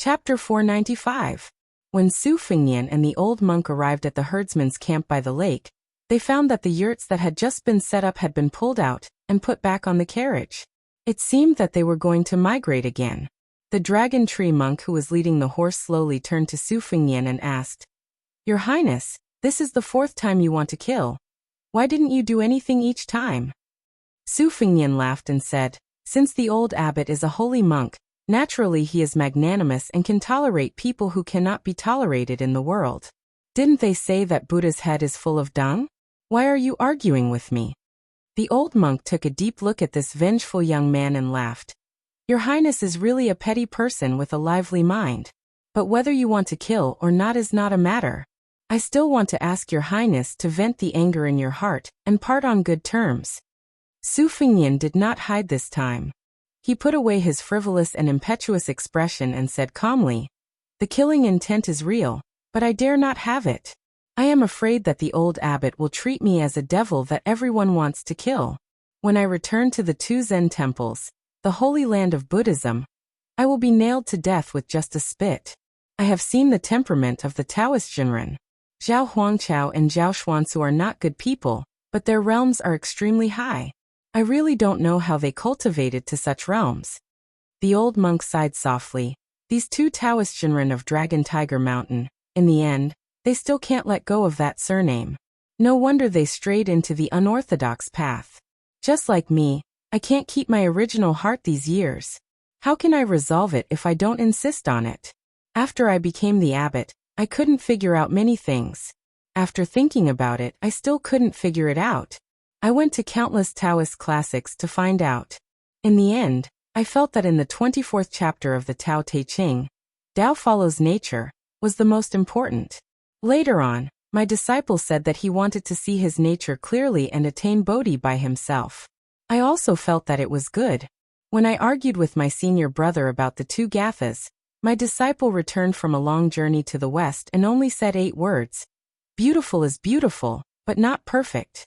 Chapter 495. When Su Fingyan and the old monk arrived at the herdsman's camp by the lake, they found that the yurts that had just been set up had been pulled out and put back on the carriage. It seemed that they were going to migrate again. The dragon tree monk who was leading the horse slowly turned to Su Fingyan and asked, "Your Highness, this is the 4th time you want to kill. Why didn't you do anything each time?" Su Fingyan laughed and said, "Since the old abbot is a holy monk, naturally he is magnanimous and can tolerate people who cannot be tolerated in the world. Didn't they say that Buddha's head is full of dung? Why are you arguing with me?" The old monk took a deep look at this vengeful young man and laughed. "Your Highness is really a petty person with a lively mind. But whether you want to kill or not is not a matter. I still want to ask your Highness to vent the anger in your heart and part on good terms." Su Fingyan did not hide this time. He put away his frivolous and impetuous expression and said calmly, "The killing intent is real, but I dare not have it. I am afraid that the old abbot will treat me as a devil that everyone wants to kill. When I return to the 2 Zen temples, the holy land of Buddhism, I will be nailed to death with just a spit. I have seen the temperament of the Taoist Jinren. Zhao Huangchao and Zhao Xuanzu are not good people, but their realms are extremely high. I really don't know how they cultivated to such realms." The old monk sighed softly. These 2 Taoist Jinren of Dragon Tiger Mountain, in the end, they still can't let go of that surname. No wonder they strayed into the unorthodox path. Just like me, I can't keep my original heart these years. How can I resolve it if I don't insist on it? After I became the abbot, I couldn't figure out many things. After thinking about it, I still couldn't figure it out. I went to countless Taoist classics to find out. In the end, I felt that in the 24th chapter of the Tao Te Ching, Tao follows nature, was the most important. Later on, my disciple said that he wanted to see his nature clearly and attain Bodhi by himself. I also felt that it was good. When I argued with my senior brother about the 2 Gathas, my disciple returned from a long journey to the west and only said 8 words. "Beautiful is beautiful, but not perfect."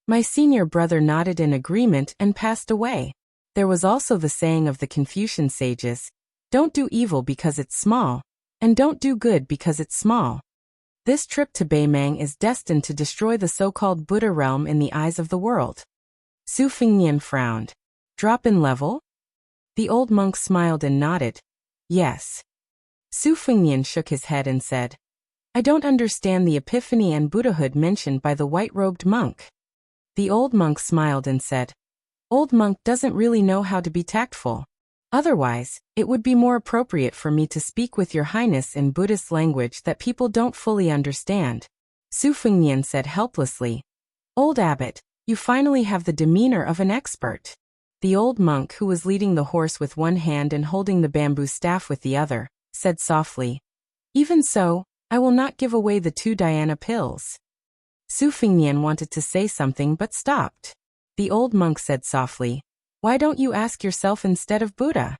My senior brother nodded in agreement and passed away. There was also the saying of the Confucian sages, "Don't do evil because it's small, and don't do good because it's small." This trip to Beimang is destined to destroy the so-called Buddha realm in the eyes of the world. Su Fingyan frowned. "Drop in level?" The old monk smiled and nodded. "Yes." Su Fingyan shook his head and said, "I don't understand the epiphany and Buddhahood mentioned by the white-robed monk." The old monk smiled and said, "Old monk doesn't really know how to be tactful. Otherwise, it would be more appropriate for me to speak with your Highness in Buddhist language that people don't fully understand." Su Fingyan said helplessly, "Old abbot, you finally have the demeanor of an expert." The old monk who was leading the horse with one hand and holding the bamboo staff with the other, said softly, "Even so, I will not give away the 2 Dhyana pills." Su Fingyan wanted to say something but stopped. The old monk said softly, "Why don't you ask yourself instead of Buddha?"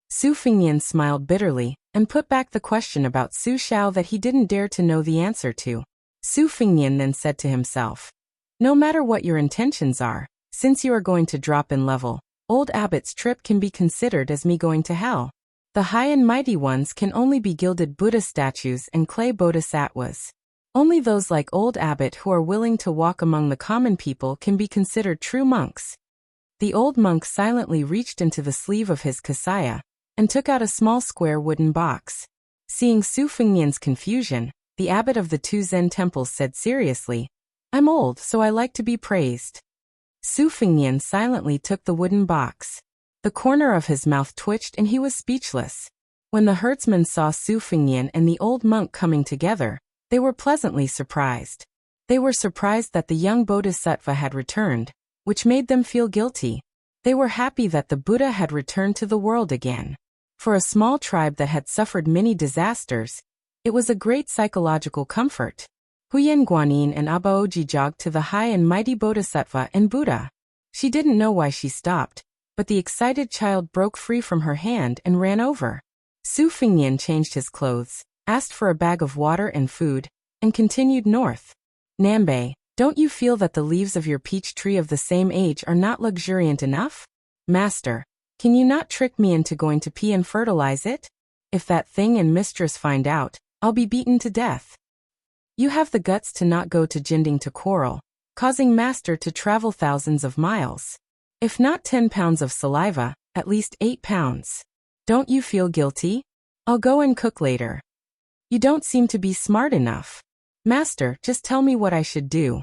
Su Fingyan smiled bitterly and put back the question about Su Xiao that he didn't dare to know the answer to. Su Fingyan then said to himself, "No matter what your intentions are, since you are going to drop in level, old abbot's trip can be considered as me going to hell. The high and mighty ones can only be gilded Buddha statues and clay bodhisattvas. Only those like old abbot who are willing to walk among the common people can be considered true monks." The old monk silently reached into the sleeve of his kasaya and took out a small square wooden box. Seeing Su Fingyan's confusion, the abbot of the 2 Zen temples said seriously, "I'm old, so I like to be praised." Su Fingyan silently took the wooden box. The corner of his mouth twitched and he was speechless. When the herdsmen saw Su Fingyan and the old monk coming together, they were pleasantly surprised. They were surprised that the young bodhisattva had returned, which made them feel guilty. They were happy that the Buddha had returned to the world again. For a small tribe that had suffered many disasters, it was a great psychological comfort. Huyen Guanyin and Abaoji jogged to the high and mighty bodhisattva and Buddha. She didn't know why she stopped, but the excited child broke free from her hand and ran over. Su Fingyan changed his clothes, asked for a bag of water and food, and continued north. "Nambe, don't you feel that the leaves of your peach tree of the same age are not luxuriant enough? Master, can you not trick me into going to pee and fertilize it?" If that thing and mistress find out, I'll be beaten to death. You have the guts to not go to Jinding to quarrel, causing master to travel thousands of miles. If not 10 pounds of saliva, at least 8 pounds. Don't you feel guilty? I'll go and cook later. You don't seem to be smart enough. Master, just tell me what I should do.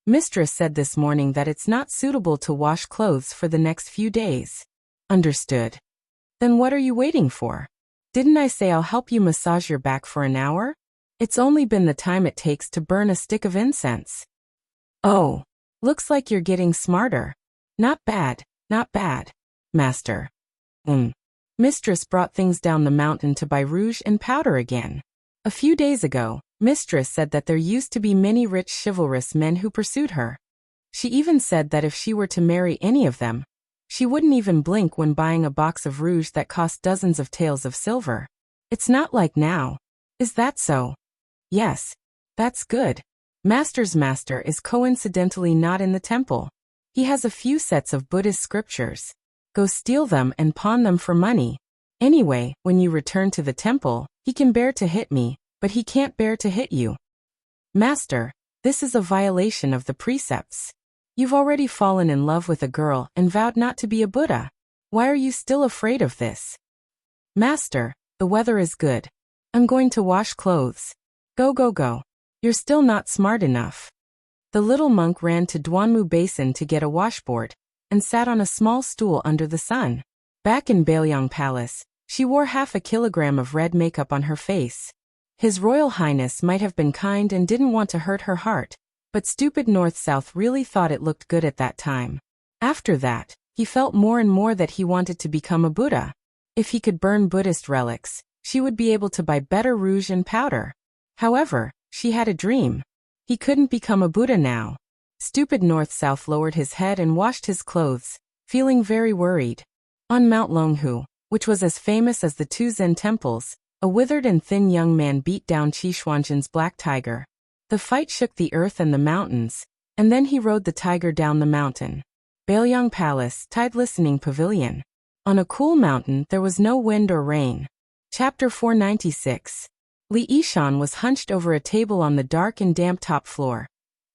Mistress said this morning that it's not suitable to wash clothes for the next few days. Understood. Then what are you waiting for? Didn't I say I'll help you massage your back for an hour? It's only been the time it takes to burn a stick of incense. Oh, looks like you're getting smarter. Not bad, master. Mistress brought things down the mountain to buy rouge and powder again. A few days ago, Mistress said that there used to be many rich chivalrous men who pursued her. She even said that if she were to marry any of them, she wouldn't even blink when buying a box of rouge that cost dozens of taels of silver. It's not like now. Is that so? Yes. That's good. Master's master is coincidentally not in the temple. He has a few sets of Buddhist scriptures. Go steal them and pawn them for money. Anyway, when you return to the temple, he can bear to hit me, but he can't bear to hit you. Master, this is a violation of the precepts. You've already fallen in love with a girl and vowed not to be a Buddha. Why are you still afraid of this? Master, the weather is good. I'm going to wash clothes. Go. You're still not smart enough. The little monk ran to Duanmu Basin to get a washboard, and sat on a small stool under the sun. Back in Baelyang Palace, she wore half a kilogram of red makeup on her face. His Royal Highness might have been kind and didn't want to hurt her heart, but stupid North-South really thought it looked good at that time. After that, he felt more and more that he wanted to become a Buddha. If he could burn Buddhist relics, she would be able to buy better rouge and powder. However, she had a dream. He couldn't become a Buddha now. Stupid North-South lowered his head and washed his clothes, feeling very worried. On Mount Longhu, which was as famous as the two Zen temples, a withered and thin young man beat down Qishuangzhen's black tiger. The fight shook the earth and the mountains, and then he rode the tiger down the mountain. Baelyang Palace, Tide Listening Pavilion. On a cool mountain there was no wind or rain. Chapter 496. Li Yishan was hunched over a table on the dark and damp top floor,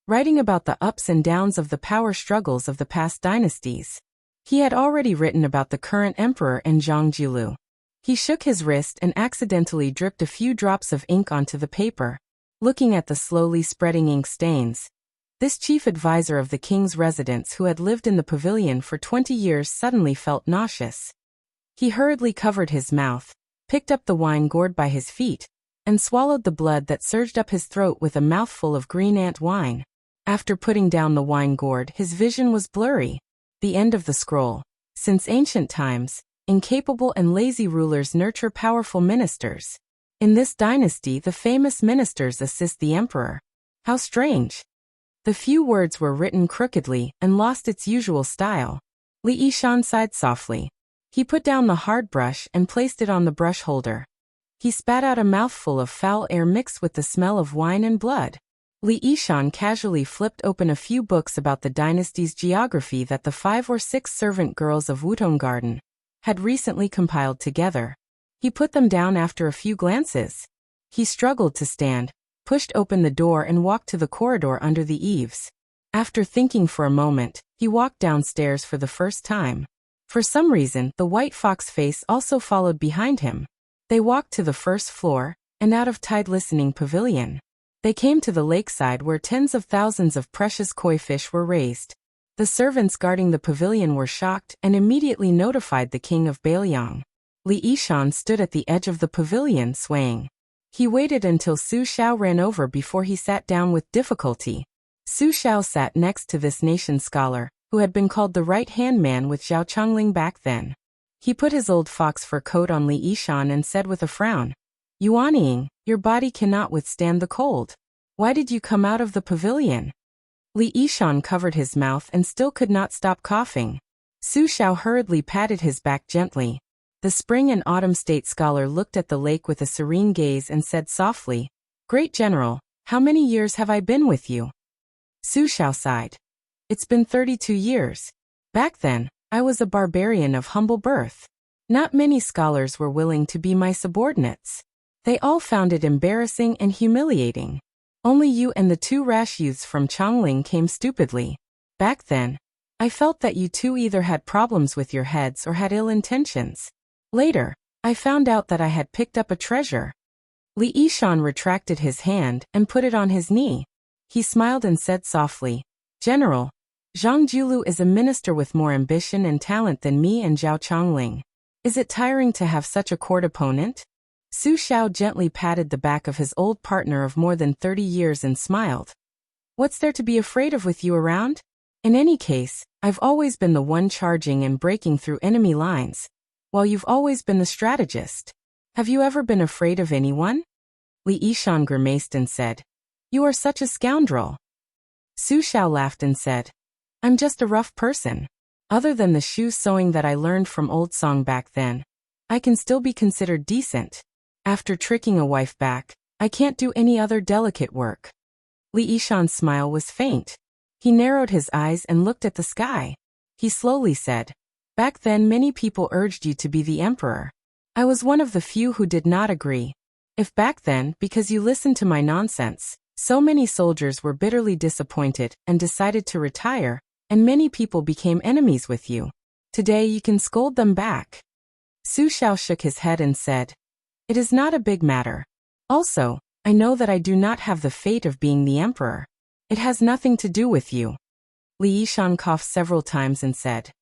writing about the ups and downs of the power struggles of the past dynasties. He had already written about the current emperor and Zhang Jiulu. He shook his wrist and accidentally dripped a few drops of ink onto the paper. Looking at the slowly spreading ink stains, this chief advisor of the king's residence who had lived in the pavilion for 20 years suddenly felt nauseous. He hurriedly covered his mouth, picked up the wine gourd by his feet, and swallowed the blood that surged up his throat with a mouthful of green ant wine. After putting down the wine gourd, his vision was blurry. The end of the scroll. Since ancient times, incapable and lazy rulers nurture powerful ministers. In this dynasty, the famous ministers assist the emperor. How strange. The few words were written crookedly and lost its usual style. Li Yishan sighed softly. He put down the hard brush and placed it on the brush holder. He spat out a mouthful of foul air mixed with the smell of wine and blood. Li Yishan casually flipped open a few books about the dynasty's geography that the 5 or 6 servant girls of Wutong Garden had recently compiled together. He put them down after a few glances. He struggled to stand, pushed open the door and walked to the corridor under the eaves. After thinking for a moment, he walked downstairs for the first time. For some reason, the white fox face also followed behind him. They walked to the first floor, and out of Tide Listening Pavilion. They came to the lakeside where tens of thousands of precious koi fish were raised. The servants guarding the pavilion were shocked and immediately notified the king of Baelyang. Li Yishan stood at the edge of the pavilion swaying. He waited until Su Xiao ran over before he sat down with difficulty. Su Xiao sat next to this nation scholar, who had been called the right-hand man with Zhao Chongling back then. He put his old fox fur coat on Li Yishan and said with a frown, "Yuanying, your body cannot withstand the cold. Why did you come out of the pavilion?" Li Yishan covered his mouth and still could not stop coughing. Su Xiao hurriedly patted his back gently. The spring and autumn state scholar looked at the lake with a serene gaze and said softly, "Great General, how many years have I been with you?" Su Xiao sighed. "It's been 32 years. Back then, I was a barbarian of humble birth. Not many scholars were willing to be my subordinates. They all found it embarrassing and humiliating. Only you and the two rash youths from Chongling came stupidly. Back then, I felt that you two either had problems with your heads or had ill intentions. Later, I found out that I had picked up a treasure. Li Yishan retracted his hand and put it on his knee. He smiled and said softly, General, Zhang Julu is a minister with more ambition and talent than me and Zhao Chongling. Is it tiring to have such a court opponent? Su Xiao gently patted the back of his old partner of more than 30 years and smiled. What's there to be afraid of with you around? In any case, I've always been the one charging and breaking through enemy lines, while you've always been the strategist. Have you ever been afraid of anyone? Li Yishan grimaced and said, You are such a scoundrel. Su Xiao laughed and said, I'm just a rough person. Other than the shoe sewing that I learned from Old Song back then, I can still be considered decent. After tricking a wife back, I can't do any other delicate work. Li Yishan's smile was faint. He narrowed his eyes and looked at the sky. He slowly said, Back then many people urged you to be the emperor. I was one of the few who did not agree. If back then, because you listened to my nonsense, so many soldiers were bitterly disappointed and decided to retire, and many people became enemies with you, today you can scold them back. Su Xiao shook his head and said, It is not a big matter. Also, I know that I do not have the fate of being the emperor. It has nothing to do with you. Li Yishan coughed several times and said,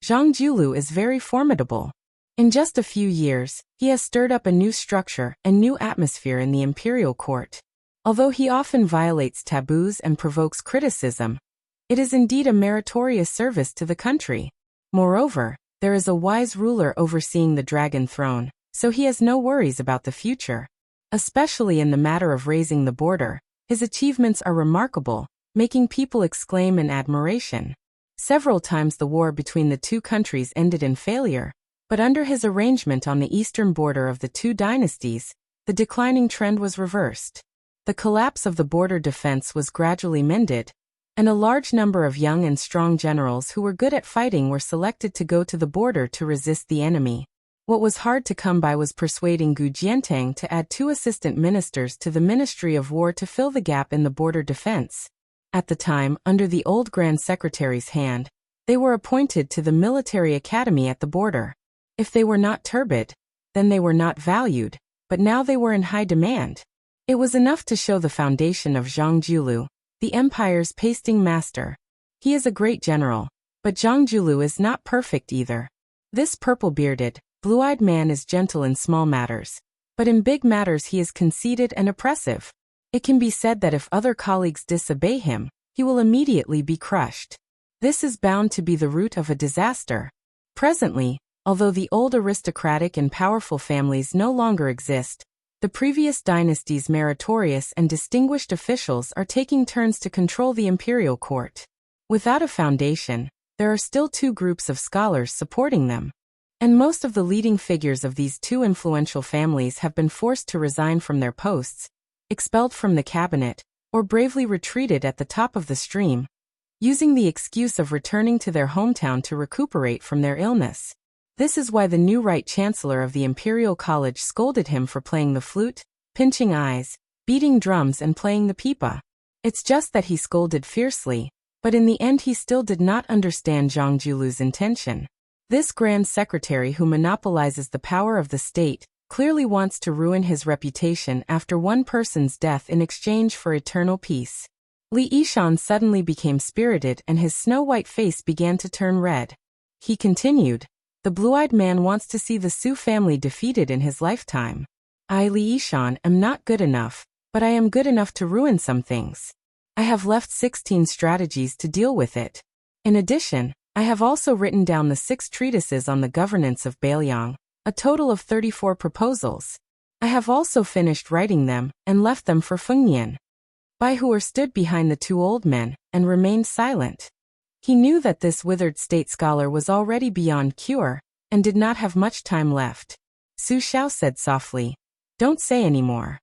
Zhang Julu is very formidable. In just a few years, he has stirred up a new structure and new atmosphere in the imperial court. Although he often violates taboos and provokes criticism, it is indeed a meritorious service to the country. Moreover, there is a wise ruler overseeing the dragon throne, so he has no worries about the future. Especially in the matter of raising the border, his achievements are remarkable, making people exclaim in admiration. Several times the war between the two countries ended in failure, but under his arrangement on the eastern border of the two dynasties, the declining trend was reversed. The collapse of the border defense was gradually mended, and a large number of young and strong generals who were good at fighting were selected to go to the border to resist the enemy. What was hard to come by was persuading Gu Jiantang to add 2 assistant ministers to the Ministry of War to fill the gap in the border defense. At the time, under the old Grand Secretary's hand, they were appointed to the military academy at the border. If they were not turbid, then they were not valued, but now they were in high demand. It was enough to show the foundation of Zhang Julu, the empire's pasting master. He is a great general, but Zhang Julu is not perfect either. This purple-bearded, blue-eyed man is gentle in small matters, but in big matters he is conceited and oppressive. It can be said that if other colleagues disobey him, he will immediately be crushed. This is bound to be the root of a disaster. Presently, although the old aristocratic and powerful families no longer exist, the previous dynasty's meritorious and distinguished officials are taking turns to control the imperial court. Without a foundation, there are still 2 groups of scholars supporting them. And most of the leading figures of these 2 influential families have been forced to resign from their posts, expelled from the cabinet, or bravely retreated at the top of the stream, using the excuse of returning to their hometown to recuperate from their illness. This is why the new Right Chancellor of the Imperial College scolded him for playing the flute, pinching eyes, beating drums and playing the pipa. It's just that he scolded fiercely, but in the end he still did not understand Zhang Julu's intention. This Grand Secretary who monopolizes the power of the state clearly wants to ruin his reputation after one person's death in exchange for eternal peace. Li Yishan suddenly became spirited and his snow-white face began to turn red. He continued, The blue-eyed man wants to see the Su family defeated in his lifetime. I, Li Yishan, am not good enough, but I am good enough to ruin some things. I have left 16 strategies to deal with it. In addition, I have also written down the 6 treatises on the governance of Bailiang, a total of 34 proposals. I have also finished writing them and left them for Fengnian. Baihuer stood behind the 2 old men and remained silent. He knew that this withered state scholar was already beyond cure and did not have much time left. Su Xiao said softly, Don't say any more.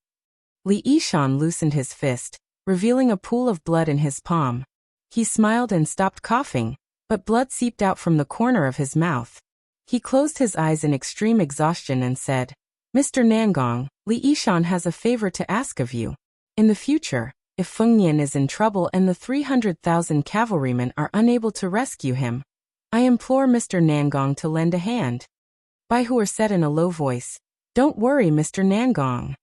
Li Yishan loosened his fist, revealing a pool of blood in his palm. He smiled and stopped coughing, but blood seeped out from the corner of his mouth. He closed his eyes in extreme exhaustion and said, "Mr. Nangong, Li Yishan has a favor to ask of you. In the future, if Fengnian is in trouble and the 300,000 cavalrymen are unable to rescue him, I implore Mr. Nangong to lend a hand." Bai Huer said in a low voice, "Don't worry, Mr. Nangong.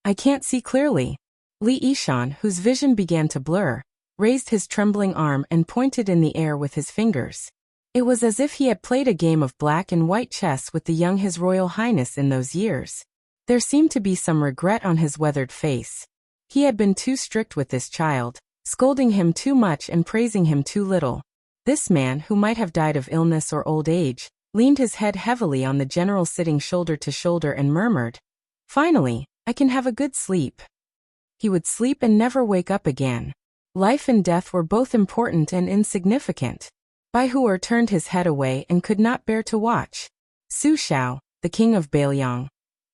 I can't see clearly." Li Yishan, whose vision began to blur, raised his trembling arm and pointed in the air with his fingers. It was as if he had played a game of black and white chess with the young His Royal Highness in those years. There seemed to be some regret on his weathered face. He had been too strict with this child, scolding him too much and praising him too little. This man, who might have died of illness or old age, leaned his head heavily on the general sitting shoulder to shoulder and murmured, "Finally, I can have a good sleep." He would sleep and never wake up again. Life and death were both important and insignificant. Bai Huer turned his head away and could not bear to watch. Su Shao, the king of Bailiang,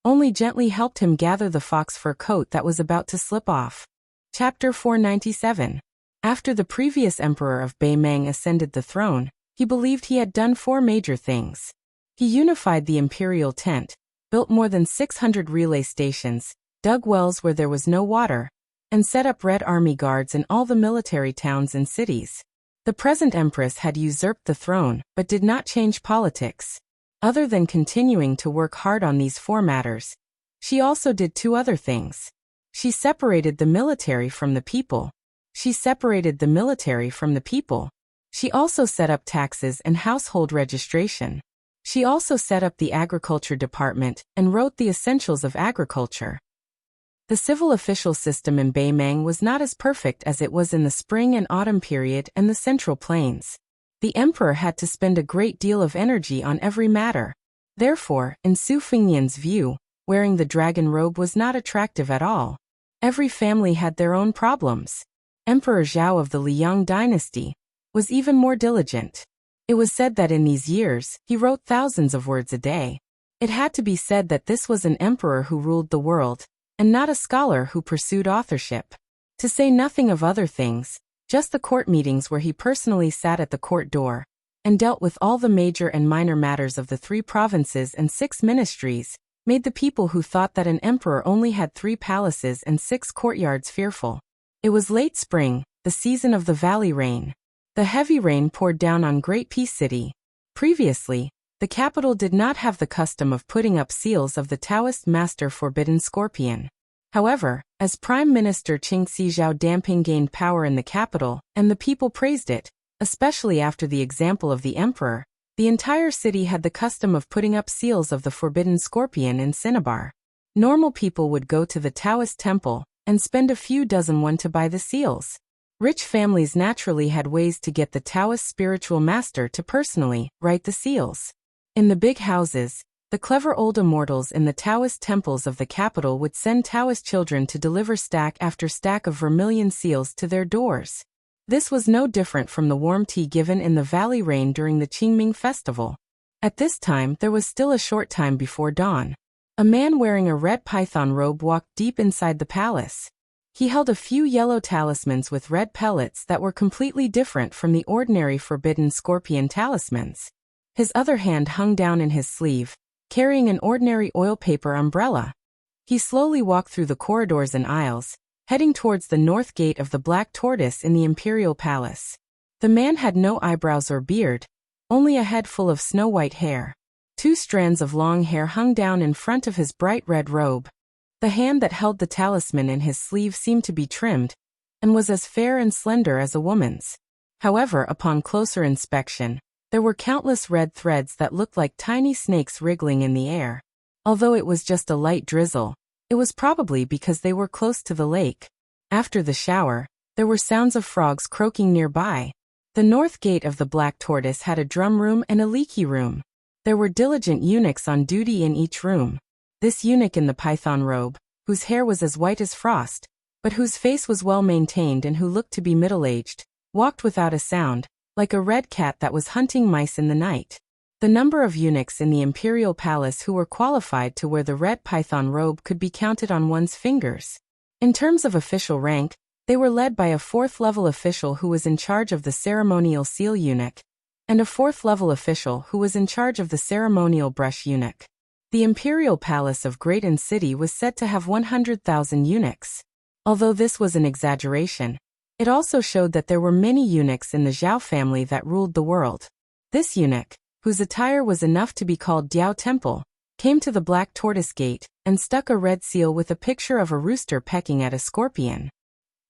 only gently helped him gather the fox fur coat that was about to slip off. Chapter 497. After the previous emperor of Beimang ascended the throne, he believed he had done 4 major things. He unified the imperial tent, built more than 600 relay stations, dug wells where there was no water, and set up Red Army guards in all the military towns and cities. The present empress had usurped the throne, but did not change politics. Other than continuing to work hard on these 4 matters, she also did 2 other things. She separated the military from the people. She also set up taxes and household registration. She also set up the agriculture department and wrote the essentials of agriculture. The civil official system in Beimang was not as perfect as it was in the spring and autumn period and the Central Plains. The emperor had to spend a great deal of energy on every matter. Therefore, in Su Fengnian's view, wearing the dragon robe was not attractive at all. Every family had their own problems. Emperor Zhao of the Liang dynasty was even more diligent. It was said that in these years, he wrote thousands of words a day. It had to be said that this was an emperor who ruled the world, and not a scholar who pursued authorship. To say nothing of other things, just the court meetings where he personally sat at the court door, and dealt with all the major and minor matters of the 3 provinces and 6 ministries, made the people who thought that an emperor only had 3 palaces and 6 courtyards fearful. It was late spring, the season of the valley rain. The heavy rain poured down on Great Peace City. Previously, the capital did not have the custom of putting up seals of the Taoist master Forbidden Scorpion. However, as Prime Minister Qing Zhao Damping gained power in the capital, and the people praised it, especially after the example of the emperor, the entire city had the custom of putting up seals of the Forbidden Scorpion in cinnabar. Normal people would go to the Taoist temple and spend a few dozen won to buy the seals. Rich families naturally had ways to get the Taoist spiritual master to personally write the seals. In the big houses, the clever old immortals in the Taoist temples of the capital would send Taoist children to deliver stack after stack of vermilion seals to their doors. This was no different from the warm tea given in the valley rain during the Qingming festival. At this time there was still a short time before dawn. A man wearing a red python robe walked deep inside the palace. He held a few yellow talismans with red pellets that were completely different from the ordinary Forbidden Scorpion talismans. His other hand hung down in his sleeve, carrying an ordinary oil paper umbrella. He slowly walked through the corridors and aisles, heading towards the north gate of the Black Tortoise in the Imperial Palace. The man had no eyebrows or beard, only a head full of snow-white hair. 2 strands of long hair hung down in front of his bright red robe. The hand that held the talisman in his sleeve seemed to be trimmed, and was as fair and slender as a woman's. However, upon closer inspection, there were countless red threads that looked like tiny snakes wriggling in the air. Although it was just a light drizzle, it was probably because they were close to the lake. After the shower, there were sounds of frogs croaking nearby. The north gate of the Black Tortoise had a drum room and a leaky room. There were diligent eunuchs on duty in each room. This eunuch in the python robe, whose hair was as white as frost, but whose face was well maintained and who looked to be middle-aged, walked without a sound, like a red cat that was hunting mice in the night. The number of eunuchs in the imperial palace who were qualified to wear the red python robe could be counted on one's fingers. In terms of official rank, they were led by a 4th-level official who was in charge of the ceremonial seal eunuch, and a fourth-level official who was in charge of the ceremonial brush eunuch. The imperial palace of Great An City was said to have 100,000 eunuchs. Although this was an exaggeration, it also showed that there were many eunuchs in the Zhao family that ruled the world. This eunuch, whose attire was enough to be called Diao Temple, came to the Black Tortoise Gate and stuck a red seal with a picture of a rooster pecking at a scorpion.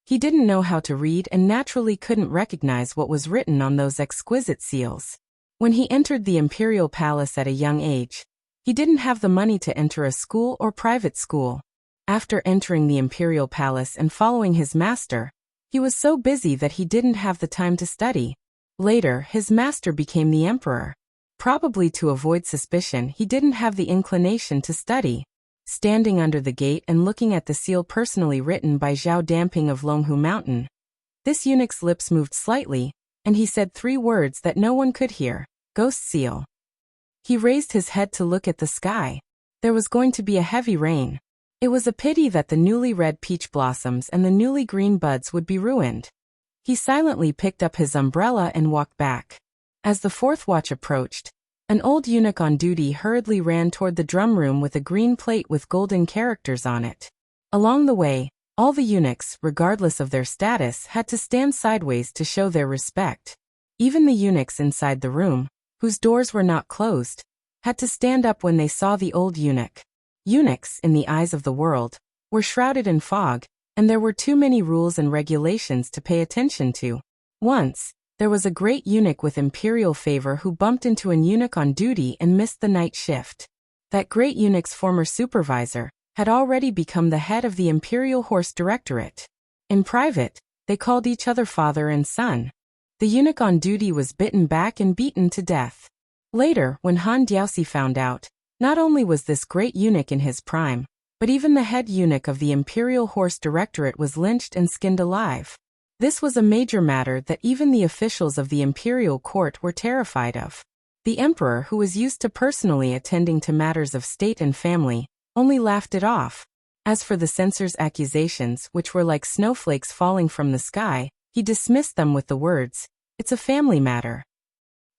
He didn't know how to read and naturally couldn't recognize what was written on those exquisite seals. When he entered the imperial palace at a young age, he didn't have the money to enter a school or private school. After entering the imperial palace and following his master, he was so busy that he didn't have the time to study. Later, his master became the emperor. Probably to avoid suspicion, he didn't have the inclination to study. Standing under the gate and looking at the seal personally written by Zhao Damping of Longhu Mountain, this eunuch's lips moved slightly, and he said 3 words that no one could hear: "Ghost seal." He raised his head to look at the sky. There was going to be a heavy rain. It was a pity that the newly red peach blossoms and the newly green buds would be ruined. He silently picked up his umbrella and walked back. As the 4th watch approached, an old eunuch on duty hurriedly ran toward the drum room with a green plate with golden characters on it. Along the way, all the eunuchs, regardless of their status, had to stand sideways to show their respect. Even the eunuchs inside the room, whose doors were not closed, had to stand up when they saw the old eunuch. Eunuchs, in the eyes of the world, were shrouded in fog, and there were too many rules and regulations to pay attention to. Once, there was a great eunuch with imperial favor who bumped into an eunuch on duty and missed the night shift. That great eunuch's former supervisor had already become the head of the Imperial Horse Directorate. In private, they called each other father and son. The eunuch on duty was bitten back and beaten to death. Later, when Han Diaoxi found out, not only was this great eunuch in his prime, but even the head eunuch of the Imperial Horse Directorate was lynched and skinned alive. This was a major matter that even the officials of the imperial court were terrified of. The emperor, who was used to personally attending to matters of state and family, only laughed it off. As for the censor's accusations, which were like snowflakes falling from the sky, he dismissed them with the words, "It's a family matter."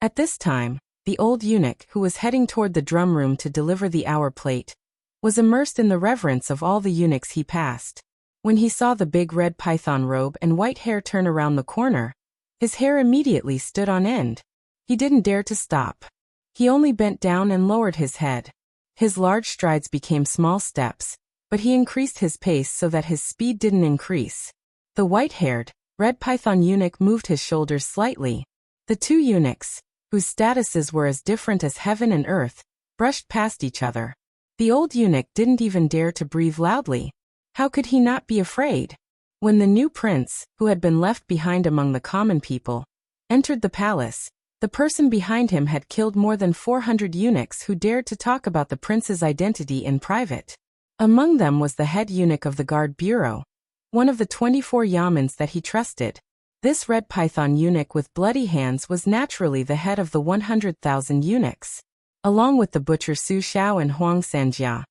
At this time, the old eunuch, who was heading toward the drum room to deliver the hour plate, was immersed in the reverence of all the eunuchs he passed. When he saw the big red python robe and white hair turn around the corner, his hair immediately stood on end. He didn't dare to stop. He only bent down and lowered his head. His large strides became small steps, but he increased his pace so that his speed didn't increase. The white-haired, red python eunuch moved his shoulders slightly. The 2 eunuchs, whose statuses were as different as heaven and earth, brushed past each other. The old eunuch didn't even dare to breathe loudly. How could he not be afraid? When the new prince, who had been left behind among the common people, entered the palace, the person behind him had killed more than 400 eunuchs who dared to talk about the prince's identity in private. Among them was the head eunuch of the guard bureau, one of the 24 yamans that he trusted. This red python eunuch with bloody hands was naturally the head of the 100,000 eunuchs. Along with the butcher Su Xiao and Huang Sanjia,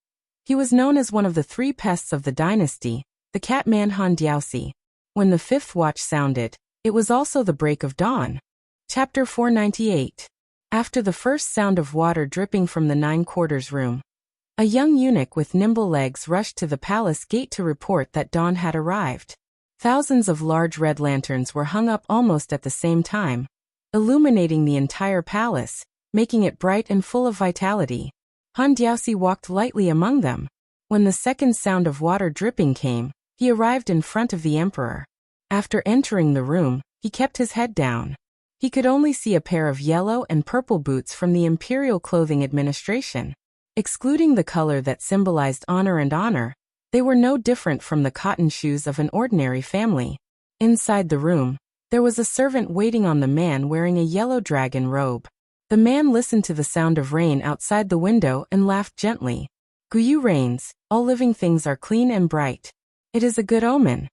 he was known as one of the 3 pests of the dynasty, the Catman Han Diaoxi. When the 5th watch sounded, it was also the break of dawn. Chapter 498. After the first sound of water dripping from the 9 quarters room, a young eunuch with nimble legs rushed to the palace gate to report that dawn had arrived. Thousands of large red lanterns were hung up almost at the same time, illuminating the entire palace, making it bright and full of vitality. Han Diaoxi walked lightly among them. When the second sound of water dripping came, he arrived in front of the emperor. After entering the room, he kept his head down. He could only see a pair of yellow and purple boots from the Imperial Clothing Administration. Excluding the color that symbolized honor, they were no different from the cotton shoes of an ordinary family. Inside the room, there was a servant waiting on the man wearing a yellow dragon robe. The man listened to the sound of rain outside the window and laughed gently. Guyu rains, all living things are clean and bright. It is a good omen.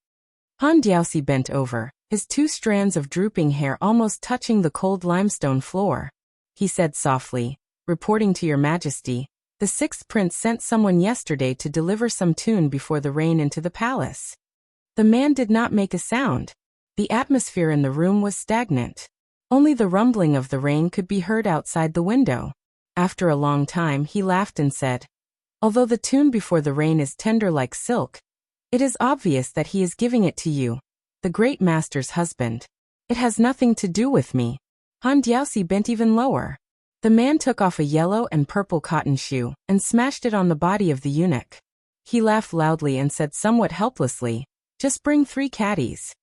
Han Diaoxi bent over, his 2 strands of drooping hair almost touching the cold limestone floor. He said softly, "Reporting to your majesty, the 6th prince sent someone yesterday to deliver some tune before the rain into the palace." The man did not make a sound. The atmosphere in the room was stagnant. Only the rumbling of the rain could be heard outside the window. After a long time he laughed and said, "Although the tune before the rain is tender like silk, it is obvious that he is giving it to you, the great master's husband. It has nothing to do with me." Han Diaosi bent even lower. The man took off a yellow and purple cotton shoe and smashed it on the body of the eunuch. He laughed loudly and said somewhat helplessly, "Just bring 3 caddies."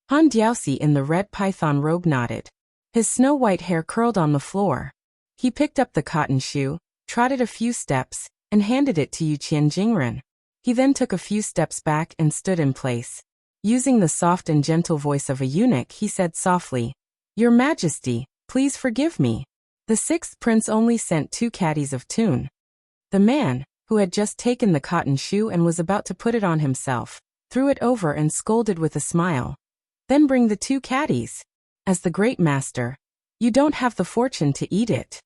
Han Diaosi in the red python robe nodded. His snow-white hair curled on the floor. He picked up the cotton shoe, trotted a few steps, and handed it to Yu Qian Jingren. He then took a few steps back and stood in place. Using the soft and gentle voice of a eunuch, he said softly, "Your Majesty, please forgive me. The 6th prince only sent 2 caddies of tune." The man, who had just taken the cotton shoe and was about to put it on himself, threw it over and scolded with a smile. "Then bring the 2 caddies. As the great master, you don't have the fortune to eat it."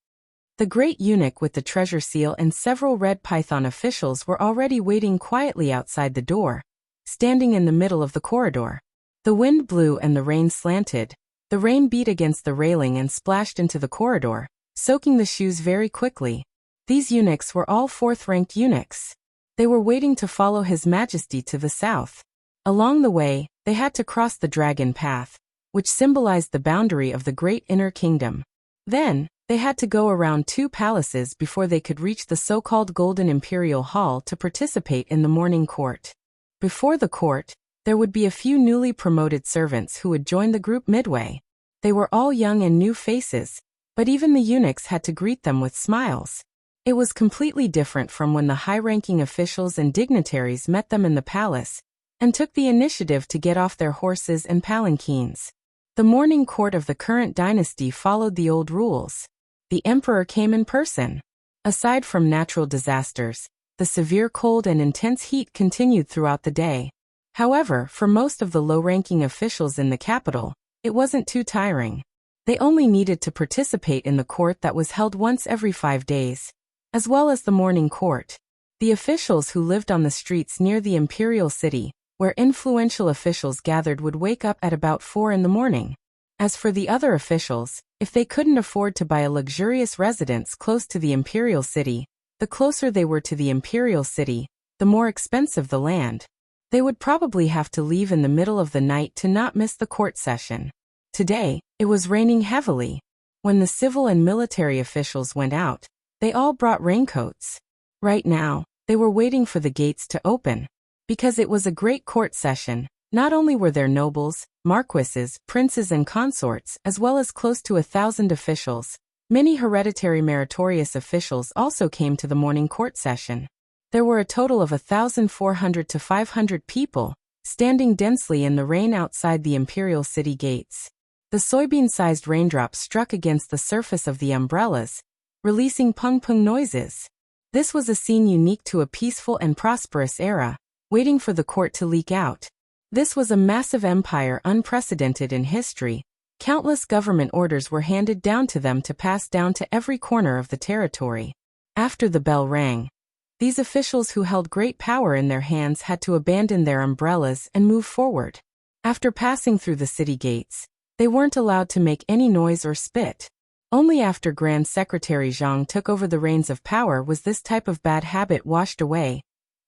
The great eunuch with the treasure seal and several red python officials were already waiting quietly outside the door, standing in the middle of the corridor. The wind blew and the rain slanted. The rain beat against the railing and splashed into the corridor, soaking the shoes very quickly. These eunuchs were all 4th-ranked eunuchs. They were waiting to follow His Majesty to the south. Along the way, they had to cross the dragon path, which symbolized the boundary of the great inner kingdom. Then, they had to go around 2 palaces before they could reach the so-called Golden Imperial Hall to participate in the morning court. Before the court, there would be a few newly promoted servants who would join the group midway. They were all young and new faces, but even the eunuchs had to greet them with smiles. It was completely different from when the high-ranking officials and dignitaries met them in the palace and took the initiative to get off their horses and palanquins. The morning court of the current dynasty followed the old rules. The emperor came in person. Aside from natural disasters, the severe cold and intense heat continued throughout the day. However, for most of the low-ranking officials in the capital, it wasn't too tiring. They only needed to participate in the court that was held once every 5 days, as well as the morning court. The officials who lived on the streets near the imperial city, where influential officials gathered, would wake up at about 4 in the morning. As for the other officials, if they couldn't afford to buy a luxurious residence close to the imperial city, the closer they were to the imperial city, the more expensive the land. They would probably have to leave in the middle of the night to not miss the court session. Today, it was raining heavily. When the civil and military officials went out, they all brought raincoats. Right now, they were waiting for the gates to open. Because it was a great court session, not only were there nobles, marquises, princes and consorts, as well as close to 1,000 officials, many hereditary meritorious officials also came to the morning court session. There were a total of 1,400 to 500 people, standing densely in the rain outside the imperial city gates. The soybean-sized raindrops struck against the surface of the umbrellas, releasing pung-pung noises. This was a scene unique to a peaceful and prosperous era, waiting for the court to leak out. This was a massive empire unprecedented in history. Countless government orders were handed down to them to pass down to every corner of the territory. After the bell rang, these officials who held great power in their hands had to abandon their umbrellas and move forward. After passing through the city gates, they weren't allowed to make any noise or spit. Only after Grand Secretary Zhang took over the reins of power was this type of bad habit washed away,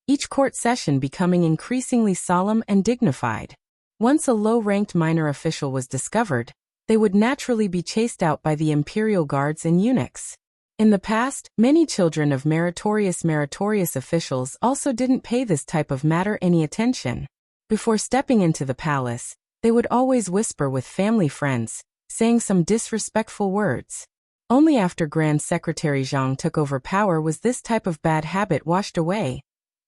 each court session becoming increasingly solemn and dignified. Once a low-ranked minor official was discovered, they would naturally be chased out by the imperial guards and eunuchs. In the past, many children of meritorious officials also didn't pay this type of matter any attention. Before stepping into the palace, they would always whisper with family friends, saying some disrespectful words. Only after Grand Secretary Zhang took over power was this type of bad habit washed away,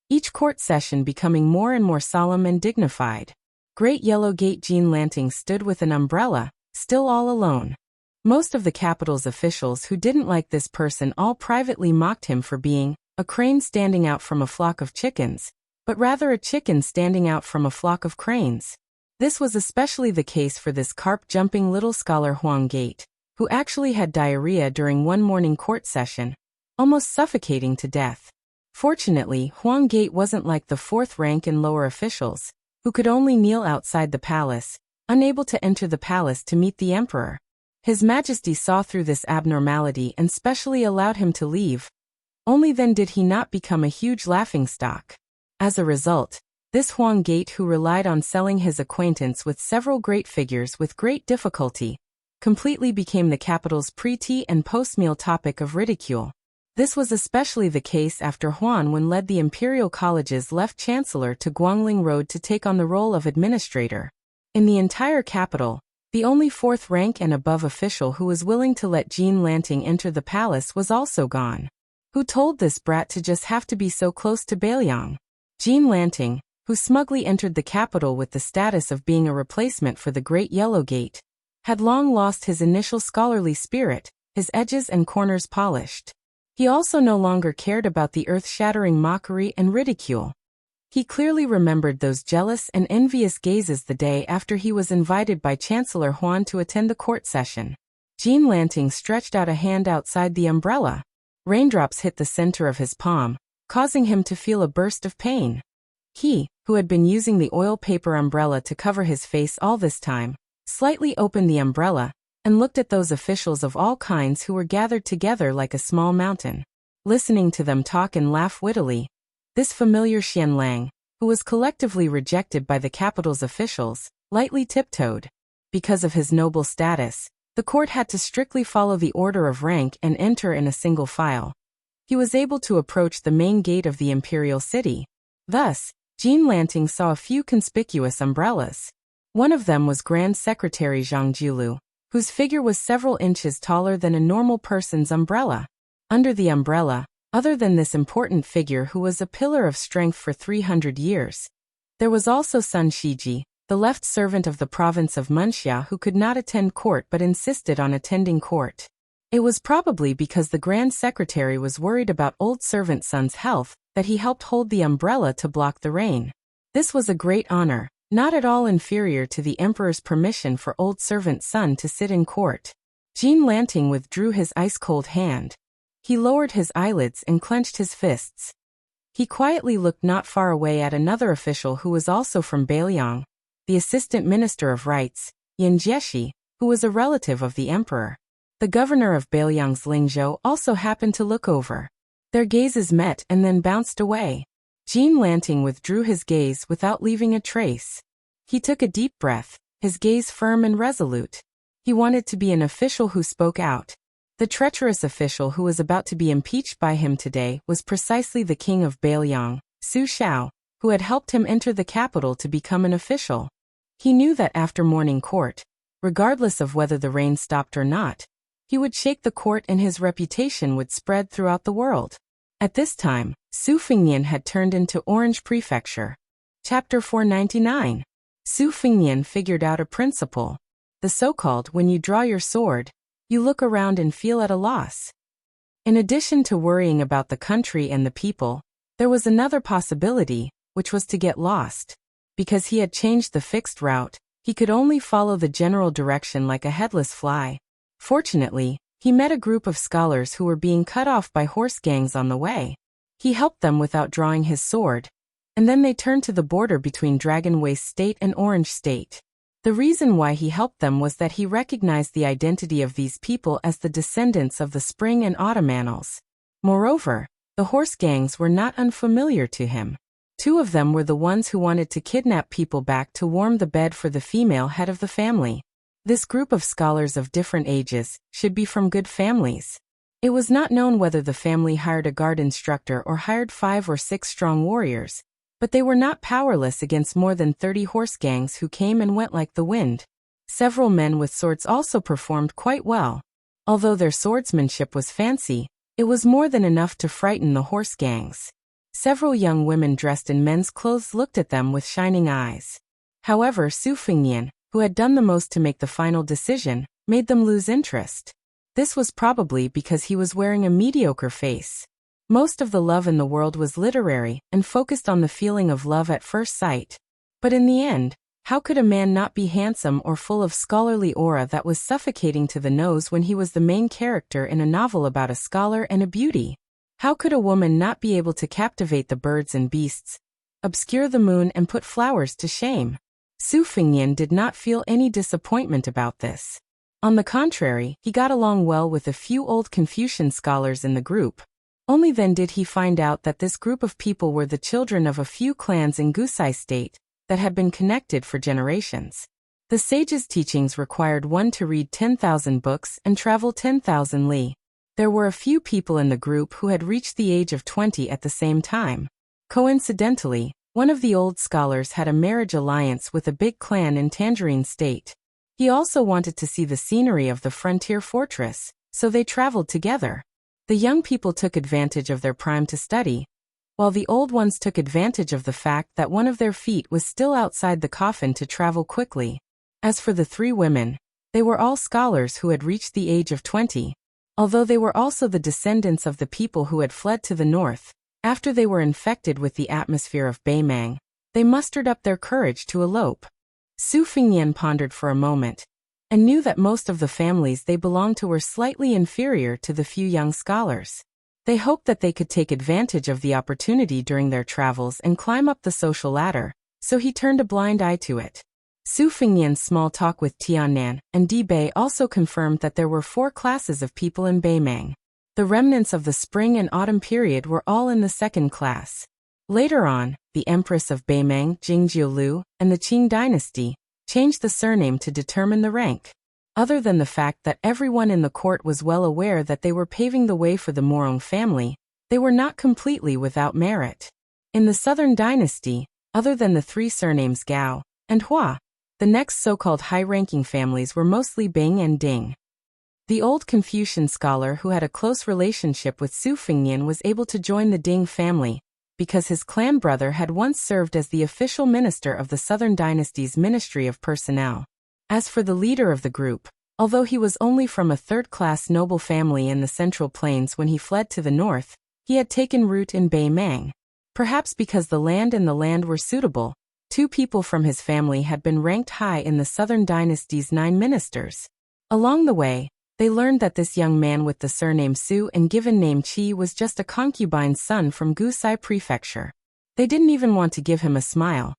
each court session becoming more and more solemn and dignified. Great Yellow Gate Jean Lanting stood with an umbrella, still all alone. Most of the capital's officials who didn't like this person all privately mocked him for being a crane standing out from a flock of chickens, but rather a chicken standing out from a flock of cranes. This was especially the case for this carp-jumping little scholar Huang Gate, who actually had diarrhea during one morning court session, almost suffocating to death. Fortunately, Huang Gate wasn't like the 4th rank and lower officials, who could only kneel outside the palace, unable to enter the palace to meet the emperor. His Majesty saw through this abnormality and specially allowed him to leave. Only then did he not become a huge laughingstock. As a result, this Huang Gate, who relied on selling his acquaintance with several great figures with great difficulty, completely became the capital's pre-tea and post-meal topic of ridicule. This was especially the case after Huan Wen led the Imperial College's left chancellor to Guangling Road to take on the role of administrator. In the entire capital, the only fourth rank and above official who was willing to let Jean Lanting enter the palace was also gone. Who told this brat to just have to be so close to Beiliang? Jean Lanting, who smugly entered the capital with the status of being a replacement for the Great Yellow Gate, had long lost his initial scholarly spirit, his edges and corners polished. He also no longer cared about the earth-shattering mockery and ridicule. He clearly remembered those jealous and envious gazes the day after he was invited by Chancellor Huan to attend the court session. Jean Lanting stretched out a hand outside the umbrella. Raindrops hit the center of his palm, causing him to feel a burst of pain. He, who had been using the oil paper umbrella to cover his face all this time, slightly opened the umbrella and looked at those officials of all kinds who were gathered together like a small mountain. Listening to them talk and laugh wittily, this familiar Xian Lang, who was collectively rejected by the capital's officials, lightly tiptoed. Because of his noble status, the court had to strictly follow the order of rank and enter in a single file. He was able to approach the main gate of the imperial city. Thus, Jean Lanting saw a few conspicuous umbrellas. One of them was Grand Secretary Zhang Jiulu, whose figure was several inches taller than a normal person's umbrella. Under the umbrella, other than this important figure who was a pillar of strength for 300 years, there was also Sun Shiji, the left servant of the province of Munxia, who could not attend court but insisted on attending court. It was probably because the Grand Secretary was worried about old servant Sun's health that he helped hold the umbrella to block the rain. This was a great honor, not at all inferior to the emperor's permission for old servant Sun to sit in court. Jean Lanting withdrew his ice-cold hand. He lowered his eyelids and clenched his fists. He quietly looked not far away at another official who was also from Beiliang, the Assistant Minister of Rights, Yin Jieshi, who was a relative of the emperor. The governor of Beiliang's Lingzhou also happened to look over. Their gazes met and then bounced away. Jean Lanting withdrew his gaze without leaving a trace. He took a deep breath, his gaze firm and resolute. He wanted to be an official who spoke out. The treacherous official who was about to be impeached by him today was precisely the king of Beiliang, Su Xiao, who had helped him enter the capital to become an official. He knew that after morning court, regardless of whether the rain stopped or not, he would shake the court and his reputation would spread throughout the world. At this time, Su Fengnian had turned into Orange Prefecture. Chapter 499. Su Fengnian figured out a principle. The so-called when you draw your sword, you look around and feel at a loss. In addition to worrying about the country and the people, there was another possibility, which was to get lost. Because he had changed the fixed route, he could only follow the general direction like a headless fly. Fortunately, he met a group of scholars who were being cut off by horse gangs on the way. He helped them without drawing his sword, and then they turned to the border between Dragon Waste State and Orange State. The reason why he helped them was that he recognized the identity of these people as the descendants of the Spring and Autumn Annals. Moreover, the horse gangs were not unfamiliar to him. Two of them were the ones who wanted to kidnap people back to warm the bed for the female head of the family. This group of scholars of different ages should be from good families. It was not known whether the family hired a guard instructor or hired 5 or 6 strong warriors, but they were not powerless against more than 30 horse gangs who came and went like the wind. Several men with swords also performed quite well. Although their swordsmanship was fancy, it was more than enough to frighten the horse gangs. Several young women dressed in men's clothes looked at them with shining eyes. However, Su Fengnian, who had done the most to make the final decision, made them lose interest. This was probably because he was wearing a mediocre face. Most of the love in the world was literary and focused on the feeling of love at first sight. But in the end, how could a man not be handsome or full of scholarly aura that was suffocating to the nose when he was the main character in a novel about a scholar and a beauty? How could a woman not be able to captivate the birds and beasts, obscure the moon and put flowers to shame? Su Fengnian did not feel any disappointment about this. On the contrary, he got along well with a few old Confucian scholars in the group. Only then did he find out that this group of people were the children of a few clans in Gusai State that had been connected for generations. The sage's teachings required one to read 10,000 books and travel 10,000 li. There were a few people in the group who had reached the age of 20 at the same time. Coincidentally, one of the old scholars had a marriage alliance with a big clan in Tangerine State. He also wanted to see the scenery of the frontier fortress, so they traveled together. The young people took advantage of their prime to study, while the old ones took advantage of the fact that one of their feet was still outside the coffin to travel quickly. As for the three women, they were all scholars who had reached the age of 20. Although they were also the descendants of the people who had fled to the north, after they were infected with the atmosphere of Beimang, they mustered up their courage to elope. Su Fingnian pondered for a moment, and knew that most of the families they belonged to were slightly inferior to the few young scholars. They hoped that they could take advantage of the opportunity during their travels and climb up the social ladder, so he turned a blind eye to it. Su Fingnian's small talk with Tiannan and Di Bei also confirmed that there were 4 classes of people in Beimang. The remnants of the spring and autumn period were all in the second class. Later on, the Empress of Beimang, Jingjiulu, and the Qing dynasty changed the surname to determine the rank. Other than the fact that everyone in the court was well aware that they were paving the way for the Morong family, they were not completely without merit. In the Southern dynasty, other than the 3 surnames Gao and Hua, the next so-called high-ranking families were mostly Bing and Ding. The old Confucian scholar who had a close relationship with Su Fingnian was able to join the Ding family, because his clan brother had once served as the official minister of the Southern Dynasty's Ministry of Personnel. As for the leader of the group, although he was only from a third-class noble family in the Central Plains when he fled to the north, he had taken root in Beimang. Perhaps because the land and the land were suitable, 2 people from his family had been ranked high in the Southern Dynasty's 9 ministers. Along the way, they learned that this young man with the surname Su and given name Qi was just a concubine's son from Gusai Prefecture. They didn't even want to give him a smile,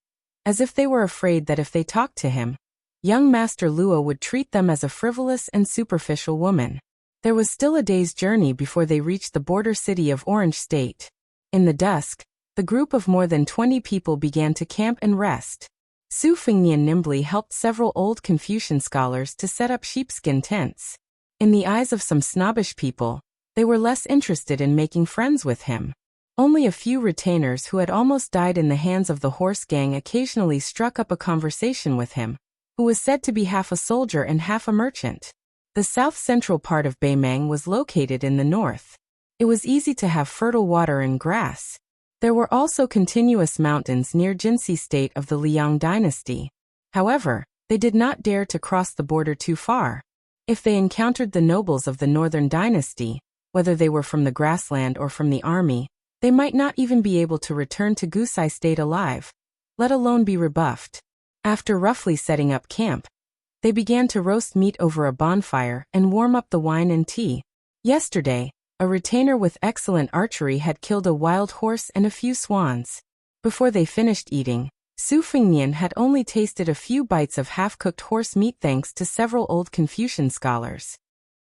as if they were afraid that if they talked to him, young Master Luo would treat them as a frivolous and superficial woman. There was still a day's journey before they reached the border city of Orange State. In the dusk, the group of more than 20 people began to camp and rest. Su Fingnian nimbly helped several old Confucian scholars to set up sheepskin tents. In the eyes of some snobbish people, they were less interested in making friends with him. Only a few retainers who had almost died in the hands of the horse gang occasionally struck up a conversation with him, who was said to be half a soldier and half a merchant. The south-central part of Beimang was located in the north. It was easy to have fertile water and grass. There were also continuous mountains near Jinsi State of the Liang dynasty. However, they did not dare to cross the border too far. If they encountered the nobles of the northern dynasty, whether they were from the grassland or from the army, they might not even be able to return to Gusai State alive, let alone be rebuffed. After roughly setting up camp, they began to roast meat over a bonfire and warm up the wine and tea. Yesterday, a retainer with excellent archery had killed a wild horse and a few swans. Before they finished eating, Su Fingnian had only tasted a few bites of half-cooked horse meat thanks to several old Confucian scholars.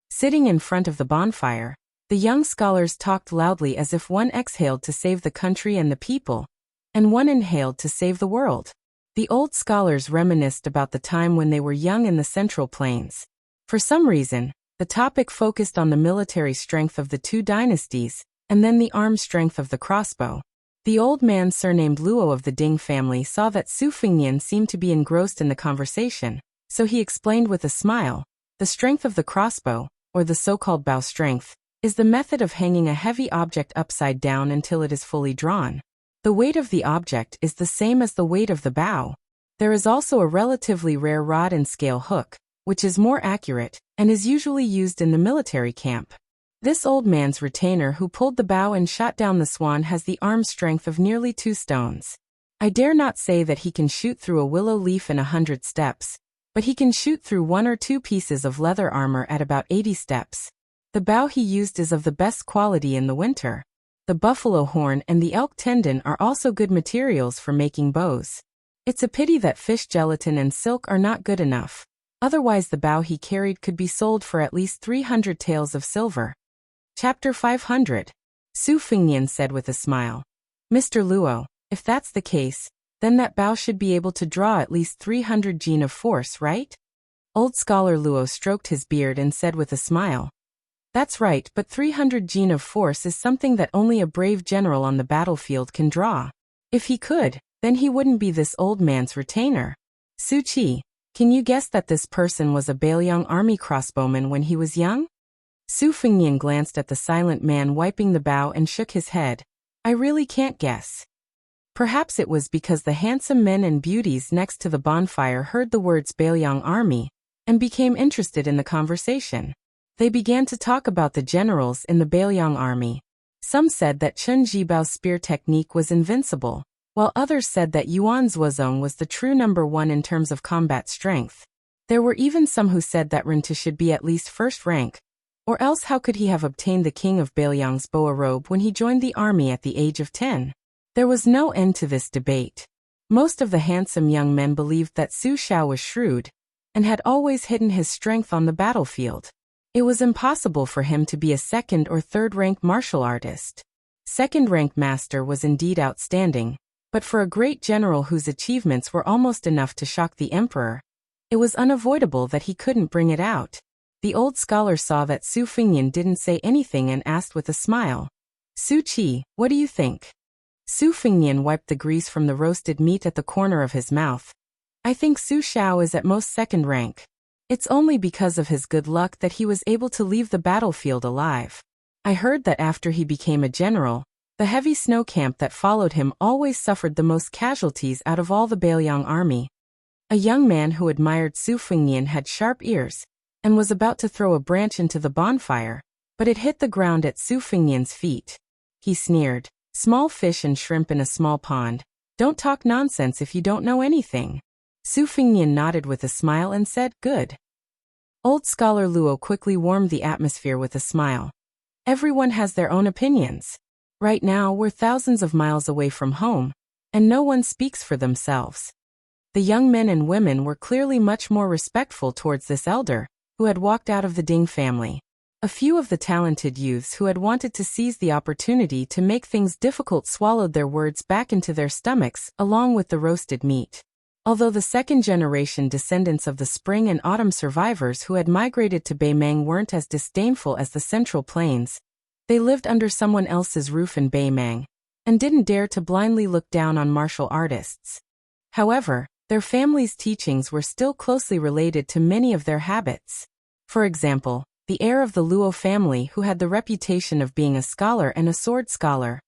Sitting in front of the bonfire, the young scholars talked loudly as if one exhaled to save the country and the people, and one inhaled to save the world. The old scholars reminisced about the time when they were young in the Central Plains. For some reason, the topic focused on the military strength of the 2 dynasties, and then the arm strength of the crossbow. The old man surnamed Luo of the Ding family saw that Su Fingnian seemed to be engrossed in the conversation, so he explained with a smile, the strength of the crossbow, or the so-called bow strength, is the method of hanging a heavy object upside down until it is fully drawn. The weight of the object is the same as the weight of the bow. There is also a relatively rare rod and scale hook, which is more accurate, and is usually used in the military camp. This old man's retainer who pulled the bow and shot down the swan has the arm strength of nearly 2 stones. I dare not say that he can shoot through a willow leaf in 100 steps, but he can shoot through 1 or 2 pieces of leather armor at about 80 steps. The bow he used is of the best quality in the winter. The buffalo horn and the elk tendon are also good materials for making bows. It's a pity that fish gelatin and silk are not good enough. Otherwise the bow he carried could be sold for at least 300 taels of silver. Chapter 500. Su Fingnian said with a smile. Mr. Luo, if that's the case, then that bow should be able to draw at least 300 jin of force, right? Old scholar Luo stroked his beard and said with a smile. That's right, but 300 jin of force is something that only a brave general on the battlefield can draw. If he could, then he wouldn't be this old man's retainer. Su Qi, can you guess that this person was a Bailiang army crossbowman when he was young? Su Fingnian glanced at the silent man wiping the bow and shook his head. I really can't guess. Perhaps it was because the handsome men and beauties next to the bonfire heard the words Bailiang army and became interested in the conversation. They began to talk about the generals in the Bailiang army. Some said that Chen Jibao's spear technique was invincible, while others said that Yuan Zuozong was the true number one in terms of combat strength. There were even some who said that Rintu should be at least first rank, or else how could he have obtained the king of Bailiang's boa robe when he joined the army at the age of 10? There was no end to this debate. Most of the handsome young men believed that Su Xiao was shrewd and had always hidden his strength on the battlefield. It was impossible for him to be a second or third rank martial artist. Second rank master was indeed outstanding, but for a great general whose achievements were almost enough to shock the emperor, it was unavoidable that he couldn't bring it out. The old scholar saw that Su Fingnian didn't say anything and asked with a smile. Su Qi, what do you think? Su Fingnian wiped the grease from the roasted meat at the corner of his mouth. I think Su Xiao is at most second rank. It's only because of his good luck that he was able to leave the battlefield alive. I heard that after he became a general, the heavy snow camp that followed him always suffered the most casualties out of all the Bailiang army. A young man who admired Su Fingnian had sharp ears and was about to throw a branch into the bonfire, but it hit the ground at Su Fingnian's feet. He sneered. Small fish and shrimp in a small pond. Don't talk nonsense if you don't know anything. Su Fingnian nodded with a smile and said, good. Old scholar Luo quickly warmed the atmosphere with a smile. Everyone has their own opinions. Right now we're thousands of miles away from home, and no one speaks for themselves. The young men and women were clearly much more respectful towards this elder, who had walked out of the Ding family. A few of the talented youths who had wanted to seize the opportunity to make things difficult swallowed their words back into their stomachs along with the roasted meat. Although the second-generation descendants of the spring and autumn survivors who had migrated to Beimang weren't as disdainful as the Central Plains, they lived under someone else's roof in Beimang and didn't dare to blindly look down on martial artists. However, their families' teachings were still closely related to many of their habits. For example, the heir of the Luo family, who had the reputation of being a scholar and a sword scholar,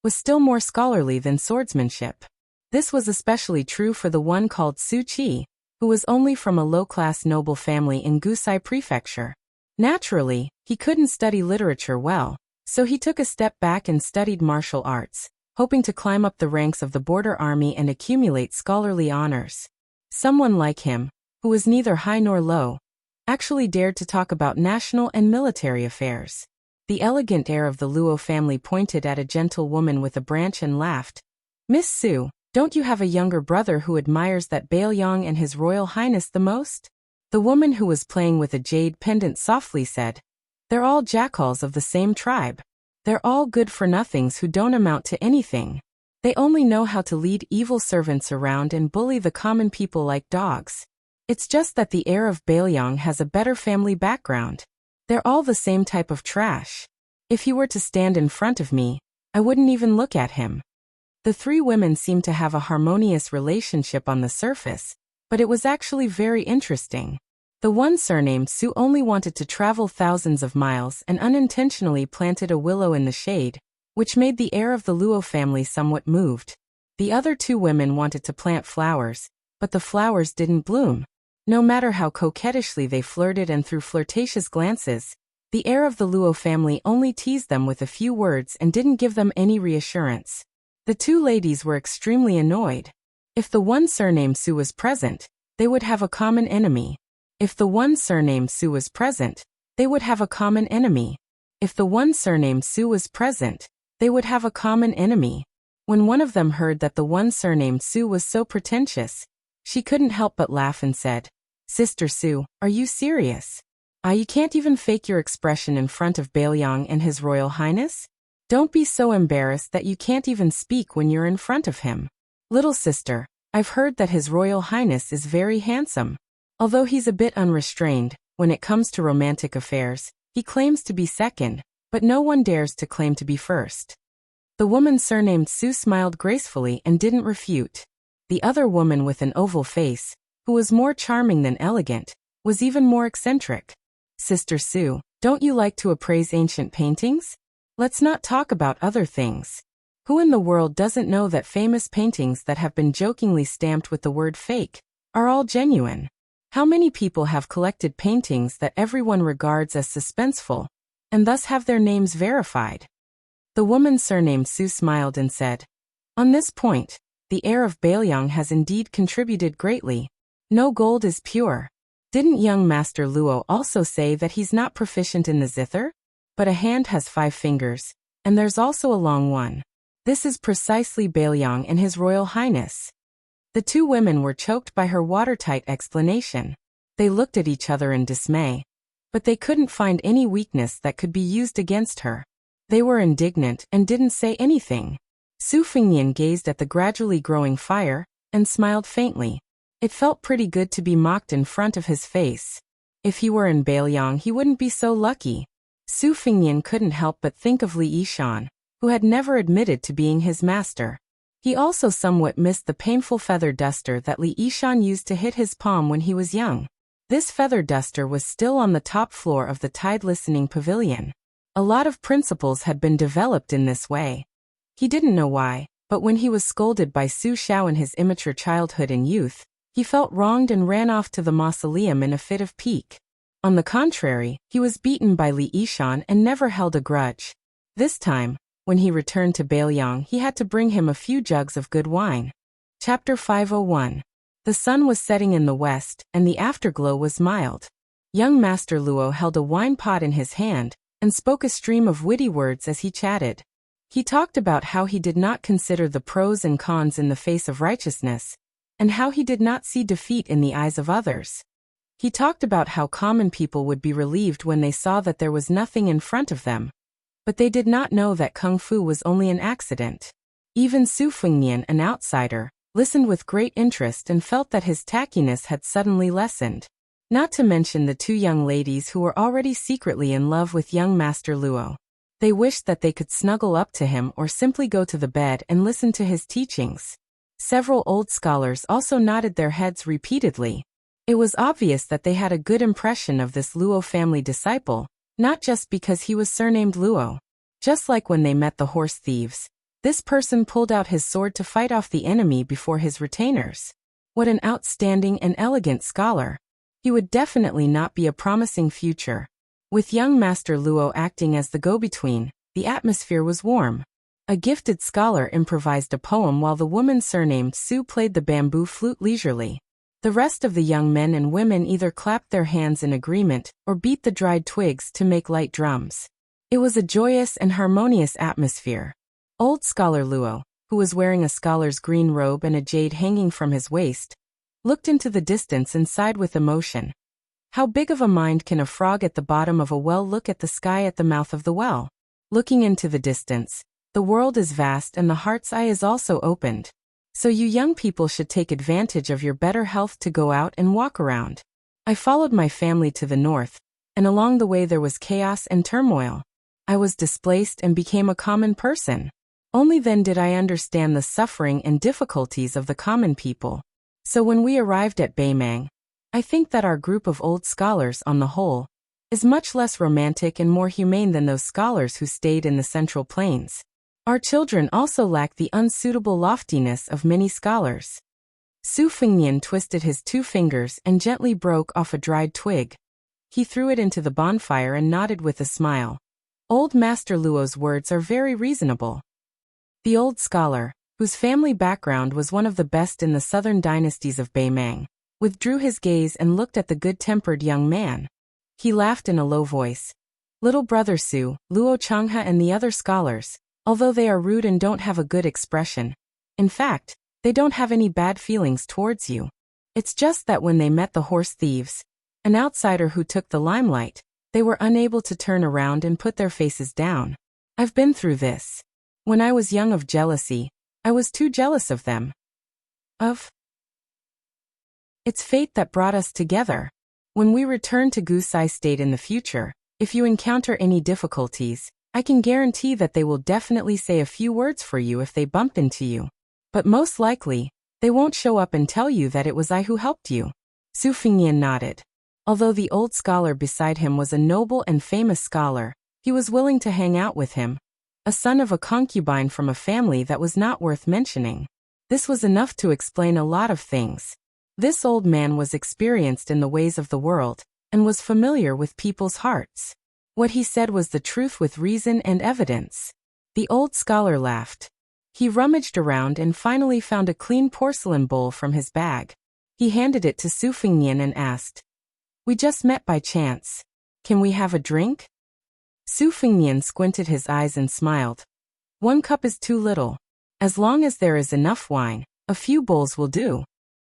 was still more scholarly than swordsmanship. This was especially true for the one called Su Qi, who was only from a low-class noble family in Gusai Prefecture. Naturally, he couldn't study literature well, so he took a step back and studied martial arts, hoping to climb up the ranks of the border army and accumulate scholarly honors. Someone like him, who was neither high nor low, actually dared to talk about national and military affairs. The elegant heir of the Luo family pointed at a gentle woman with a branch and laughed. Miss Su, don't you have a younger brother who admires that Bailiang and His Royal Highness the most? The woman who was playing with a jade pendant softly said. They're all jackals of the same tribe. They're all good-for-nothings who don't amount to anything. They only know how to lead evil servants around and bully the common people like dogs. It's just that the heir of Bailiang has a better family background. They're all the same type of trash. If he were to stand in front of me, I wouldn't even look at him. The three women seemed to have a harmonious relationship on the surface, but it was actually very interesting. The one surnamed Su only wanted to travel thousands of miles and unintentionally planted a willow in the shade, which made the heir of the Luo family somewhat moved. The other two women wanted to plant flowers, but the flowers didn't bloom. No matter how coquettishly they flirted and threw flirtatious glances, the heir of the Luo family only teased them with a few words and didn't give them any reassurance. The two ladies were extremely annoyed. If the one surnamed Su was present, they would have a common enemy. If the one surnamed Su was present, they would have a common enemy. If the one surnamed Su was present, they would have a common enemy. When one of them heard that the one surnamed Su was so pretentious, she couldn't help but laugh and said, Sister Sue, are you serious? You can't even fake your expression in front of Baelyang and His Royal Highness? Don't be so embarrassed that you can't even speak when you're in front of him. Little sister, I've heard that His Royal Highness is very handsome. Although he's a bit unrestrained, when it comes to romantic affairs, he claims to be second, but no one dares to claim to be first. The woman surnamed Sue smiled gracefully and didn't refute. The other woman with an oval face, who was more charming than elegant, was even more eccentric. Sister Sue, don't you like to appraise ancient paintings? Let's not talk about other things. Who in the world doesn't know that famous paintings that have been jokingly stamped with the word fake are all genuine? How many people have collected paintings that everyone regards as suspenseful, and thus have their names verified? The woman surnamed Sue smiled and said, on this point, the heir of Baelyang has indeed contributed greatly. No gold is pure. Didn't young Master Luo also say that he's not proficient in the zither? But a hand has 5 fingers, and there's also a long one. This is precisely Baelyang and His Royal Highness. The two women were choked by her watertight explanation. They looked at each other in dismay, but they couldn't find any weakness that could be used against her. They were indignant and didn't say anything. Su Fengnian gazed at the gradually growing fire and smiled faintly. It felt pretty good to be mocked in front of his face. If he were in Baelyang, he wouldn't be so lucky. Su Fengnian couldn't help but think of Li Yishan, who had never admitted to being his master. He also somewhat missed the painful feather duster that Li Yishan used to hit his palm when he was young. This feather duster was still on the top floor of the Tide Listening Pavilion. A lot of principles had been developed in this way. He didn't know why, but when he was scolded by Su Xiao in his immature childhood and youth, he felt wronged and ran off to the mausoleum in a fit of pique. On the contrary, he was beaten by Li Yishan and never held a grudge. This time, when he returned to Baelyang, he had to bring him a few jugs of good wine. Chapter 501. The sun was setting in the west, and the afterglow was mild. Young Master Luo held a wine pot in his hand, and spoke a stream of witty words as he chatted. He talked about how he did not consider the pros and cons in the face of righteousness, and how he did not see defeat in the eyes of others. He talked about how common people would be relieved when they saw that there was nothing in front of them, but they did not know that Kung Fu was only an accident. Even Su Fengnian, an outsider, listened with great interest and felt that his tackiness had suddenly lessened. Not to mention the two young ladies who were already secretly in love with young Master Luo. They wished that they could snuggle up to him or simply go to the bed and listen to his teachings. Several old scholars also nodded their heads repeatedly. It was obvious that they had a good impression of this Luo family disciple, not just because he was surnamed Luo. Just like when they met the horse thieves, this person pulled out his sword to fight off the enemy before his retainers. What an outstanding and elegant scholar. He would definitely not be a promising future. With young Master Luo acting as the go-between, the atmosphere was warm. A gifted scholar improvised a poem while the woman surnamed Su played the bamboo flute leisurely. The rest of the young men and women either clapped their hands in agreement or beat the dried twigs to make light drums. It was a joyous and harmonious atmosphere. Old Scholar Luo, who was wearing a scholar's green robe and a jade hanging from his waist, looked into the distance and sighed with emotion. How big of a mind can a frog at the bottom of a well look at the sky at the mouth of the well? Looking into the distance, the world is vast and the heart's eye is also opened. So you young people should take advantage of your better health to go out and walk around. I followed my family to the north, and along the way there was chaos and turmoil. I was displaced and became a common person. Only then did I understand the suffering and difficulties of the common people. So when we arrived at Baymang, I think that our group of old scholars, on the whole, is much less romantic and more humane than those scholars who stayed in the Central Plains. Our children also lack the unsuitable loftiness of many scholars. Su Fengnian twisted his 2 fingers and gently broke off a dried twig. He threw it into the bonfire and nodded with a smile. Old Master Luo's words are very reasonable. The old scholar, whose family background was one of the best in the southern dynasties of Baymang, withdrew his gaze and looked at the good-tempered young man. He laughed in a low voice. Little brother Su, Luo Changhe and the other scholars, although they are rude and don't have a good expression, in fact, they don't have any bad feelings towards you. It's just that when they met the horse thieves, an outsider who took the limelight, they were unable to turn around and put their faces down. I've been through this. When I was young of jealousy, I was too jealous of them. It's fate that brought us together. When we return to Gusai State in the future, if you encounter any difficulties, I can guarantee that they will definitely say a few words for you if they bump into you. But most likely, they won't show up and tell you that it was I who helped you. Su Fingyan nodded. Although the old scholar beside him was a noble and famous scholar, he was willing to hang out with him, a son of a concubine from a family that was not worth mentioning. This was enough to explain a lot of things. This old man was experienced in the ways of the world, and was familiar with people's hearts. What he said was the truth with reason and evidence. The old scholar laughed. He rummaged around and finally found a clean porcelain bowl from his bag. He handed it to Su Fingyan and asked, "We just met by chance. Can we have a drink?" Su Fingyan squinted his eyes and smiled. "1 cup is too little. As long as there is enough wine, a few bowls will do."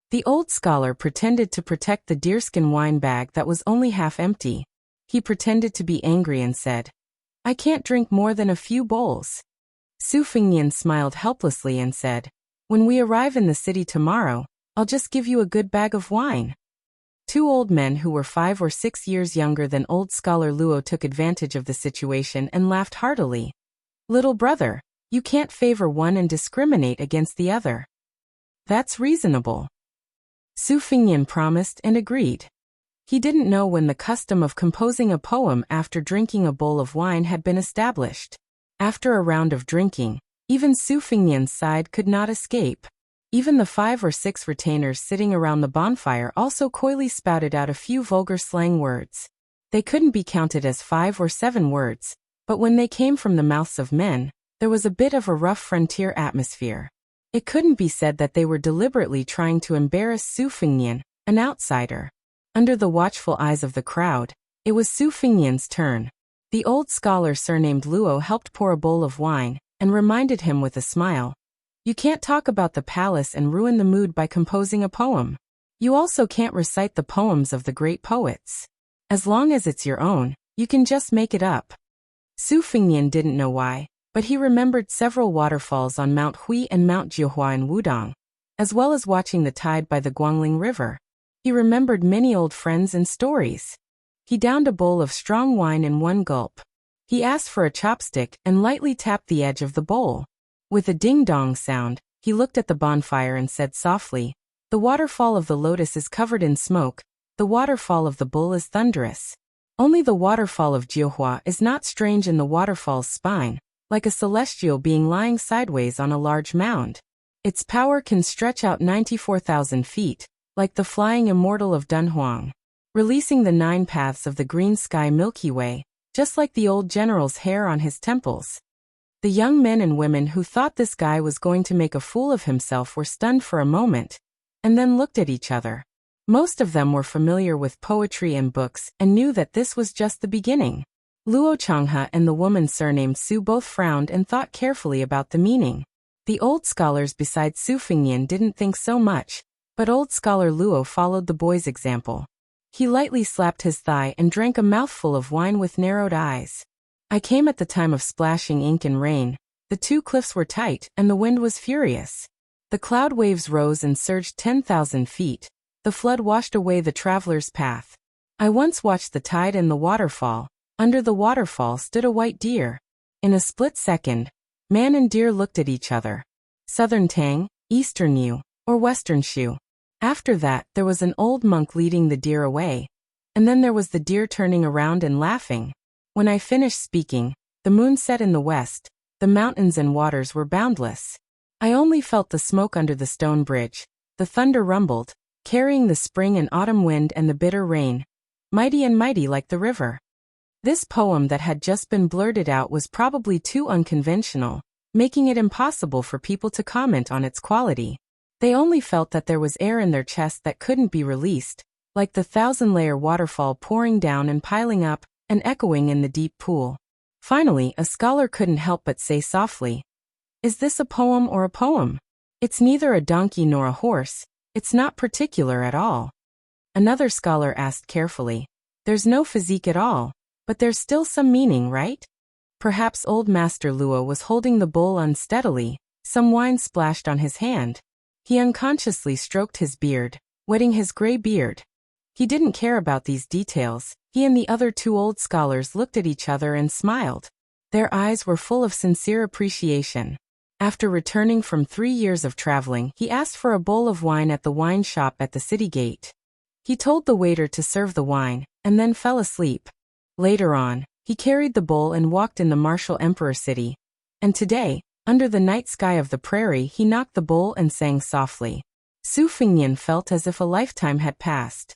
The old scholar pretended to protect the deerskin wine bag that was only half empty. He pretended to be angry and said, "I can't drink more than a few bowls." Su Fingyan smiled helplessly and said, "When we arrive in the city tomorrow, I'll just give you a good bag of wine." 2 old men who were 5 or 6 years younger than old scholar Luo took advantage of the situation and laughed heartily. "Little brother, you can't favor one and discriminate against the other." "That's reasonable." Su Fingyan promised and agreed. He didn't know when the custom of composing a poem after drinking a bowl of wine had been established. After a round of drinking, even Su Fingyan's side could not escape. Even the 5 or 6 retainers sitting around the bonfire also coyly spouted out a few vulgar slang words. They couldn't be counted as 5 or 7 words, but when they came from the mouths of men, there was a bit of a rough frontier atmosphere. It couldn't be said that they were deliberately trying to embarrass Su Fingyan, an outsider. Under the watchful eyes of the crowd, it was Su Fingyan's turn. The old scholar surnamed Luo helped pour a bowl of wine, and reminded him with a smile, "You can't talk about the palace and ruin the mood by composing a poem. You also can't recite the poems of the great poets. As long as it's your own, you can just make it up." Su Fingyan didn't know why, but he remembered several waterfalls on Mount Hui and Mount Jiuhua in Wudong, as well as watching the tide by the Guangling River. He remembered many old friends and stories. He downed a bowl of strong wine in 1 gulp. He asked for a chopstick and lightly tapped the edge of the bowl. With a ding-dong sound, he looked at the bonfire and said softly, "The waterfall of the lotus is covered in smoke, the waterfall of the bull is thunderous. Only the waterfall of Jiuhua is not strange in the waterfall's spine, like a celestial being lying sideways on a large mound. Its power can stretch out 94,000 feet, like the flying immortal of Dunhuang, releasing the 9 paths of the green sky Milky Way, just like the old general's hair on his temples." The young men and women who thought this guy was going to make a fool of himself were stunned for a moment, and then looked at each other. Most of them were familiar with poetry and books and knew that this was just the beginning. Luo Changhe and the woman surnamed Su both frowned and thought carefully about the meaning. The old scholars besides Su Fingyan didn't think so much, but old scholar Luo followed the boy's example. He lightly slapped his thigh and drank a mouthful of wine with narrowed eyes. "I came at the time of splashing ink and rain. The 2 cliffs were tight and the wind was furious. The cloud waves rose and surged 10,000 feet. The flood washed away the traveler's path. I once watched the tide and the waterfall. Under the waterfall stood a white deer. In a split second, man and deer looked at each other. Southern Tang, Eastern Yu, or Western Shu. After that, there was an old monk leading the deer away, and then there was the deer turning around and laughing. When I finished speaking, the moon set in the west, the mountains and waters were boundless. I only felt the smoke under the stone bridge, the thunder rumbled, carrying the spring and autumn wind and the bitter rain, mighty and mighty like the river." This poem that had just been blurted out was probably too unconventional, making it impossible for people to comment on its quality. They only felt that there was air in their chest that couldn't be released, like the 1,000-layer waterfall pouring down and piling up, and echoing in the deep pool. Finally, a scholar couldn't help but say softly, "Is this a poem or a poem? It's neither a donkey nor a horse, It's not particular at all. Another scholar asked carefully. There's no physique at all, but there's still some meaning, right? Perhaps old Master Luo was holding the bowl unsteadily, some wine splashed on his hand. He unconsciously stroked his beard, wetting his gray beard. He didn't care about these details. He and the other two old scholars looked at each other and smiled. Their eyes were full of sincere appreciation. After returning from 3 years of traveling, he asked for a bowl of wine at the wine shop at the city gate. He told the waiter to serve the wine, and then fell asleep. Later on, he carried the bowl and walked in the martial emperor city. And today, under the night sky of the prairie, he knocked the bowl and sang softly. Su Fingnian felt as if a lifetime had passed.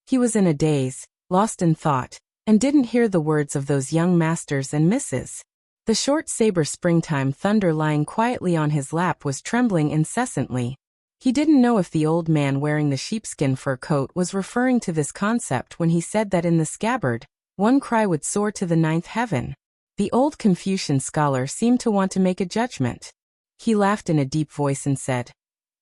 He was in a daze, lost in thought, and didn't hear the words of those young masters and misses. The short saber springtime thunder lying quietly on his lap was trembling incessantly. He didn't know if the old man wearing the sheepskin fur coat was referring to this concept when he said that in the scabbard, one cry would soar to the 9th heaven. The old Confucian scholar seemed to want to make a judgment. He laughed in a deep voice and said,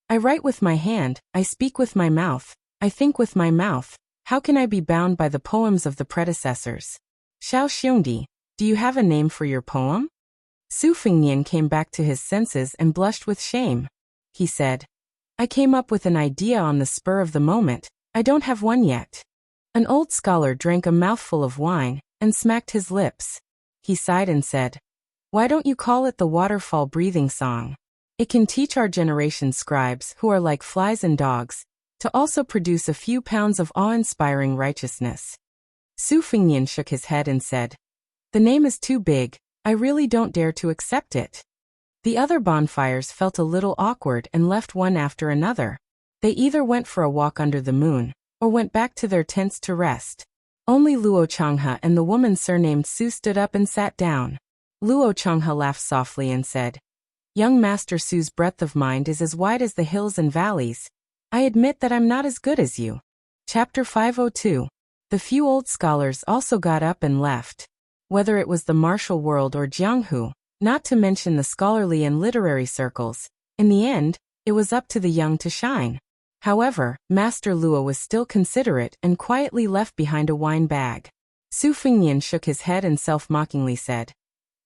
I write with my hand, I speak with my mouth, I think with my mouth. How can I be bound by the poems of the predecessors? Xiao Xiongdi, do you have a name for your poem? Su Fingnian came back to his senses and blushed with shame. He said, I came up with an idea on the spur of the moment. I don't have one yet. An old scholar drank a mouthful of wine and smacked his lips. He sighed and said, Why don't you call it the waterfall breathing song? It can teach our generation scribes, who are like flies and dogs, to also produce a few pounds of awe-inspiring righteousness. Su Fingnian shook his head and said, The name is too big, I really don't dare to accept it. The other bonfires felt a little awkward and left one after another. They either went for a walk under the moon, or went back to their tents to rest. Only Luo Changhe and the woman surnamed Su stood up and sat down. Luo Changhe laughed softly and said, Young Master Su's breadth of mind is as wide as the hills and valleys. I admit that I'm not as good as you. Chapter 502. The few old scholars also got up and left. Whether it was the martial world or Jianghu, not to mention the scholarly and literary circles, in the end, it was up to the young to shine. However, Master Luo was still considerate and quietly left behind a wine bag. Su Fingnian shook his head and self-mockingly said,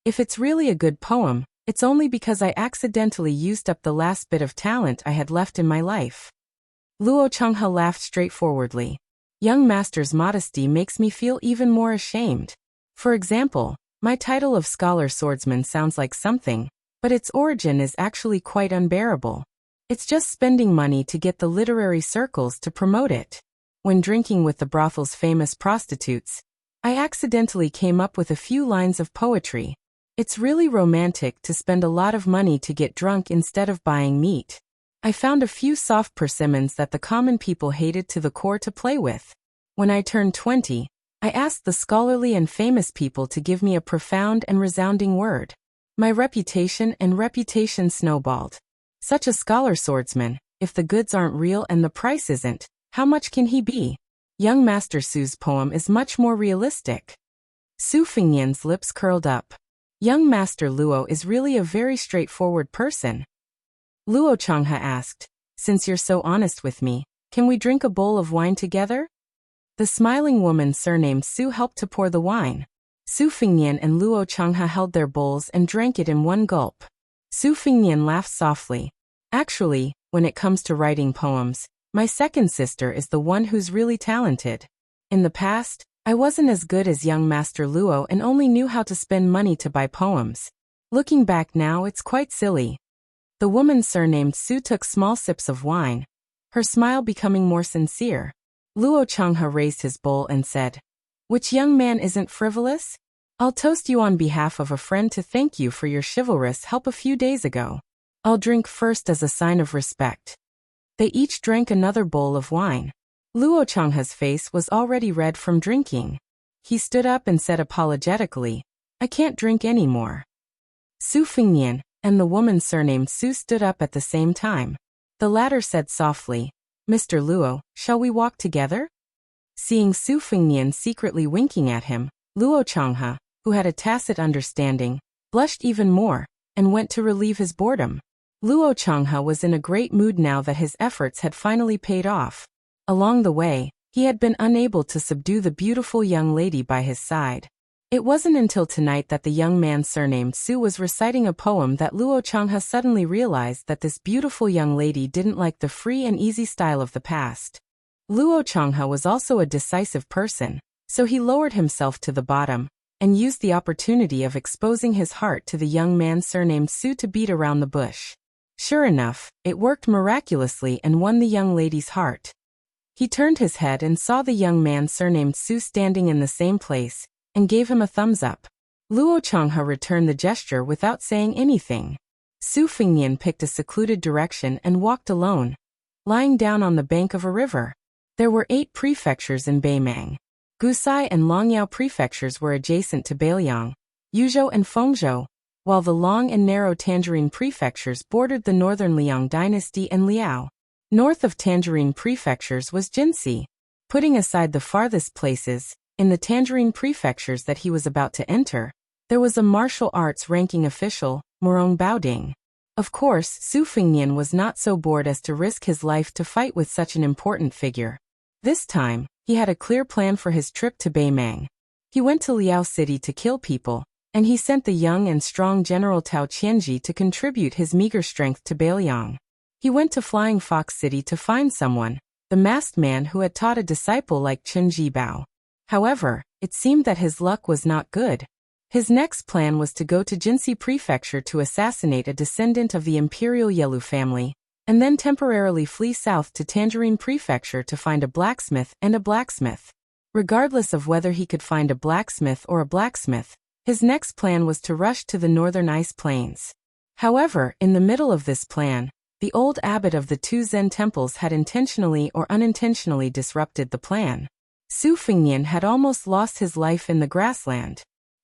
If it's really a good poem, it's only because I accidentally used up the last bit of talent I had left in my life. Luo Changhe laughed straightforwardly. Young Master's modesty makes me feel even more ashamed. For example, my title of scholar swordsman sounds like something, but its origin is actually quite unbearable. It's just spending money to get the literary circles to promote it. When drinking with the brothel's famous prostitutes, I accidentally came up with a few lines of poetry. It's really romantic to spend a lot of money to get drunk instead of buying meat. I found a few soft persimmons that the common people hated to the core to play with. When I turned 20, I asked the scholarly and famous people to give me a profound and resounding word. My reputation snowballed. Such a scholar swordsman, if the goods aren't real and the price isn't, how much can he be? Young Master Su's poem is much more realistic. Su Fingnian's lips curled up. Young Master Luo is really a very straightforward person. Luo Changhe asked, Since you're so honest with me, can we drink a bowl of wine together? The smiling woman surnamed Su helped to pour the wine. Su Fingnian and Luo Changhe held their bowls and drank it in one gulp. Su Fingnian laughed softly. Actually, when it comes to writing poems, my second sister is the one who's really talented. In the past, I wasn't as good as young Master Luo and only knew how to spend money to buy poems. Looking back now, it's quite silly. The woman surnamed Su took small sips of wine, her smile becoming more sincere. Luo Changhe raised his bowl and said, Which young man isn't frivolous? I'll toast you on behalf of a friend to thank you for your chivalrous help a few days ago. I'll drink first as a sign of respect. They each drank another bowl of wine. Luo Changhe's face was already red from drinking. He stood up and said apologetically, I can't drink anymore. Su Fingnian and the woman surnamed Su stood up at the same time. The latter said softly, Mr. Luo, shall we walk together? Seeing Su Fingnian secretly winking at him, Luo Changhe, who had a tacit understanding, blushed even more, and went to relieve his boredom. Luo Changhe was in a great mood now that his efforts had finally paid off. Along the way, he had been unable to subdue the beautiful young lady by his side. It wasn't until tonight that the young man surnamed Su was reciting a poem that Luo Changhe suddenly realized that this beautiful young lady didn't like the free and easy style of the past. Luo Changhe was also a decisive person, so he lowered himself to the bottom and used the opportunity of exposing his heart to the young man surnamed Su to beat around the bush. Sure enough, it worked miraculously and won the young lady's heart. He turned his head and saw the young man surnamed Su standing in the same place, and gave him a thumbs up. Luo Changhe returned the gesture without saying anything. Su Fengnian picked a secluded direction and walked alone, lying down on the bank of a river. There were 8 prefectures in Beimang. Gusai and Longyao prefectures were adjacent to Beiliang, Yuzhou and Fengzhou, while the Long and Narrow Tangerine prefectures bordered the northern Liang dynasty and Liao. North of Tangerine prefectures was Jinsi. Putting aside the farthest places, in the Tangerine prefectures that he was about to enter, there was a martial arts ranking official, Morong Baoding. Of course, Su Fengnian was not so bored as to risk his life to fight with such an important figure. This time, he had a clear plan for his trip to Beimang. He went to Liao City to kill people, and he sent the young and strong General Tao Qianji to contribute his meager strength to Beiliang. He went to Flying Fox City to find someone, the masked man who had taught a disciple like Chen Jibao. However, it seemed that his luck was not good. His next plan was to go to Jinsi Prefecture to assassinate a descendant of the Imperial Yelu family, and then temporarily flee south to Tangerine Prefecture to find a blacksmith and a blacksmith. Regardless of whether he could find a blacksmith or a blacksmith, his next plan was to rush to the northern ice plains. However, in the middle of this plan, the old abbot of the 2 Zen temples had intentionally or unintentionally disrupted the plan. Su Fengnian had almost lost his life in the grassland.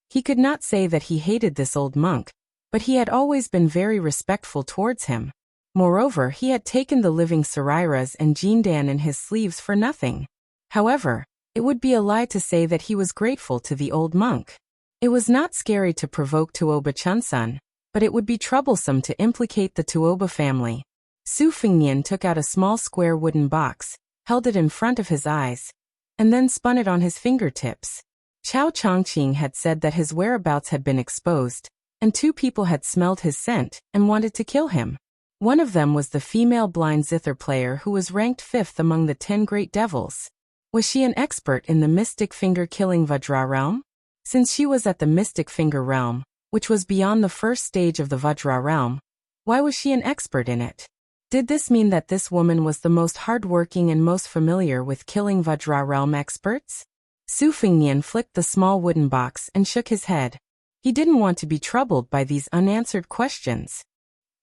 He could not say that he hated this old monk, but he had always been very respectful towards him. Moreover, he had taken the living Sariras and Jindan in his sleeves for nothing. However, it would be a lie to say that he was grateful to the old monk. It was not scary to provoke Tuoba Chunsun, but it would be troublesome to implicate the Tuoba family. Su Fengnian took out a small square wooden box, held it in front of his eyes, and then spun it on his fingertips. Chao Chongqing had said that his whereabouts had been exposed, and 2 people had smelled his scent and wanted to kill him. One of them was the female blind zither player who was ranked 5th among the 10 great devils. Was she an expert in the mystic finger-killing Vajra realm? Since she was at the mystic finger realm, which was beyond the first stage of the Vajra realm, why was she an expert in it? Did this mean that this woman was the most hard-working and most familiar with killing Vajra realm experts? Su Fengnian flicked the small wooden box and shook his head. He didn't want to be troubled by these unanswered questions.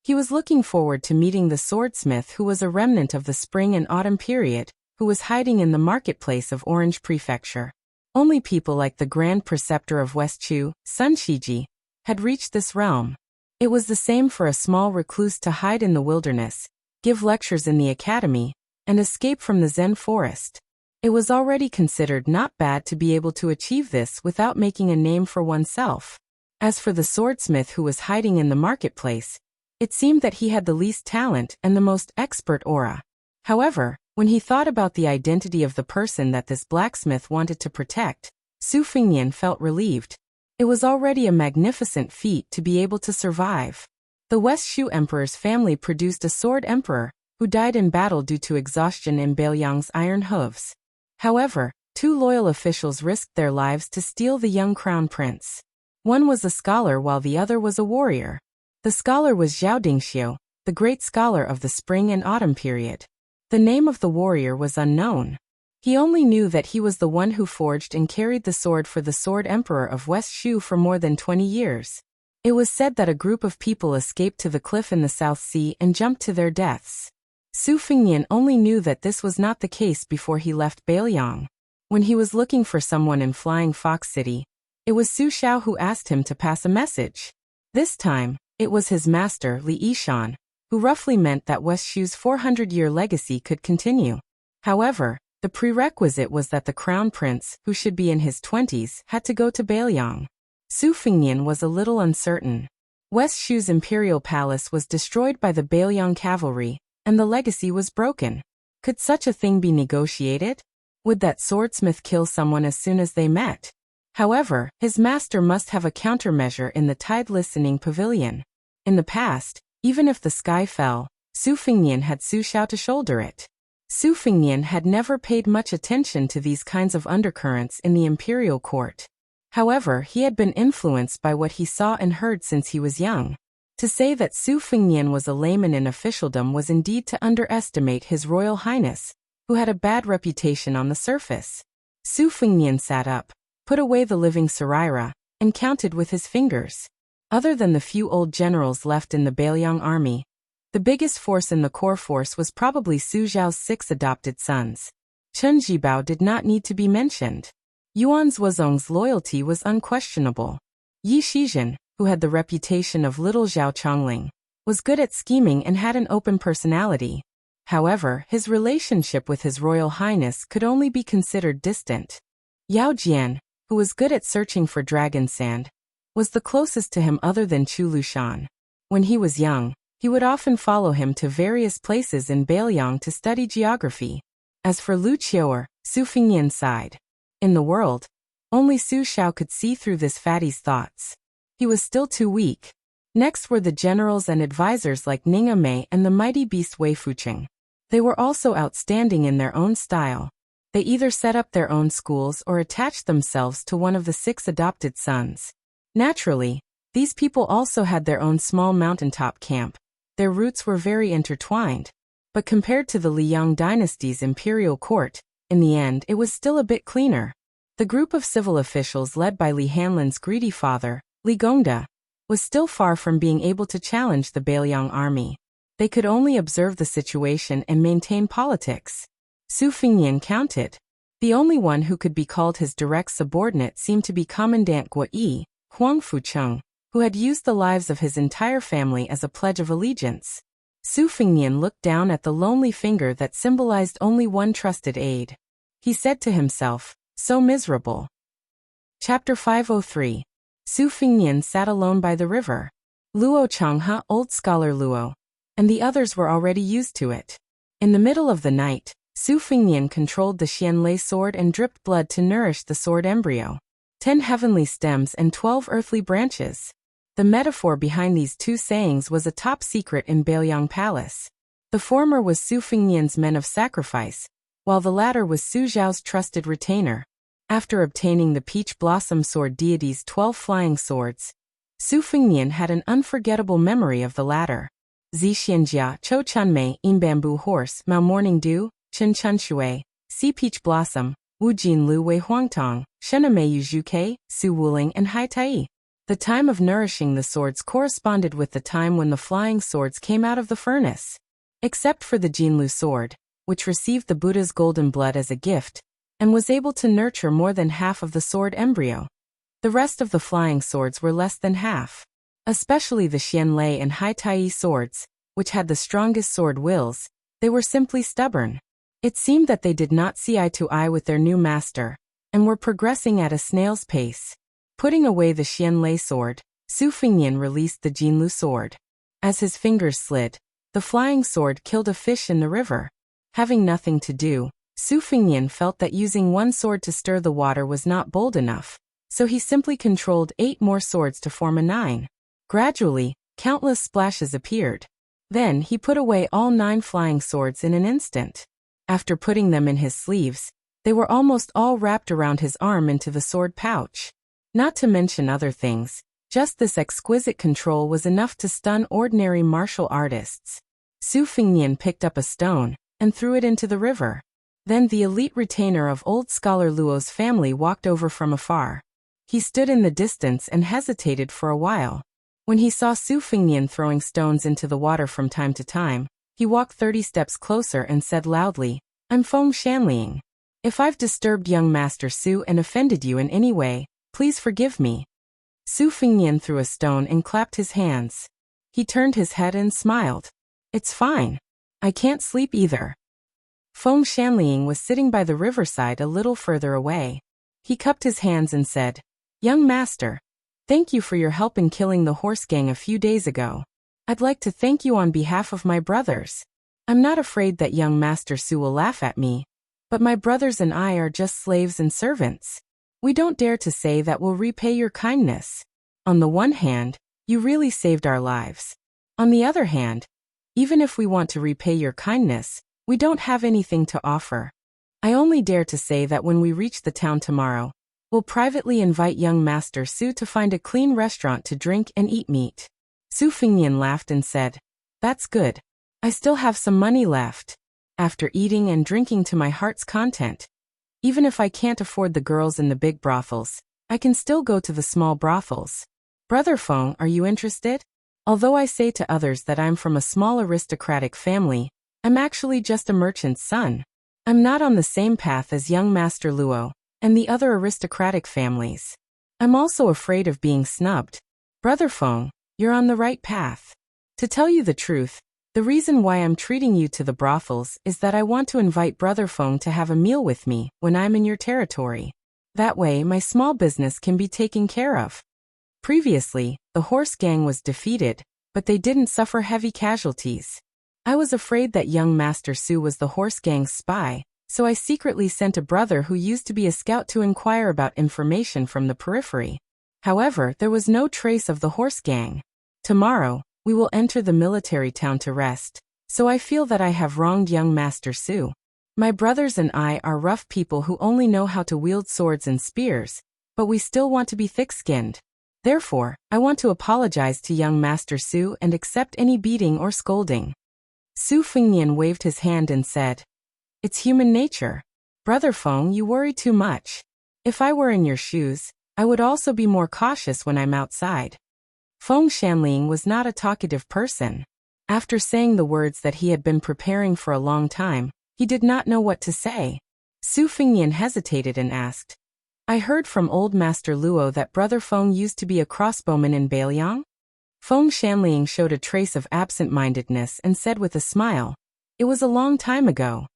He was looking forward to meeting the swordsmith who was a remnant of the spring and autumn period, who was hiding in the marketplace of Orange Prefecture. Only people like the Grand Preceptor of West Chu, Sun Shiji, had reached this realm. It was the same for a small recluse to hide in the wilderness, give lectures in the academy, and escape from the Zen forest. It was already considered not bad to be able to achieve this without making a name for oneself. As for the swordsmith who was hiding in the marketplace, it seemed that he had the least talent and the most expert aura. However, when he thought about the identity of the person that this blacksmith wanted to protect, Su Fengnian felt relieved. It was already a magnificent feat to be able to survive. The West Shu Emperor's family produced a sword emperor, who died in battle due to exhaustion in Beiliang's iron hooves. However, 2 loyal officials risked their lives to steal the young crown prince. One was a scholar while the other was a warrior. The scholar was Zhao Dingxiu, the great scholar of the spring and autumn period. The name of the warrior was unknown. He only knew that he was the one who forged and carried the sword for the Sword Emperor of West Shu for more than 20 years. It was said that a group of people escaped to the cliff in the South Sea and jumped to their deaths. Su Fengnian only knew that this was not the case before he left Beiliang. When he was looking for someone in Flying Fox City, it was Su Xiao who asked him to pass a message. This time, it was his master, Li Yishan, who roughly meant that West Shu's 400-year legacy could continue. However, the prerequisite was that the crown prince, who should be in his 20s, had to go to Beiliang. Su Fengnian was a little uncertain. West Shu's imperial palace was destroyed by the Bailiang cavalry, and the legacy was broken. Could such a thing be negotiated? Would that swordsmith kill someone as soon as they met? However, his master must have a countermeasure in the tide listening pavilion. In the past, even if the sky fell, Su Fingnian had Su Xiao to shoulder it. Su Fingnian had never paid much attention to these kinds of undercurrents in the imperial court. However, he had been influenced by what he saw and heard since he was young. To say that Su Fingnian was a layman in officialdom was indeed to underestimate His Royal Highness, who had a bad reputation on the surface. Su Fingnian sat up, put away the living Saraira, and counted with his fingers. Other than the few old generals left in the Bailiang army, the biggest force in the core force was probably Su Zhao's 6 adopted sons. Chen Jibao did not need to be mentioned. Yuan Zuozong's loyalty was unquestionable. Yi Shizhen, who had the reputation of little Zhao Chongling, was good at scheming and had an open personality. However, his relationship with His Royal Highness could only be considered distant. Yao Jian, who was good at searching for dragon sand, was the closest to him other than Chu Lushan. When he was young, he would often follow him to various places in Bailiang to study geography. As for Lu Qiuer, Su Fingnian sighed. In the world, only Su Xiao could see through this fatty's thoughts. He was still too weak. Next were the generals and advisors like Ning Mei and the mighty beast Wei Fucheng. They were also outstanding in their own style. They either set up their own schools or attached themselves to one of the 6 adopted sons. Naturally, these people also had their own small mountaintop camp. Their roots were very intertwined. But compared to the Liang dynasty's imperial court, in the end it was still a bit cleaner. The group of civil officials led by Li Hanlin's greedy father, Li Gongda, was still far from being able to challenge the Bailiang army. They could only observe the situation and maintain politics. Su Fingnian counted. The only one who could be called his direct subordinate seemed to be Commandant Guo Yi, Huang Fucheng, who had used the lives of his entire family as a pledge of allegiance. Su Fingnian looked down at the lonely finger that symbolized only one trusted aide. He said to himself, so miserable. Chapter 503. Su Fingnian sat alone by the river. Luo Changhe, old scholar Luo, and the others were already used to it. In the middle of the night, Su Fingnian controlled the Xianlei sword and dripped blood to nourish the sword embryo. 10 heavenly stems and 12 earthly branches. The metaphor behind these 2 sayings was a top secret in Bailiang Palace. The former was Su Fingnian's men of sacrifice, while the latter was Su Zhao's trusted retainer. After obtaining the Peach Blossom Sword deity's 12 flying swords, Su Fingnian had an unforgettable memory of the latter. Zixianjia, Chou Chunmei, In Bamboo Horse, Mao Morning Dew, Chen Chunshui, Sea Peach Blossom, Wu Jin Lu Wei Huangtong, Shenamei Yu Zhuke, Su Wuling, and Hai Tai. The time of nourishing the swords corresponded with the time when the flying swords came out of the furnace. Except for the Jinlu sword, which received the Buddha's golden blood as a gift, and was able to nurture more than half of the sword embryo. The rest of the flying swords were less than half. Especially the Xianlei and Hai Tai swords, which had the strongest sword wills, they were simply stubborn. It seemed that they did not see eye to eye with their new master, and were progressing at a snail's pace. Putting away the Xianlei sword, Su Fingnian released the Jinlu sword. As his fingers slid, the flying sword killed a fish in the river. Having nothing to do, Su Fingnian felt that using one sword to stir the water was not bold enough, so he simply controlled 8 more swords to form a 9. Gradually, countless splashes appeared. Then he put away all 9 flying swords in an instant. After putting them in his sleeves, they were almost all wrapped around his arm into the sword pouch. Not to mention other things, just this exquisite control was enough to stun ordinary martial artists. Su Fingnian picked up a stone and threw it into the river. Then the elite retainer of old scholar Luo's family walked over from afar. He stood in the distance and hesitated for a while. When he saw Su Fingnian throwing stones into the water from time to time, he walked 30 steps closer and said loudly, I'm Feng Shanliang. If I've disturbed young Master Su and offended you in any way, please forgive me. Su Fingnian threw a stone and clapped his hands. He turned his head and smiled. It's fine. I can't sleep either. Feng Shanliang was sitting by the riverside a little further away. He cupped his hands and said, Young master, Thank you for your help in killing the horse gang a few days ago. I'd like to thank you on behalf of my brothers. I'm not afraid that young Master Su will laugh at me, but my brothers and I are just slaves and servants. We don't dare to say that we'll repay your kindness. On the one hand, you really saved our lives. On the other hand, even if we want to repay your kindness, we don't have anything to offer. I only dare to say that when we reach the town tomorrow, we'll privately invite young Master Su to find a clean restaurant to drink and eat meat. Su Fingnian laughed and said, That's good. I still have some money left. After eating and drinking to my heart's content, even if I can't afford the girls in the big brothels, I can still go to the small brothels. Brother Feng, are you interested? Although I say to others that I'm from a small aristocratic family, I'm actually just a merchant's son. I'm not on the same path as young Master Luo and the other aristocratic families. I'm also afraid of being snubbed. Brother Feng, you're on the right path. To tell you the truth, the reason why I'm treating you to the brothels is that I want to invite Brother Feng to have a meal with me when I'm in your territory. That way, my small business can be taken care of. Previously, the horse gang was defeated, but they didn't suffer heavy casualties. I was afraid that young Master Su was the horse gang's spy, so I secretly sent a brother who used to be a scout to inquire about information from the periphery. However, there was no trace of the horse gang. Tomorrow, we will enter the military town to rest, so I feel that I have wronged young Master Su. My brothers and I are rough people who only know how to wield swords and spears, but we still want to be thick-skinned. Therefore, I want to apologize to young Master Su and accept any beating or scolding. Su Fingnian waved his hand and said, It's human nature. Brother Feng, you worry too much. If I were in your shoes, I would also be more cautious when I'm outside. Feng Shanling was not a talkative person. After saying the words that he had been preparing for a long time, he did not know what to say. Su Fingnian hesitated and asked, I heard from old Master Luo that Brother Feng used to be a crossbowman in Bailiang? Feng Shanling showed a trace of absent-mindedness and said with a smile, It was a long time ago.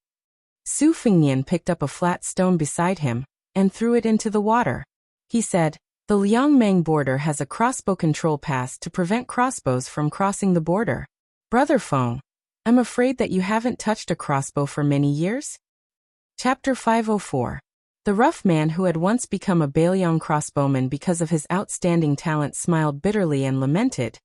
Su Fingnian picked up a flat stone beside him and threw it into the water. He said, The Liangmang border has a crossbow control pass to prevent crossbows from crossing the border. Brother Feng, I'm afraid that you haven't touched a crossbow for many years? Chapter 504. The rough man who had once become a Bailiang crossbowman because of his outstanding talent smiled bitterly and lamented.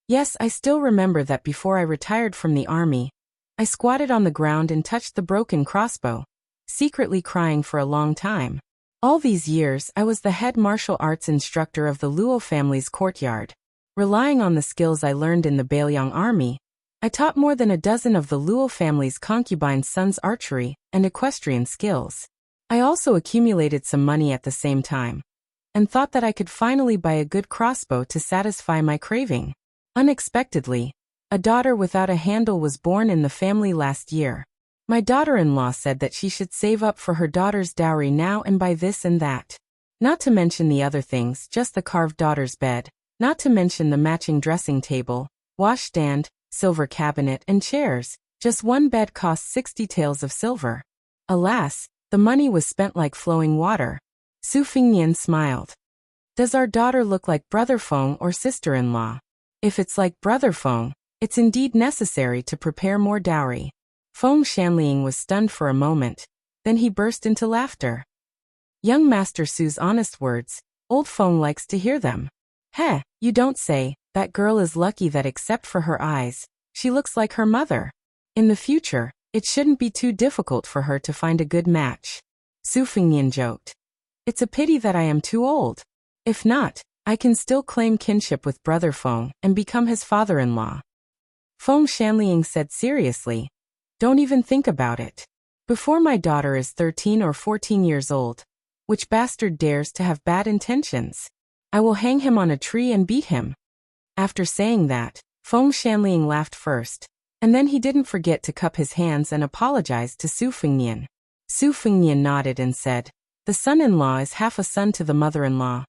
Yes, I still remember that before I retired from the army, I squatted on the ground and touched the broken crossbow, secretly crying for a long time. All these years, I was the head martial arts instructor of the Luo family's courtyard. Relying on the skills I learned in the Bailiang army, I taught more than a dozen of the Luo family's concubine sons archery and equestrian skills. I also accumulated some money at the same time, and thought that I could finally buy a good crossbow to satisfy my craving. Unexpectedly, a daughter without a handle was born in the family last year. My daughter-in-law said that she should save up for her daughter's dowry now and buy this and that. Not to mention the other things, just the carved daughter's bed, not to mention the matching dressing table, washstand, silver cabinet and chairs. Just one bed cost 60 taels of silver. Alas, the money was spent like flowing water. Su Fingnian smiled. Does our daughter look like Brother Feng or sister-in-law? If it's like Brother Feng, it's indeed necessary to prepare more dowry. Feng Shanling was stunned for a moment, then he burst into laughter. Young Master Su's honest words, old Feng likes to hear them. Heh, you don't say, that girl is lucky that except for her eyes, she looks like her mother. In the future, it shouldn't be too difficult for her to find a good match. Su Fingnian joked. It's a pity that I am too old. If not, I can still claim kinship with Brother Feng and become his father-in-law. Feng Shanling said seriously, Don't even think about it. Before my daughter is 13 or 14 years old, which bastard dares to have bad intentions? I will hang him on a tree and beat him. After saying that, Feng Shanling laughed first, and then he didn't forget to cup his hands and apologize to Su Fingnian. Su Fingnian nodded and said, The son-in-law is half a son to the mother-in-law.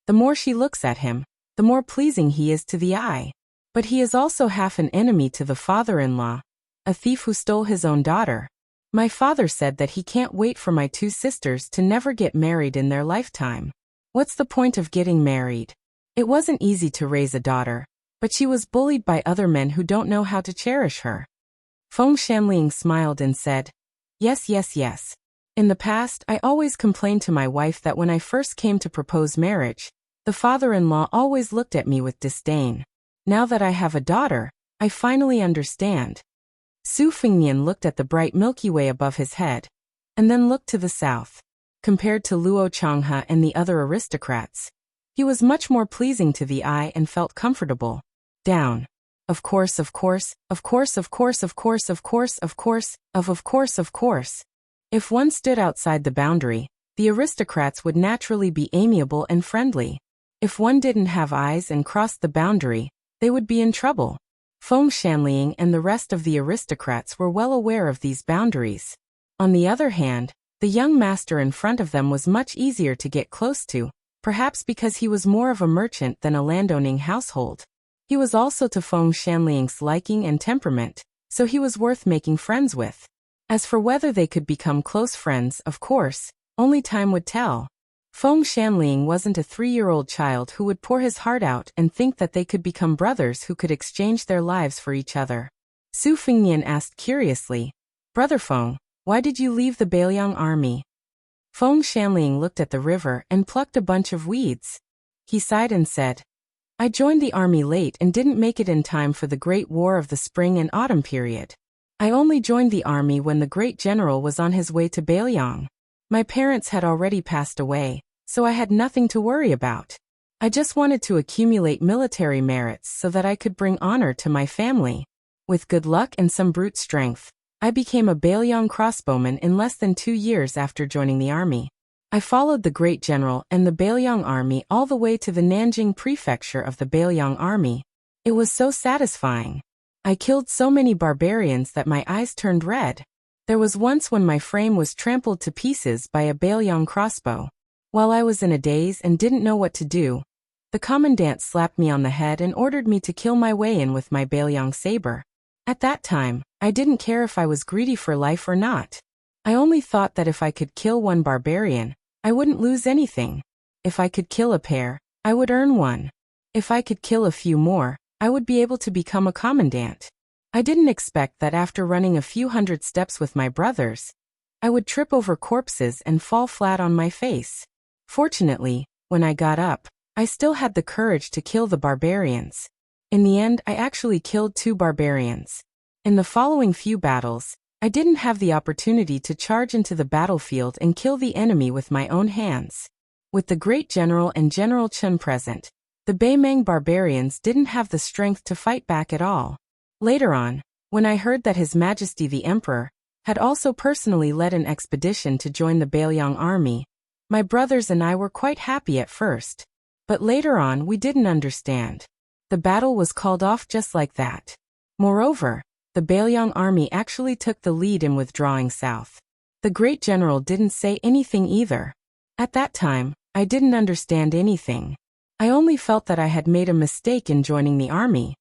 The more she looks at him, the more pleasing he is to the eye. But he is also half an enemy to the father-in-law, a thief who stole his own daughter. My father said that he can't wait for my two sisters to never get married in their lifetime. What's the point of getting married? It wasn't easy to raise a daughter, but she was bullied by other men who don't know how to cherish her. Feng Shanling smiled and said, "Yes, yes, yes. In the past, I always complained to my wife that when I first came to propose marriage, the father-in-law always looked at me with disdain. Now that I have a daughter, I finally understand." Su Fengnian looked at the bright Milky Way above his head, and then looked to the south. Compared to Luo Changhe and the other aristocrats, he was much more pleasing to the eye and felt comfortable. Down. Of course, of course, of course, of course, of course, of course, of course, of course, of course. If one stood outside the boundary, the aristocrats would naturally be amiable and friendly. If one didn't have eyes and crossed the boundary, they would be in trouble. Feng Shanling and the rest of the aristocrats were well aware of these boundaries. On the other hand, the young master in front of them was much easier to get close to, perhaps because he was more of a merchant than a landowning household. He was also to Feng Shanling's liking and temperament, so he was worth making friends with. As for whether they could become close friends, of course, only time would tell. Feng Shanling wasn't a 3-year-old child who would pour his heart out and think that they could become brothers who could exchange their lives for each other. Su Fengnian asked curiously, "Brother Feng, why did you leave the Bailiang army?" Feng Shanling looked at the river and plucked a bunch of weeds. He sighed and said, "I joined the army late and didn't make it in time for the Great War of the spring and autumn period. I only joined the army when the great general was on his way to Bailiang. My parents had already passed away, so I had nothing to worry about. I just wanted to accumulate military merits so that I could bring honor to my family. With good luck and some brute strength, I became a Bailiang crossbowman in less than 2 years after joining the army. I followed the great general and the Bailiang army all the way to the Nanjing prefecture of the Bailiang army. It was so satisfying. I killed so many barbarians that my eyes turned red. There was once when my frame was trampled to pieces by a Bailiang crossbow. While I was in a daze and didn't know what to do, the commandant slapped me on the head and ordered me to kill my way in with my Bailiang saber. At that time, I didn't care if I was greedy for life or not. I only thought that if I could kill one barbarian, I wouldn't lose anything. If I could kill a pair, I would earn one. If I could kill a few more, I would be able to become a commandant. I didn't expect that after running a few hundred steps with my brothers, I would trip over corpses and fall flat on my face. Fortunately, when I got up, I still had the courage to kill the barbarians. In the end, I actually killed 2 barbarians. In the following few battles, I didn't have the opportunity to charge into the battlefield and kill the enemy with my own hands. With the great general and General Chen present, the Beimeng barbarians didn't have the strength to fight back at all. Later on, when I heard that His Majesty the Emperor had also personally led an expedition to join the Bailiang army, my brothers and I were quite happy at first. But later on we didn't understand. The battle was called off just like that. Moreover, the Bailiang army actually took the lead in withdrawing south. The great general didn't say anything either. At that time, I didn't understand anything. I only felt that I had made a mistake in joining the army.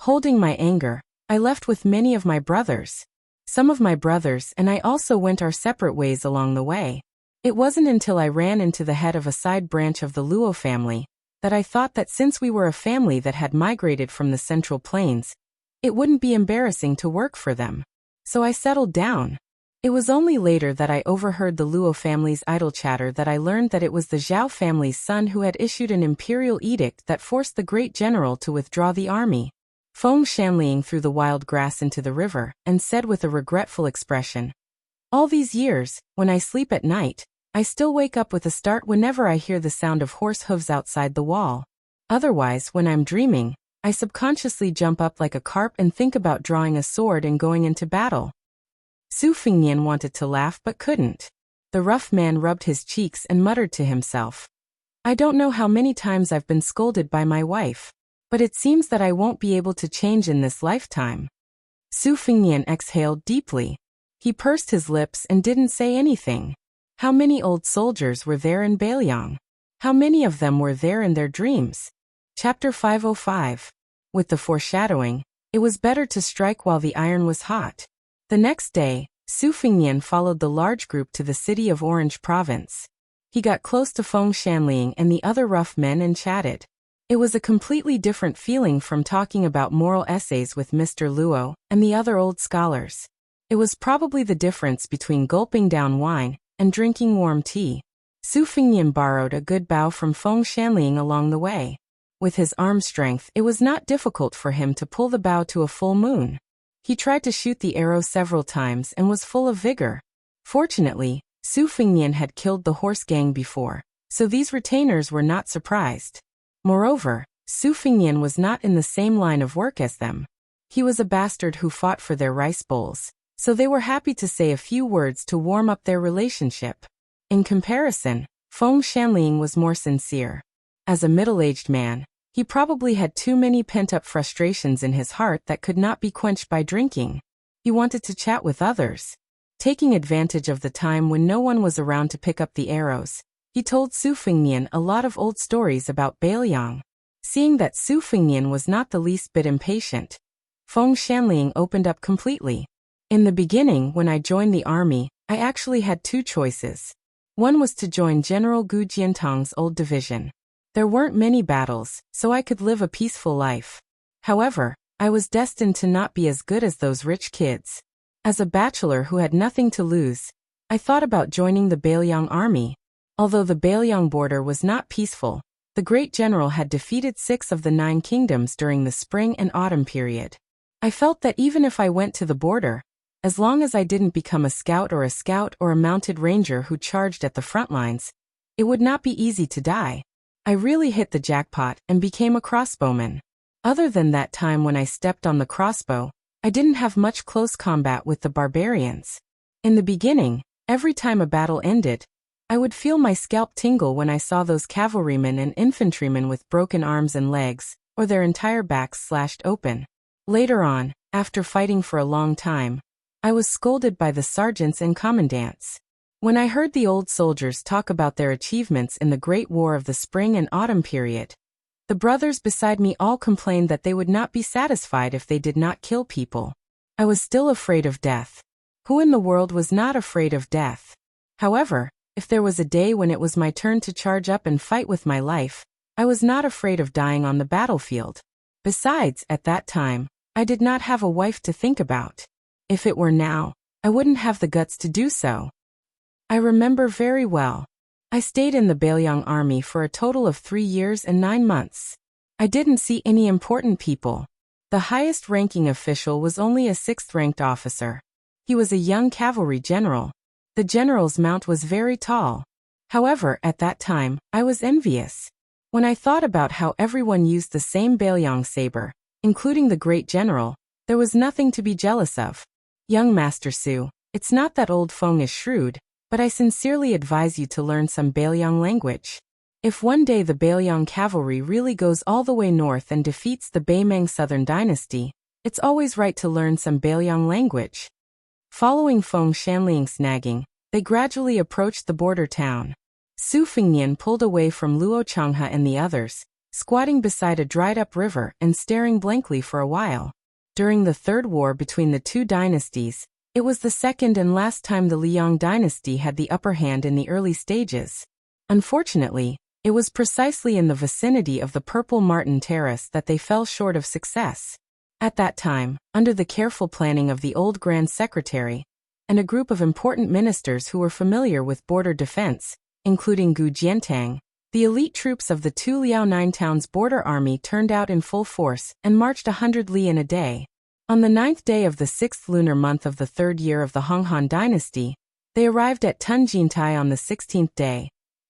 Holding my anger, I left with many of my brothers. Some of my brothers and I also went our separate ways along the way. It wasn't until I ran into the head of a side branch of the Luo family that I thought that since we were a family that had migrated from the Central Plains, it wouldn't be embarrassing to work for them. So I settled down. It was only later that I overheard the Luo family's idle chatter that I learned that it was the Zhao family's son who had issued an imperial edict that forced the great general to withdraw the army. Feng Shanling threw the wild grass into the river and said with a regretful expression, "All these years, when I sleep at night, I still wake up with a start whenever I hear the sound of horse hooves outside the wall. Otherwise, when I'm dreaming, I subconsciously jump up like a carp and think about drawing a sword and going into battle." Su Fengnian wanted to laugh but couldn't. The rough man rubbed his cheeks and muttered to himself, "I don't know how many times I've been scolded by my wife, but it seems that I won't be able to change in this lifetime." Su Fengnian exhaled deeply. He pursed his lips and didn't say anything. How many old soldiers were there in Bailiang? How many of them were there in their dreams? Chapter 505. With the foreshadowing, it was better to strike while the iron was hot. The next day, Su Fengnian followed the large group to the city of Orange Province. He got close to Feng Shanling and the other rough men and chatted. It was a completely different feeling from talking about moral essays with Mr. Luo and the other old scholars. It was probably the difference between gulping down wine and drinking warm tea. Su Fingnian borrowed a good bow from Feng Shanling along the way. With his arm strength, it was not difficult for him to pull the bow to a full moon. He tried to shoot the arrow several times and was full of vigor. Fortunately, Su Fingnian had killed the horse gang before, so these retainers were not surprised. Moreover, Su Fingnian was not in the same line of work as them. He was a bastard who fought for their rice bowls, so they were happy to say a few words to warm up their relationship. In comparison, Feng Shanling was more sincere. As a middle-aged man, he probably had too many pent-up frustrations in his heart that could not be quenched by drinking. He wanted to chat with others. Taking advantage of the time when no one was around to pick up the arrows, he told Su Fingnian a lot of old stories about Bailiang. Seeing that Su Fingnian was not the least bit impatient, Feng Shanling opened up completely. In the beginning, when I joined the army, I actually had two choices. One was to join General Gu Jiantang's old division. There weren't many battles, so I could live a peaceful life. However, I was destined to not be as good as those rich kids. As a bachelor who had nothing to lose, I thought about joining the Bailiang army. Although the Bailiang border was not peaceful, the great general had defeated 6 of the 9 kingdoms during the spring and autumn period. I felt that even if I went to the border, as long as I didn't become a scout or a mounted ranger who charged at the front lines, it would not be easy to die. I really hit the jackpot and became a crossbowman. Other than that time when I stepped on the crossbow, I didn't have much close combat with the barbarians. In the beginning, every time a battle ended, I would feel my scalp tingle when I saw those cavalrymen and infantrymen with broken arms and legs, or their entire backs slashed open. Later on, after fighting for a long time, I was scolded by the sergeants and commandants. When I heard the old soldiers talk about their achievements in the Great War of the spring and autumn period, the brothers beside me all complained that they would not be satisfied if they did not kill people. I was still afraid of death. Who in the world was not afraid of death? However, if there was a day when it was my turn to charge up and fight with my life, I was not afraid of dying on the battlefield. Besides, at that time, I did not have a wife to think about. If it were now, I wouldn't have the guts to do so. I remember very well. I stayed in the Bailiang army for a total of 3 years and 9 months. I didn't see any important people. The highest ranking official was only a 6th-ranked officer. He was a young cavalry general. The general's mount was very tall. However, at that time, I was envious. When I thought about how everyone used the same Bailiang saber, including the great general, there was nothing to be jealous of. Young Master Su, it's not that old Feng is shrewd, but I sincerely advise you to learn some Bailiang language. If one day the Bailiang cavalry really goes all the way north and defeats the Beimeng Southern Dynasty, it's always right to learn some Bailiang language. Following Feng Shanling's nagging, they gradually approached the border town. Su Fingnian pulled away from Luo Changhe and the others, squatting beside a dried-up river and staring blankly for a while. During the Third War between the two dynasties, it was the second and last time the Liang dynasty had the upper hand in the early stages. Unfortunately, it was precisely in the vicinity of the Purple Martin Terrace that they fell short of success. At that time, under the careful planning of the old Grand Secretary, and a group of important ministers who were familiar with border defense, including Gu Jiantang, the elite troops of the two Liao Nine Towns border army turned out in full force and marched 100 li in a day. On the 9th day of the 6th lunar month of the 3rd year of the Honghan dynasty, they arrived at Tunjintai on the 16th day,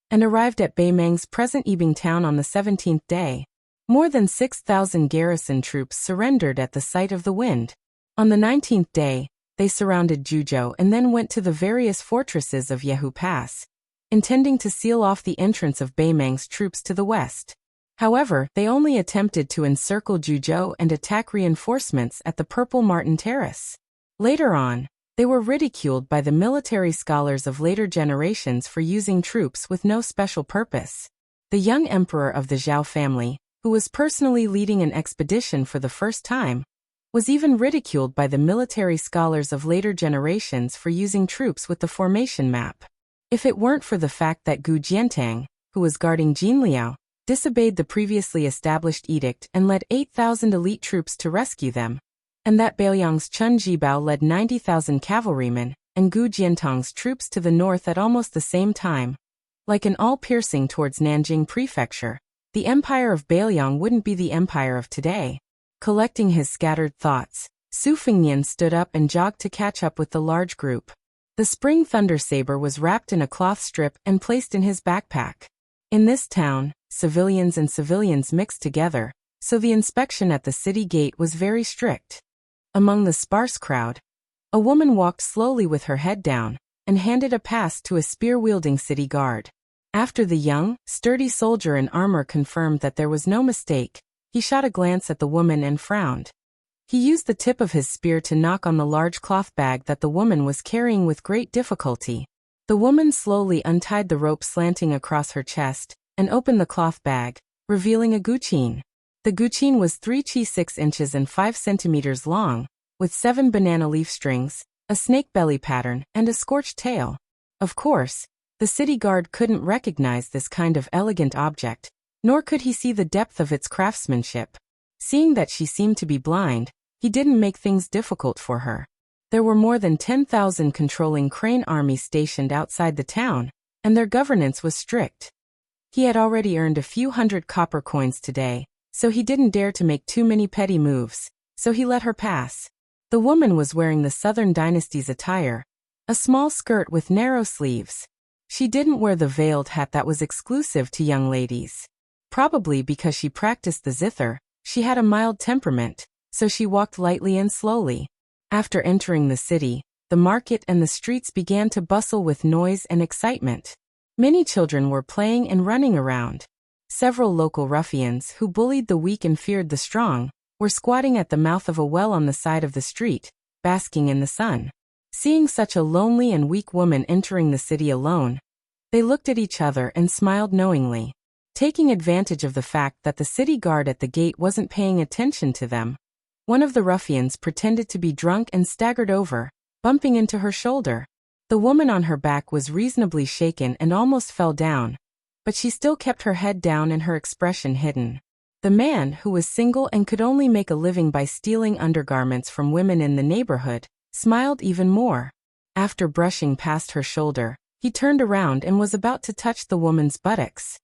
and arrived at Beimeng's present Yibing town on the 17th day. More than 6,000 garrison troops surrendered at the sight of the wind. On the 19th day, they surrounded Juzhou and then went to the various fortresses of Yehu Pass, intending to seal off the entrance of Beimeng's troops to the west. However, they only attempted to encircle Juzhou and attack reinforcements at the Purple Martin Terrace. Later on, they were ridiculed by the military scholars of later generations for using troops with no special purpose. The young emperor of the Zhao family, who was personally leading an expedition for the first time, was even ridiculed by the military scholars of later generations for using troops with the formation map. If it weren't for the fact that Gu Jiantang, who was guarding Jinliao, disobeyed the previously established edict and led 8,000 elite troops to rescue them, and that Baoyang's Chun Jibao led 90,000 cavalrymen and Gu Jiantong's troops to the north at almost the same time. Like an all-piercing towards Nanjing Prefecture, the empire of Baoyang wouldn't be the empire of today. Collecting his scattered thoughts, Su Fengnian stood up and jogged to catch up with the large group. The spring thunder saber was wrapped in a cloth strip and placed in his backpack. In this town, civilians and civilians mixed together, so the inspection at the city gate was very strict. Among the sparse crowd, a woman walked slowly with her head down and handed a pass to a spear-wielding city guard. After the young, sturdy soldier in armor confirmed that there was no mistake, he shot a glance at the woman and frowned. He used the tip of his spear to knock on the large cloth bag that the woman was carrying with great difficulty. The woman slowly untied the rope slanting across her chest and opened the cloth bag, revealing a guqin. The guqin was 3 chi 6 inches and 5 centimeters long, with 7 banana leaf strings, a snake belly pattern, and a scorched tail. Of course, the city guard couldn't recognize this kind of elegant object, nor could he see the depth of its craftsmanship. Seeing that she seemed to be blind, he didn't make things difficult for her. There were more than 10,000 controlling crane armies stationed outside the town, and their governance was strict. He had already earned a few hundred copper coins today, so he didn't dare to make too many petty moves, so he let her pass. The woman was wearing the Southern Dynasty's attire, a small skirt with narrow sleeves. She didn't wear the veiled hat that was exclusive to young ladies. Probably because she practiced the zither, she had a mild temperament, so she walked lightly and slowly. After entering the city, the market and the streets began to bustle with noise and excitement. Many children were playing and running around. Several local ruffians who bullied the weak and feared the strong were squatting at the mouth of a well on the side of the street, basking in the sun. Seeing such a lonely and weak woman entering the city alone, they looked at each other and smiled knowingly. Taking advantage of the fact that the city guard at the gate wasn't paying attention to them, one of the ruffians pretended to be drunk and staggered over, bumping into her shoulder. The woman on her back was reasonably shaken and almost fell down, but she still kept her head down and her expression hidden. The man, who was single and could only make a living by stealing undergarments from women in the neighborhood, smiled even more. After brushing past her shoulder, he turned around and was about to touch the woman's buttocks.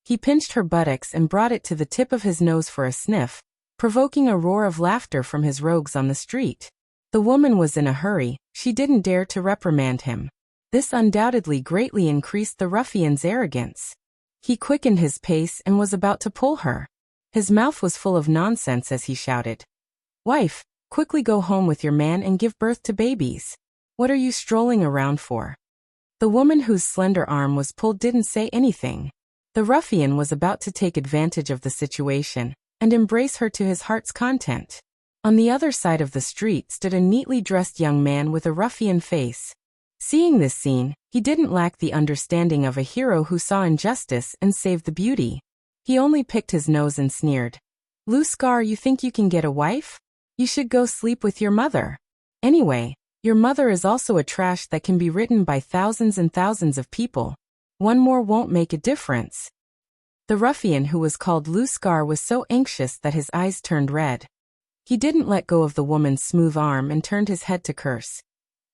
He pinched her buttocks and brought it to the tip of his nose for a sniff, provoking a roar of laughter from his rogues on the street. The woman was in a hurry, she didn't dare to reprimand him. This undoubtedly greatly increased the ruffian's arrogance. He quickened his pace and was about to pull her. His mouth was full of nonsense as he shouted, "Wife, quickly go home with your man and give birth to babies. What are you strolling around for?" The woman whose slender arm was pulled didn't say anything. The ruffian was about to take advantage of the situation and embrace her to his heart's content. On the other side of the street stood a neatly dressed young man with a ruffian face. Seeing this scene, he didn't lack the understanding of a hero who saw injustice and saved the beauty. He only picked his nose and sneered. "Lu Scar, you think you can get a wife? You should go sleep with your mother. Anyway, your mother is also a trash that can be written by thousands and thousands of people. One more won't make a difference." The ruffian who was called Lu Scar was so anxious that his eyes turned red. He didn't let go of the woman's smooth arm and turned his head to curse.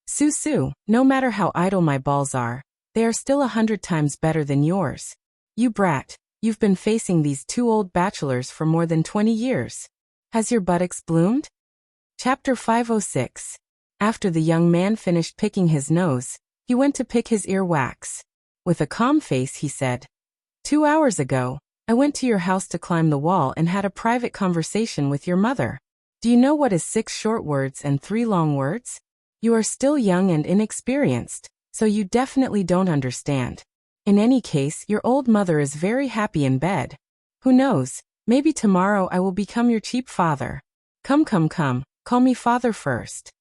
Su, no matter how idle my balls are, they are still 100 times better than yours. You brat, you've been facing these 2 old bachelors for more than 20 years. Has your buttocks bloomed?" Chapter 506. After the young man finished picking his nose, he went to pick his ear wax. With a calm face he said, 2 hours ago, I went to your house to climb the wall and had a private conversation with your mother. Do you know what is 6 short words and 3 long words? You are still young and inexperienced, so you definitely don't understand. In any case, your old mother is very happy in bed. Who knows, maybe tomorrow I will become your cheap father. Come, call me father first.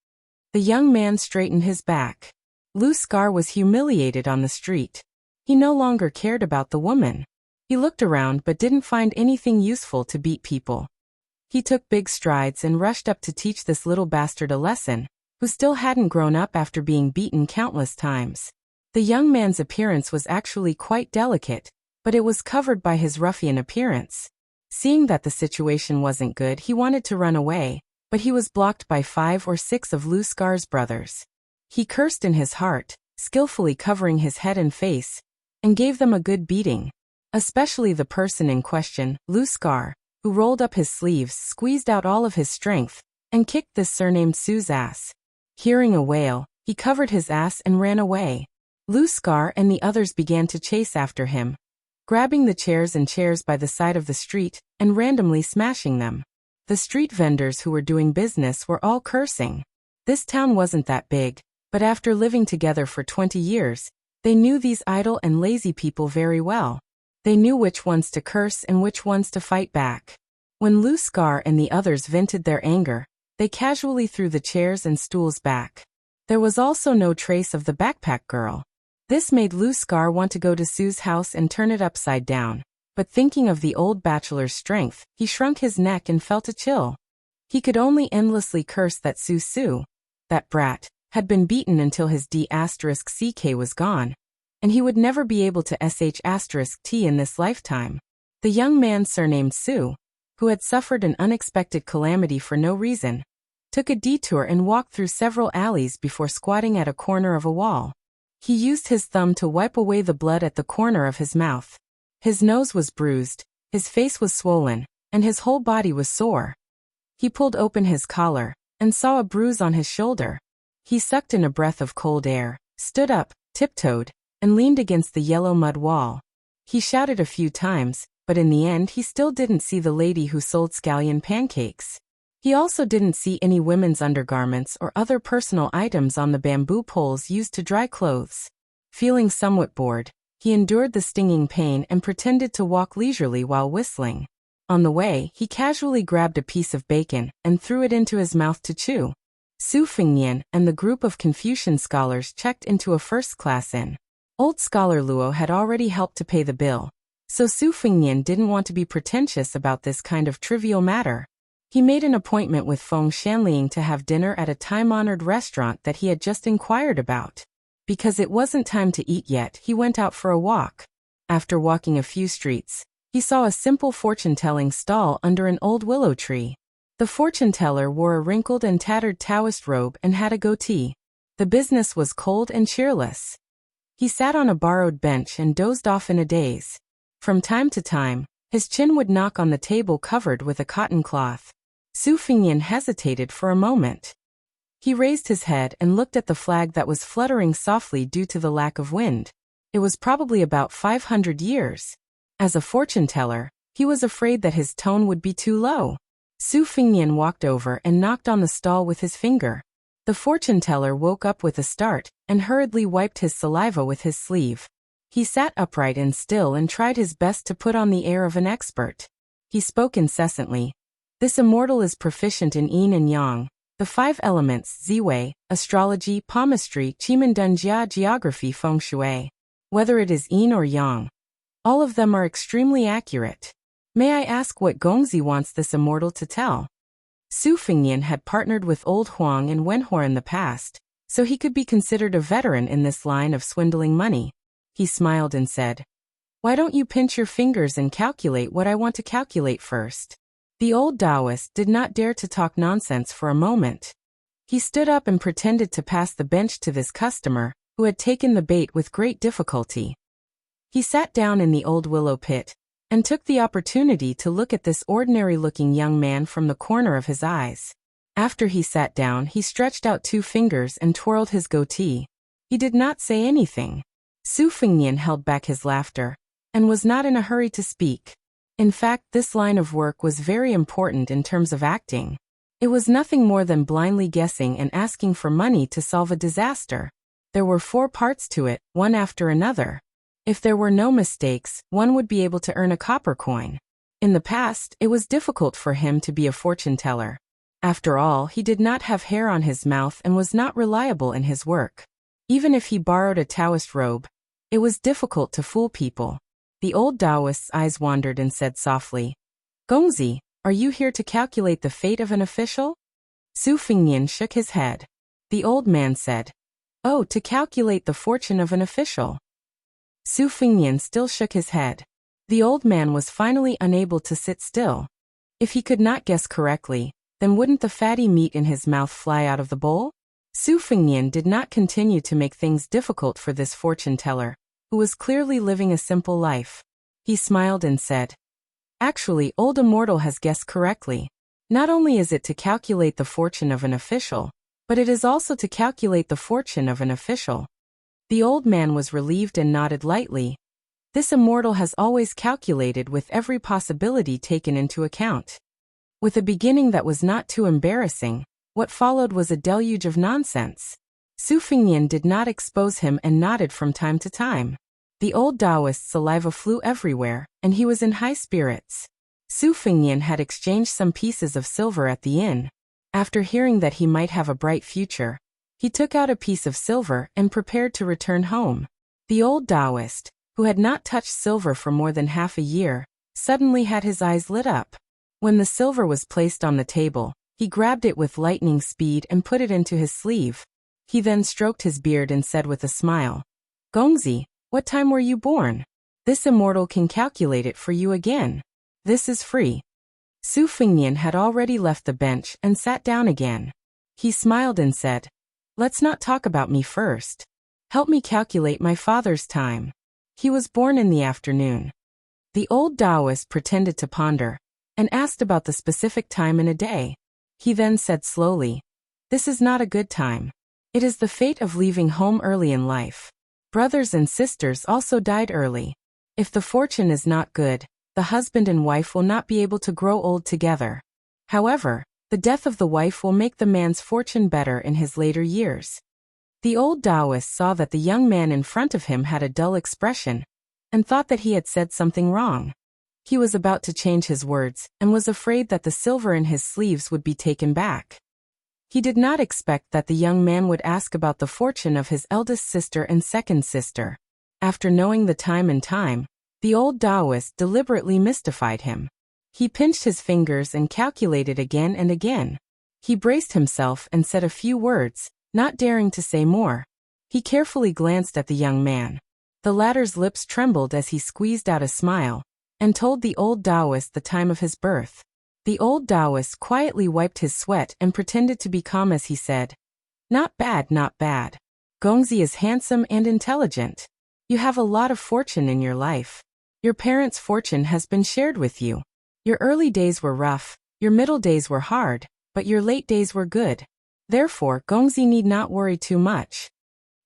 The young man straightened his back. Lu Scar was humiliated on the street. He no longer cared about the woman. He looked around but didn't find anything useful to beat people. He took big strides and rushed up to teach this little bastard a lesson, who still hadn't grown up after being beaten countless times. The young man's appearance was actually quite delicate, but it was covered by his ruffian appearance. Seeing that the situation wasn't good, he wanted to run away, but he was blocked by 5 or 6 of Luskar's brothers. He cursed in his heart, skillfully covering his head and face, and gave them a good beating. Especially the person in question, Luskar, who rolled up his sleeves, squeezed out all of his strength, and kicked this surnamed Sue's ass. Hearing a wail, he covered his ass and ran away. Luskar and the others began to chase after him, grabbing the chairs by the side of the street and randomly smashing them. The street vendors who were doing business were all cursing. This town wasn't that big, but after living together for 20 years, they knew these idle and lazy people very well. They knew which ones to curse and which ones to fight back. When Luskar and the others vented their anger, they casually threw the chairs and stools back. There was also no trace of the backpack girl. This made Luskar want to go to Sue's house and turn it upside down, but thinking of the old bachelor's strength, he shrunk his neck and felt a chill. He could only endlessly curse that Sue, that brat, had been beaten until his D*CK was gone, and he would never be able to SH*T in this lifetime. The young man surnamed Sue, who had suffered an unexpected calamity for no reason, took a detour and walked through several alleys before squatting at a corner of a wall. He used his thumb to wipe away the blood at the corner of his mouth. His nose was bruised, his face was swollen, and his whole body was sore. He pulled open his collar and saw a bruise on his shoulder. He sucked in a breath of cold air, stood up, tiptoed, and leaned against the yellow mud wall. He shouted a few times, but in the end he still didn't see the lady who sold scallion pancakes. He also didn't see any women's undergarments or other personal items on the bamboo poles used to dry clothes. Feeling somewhat bored, he endured the stinging pain and pretended to walk leisurely while whistling. On the way, he casually grabbed a piece of bacon and threw it into his mouth to chew. Su Fengnian and the group of Confucian scholars checked into a first-class inn. Old scholar Luo had already helped to pay the bill, so Su Fengnian didn't want to be pretentious about this kind of trivial matter. He made an appointment with Feng Shanling to have dinner at a time-honored restaurant that he had just inquired about. Because it wasn't time to eat yet, he went out for a walk. After walking a few streets, he saw a simple fortune-telling stall under an old willow tree. The fortune-teller wore a wrinkled and tattered Taoist robe and had a goatee. The business was cold and cheerless. He sat on a borrowed bench and dozed off in a daze. From time to time, his chin would knock on the table covered with a cotton cloth. Su Fengnian hesitated for a moment. He raised his head and looked at the flag that was fluttering softly due to the lack of wind. It was probably about 500 years. As a fortune-teller, he was afraid that his tone would be too low. Su Fengnian walked over and knocked on the stall with his finger. The fortune-teller woke up with a start and hurriedly wiped his saliva with his sleeve. He sat upright and still and tried his best to put on the air of an expert. He spoke incessantly. This immortal is proficient in yin and yang, the 5 elements, ziwei, astrology, palmistry, qimendunjia, geography, feng shui. Whether it is yin or yang, all of them are extremely accurate. May I ask what Gongzi wants this immortal to tell? Su Fengnian had partnered with Old Huang and Wenhua in the past, so he could be considered a veteran in this line of swindling money. He smiled and said, "Why don't you pinch your fingers and calculate what I want to calculate first?" The old Taoist did not dare to talk nonsense for a moment. He stood up and pretended to pass the bench to this customer, who had taken the bait with great difficulty. He sat down in the old willow pit, and took the opportunity to look at this ordinary-looking young man from the corner of his eyes. After he sat down, he stretched out 2 fingers and twirled his goatee. He did not say anything. Su Fengnian held back his laughter, and was not in a hurry to speak. In fact, this line of work was very important in terms of acting. It was nothing more than blindly guessing and asking for money to solve a disaster. There were 4 parts to it, one after another. If there were no mistakes, one would be able to earn a copper coin. In the past, it was difficult for him to be a fortune-teller. After all, he did not have hair on his mouth and was not reliable in his work. Even if he borrowed a Taoist robe, it was difficult to fool people. The old Taoist's eyes wandered and said softly, "Gongzi, are you here to calculate the fate of an official?" Su Fengnian shook his head. The old man said, "Oh, to calculate the fortune of an official." Su Fengnian still shook his head. The old man was finally unable to sit still. If he could not guess correctly, then wouldn't the fatty meat in his mouth fly out of the bowl? Su Fengnian did not continue to make things difficult for this fortune-teller, who was clearly living a simple life. He smiled and said, "Actually, old immortal has guessed correctly. Not only is it to calculate the fortune of an official, but it is also to calculate the fortune of an official." The old man was relieved and nodded lightly. This immortal has always calculated with every possibility taken into account. With a beginning that was not too embarrassing, what followed was a deluge of nonsense. Su Fengnian did not expose him and nodded from time to time. The old Taoist's saliva flew everywhere, and he was in high spirits. Su Fengnian had exchanged some pieces of silver at the inn. After hearing that he might have a bright future, he took out a piece of silver and prepared to return home. The old Taoist, who had not touched silver for more than half a year, suddenly had his eyes lit up. When the silver was placed on the table, he grabbed it with lightning speed and put it into his sleeve. He then stroked his beard and said with a smile, "Gongzi, what time were you born? This immortal can calculate it for you again. This is free." Su Fengnian had already left the bench and sat down again. He smiled and said, "Let's not talk about me first. Help me calculate my father's time. He was born in the afternoon." The old Taoist pretended to ponder, and asked about the specific time in a day. He then said slowly, "This is not a good time. It is the fate of leaving home early in life. Brothers and sisters also died early. If the fortune is not good, the husband and wife will not be able to grow old together. However, the death of the wife will make the man's fortune better in his later years." The old Taoist saw that the young man in front of him had a dull expression, and thought that he had said something wrong. He was about to change his words, and was afraid that the silver in his sleeves would be taken back. He did not expect that the young man would ask about the fortune of his eldest sister and second sister. After knowing the time, the old Taoist deliberately mystified him. He pinched his fingers and calculated again and again. He braced himself and said a few words, not daring to say more. He carefully glanced at the young man. The latter's lips trembled as he squeezed out a smile, and told the old Taoist the time of his birth. The old Taoist quietly wiped his sweat and pretended to be calm as he said, "Not bad, not bad. Gongzi is handsome and intelligent. You have a lot of fortune in your life. Your parents' fortune has been shared with you. Your early days were rough, your middle days were hard, but your late days were good. Therefore, Gongzi need not worry too much."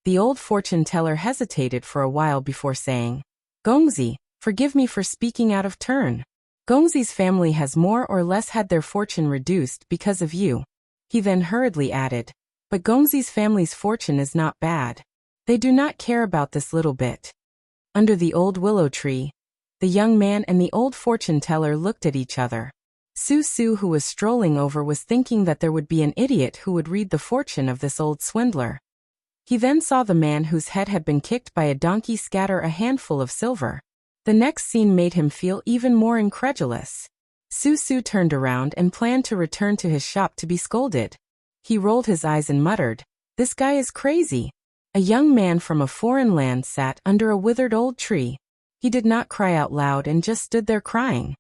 The old fortune-teller hesitated for a while before saying, "Gongzi, forgive me for speaking out of turn. Gongzi's family has more or less had their fortune reduced because of you." He then hurriedly added, "But Gongzi's family's fortune is not bad. They do not care about this little bit." Under the old willow tree, the young man and the old fortune-teller looked at each other. Su, who was strolling over, was thinking that there would be an idiot who would read the fortune of this old swindler. He then saw the man whose head had been kicked by a donkey scatter a handful of silver. The next scene made him feel even more incredulous. Su turned around and planned to return to his shop to be scolded. He rolled his eyes and muttered, "This guy is crazy." A young man from a foreign land sat under a withered old tree. He did not cry out loud and just stood there crying.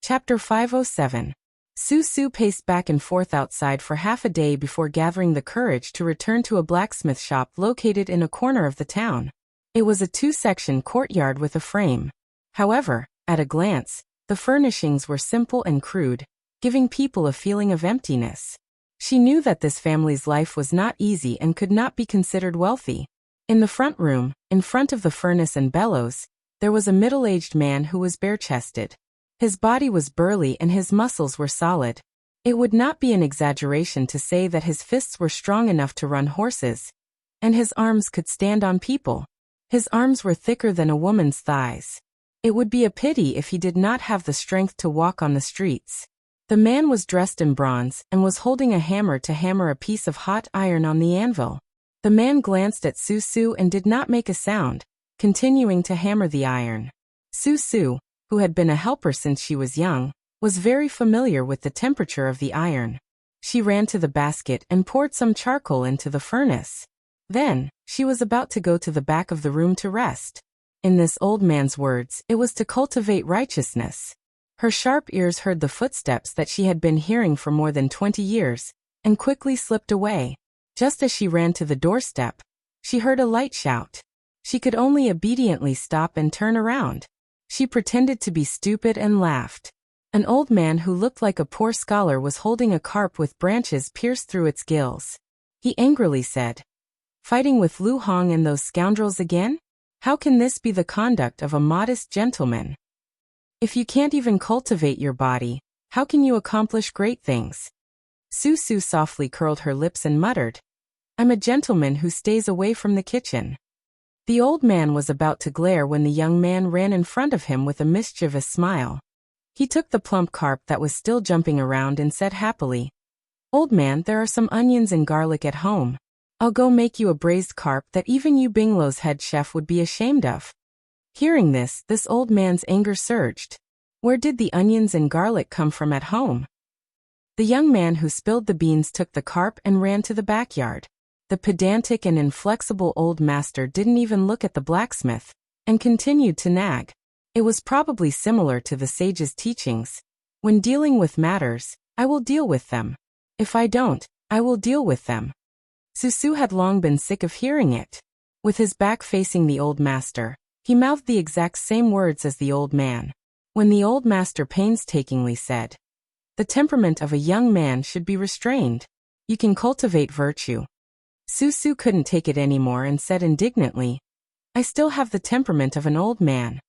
Chapter 507. Su paced back and forth outside for half a day before gathering the courage to return to a blacksmith shop located in a corner of the town. It was a two-section courtyard with a frame. However, at a glance, the furnishings were simple and crude, giving people a feeling of emptiness. She knew that this family's life was not easy and could not be considered wealthy. In the front room, in front of the furnace and bellows, there was a middle-aged man who was bare-chested. His body was burly and his muscles were solid. It would not be an exaggeration to say that his fists were strong enough to run horses, and his arms could stand on people. His arms were thicker than a woman's thighs. It would be a pity if he did not have the strength to walk on the streets. The man was dressed in bronze and was holding a hammer to hammer a piece of hot iron on the anvil. The man glanced at Su and did not make a sound, continuing to hammer the iron. Su, who had been a helper since she was young, was very familiar with the temperature of the iron. She ran to the basket and poured some charcoal into the furnace. Then, she was about to go to the back of the room to rest. In this old man's words, it was to cultivate righteousness. Her sharp ears heard the footsteps that she had been hearing for more than 20 years, and quickly slipped away. Just as she ran to the doorstep, she heard a light shout. She could only obediently stop and turn around. She pretended to be stupid and laughed. An old man who looked like a poor scholar was holding a carp with branches pierced through its gills. He angrily said, "Fighting with Lu Hong and those scoundrels again? How can this be the conduct of a modest gentleman? If you can't even cultivate your body, how can you accomplish great things?" Su Su softly curled her lips and muttered, "I'm a gentleman who stays away from the kitchen." The old man was about to glare when the young man ran in front of him with a mischievous smile. He took the plump carp that was still jumping around and said happily, "Old man, there are some onions and garlic at home. I'll go make you a braised carp that even you Binglo's head chef would be ashamed of." Hearing this old man's anger surged. Where did the onions and garlic come from at home? The young man who spilled the beans took the carp and ran to the backyard. The pedantic and inflexible old master didn't even look at the blacksmith, and continued to nag. It was probably similar to the sage's teachings. When dealing with matters, I will deal with them. If I don't, I will deal with them. Susu had long been sick of hearing it. With his back facing the old master, he mouthed the exact same words as the old man. When the old master painstakingly said, "The temperament of a young man should be restrained. You can cultivate virtue." Susu couldn't take it anymore and said indignantly, "I still have the temperament of an old man.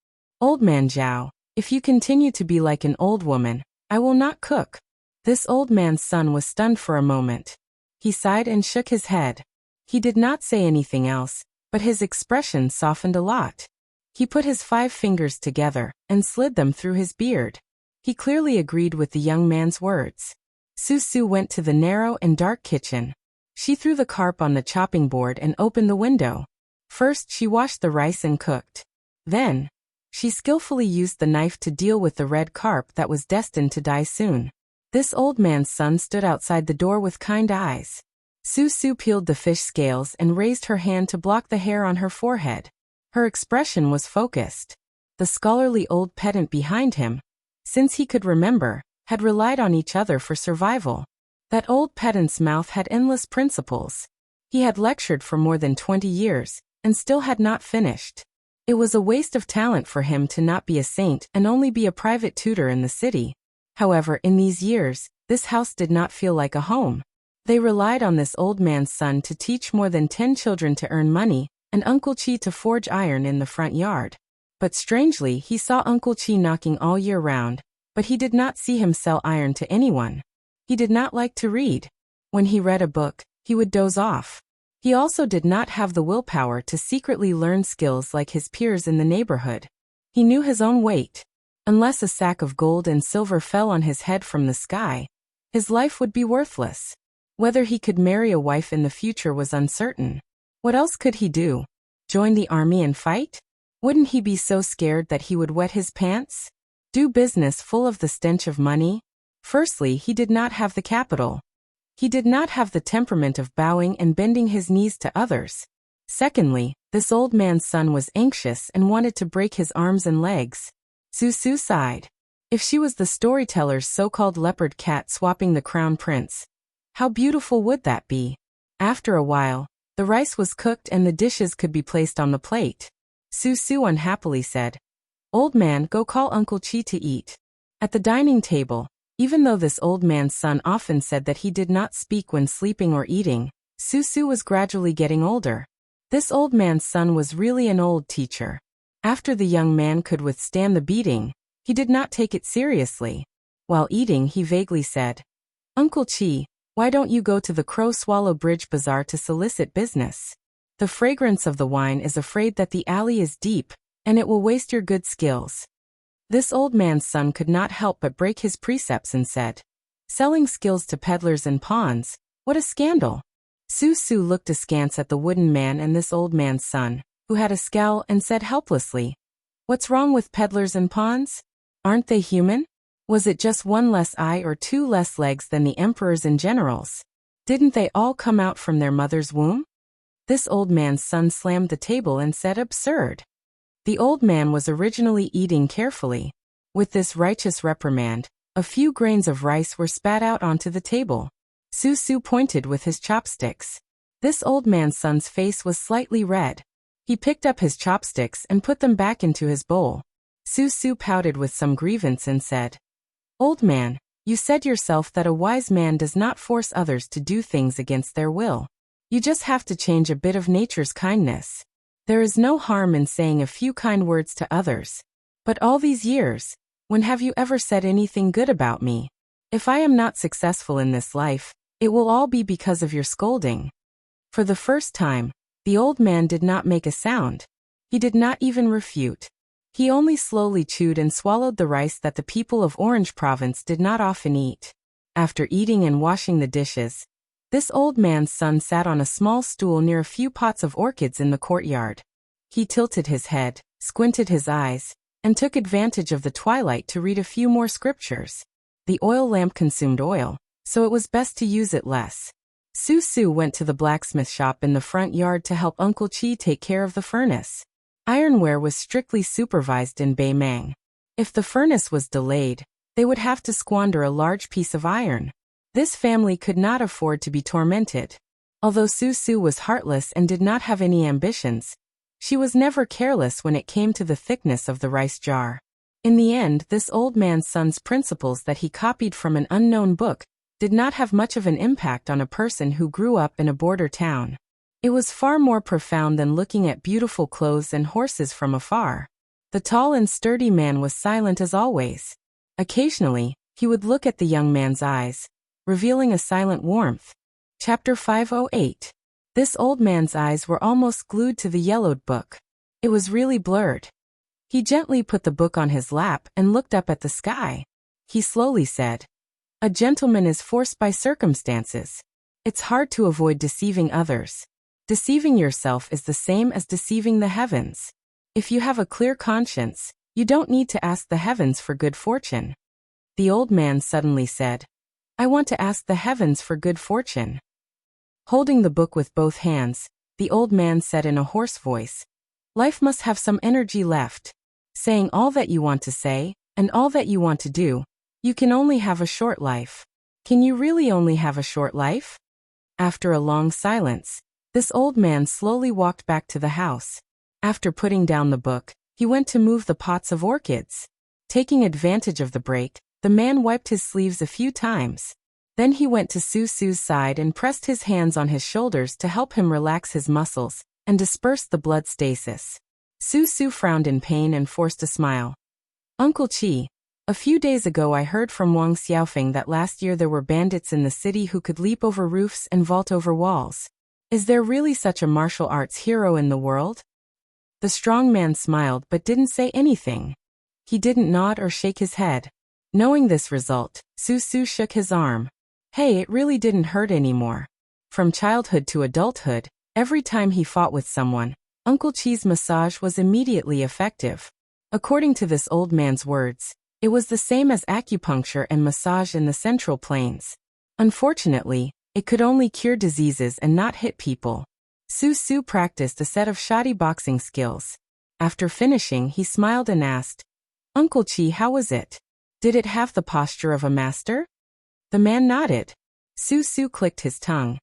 Old man Zhao, if you continue to be like an old woman, I will not cook." This old man's son was stunned for a moment. He sighed and shook his head. He did not say anything else, but his expression softened a lot. He put his 5 fingers together and slid them through his beard. He clearly agreed with the young man's words. Susu went to the narrow and dark kitchen. She threw the carp on the chopping board and opened the window. First she washed the rice and cooked. Then, she skillfully used the knife to deal with the red carp that was destined to die soon. This old man's son stood outside the door with kind eyes. Susu peeled the fish scales and raised her hand to block the hair on her forehead. Her expression was focused. The scholarly old pedant behind him, since he could remember, had relied on each other for survival. That old pedant's mouth had endless principles. He had lectured for more than 20 years, and still had not finished. It was a waste of talent for him to not be a saint and only be a private tutor in the city. However, in these years, this house did not feel like a home. They relied on this old man's son to teach more than 10 children to earn money, and Uncle Chi to forge iron in the front yard. But strangely, he saw Uncle Chi knocking all year round, but he did not see him sell iron to anyone. He did not like to read. When he read a book, he would doze off. He also did not have the willpower to secretly learn skills like his peers in the neighborhood. He knew his own weight. Unless a sack of gold and silver fell on his head from the sky, his life would be worthless. Whether he could marry a wife in the future was uncertain. What else could he do? Join the army and fight? Wouldn't he be so scared that he would wet his pants? Do business full of the stench of money? Firstly, he did not have the capital. He did not have the temperament of bowing and bending his knees to others. Secondly, this old man's son was anxious and wanted to break his arms and legs. Susu sighed. If she was the storyteller's so-called leopard cat swapping the crown prince, how beautiful would that be? After a while, the rice was cooked and the dishes could be placed on the plate. Susu unhappily said, "Old man, go call Uncle Chi to eat." At the dining table, even though this old man's son often said that he did not speak when sleeping or eating, Susu was gradually getting older. This old man's son was really an old teacher. After the young man could withstand the beating, he did not take it seriously. While eating, he vaguely said, "Uncle Chi, why don't you go to the Crow Swallow Bridge Bazaar to solicit business? The fragrance of the wine is afraid that the alley is deep, and it will waste your good skills." This old man's son could not help but break his precepts and said, "Selling skills to peddlers and pawns, what a scandal." Susu looked askance at the wooden man and this old man's son, who had a scowl, and said helplessly, "What's wrong with peddlers and pawns? Aren't they human? Was it just 1 less eye or 2 less legs than the emperors and generals? Didn't they all come out from their mother's womb?" This old man's son slammed the table and said, "Absurd. The old man was originally eating carefully. With this righteous reprimand, a few grains of rice were spat out onto the table. Su pointed with his chopsticks. This old man's son's face was slightly red. He picked up his chopsticks and put them back into his bowl. Su pouted with some grievance and said, "Old man, you said yourself that a wise man does not force others to do things against their will. You just have to change a bit of nature's kindness. There is no harm in saying a few kind words to others. But all these years, when have you ever said anything good about me? If I am not successful in this life, it will all be because of your scolding." For the first time, the old man did not make a sound. He did not even refute. He only slowly chewed and swallowed the rice that the people of Orange Province did not often eat. After eating and washing the dishes, this old man's son sat on a small stool near a few pots of orchids in the courtyard. He tilted his head, squinted his eyes, and took advantage of the twilight to read a few more scriptures. The oil lamp consumed oil, so it was best to use it less. Su went to the blacksmith shop in the front yard to help Uncle Chi take care of the furnace. Ironware was strictly supervised in Baimang. If the furnace was delayed, they would have to squander a large piece of iron. This family could not afford to be tormented. Although Su was heartless and did not have any ambitions, she was never careless when it came to the thickness of the rice jar. In the end, this old man's son's principles that he copied from an unknown book did not have much of an impact on a person who grew up in a border town. It was far more profound than looking at beautiful clothes and horses from afar. The tall and sturdy man was silent as always. Occasionally, he would look at the young man's eyes, revealing a silent warmth. Chapter 508. This old man's eyes were almost glued to the yellowed book. It was really blurred. He gently put the book on his lap and looked up at the sky. He slowly said, "A gentleman is forced by circumstances. It's hard to avoid deceiving others. Deceiving yourself is the same as deceiving the heavens. If you have a clear conscience, you don't need to ask the heavens for good fortune." The old man suddenly said, "I want to ask the heavens for good fortune." Holding the book with both hands, the old man said in a hoarse voice, "Life must have some energy left. Saying all that you want to say, and all that you want to do, you can only have a short life. Can you really only have a short life?" After a long silence, this old man slowly walked back to the house. After putting down the book, he went to move the pots of orchids. Taking advantage of the break, the man wiped his sleeves a few times. Then he went to Su's side and pressed his hands on his shoulders to help him relax his muscles and disperse the blood stasis. Su frowned in pain and forced a smile. "Uncle Chi, a few days ago I heard from Wang Xiaofeng that last year there were bandits in the city who could leap over roofs and vault over walls. Is there really such a martial arts hero in the world?" The strong man smiled but didn't say anything. He didn't nod or shake his head. Knowing this result, Su shook his arm. Hey, it really didn't hurt anymore. From childhood to adulthood, every time he fought with someone, Uncle Chi's massage was immediately effective. According to this old man's words, it was the same as acupuncture and massage in the Central Plains. Unfortunately, it could only cure diseases and not hit people. Su practiced a set of shoddy boxing skills. After finishing, he smiled and asked, "Uncle Chi, how was it? Did it have the posture of a master?" The man nodded. Su clicked his tongue.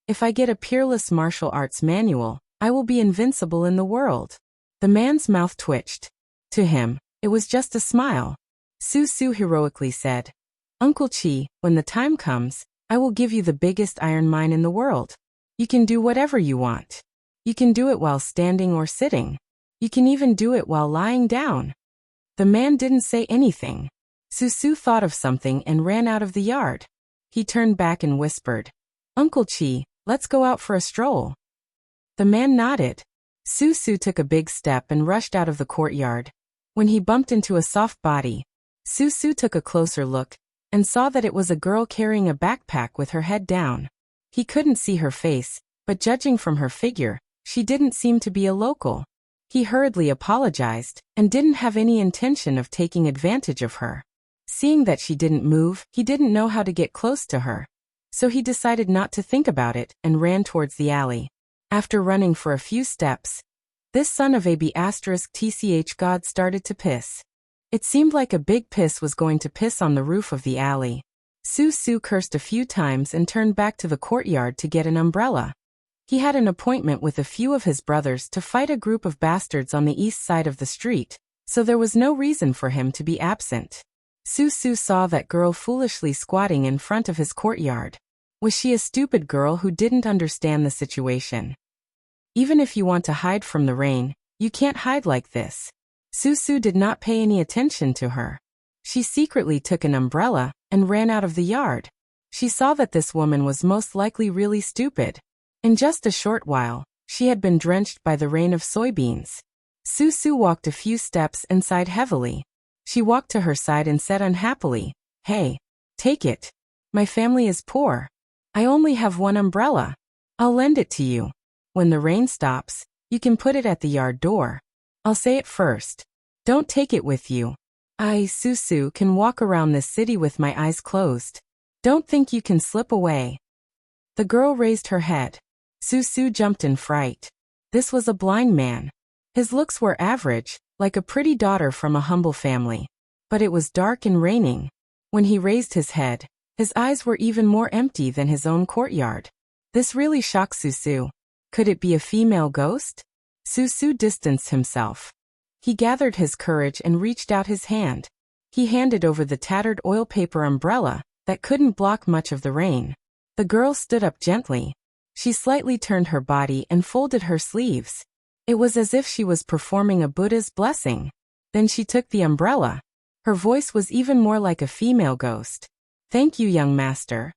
"If I get a peerless martial arts manual, I will be invincible in the world." The man's mouth twitched. To him, it was just a smile. Su heroically said, "Uncle Chi, when the time comes, I will give you the biggest iron mine in the world. You can do whatever you want. You can do it while standing or sitting. You can even do it while lying down." The man didn't say anything. Su thought of something and ran out of the yard. He turned back and whispered, "Uncle Chi, let's go out for a stroll." The man nodded. Su took a big step and rushed out of the courtyard. When he bumped into a soft body, Su took a closer look and saw that it was a girl carrying a backpack with her head down. He couldn't see her face, but judging from her figure, she didn't seem to be a local. He hurriedly apologized and didn't have any intention of taking advantage of her. Seeing that she didn't move, he didn't know how to get close to her. So he decided not to think about it and ran towards the alley. After running for a few steps, This son of a B***tch god started to piss. It seemed like a big piss was going to piss on the roof of the alley. Su cursed a few times and turned back to the courtyard to get an umbrella. He had an appointment with a few of his brothers to fight a group of bastards on the east side of the street, so there was no reason for him to be absent. Su saw that girl foolishly squatting in front of his courtyard. Was she a stupid girl who didn't understand the situation? Even if you want to hide from the rain, you can't hide like this. Su did not pay any attention to her. She secretly took an umbrella and ran out of the yard. She saw that this woman was most likely really stupid. In just a short while, she had been drenched by the rain of soybeans. Su walked a few steps and sighed heavily. She walked to her side and said unhappily, "Hey, take it. My family is poor. I only have one umbrella. I'll lend it to you. When the rain stops, you can put it at the yard door. I'll say it first. Don't take it with you. I, Su, can walk around this city with my eyes closed. Don't think you can slip away." The girl raised her head. Su jumped in fright. This was a blind man. His looks were average, like a pretty daughter from a humble family. But it was dark and raining. When he raised his head, his eyes were even more empty than his own courtyard. This really shocked Su. Could it be a female ghost? Su distanced himself. He gathered his courage and reached out his hand. He handed over the tattered oil paper umbrella that couldn't block much of the rain. The girl stood up gently. She slightly turned her body and folded her sleeves. It was as if she was performing a Buddha's blessing. Then she took the umbrella. Her voice was even more like a female ghost. "Thank you, young master."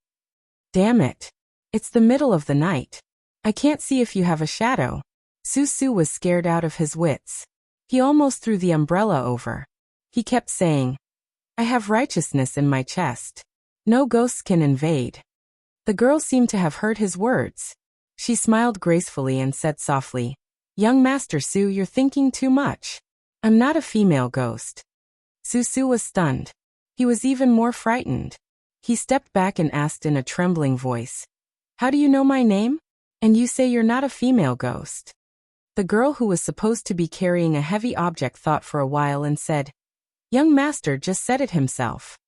"Damn it. It's the middle of the night. I can't see if you have a shadow." Su was scared out of his wits. He almost threw the umbrella over. He kept saying, "I have righteousness in my chest. No ghosts can invade." The girl seemed to have heard his words. She smiled gracefully and said softly, "Young Master Su, you're thinking too much. I'm not a female ghost." Su was stunned. He was even more frightened. He stepped back and asked in a trembling voice, "How do you know my name? And you say you're not a female ghost?" The girl who was supposed to be carrying a heavy object thought for a while and said, "Young Master just said it himself."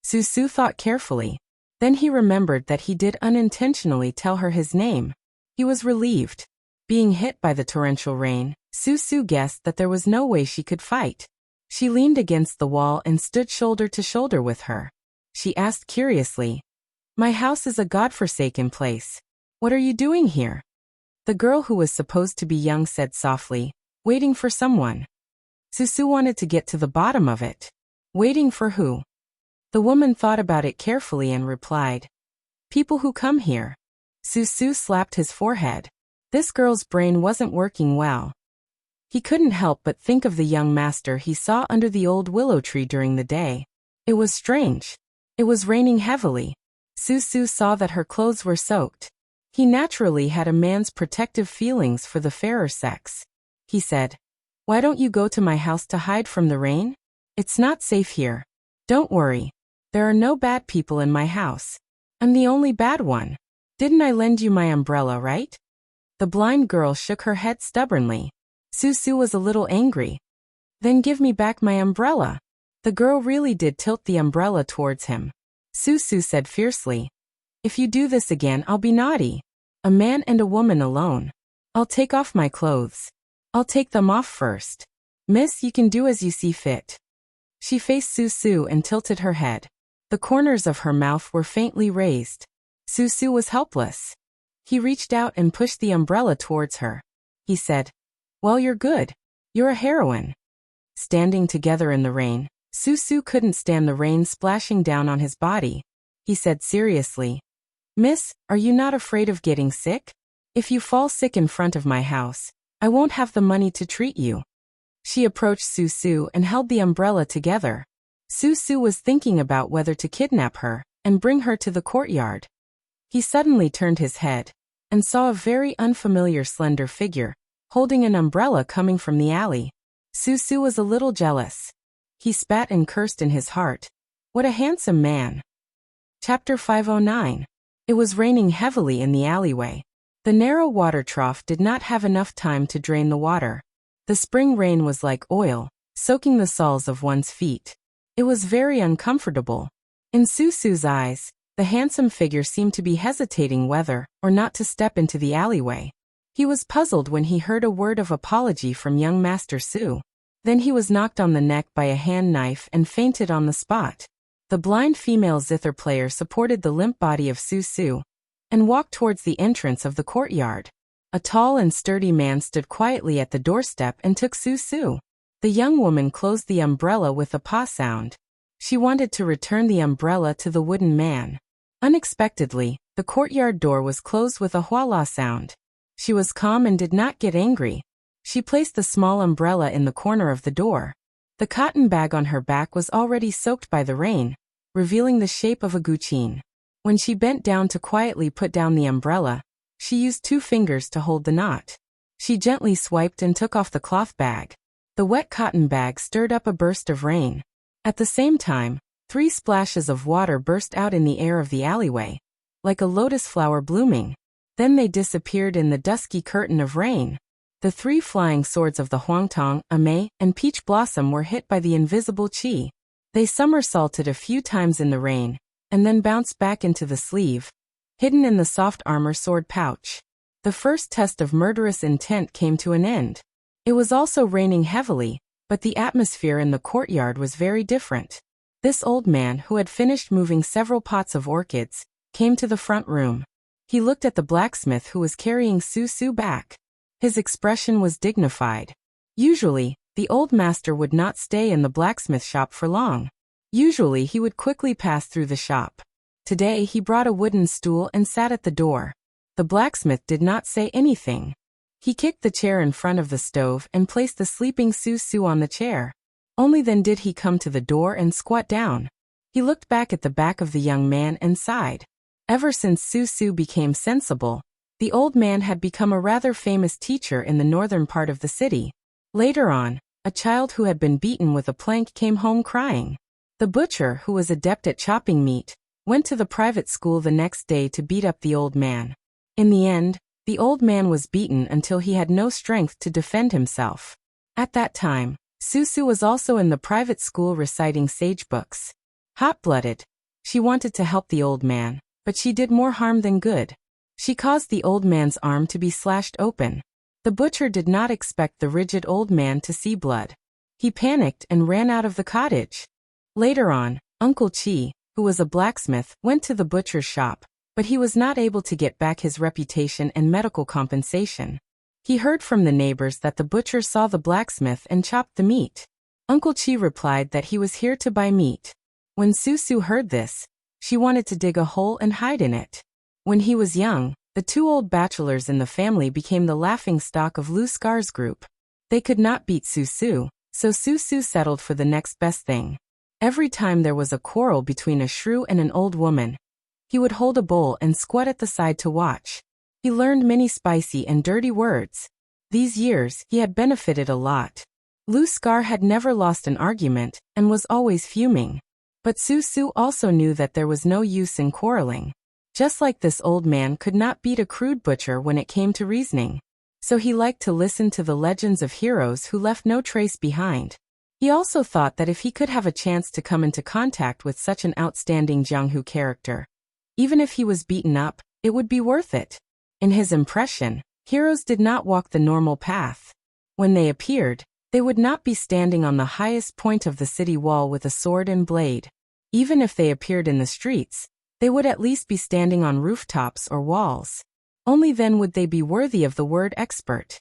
Su thought carefully. Then he remembered that he did unintentionally tell her his name. He was relieved. Being hit by the torrential rain, Su guessed that there was no way she could fight. She leaned against the wall and stood shoulder to shoulder with her. She asked curiously, "My house is a godforsaken place. What are you doing here?" The girl who was supposed to be young said softly, "Waiting for someone." Su wanted to get to the bottom of it. Waiting for who? The woman thought about it carefully and replied, "People who come here." Su slapped his forehead. This girl's brain wasn't working well. He couldn't help but think of the young master he saw under the old willow tree during the day. It was strange. It was raining heavily. Su saw that her clothes were soaked. He naturally had a man's protective feelings for the fairer sex. He said, "Why don't you go to my house to hide from the rain? It's not safe here. Don't worry. There are no bad people in my house. I'm the only bad one. Didn't I lend you my umbrella, right?" The blind girl shook her head stubbornly. Su was a little angry. "Then give me back my umbrella." The girl really did tilt the umbrella towards him. Su said fiercely, "If you do this again, I'll be naughty. A man and a woman alone. I'll take off my clothes. I'll take them off first. Miss, you can do as you see fit." She faced Su and tilted her head. The corners of her mouth were faintly raised. Su was helpless. He reached out and pushed the umbrella towards her. He said, "Well, you're good. You're a heroine." Standing together in the rain, Su couldn't stand the rain splashing down on his body. He said seriously, "Miss, are you not afraid of getting sick? If you fall sick in front of my house, I won't have the money to treat you." She approached Su and held the umbrella together. Su was thinking about whether to kidnap her and bring her to the courtyard. He suddenly turned his head and saw a very unfamiliar slender figure holding an umbrella coming from the alley. Su was a little jealous. He spat and cursed in his heart. What a handsome man. Chapter 509. It was raining heavily in the alleyway. The narrow water trough did not have enough time to drain the water. The spring rain was like oil, soaking the soles of one's feet. It was very uncomfortable. In Susu's eyes, the handsome figure seemed to be hesitating whether or not to step into the alleyway. He was puzzled when he heard a word of apology from young Master Su. Then he was knocked on the neck by a hand knife and fainted on the spot. The blind female zither player supported the limp body of Susu and walked towards the entrance of the courtyard. A tall and sturdy man stood quietly at the doorstep and took Susu. The young woman closed the umbrella with a paw sound. She wanted to return the umbrella to the wooden man. Unexpectedly, the courtyard door was closed with a huala sound. She was calm and did not get angry. She placed the small umbrella in the corner of the door. The cotton bag on her back was already soaked by the rain, revealing the shape of a guqin. When she bent down to quietly put down the umbrella, she used 2 fingers to hold the knot. She gently swiped and took off the cloth bag. The wet cotton bag stirred up a burst of rain. At the same time, 3 splashes of water burst out in the air of the alleyway, like a lotus flower blooming. Then they disappeared in the dusky curtain of rain. The 3 flying swords of the Huangtong, Ame, and Peach Blossom were hit by the invisible qi. They somersaulted a few times in the rain, and then bounced back into the sleeve, hidden in the soft armor sword pouch. The first test of murderous intent came to an end. It was also raining heavily, but the atmosphere in the courtyard was very different. This old man, who had finished moving several pots of orchids, came to the front room. He looked at the blacksmith who was carrying Susu back. His expression was dignified. Usually, the old master would not stay in the blacksmith shop for long. Usually he would quickly pass through the shop. Today he brought a wooden stool and sat at the door. The blacksmith did not say anything. He kicked the chair in front of the stove and placed the sleeping Susu on the chair. Only then did he come to the door and squat down. He looked back at the back of the young man and sighed. Ever since Susu became sensible, the old man had become a rather famous teacher in the northern part of the city. Later on, a child who had been beaten with a plank came home crying. The butcher, who was adept at chopping meat, went to the private school the next day to beat up the old man. In the end, the old man was beaten until he had no strength to defend himself. At that time, Susu was also in the private school reciting sage books. Hot-blooded, she wanted to help the old man, but she did more harm than good. She caused the old man's arm to be slashed open. The butcher did not expect the rigid old man to see blood. He panicked and ran out of the cottage. Later on, Uncle Chi, who was a blacksmith, went to the butcher's shop, but he was not able to get back his reputation and medical compensation. He heard from the neighbors that the butcher saw the blacksmith and chopped the meat. Uncle Chi replied that he was here to buy meat. When Susu heard this, she wanted to dig a hole and hide in it. When he was young, the 2 old bachelors in the family became the laughingstock of Lu Scar's group. They could not beat Susu, so Susu settled for the next best thing. Every time there was a quarrel between a shrew and an old woman, he would hold a bowl and squat at the side to watch. He learned many spicy and dirty words. These years, he had benefited a lot. Lu Scar had never lost an argument and was always fuming. But Susu also knew that there was no use in quarreling. Just like this old man could not beat a crude butcher when it came to reasoning. So he liked to listen to the legends of heroes who left no trace behind. He also thought that if he could have a chance to come into contact with such an outstanding Jianghu character, even if he was beaten up, it would be worth it. In his impression, heroes did not walk the normal path. When they appeared, they would not be standing on the highest point of the city wall with a sword and blade. Even if they appeared in the streets, they would at least be standing on rooftops or walls. Only then would they be worthy of the word expert.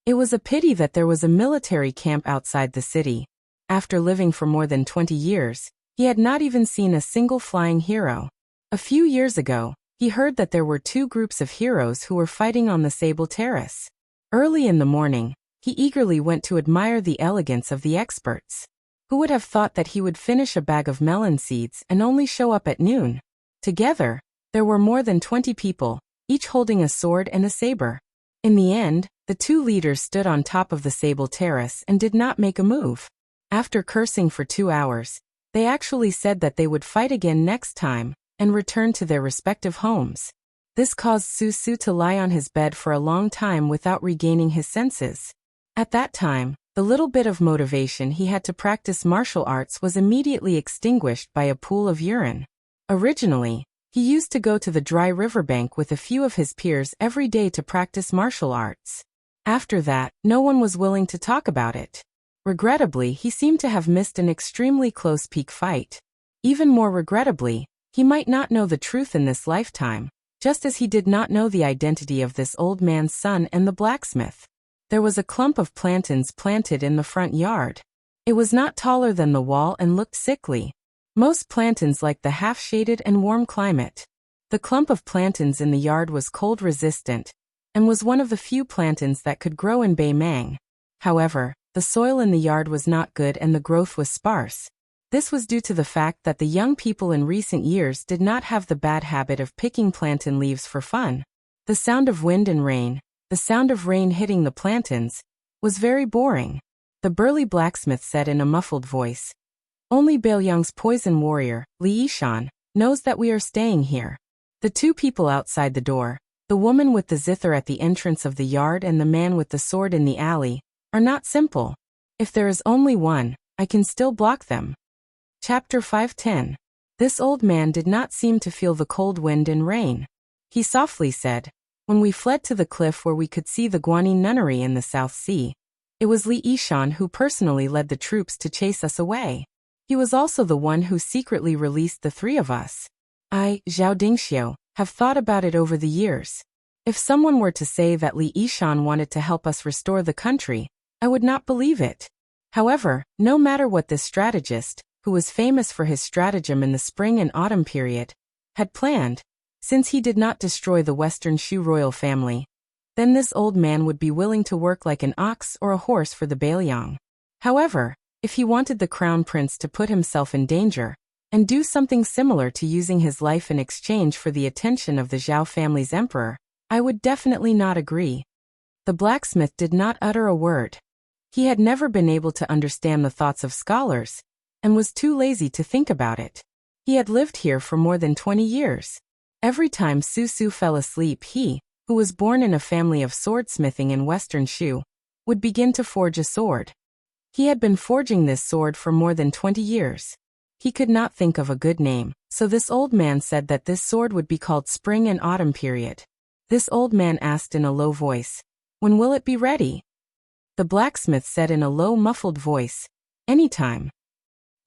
It was a pity that there was a military camp outside the city. After living for more than 20 years, he had not even seen a single flying hero. A few years ago, he heard that there were 2 groups of heroes who were fighting on the Sable Terrace. Early in the morning, he eagerly went to admire the elegance of the experts. Who would have thought that he would finish a bag of melon seeds and only show up at noon? Together, there were more than 20 people, each holding a sword and a saber. In the end, the 2 leaders stood on top of the Sable Terrace and did not make a move. After cursing for 2 hours, they actually said that they would fight again next time and return to their respective homes. This caused Susu to lie on his bed for a long time without regaining his senses. At that time, the little bit of motivation he had to practice martial arts was immediately extinguished by a pool of urine. Originally, he used to go to the dry riverbank with a few of his peers every day to practice martial arts. After that, no one was willing to talk about it. Regrettably, he seemed to have missed an extremely close peak fight. Even more regrettably, he might not know the truth in this lifetime, just as he did not know the identity of this old man's son and the blacksmith. There was a clump of plantains planted in the front yard. It was not taller than the wall and looked sickly. Most plantains liked the half-shaded and warm climate. The clump of plantains in the yard was cold-resistant, and was one of the few plantains that could grow in Bay Mang. However, the soil in the yard was not good and the growth was sparse. This was due to the fact that the young people in recent years did not have the bad habit of picking plantain leaves for fun. The sound of wind and rain, the sound of rain hitting the plantains, was very boring. The burly blacksmith said in a muffled voice, "Only Baelyang's poison warrior, Li Yishan, knows that we are staying here." The two people outside the door, the woman with the zither at the entrance of the yard and the man with the sword in the alley, are not simple. If there is only one, I can still block them. Chapter 5:10. This old man did not seem to feel the cold wind and rain. He softly said, "When we fled to the cliff where we could see the Guanyin nunnery in the South Sea, it was Li Yishan who personally led the troops to chase us away. He was also the one who secretly released the three of us. I, Zhao Dingxiu, have thought about it over the years. If someone were to say that Li Yishan wanted to help us restore the country, I would not believe it. However, no matter what this strategist, who was famous for his stratagem in the spring and autumn period, had planned, since he did not destroy the Western Shu royal family, then this old man would be willing to work like an ox or a horse for the Baelyang. However, if he wanted the crown prince to put himself in danger, and do something similar to using his life in exchange for the attention of the Zhao family's emperor, I would definitely not agree." The blacksmith did not utter a word. He had never been able to understand the thoughts of scholars, and was too lazy to think about it. He had lived here for more than 20 years. Every time Su fell asleep, he, who was born in a family of swordsmithing in Western Shu, would begin to forge a sword. He had been forging this sword for more than 20 years. He could not think of a good name, so this old man said that this sword would be called Spring and Autumn Period. This old man asked in a low voice, "When will it be ready?" The blacksmith said in a low muffled voice, "Anytime."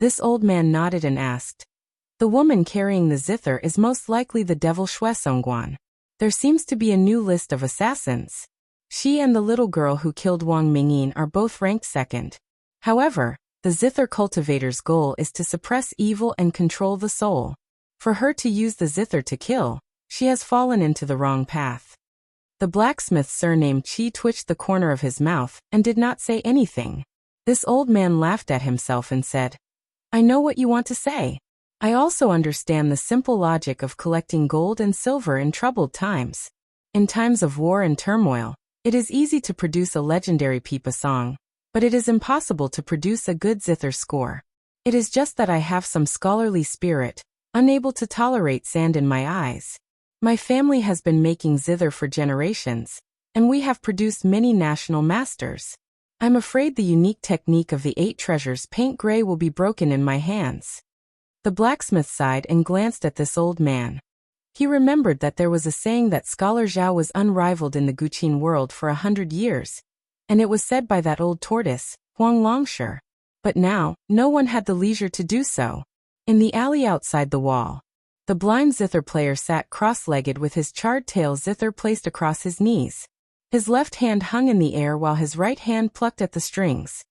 This old man nodded and asked, "The woman carrying the zither is most likely the devil Shui Songguan. There seems to be a new list of assassins. She and the little girl who killed Wang Mingyin are both ranked second. However, the zither cultivator's goal is to suppress evil and control the soul. For her to use the zither to kill, she has fallen into the wrong path." The blacksmith's surname Qi twitched the corner of his mouth and did not say anything. This old man laughed at himself and said, "I know what you want to say. I also understand the simple logic of collecting gold and silver in troubled times. In times of war and turmoil, it is easy to produce a legendary pipa song, but it is impossible to produce a good zither score. It is just that I have some scholarly spirit, unable to tolerate sand in my eyes. My family has been making zither for generations, and we have produced many national masters. I'm afraid the unique technique of the 8 treasures paint gray will be broken in my hands." The blacksmith sighed and glanced at this old man. He remembered that there was a saying that Scholar Zhao was unrivaled in the Guqin world for 100 years, and it was said by that old tortoise, Huang Longshi. But now, no one had the leisure to do so. In the alley outside the wall, the blind zither player sat cross-legged with his charred tail zither placed across his knees. His left hand hung in the air while his right hand plucked at the strings.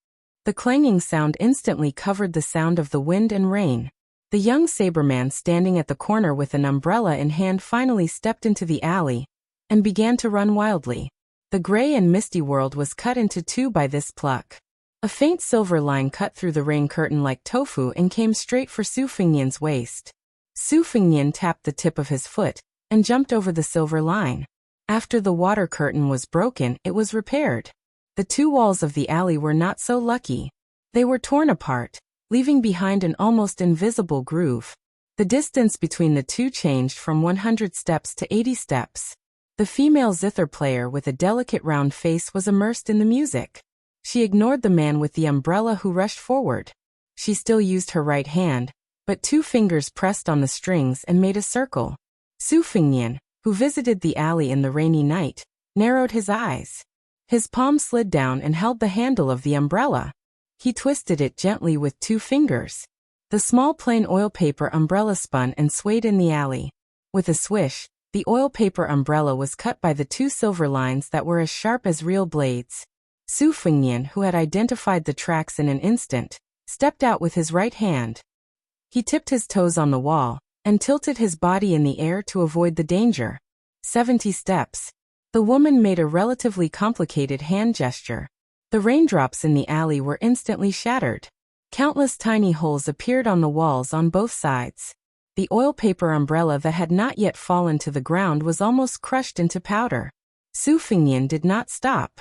The clanging sound instantly covered the sound of the wind and rain. The young saberman standing at the corner with an umbrella in hand finally stepped into the alley and began to run wildly. The gray and misty world was cut into two by this pluck. A faint silver line cut through the rain curtain like tofu and came straight for Su Fengnian's waist. Su Fengnian tapped the tip of his foot and jumped over the silver line. After the water curtain was broken, it was repaired. The two walls of the alley were not so lucky. They were torn apart, leaving behind an almost invisible groove. The distance between the two changed from 100 steps to 80 steps. The female zither player with a delicate round face was immersed in the music. She ignored the man with the umbrella who rushed forward. She still used her right hand, but 2 fingers pressed on the strings and made a circle. Su Fengnian, who visited the alley in the rainy night, narrowed his eyes. His palm slid down and held the handle of the umbrella. He twisted it gently with 2 fingers. The small plain oil paper umbrella spun and swayed in the alley. With a swish, the oil paper umbrella was cut by the 2 silver lines that were as sharp as real blades. Su Fengnian, who had identified the tracks in an instant, stepped out with his right hand. He tipped his toes on the wall and tilted his body in the air to avoid the danger. 70 steps. The woman made a relatively complicated hand gesture. The raindrops in the alley were instantly shattered. Countless tiny holes appeared on the walls on both sides. The oil paper umbrella that had not yet fallen to the ground was almost crushed into powder. Su Fengnian did not stop.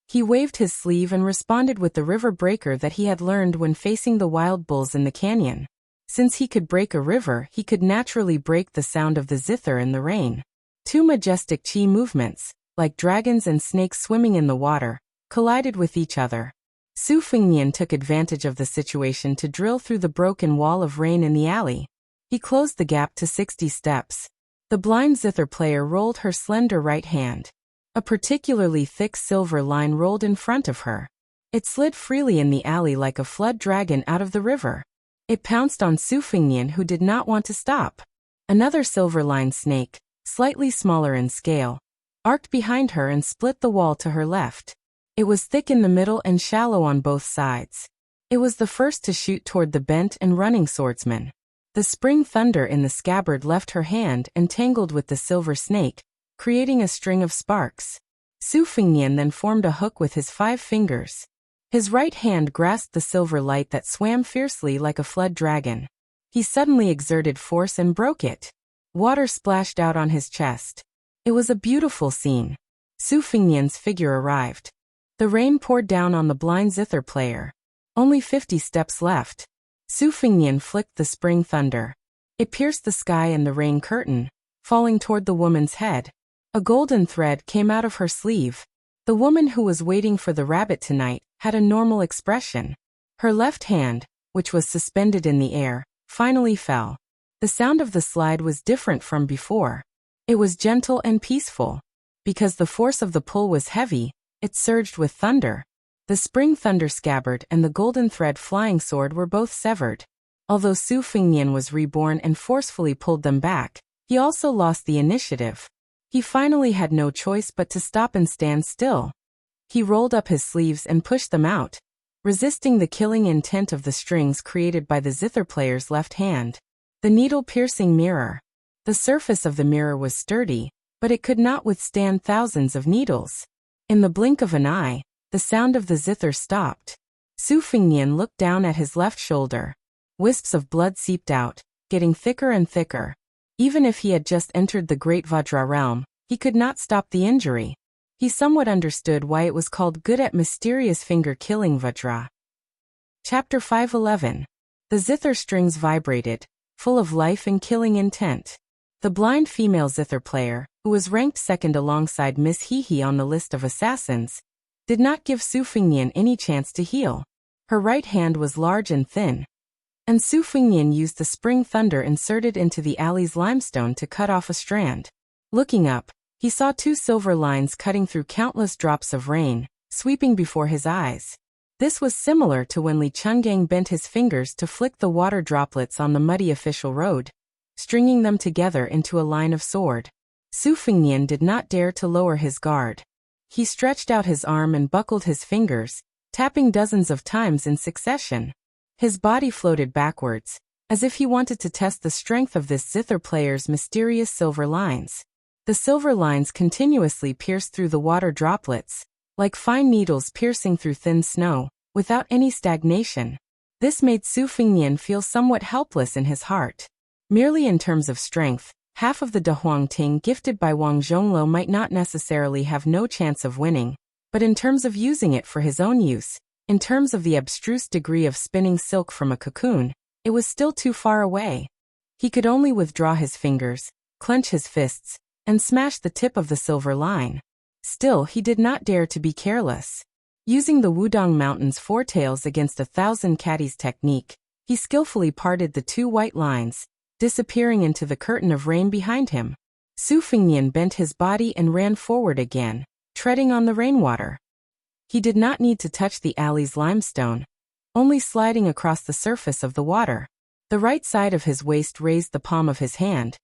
He waved his sleeve and responded with the river breaker that he had learned when facing the wild bulls in the canyon. Since he could break a river, he could naturally break the sound of the zither in the rain. 2 majestic chi movements, like dragons and snakes swimming in the water, collided with each other. Su Fengnian took advantage of the situation to drill through the broken wall of rain in the alley. He closed the gap to 60 steps. The blind zither player rolled her slender right hand. A particularly thick silver line rolled in front of her. It slid freely in the alley like a flood dragon out of the river. It pounced on Su Fengnian, who did not want to stop. Another silver line snake, slightly smaller in scale, arced behind her and split the wall to her left. It was thick in the middle and shallow on both sides. It was the first to shoot toward the bent and running swordsman. The spring thunder in the scabbard left her hand and tangled with the silver snake, creating a string of sparks. Su Fengnian then formed a hook with his 5 fingers. His right hand grasped the silver light that swam fiercely like a flood dragon. He suddenly exerted force and broke it. Water splashed out on his chest. It was a beautiful scene. Su Fengnian's figure arrived. The rain poured down on the blind zither player. Only 50 steps left. Su Fengnian flicked the spring thunder. It pierced the sky and the rain curtain, falling toward the woman's head. A golden thread came out of her sleeve. The woman who was waiting for the rabbit tonight had a normal expression. Her left hand, which was suspended in the air, finally fell. The sound of the slide was different from before. It was gentle and peaceful. Because the force of the pull was heavy, it surged with thunder. The spring thunder scabbard and the golden thread flying sword were both severed. Although Su Fengnian was reborn and forcefully pulled them back, he also lost the initiative. He finally had no choice but to stop and stand still. He rolled up his sleeves and pushed them out, resisting the killing intent of the strings created by the zither player's left hand. The needle-piercing mirror. The surface of the mirror was sturdy, but it could not withstand thousands of needles. In the blink of an eye, the sound of the zither stopped. Su Fengnian looked down at his left shoulder. Wisps of blood seeped out, getting thicker and thicker. Even if he had just entered the Great Vajra realm, he could not stop the injury. He somewhat understood why it was called good at mysterious finger-killing Vajra. Chapter 511. The zither strings vibrated, full of life and killing intent. The blind female zither player, who was ranked second alongside Miss Hehe on the list of assassins, did not give Su Fengnian any chance to heal. Her right hand was large and thin, and Su Fengnian used the spring thunder inserted into the alley's limestone to cut off a strand. Looking up, he saw 2 silver lines cutting through countless drops of rain, sweeping before his eyes. This was similar to when Li Chungang bent his fingers to flick the water droplets on the muddy official road, stringing them together into a line of sword. Su Fengnian did not dare to lower his guard. He stretched out his arm and buckled his fingers, tapping dozens of times in succession. His body floated backwards, as if he wanted to test the strength of this zither player's mysterious silver lines. The silver lines continuously pierced through the water droplets, like fine needles piercing through thin snow, without any stagnation. This made Su Fengnian feel somewhat helpless in his heart. Merely in terms of strength, half of the Dehuang Ting gifted by Wang Zhonglo might not necessarily have no chance of winning, but in terms of using it for his own use, in terms of the abstruse degree of spinning silk from a cocoon, it was still too far away. He could only withdraw his fingers, clench his fists, and smash the tip of the silver line. Still, he did not dare to be careless. Using the Wudong Mountain's four tails against 1,000 caddies technique, he skillfully parted the two white lines, disappearing into the curtain of rain behind him. Su Fengnian bent his body and ran forward again, treading on the rainwater. He did not need to touch the alley's limestone, only sliding across the surface of the water. The right side of his waist raised the palm of his hand,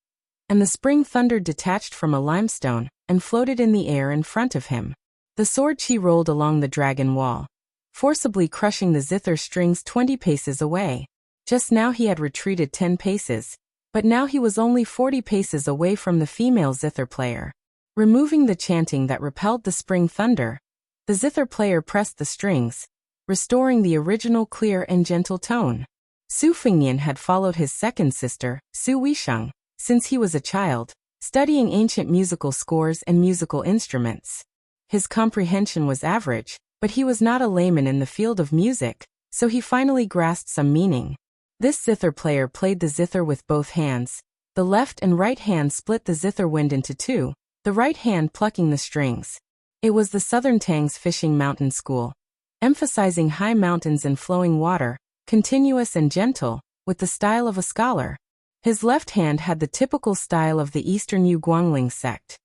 and the spring thunder detached from a limestone and floated in the air in front of him. The sword chi rolled along the dragon wall, forcibly crushing the zither strings 20 paces away. Just now he had retreated 10 paces, but now he was only 40 paces away from the female zither player. Removing the chanting that repelled the spring thunder, the zither player pressed the strings, restoring the original clear and gentle tone. Su Fengnian had followed his second sister, Su Weisheng, since he was a child, studying ancient musical scores and musical instruments. His comprehension was average, but he was not a layman in the field of music, so he finally grasped some meaning. This zither player played the zither with both hands. The left and right hand split the zither wind into two, the right hand plucking the strings. It was the Southern Tang's fishing mountain school, emphasizing high mountains and flowing water, continuous and gentle, with the style of a scholar. His left hand had the typical style of the Eastern Yu Guangling sect.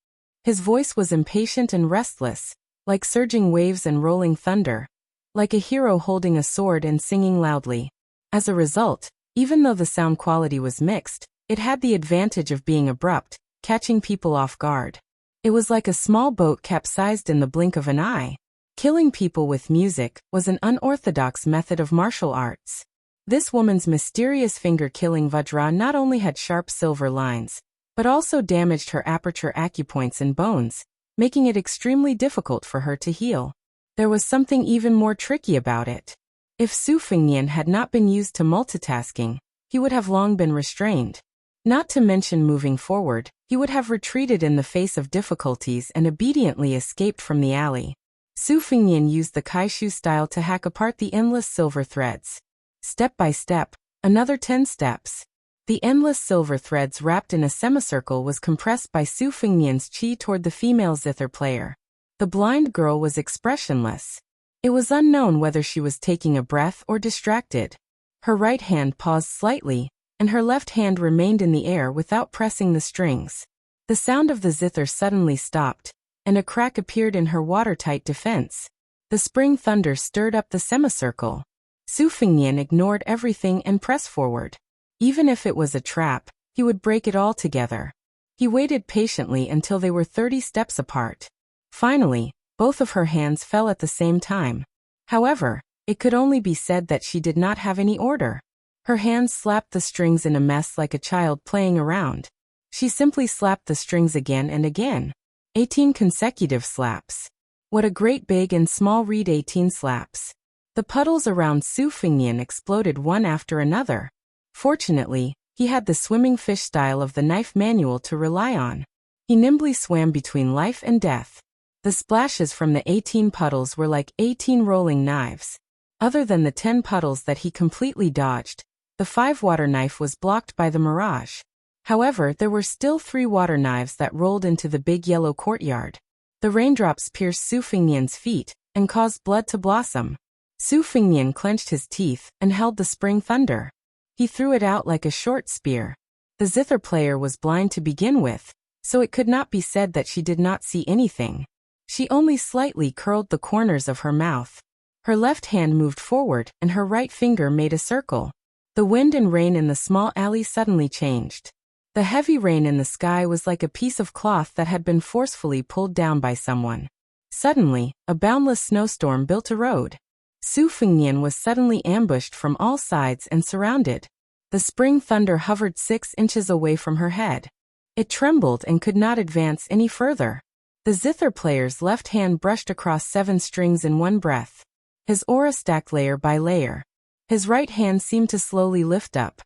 His voice was impatient and restless, like surging waves and rolling thunder, like a hero holding a sword and singing loudly. As a result, even though the sound quality was mixed, it had the advantage of being abrupt, catching people off guard. It was like a small boat capsized in the blink of an eye. Killing people with music was an unorthodox method of martial arts. This woman's mysterious finger-killing vajra not only had sharp silver lines, but also damaged her aperture acupoints and bones, making it extremely difficult for her to heal. There was something even more tricky about it. If Su Fengnian had not been used to multitasking, he would have long been restrained. Not to mention moving forward, he would have retreated in the face of difficulties and obediently escaped from the alley. Su Fengnian used the kaishu style to hack apart the endless silver threads. Step by step, another 10 steps. The endless silver threads wrapped in a semicircle was compressed by Su Fengnian's chi toward the female zither player. The blind girl was expressionless. It was unknown whether she was taking a breath or distracted. Her right hand paused slightly, and her left hand remained in the air without pressing the strings. The sound of the zither suddenly stopped, and a crack appeared in her watertight defense. The spring thunder stirred up the semicircle. Su Fengnian ignored everything and pressed forward. Even if it was a trap, he would break it all together. He waited patiently until they were 30 steps apart. Finally, both of her hands fell at the same time. However, it could only be said that she did not have any order. Her hands slapped the strings in a mess like a child playing around. She simply slapped the strings again and again. 18 consecutive slaps. What a great big and small read 18 slaps. The puddles around Su Fengnian exploded one after another. Fortunately, he had the swimming fish style of the knife manual to rely on. He nimbly swam between life and death. The splashes from the 18 puddles were like 18 rolling knives. Other than the 10 puddles that he completely dodged, the 5 water knife was blocked by the mirage. However, there were still 3 water knives that rolled into the big yellow courtyard. The raindrops pierced Su Fengnian's feet and caused blood to blossom. Su Fengnian clenched his teeth and held the spring thunder. He threw it out like a short spear. The zither player was blind to begin with, so it could not be said that she did not see anything. She only slightly curled the corners of her mouth. Her left hand moved forward and her right finger made a circle. The wind and rain in the small alley suddenly changed. The heavy rain in the sky was like a piece of cloth that had been forcefully pulled down by someone. Suddenly, a boundless snowstorm built a road. Su Fengnian was suddenly ambushed from all sides and surrounded. The spring thunder hovered 6 inches away from her head. It trembled and could not advance any further. The zither player's left hand brushed across 7 strings in one breath. His aura stacked layer by layer. His right hand seemed to slowly lift up.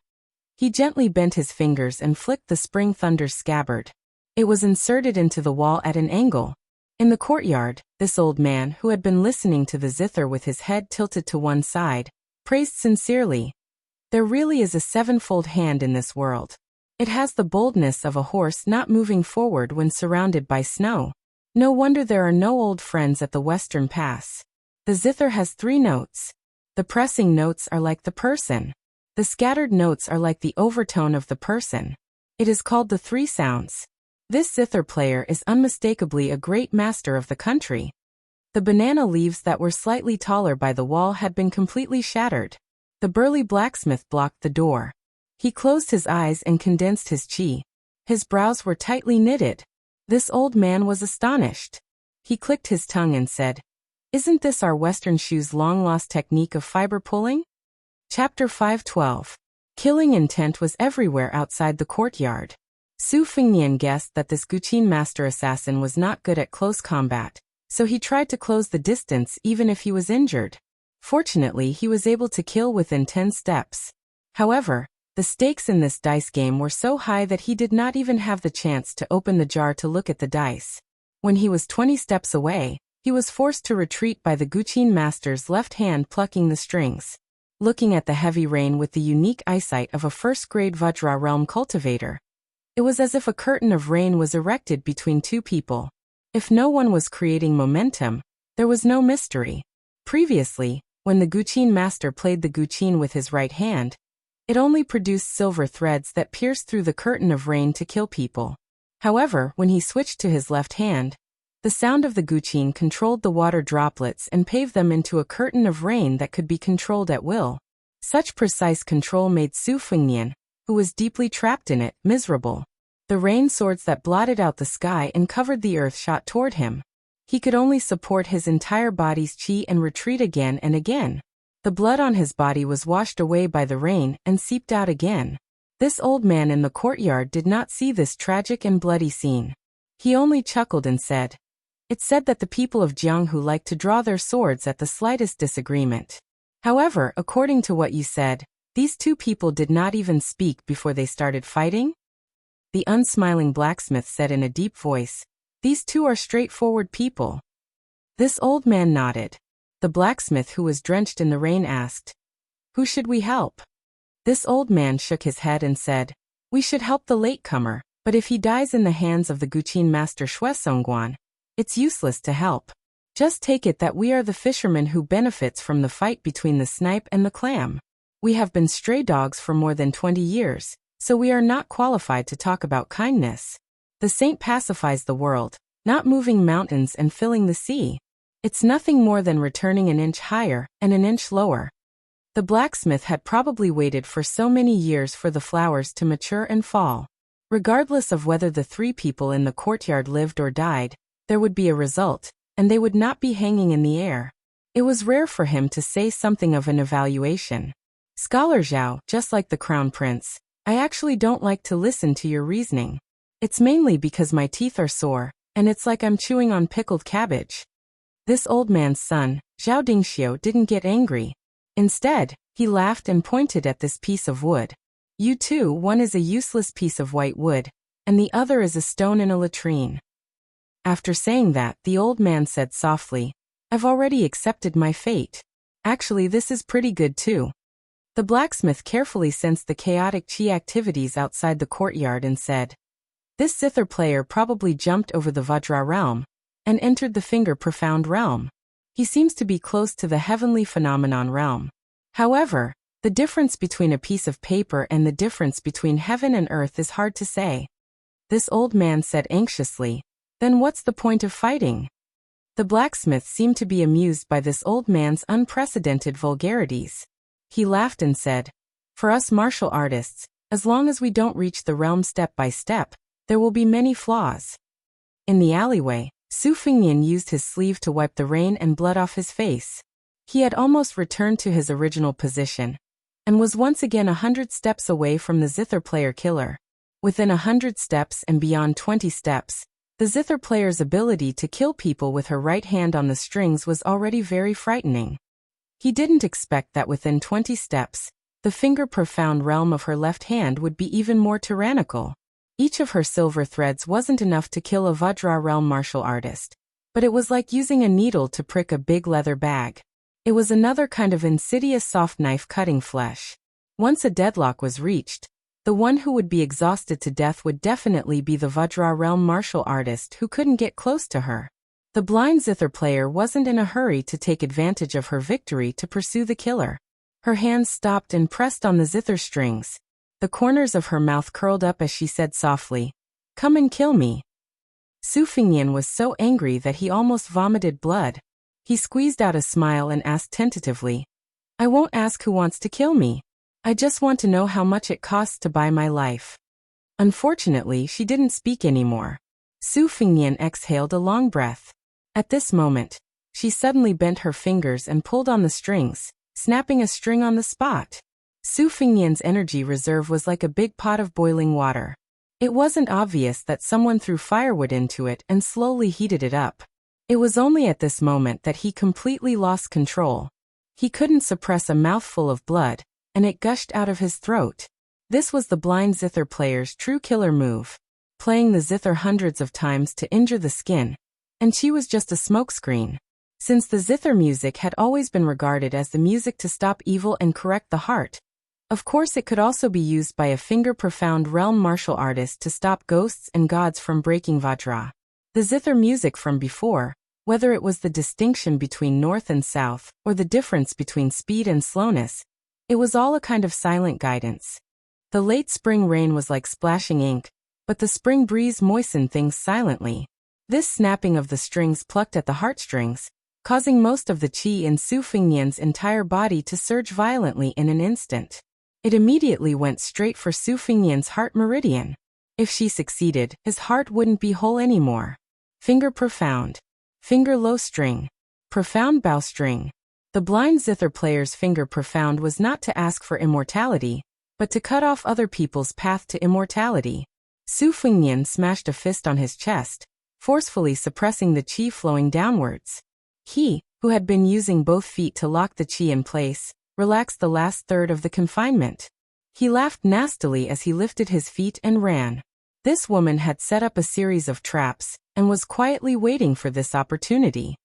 He gently bent his fingers and flicked the spring thunder's scabbard. It was inserted into the wall at an angle. In the courtyard, this old man, who had been listening to the zither with his head tilted to one side, praised sincerely. There really is a 7-fold hand in this world. It has the boldness of a horse not moving forward when surrounded by snow. No wonder there are no old friends at the Western Pass. The zither has 3 notes. The pressing notes are like the person. The scattered notes are like the overtone of the person. It is called the 3 sounds. This zither player is unmistakably a great master of the country. The banana leaves that were slightly taller by the wall had been completely shattered. The burly blacksmith blocked the door. He closed his eyes and condensed his chi. His brows were tightly knitted. This old man was astonished. He clicked his tongue and said, "Isn't this our Western shoe's long-lost technique of fiber pulling?" Chapter 5:12. Killing intent was everywhere outside the courtyard. Su Fengnian guessed that this Guqin master assassin was not good at close combat, so he tried to close the distance even if he was injured. Fortunately, he was able to kill within 10 steps. However, the stakes in this dice game were so high that he did not even have the chance to open the jar to look at the dice. When he was 20 steps away, he was forced to retreat by the Guqin master's left hand plucking the strings. Looking at the heavy rain with the unique eyesight of a first-grade Vajra realm cultivator, it was as if a curtain of rain was erected between 2 people. If no one was creating momentum, there was no mystery. Previously, when the Guqin master played the Guqin with his right hand, it only produced silver threads that pierced through the curtain of rain to kill people. However, when he switched to his left hand, the sound of the Guqin controlled the water droplets and paved them into a curtain of rain that could be controlled at will. Such precise control made Su Fengnian, who was deeply trapped in it, miserable. The rain swords that blotted out the sky and covered the earth shot toward him. He could only support his entire body's chi and retreat again and again. The blood on his body was washed away by the rain and seeped out again. This old man in the courtyard did not see this tragic and bloody scene. He only chuckled and said, "It's said that the people of Jianghu like to draw their swords at the slightest disagreement. However, according to what you said, these 2 people did not even speak before they started fighting?" The unsmiling blacksmith said in a deep voice, "These 2 are straightforward people." This old man nodded. The blacksmith, who was drenched in the rain, asked, "Who should we help?" This old man shook his head and said, "We should help the latecomer, but if he dies in the hands of the Guqin master Shuesongguan, it's useless to help. Just take it that we are the fisherman who benefits from the fight between the snipe and the clam. We have been stray dogs for more than 20 years, so we are not qualified to talk about kindness. The saint pacifies the world, not moving mountains and filling the sea. It's nothing more than returning an inch higher and an inch lower." The blacksmith had probably waited for so many years for the flowers to mature and fall. Regardless of whether the 3 people in the courtyard lived or died, there would be a result, and they would not be hanging in the air. It was rare for him to say something of an evaluation. "Scholar Zhao, just like the crown prince, I actually don't like to listen to your reasoning. It's mainly because my teeth are sore, and it's like I'm chewing on pickled cabbage." This old man's son, Zhao Dingxiu, didn't get angry. Instead, he laughed and pointed at this piece of wood. "You two, one is a useless piece of white wood, and the other is a stone in a latrine." After saying that, the old man said softly, "I've already accepted my fate. Actually, this is pretty good too." The blacksmith carefully sensed the chaotic chi activities outside the courtyard and said, "This zither player probably jumped over the Vajra realm and entered the finger profound realm. He seems to be close to the heavenly phenomenon realm. However, the difference between a piece of paper and the difference between heaven and earth is hard to say." This old man said anxiously, "Then what's the point of fighting?" The blacksmith seemed to be amused by this old man's unprecedented vulgarities. He laughed and said, "For us martial artists, as long as we don't reach the realm step by step, there will be many flaws." In the alleyway, Su Fengnian used his sleeve to wipe the rain and blood off his face. He had almost returned to his original position, and was once again 100 steps away from the zither player killer. Within 100 steps and beyond 20 steps, the zither player's ability to kill people with her right hand on the strings was already very frightening. He didn't expect that within 20 steps, the finger profound realm of her left hand would be even more tyrannical. Each of her silver threads wasn't enough to kill a Vajra realm martial artist, but it was like using a needle to prick a big leather bag. It was another kind of insidious soft knife cutting flesh. Once a deadlock was reached, the one who would be exhausted to death would definitely be the Vajra realm martial artist who couldn't get close to her. The blind zither player wasn't in a hurry to take advantage of her victory to pursue the killer. Her hands stopped and pressed on the zither strings. The corners of her mouth curled up as she said softly, "Come and kill me." Su Fingyan was so angry that he almost vomited blood. He squeezed out a smile and asked tentatively, "I won't ask who wants to kill me. I just want to know how much it costs to buy my life." Unfortunately, she didn't speak anymore. Su Fingyan exhaled a long breath. At this moment, she suddenly bent her fingers and pulled on the strings, snapping a string on the spot. Su Fingyan's energy reserve was like a big pot of boiling water. It wasn't obvious that someone threw firewood into it and slowly heated it up. It was only at this moment that he completely lost control. He couldn't suppress a mouthful of blood, and it gushed out of his throat. This was the blind zither player's true killer move, playing the zither hundreds of times to injure the skin, and she was just a smokescreen. Since the zither music had always been regarded as the music to stop evil and correct the heart, of course it could also be used by a finger-profound realm martial artist to stop ghosts and gods from breaking Vajra. The zither music from before, whether it was the distinction between north and south, or the difference between speed and slowness, it was all a kind of silent guidance. The late spring rain was like splashing ink, but the spring breeze moistened things silently. This snapping of the strings plucked at the heartstrings, causing most of the qi in Su Fingyan's entire body to surge violently in an instant. It immediately went straight for Su Fingyan's heart meridian. If she succeeded, his heart wouldn't be whole anymore. Finger profound. Finger low string. Profound bow string. The blind zither player's finger profound was not to ask for immortality, but to cut off other people's path to immortality. Su Fingyan smashed a fist on his chest, forcefully suppressing the qi flowing downwards. He, who had been using both feet to lock the qi in place, relaxed the last third of the confinement. He laughed nastily as he lifted his feet and ran. This woman had set up a series of traps, and was quietly waiting for this opportunity.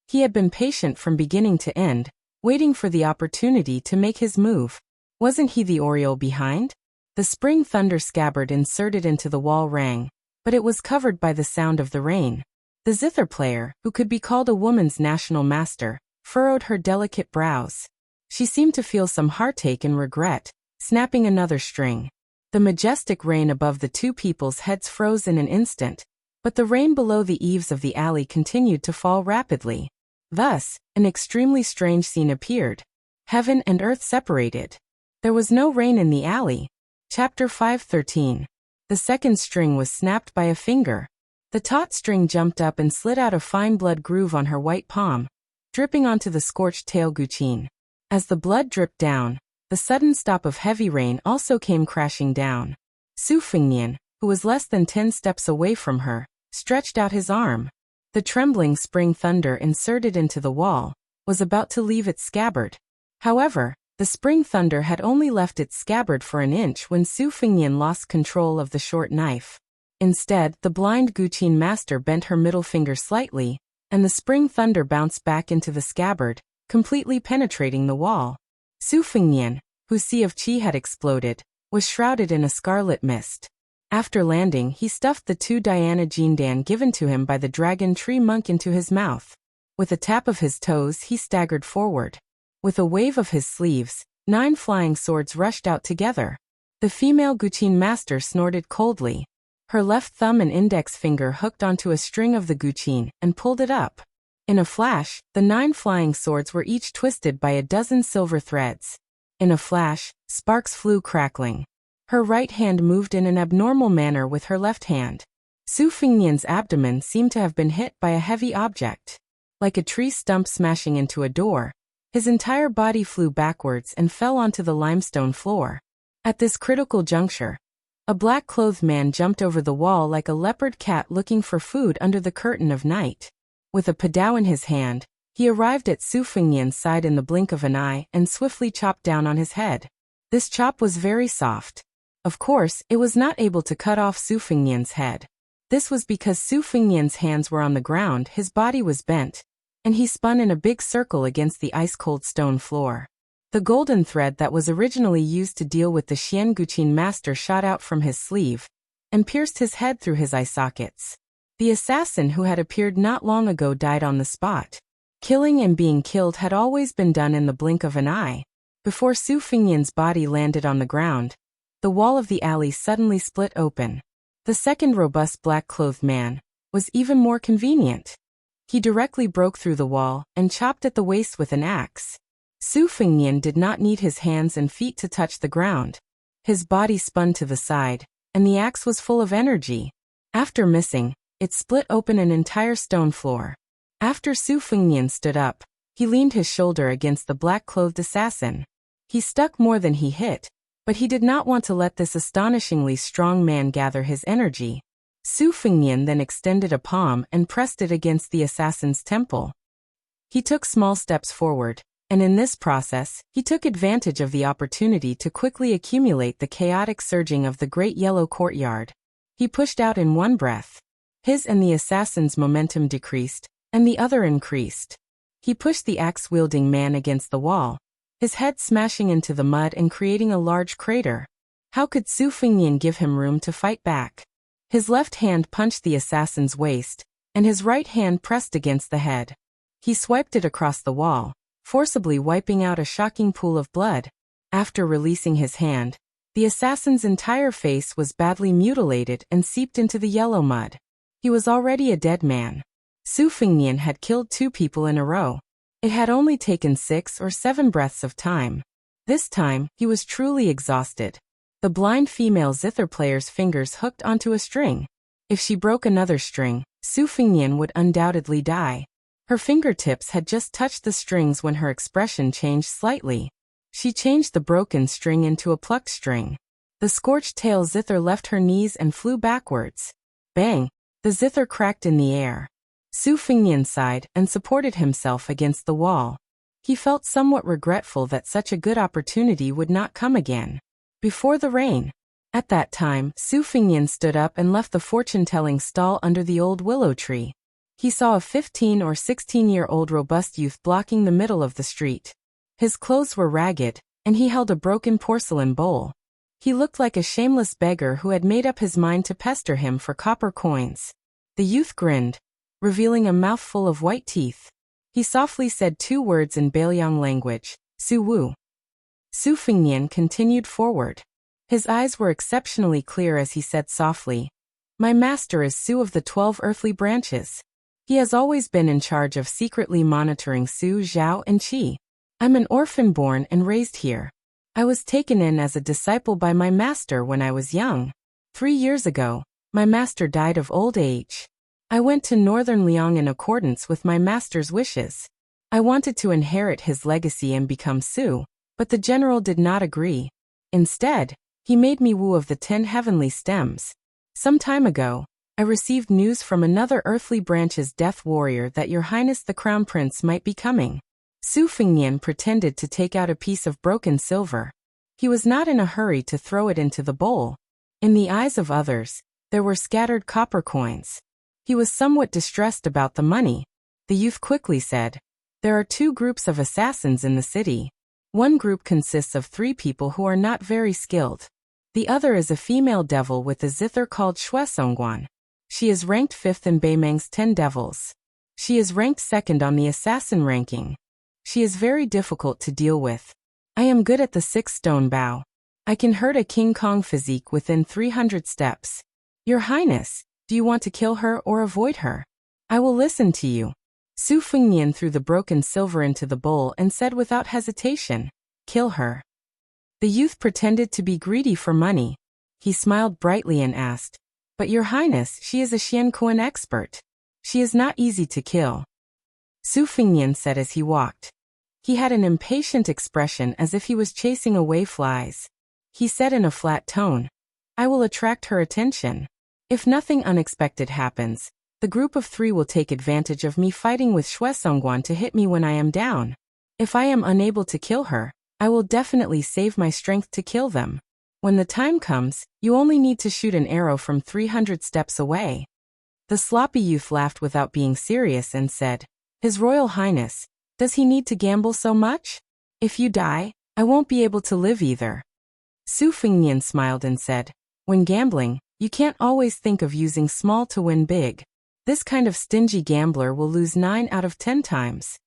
He had been patient from beginning to end, waiting for the opportunity to make his move. Wasn't he the Oriole behind? The spring thunder scabbard inserted into the wall rang, but it was covered by the sound of the rain. The zither player, who could be called a woman's national master, furrowed her delicate brows. She seemed to feel some heartache and regret, snapping another string. The majestic rain above the two people's heads froze in an instant, but the rain below the eaves of the alley continued to fall rapidly. Thus, an extremely strange scene appeared. Heaven and earth separated. There was no rain in the alley. Chapter 5:13. The second string was snapped by a finger. The taut string jumped up and slid out a fine blood groove on her white palm, dripping onto the scorched tail guqin. As the blood dripped down, the sudden stop of heavy rain also came crashing down. Su Fingyan, who was less than 10 steps away from her, stretched out his arm. The trembling spring thunder inserted into the wall was about to leave its scabbard. However, the spring thunder had only left its scabbard for an inch when Su Fingyan lost control of the short knife. Instead, the blind guqin master bent her middle finger slightly, and the spring thunder bounced back into the scabbard, completely penetrating the wall. Su Fingyan, whose sea of qi had exploded, was shrouded in a scarlet mist. After landing, he stuffed the 2 Diana Jindan given to him by the dragon tree monk into his mouth. With a tap of his toes, he staggered forward. With a wave of his sleeves, 9 flying swords rushed out together. The female guqin master snorted coldly. Her left thumb and index finger hooked onto a string of the guqin and pulled it up. In a flash, the 9 flying swords were each twisted by a dozen silver threads. In a flash, sparks flew crackling. Her right hand moved in an abnormal manner with her left hand. Su Fingyan's abdomen seemed to have been hit by a heavy object. Like a tree stump smashing into a door, his entire body flew backwards and fell onto the limestone floor. At this critical juncture, a black-clothed man jumped over the wall like a leopard cat looking for food under the curtain of night. With a padao in his hand, he arrived at Su Fingyan's side in the blink of an eye and swiftly chopped down on his head. This chop was very soft. Of course, it was not able to cut off Su Fingyan's head. This was because Su Fingyan's hands were on the ground, his body was bent, and he spun in a big circle against the ice-cold stone floor. The golden thread that was originally used to deal with the Xian Guqin master shot out from his sleeve and pierced his head through his eye sockets. The assassin who had appeared not long ago died on the spot. Killing and being killed had always been done in the blink of an eye. Before Su Fingnian's body landed on the ground, the wall of the alley suddenly split open. The second robust black-clothed man was even more convenient. He directly broke through the wall and chopped at the waist with an axe. Su Fingnian did not need his hands and feet to touch the ground. His body spun to the side, and the axe was full of energy. After missing, it split open an entire stone floor. After Su Fingnian stood up, he leaned his shoulder against the black-clothed assassin. He stuck more than he hit, but he did not want to let this astonishingly strong man gather his energy. Su Fingnian then extended a palm and pressed it against the assassin's temple. He took small steps forward, and in this process, he took advantage of the opportunity to quickly accumulate the chaotic surging of the great yellow courtyard. He pushed out in one breath. His and the assassin's momentum decreased, and the other increased. He pushed the axe-wielding man against the wall, his head smashing into the mud and creating a large crater. How could Su Fingnian give him room to fight back? His left hand punched the assassin's waist, and his right hand pressed against the head. He swiped it across the wall, forcibly wiping out a shocking pool of blood. After releasing his hand, the assassin's entire face was badly mutilated and seeped into the yellow mud. He was already a dead man. Su Fingnian had killed 2 people in a row. It had only taken 6 or 7 breaths of time. This time, he was truly exhausted. The blind female zither player's fingers hooked onto a string. If she broke another string, Su Fingnian would undoubtedly die. Her fingertips had just touched the strings when her expression changed slightly. She changed the broken string into a plucked string. The scorched tail zither left her knees and flew backwards. Bang! The zither cracked in the air. Su Fingnian sighed and supported himself against the wall. He felt somewhat regretful that such a good opportunity would not come again. Before the rain. At that time, Su Fingnian stood up and left the fortune-telling stall under the old willow tree. He saw a 15 or 16-year-old robust youth blocking the middle of the street. His clothes were ragged, and he held a broken porcelain bowl. He looked like a shameless beggar who had made up his mind to pester him for copper coins. The youth grinned, revealing a mouthful of white teeth. He softly said 2 words in Bailiang language, Su Wu. Su Fingnian continued forward. His eyes were exceptionally clear as he said softly, "My master is Su of the 12 earthly branches. He has always been in charge of secretly monitoring Su, Zhao, and Qi. I'm an orphan born and raised here. I was taken in as a disciple by my master when I was young. 3 years ago, my master died of old age. I went to northern Liang in accordance with my master's wishes. I wanted to inherit his legacy and become Su, but the general did not agree. Instead, he made me Wu of the 10 heavenly stems. Some time ago, I received news from another earthly branch's death warrior that Your Highness the Crown Prince might be coming." Su Fingnian pretended to take out a piece of broken silver. He was not in a hurry to throw it into the bowl. In the eyes of others, there were scattered copper coins. He was somewhat distressed about the money. The youth quickly said, "There are 2 groups of assassins in the city. One group consists of 3 people who are not very skilled. The other is a female devil with a zither called Shuesongguan. She is ranked 5th in Beimang's 10 devils. She is ranked 2nd on the assassin ranking. She is very difficult to deal with. I am good at the 6 stone bow. I can hurt a King Kong physique within 300 steps. Your Highness, do you want to kill her or avoid her? I will listen to you." Su Fingnian threw the broken silver into the bowl and said without hesitation, "Kill her." The youth pretended to be greedy for money. He smiled brightly and asked, "But Your Highness, she is a Xiankuan expert. She is not easy to kill." Su Fingnian said as he walked. He had an impatient expression as if he was chasing away flies. He said in a flat tone, "I will attract her attention. If nothing unexpected happens, the group of 3 will take advantage of me fighting with Shuesongguan to hit me when I am down. If I am unable to kill her, I will definitely save my strength to kill them. When the time comes, you only need to shoot an arrow from 300 steps away." The sloppy youth laughed without being serious and said, "His Royal Highness, does he need to gamble so much? If you die, I won't be able to live either." Su Fingnian smiled and said, "When gambling, you can't always think of using small to win big. This kind of stingy gambler will lose 9 out of 10 times.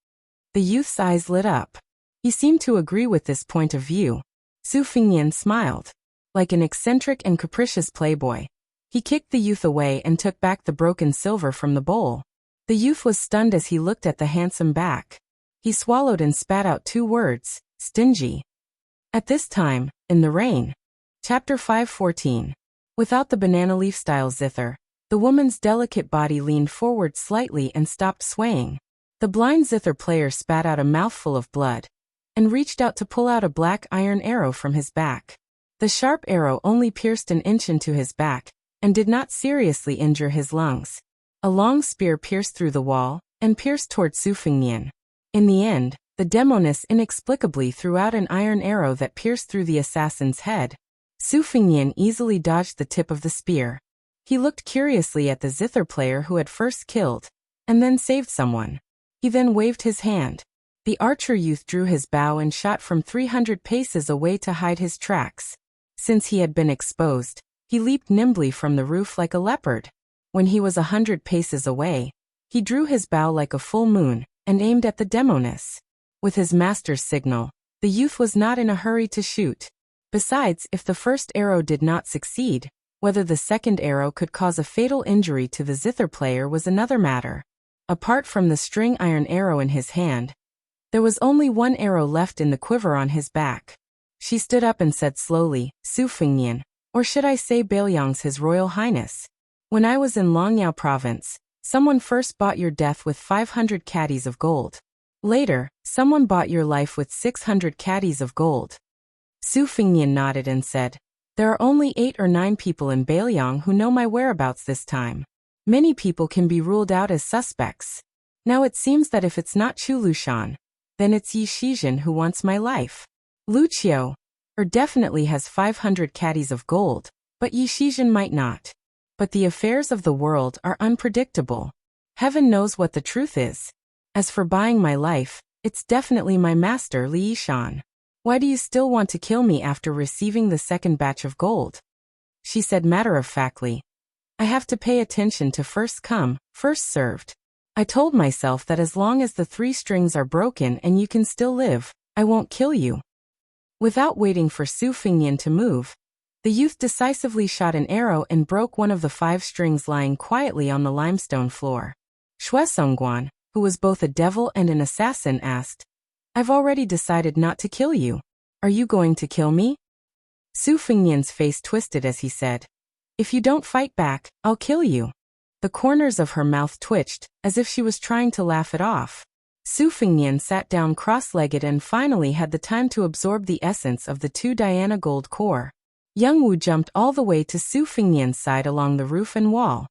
The youth's eyes lit up. He seemed to agree with this point of view. Su Fingyan smiled. Like an eccentric and capricious playboy, he kicked the youth away and took back the broken silver from the bowl. The youth was stunned as he looked at the handsome back. He swallowed and spat out 2 words, stingy. At this time, in the rain. Chapter 5:14. Without the banana leaf-style zither, the woman's delicate body leaned forward slightly and stopped swaying. The blind zither player spat out a mouthful of blood and reached out to pull out a black iron arrow from his back. The sharp arrow only pierced an inch into his back and did not seriously injure his lungs. A long spear pierced through the wall and pierced toward Su Fingyan. In the end, the demoness inexplicably threw out an iron arrow that pierced through the assassin's head. Su Fingyan easily dodged the tip of the spear. He looked curiously at the zither player who had first killed and then saved someone. He then waved his hand. The archer youth drew his bow and shot from 300 paces away to hide his tracks. Since he had been exposed, he leaped nimbly from the roof like a leopard. When he was 100 paces away, he drew his bow like a full moon and aimed at the demoness. With his master's signal, the youth was not in a hurry to shoot. Besides, if the first arrow did not succeed, whether the second arrow could cause a fatal injury to the zither player was another matter. Apart from the string iron arrow in his hand, there was only 1 arrow left in the quiver on his back. She stood up and said slowly, Su Fingyan, or should I say Bailiang's His Royal Highness. When I was in Longyao province, someone first bought your death with 500 caddies of gold. Later, someone bought your life with 600 caddies of gold. Su Fingyan nodded and said, there are only 8 or 9 people in Bailiang who know my whereabouts this time. Many people can be ruled out as suspects. Now it seems that if it's not Chu Lushan, then it's Yi Shizhen who wants my life. Lucio definitely has 500 caddies of gold, but Yi Shizhen might not. But the affairs of the world are unpredictable. Heaven knows what the truth is. As for buying my life, it's definitely my master Li Yishan. Why do you still want to kill me after receiving the second batch of gold? She said matter-of-factly. I have to pay attention to first come, first served. I told myself that as long as the 3 strings are broken and you can still live, I won't kill you. Without waiting for Su Fingyan to move, the youth decisively shot an arrow and broke one of the 5 strings lying quietly on the limestone floor. Xue Songguan, who was both a devil and an assassin, asked, I've already decided not to kill you. Are you going to kill me? Su Fingyan's face twisted as he said, if you don't fight back, I'll kill you. The corners of her mouth twitched, as if she was trying to laugh it off. Su Fingyan sat down cross-legged and finally had the time to absorb the essence of the 2 Diana gold core. Young Wu jumped all the way to Su Fingyan's side along the roof and wall.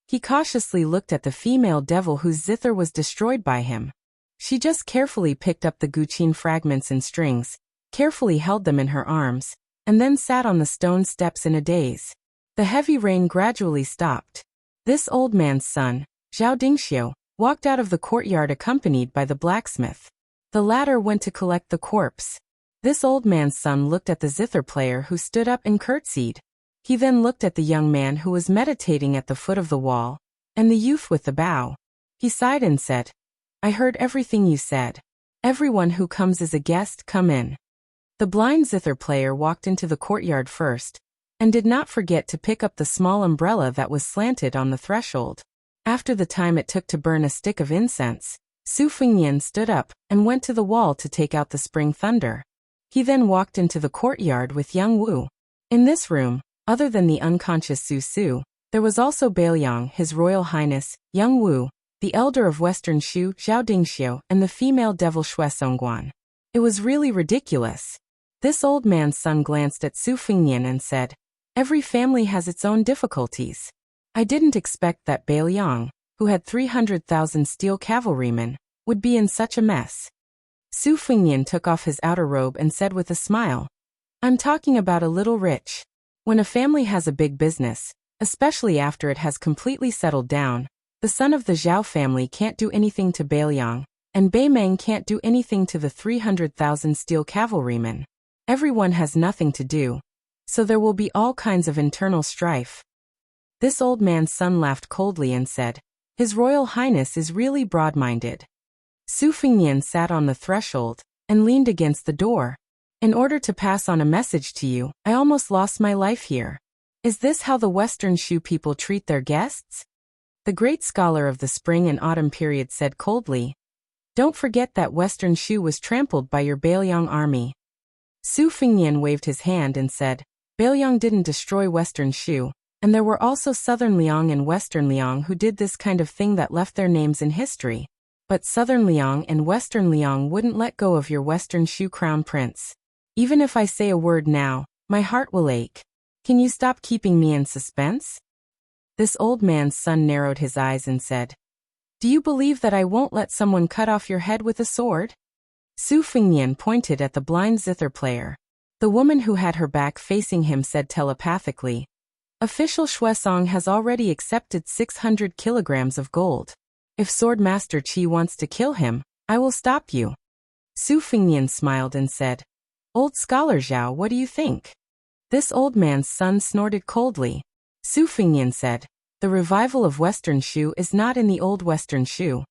He cautiously looked at the female devil whose zither was destroyed by him. She just carefully picked up the guqin fragments and strings, carefully held them in her arms, and then sat on the stone steps in a daze. The heavy rain gradually stopped. This old man's son, Zhao Dingxiu, walked out of the courtyard accompanied by the blacksmith. The latter went to collect the corpse. This old man's son looked at the zither player who stood up and curtsied. He then looked at the young man who was meditating at the foot of the wall, and the youth with the bow. He sighed and said, I heard everything you said. Everyone who comes as a guest, come in. The blind zither player walked into the courtyard first, and did not forget to pick up the small umbrella that was slanted on the threshold. After the time it took to burn a stick of incense, Su Fingyan stood up and went to the wall to take out the spring thunder. He then walked into the courtyard with young Wu. In this room, other than the unconscious Su Su, there was also Bailiang, His Royal Highness, young Wu, the elder of Western Shu, Zhao Dingxiu, and the female devil Xue Songguan. It was really ridiculous. This old man's son glanced at Su Fingyan and said, every family has its own difficulties. I didn't expect that Bailiang, who had 300,000 steel cavalrymen, would be in such a mess. Su Fingyan took off his outer robe and said with a smile, I'm talking about a little rich. When a family has a big business, especially after it has completely settled down, the son of the Zhao family can't do anything to Bailiang, and Beimeng can't do anything to the 300,000 steel cavalrymen. Everyone has nothing to do, so there will be all kinds of internal strife. This old man's son laughed coldly and said, His Royal Highness is really broad-minded. Su Fingnian sat on the threshold and leaned against the door. In order to pass on a message to you, I almost lost my life here. Is this how the Western Shu people treat their guests? The great scholar of the spring and autumn period said coldly. Don't forget that Western Shu was trampled by your Bailiang army. Su Fingnian waved his hand and said, Bailiang didn't destroy Western Shu, and there were also Southern Liang and Western Liang who did this kind of thing that left their names in history. But Southern Liang and Western Liang wouldn't let go of your Western Shu crown prince. Even if I say a word now, my heart will ache. Can you stop keeping me in suspense? This old man's son narrowed his eyes and said, Do you believe that I won't let someone cut off your head with a sword? Su Fingnian pointed at the blind zither player. The woman who had her back facing him said telepathically, Official Xuesong has already accepted 600 kilograms of gold. If Sword Master Qi wants to kill him, I will stop you. Su Fingnian smiled and said, Old Scholar Zhao, what do you think? This old man's son snorted coldly. Su Fingnian said, The revival of Western Shu is not in the old Western Shu.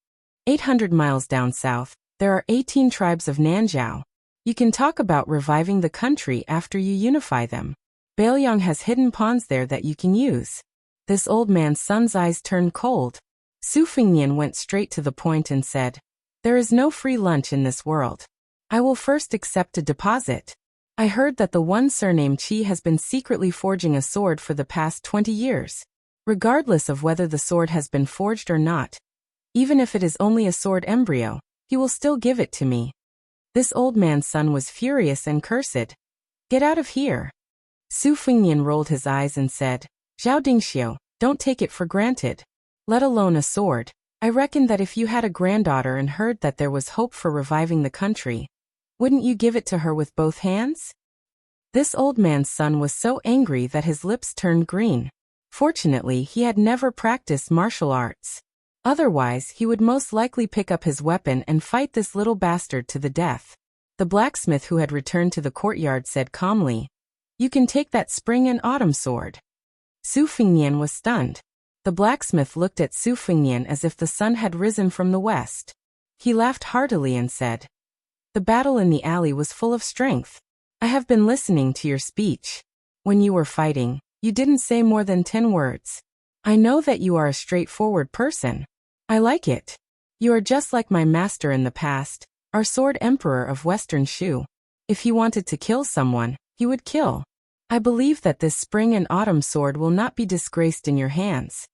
800 miles down south, there are 18 tribes of Nanzhao. You can talk about reviving the country after you unify them. Bailiang has hidden pawns there that you can use. This old man's son's eyes turned cold. Su Fingnian went straight to the point and said, There is no free lunch in this world. I will first accept a deposit. I heard that the one surnamed Qi has been secretly forging a sword for the past 20 years. Regardless of whether the sword has been forged or not, even if it is only a sword embryo, he will still give it to me. This old man's son was furious and cursed. Get out of here. Su Fingnian rolled his eyes and said, Zhao Dingxiu, don't take it for granted. Let alone a sword. I reckon that if you had a granddaughter and heard that there was hope for reviving the country, wouldn't you give it to her with both hands? This old man's son was so angry that his lips turned green. Fortunately, he had never practiced martial arts. Otherwise, he would most likely pick up his weapon and fight this little bastard to the death. The blacksmith who had returned to the courtyard said calmly, You can take that spring and autumn sword. Su Fingnian was stunned. The blacksmith looked at Su Fingnian as if the sun had risen from the west. He laughed heartily and said, The battle in the alley was full of strength. I have been listening to your speech. When you were fighting, you didn't say more than 10 words. I know that you are a straightforward person. I like it. You are just like my master in the past, our sword emperor of Western Shu. If he wanted to kill someone, he would kill. I believe that this spring and autumn sword will not be disgraced in your hands.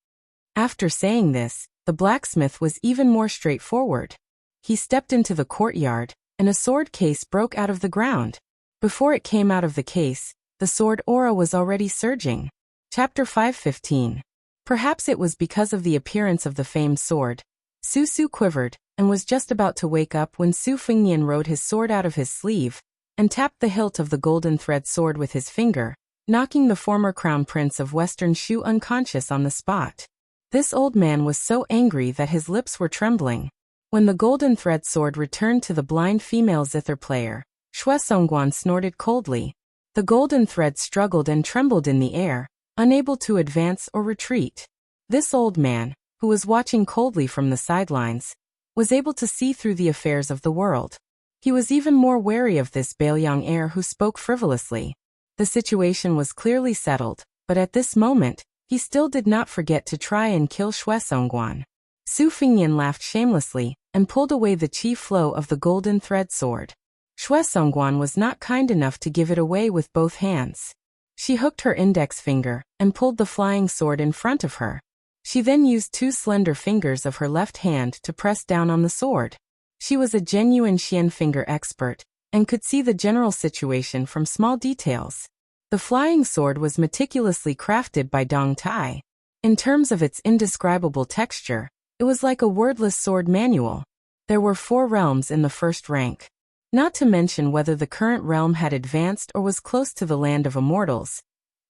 After saying this, the blacksmith was even more straightforward. He stepped into the courtyard, and a sword case broke out of the ground. Before it came out of the case, the sword aura was already surging. Chapter 5:15. Perhaps it was because of the appearance of the famed sword. Su quivered, and was just about to wake up when Su Fingnian rode his sword out of his sleeve, and tapped the hilt of the golden thread sword with his finger, knocking the former crown prince of Western Shu unconscious on the spot. This old man was so angry that his lips were trembling. When the golden thread sword returned to the blind female zither player, Xuesongguan snorted coldly. The golden thread struggled and trembled in the air, unable to advance or retreat. This old man, who was watching coldly from the sidelines, was able to see through the affairs of the world. He was even more wary of this Bailiang heir who spoke frivolously. The situation was clearly settled, but at this moment, he still did not forget to try and kill Xuesongguan. Su Fingnian laughed shamelessly, and pulled away the chi flow of the golden thread sword. Xuesongguan was not kind enough to give it away with both hands. She hooked her index finger, and pulled the flying sword in front of her. She then used 2 slender fingers of her left hand to press down on the sword. She was a genuine Xian finger expert, and could see the general situation from small details. The flying sword was meticulously crafted by Dong Tai. In terms of its indescribable texture, it was like a wordless sword manual. There were 4 realms in the first rank. Not to mention whether the current realm had advanced or was close to the land of immortals.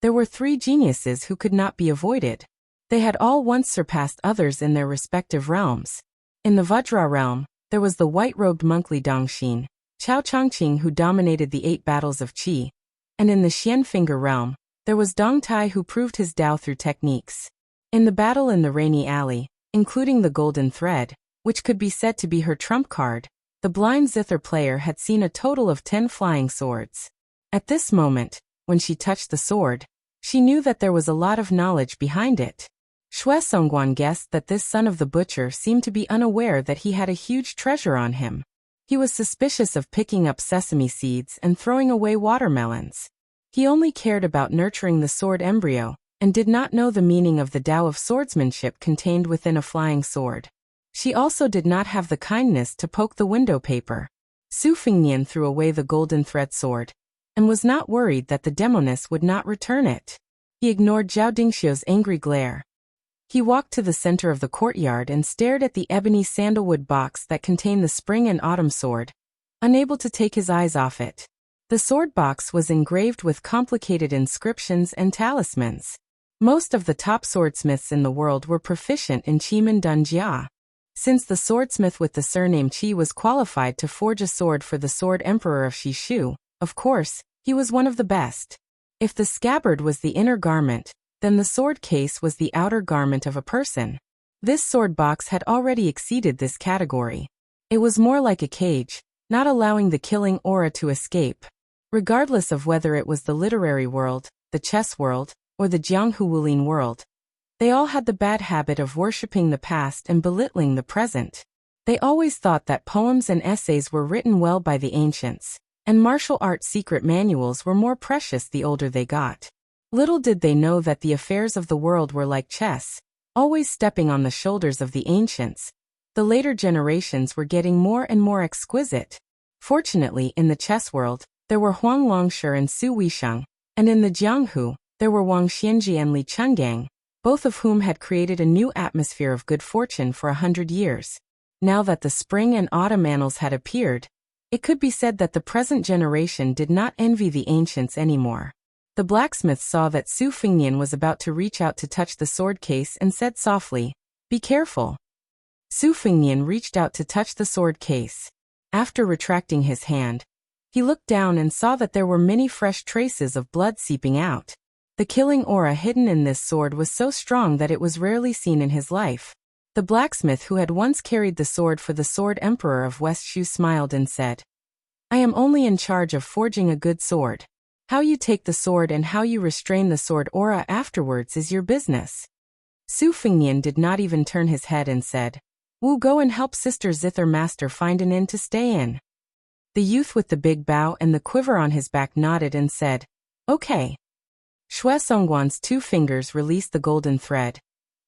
There were 3 geniuses who could not be avoided. They had all once surpassed others in their respective realms. In the Vajra realm, there was the white-robed monk Li Dongxin, Chao Chongqing who dominated the 8 battles of Qi. And in the Xian finger realm, there was Dong Tai who proved his Dao through techniques. In the battle in the rainy alley, including the golden thread, which could be said to be her trump card. The blind zither player had seen a total of 10 flying swords. At this moment, when she touched the sword, she knew that there was a lot of knowledge behind it. Xue Songguan guessed that this son of the butcher seemed to be unaware that he had a huge treasure on him. He was suspicious of picking up sesame seeds and throwing away watermelons. He only cared about nurturing the sword embryo, and did not know the meaning of the Tao of swordsmanship contained within a flying sword. She also did not have the kindness to poke the window paper. Su Fingnian threw away the golden thread sword, and was not worried that the demoness would not return it. He ignored Zhao Dingxiu's angry glare. He walked to the center of the courtyard and stared at the ebony sandalwood box that contained the spring and autumn sword, unable to take his eyes off it. The sword box was engraved with complicated inscriptions and talismans. Most of the top swordsmiths in the world were proficient in Qimen Dunjia. Since the swordsmith with the surname Qi was qualified to forge a sword for the sword emperor of Shishu, of course, he was one of the best. If the scabbard was the inner garment, then the sword case was the outer garment of a person. This sword box had already exceeded this category. It was more like a cage, not allowing the killing aura to escape. Regardless of whether it was the literary world, the chess world, or the Jianghu Wulin world, they all had the bad habit of worshipping the past and belittling the present. They always thought that poems and essays were written well by the ancients, and martial arts secret manuals were more precious the older they got. Little did they know that the affairs of the world were like chess, always stepping on the shoulders of the ancients. The later generations were getting more and more exquisite. Fortunately, in the chess world, there were Huang Longshi and Su Weisheng, and in the Jianghu, there were Wang Xianji and Li Chenggang, both of whom had created a new atmosphere of good fortune for 100 years. Now that the spring and autumn annals had appeared, it could be said that the present generation did not envy the ancients anymore. The blacksmith saw that Su Fingnian was about to reach out to touch the sword case and said softly, "Be careful." Su Fingnian reached out to touch the sword case. After retracting his hand, he looked down and saw that there were many fresh traces of blood seeping out. The killing aura hidden in this sword was so strong that it was rarely seen in his life. The blacksmith who had once carried the sword for the sword emperor of West Shu smiled and said, "I am only in charge of forging a good sword. How you take the sword and how you restrain the sword aura afterwards is your business." Su Fingnian did not even turn his head and said, "Wu, go and help Sister Zither Master find an inn to stay in." The youth with the big bow and the quiver on his back nodded and said, "Okay." Xue Songguan's 2 fingers released the golden thread,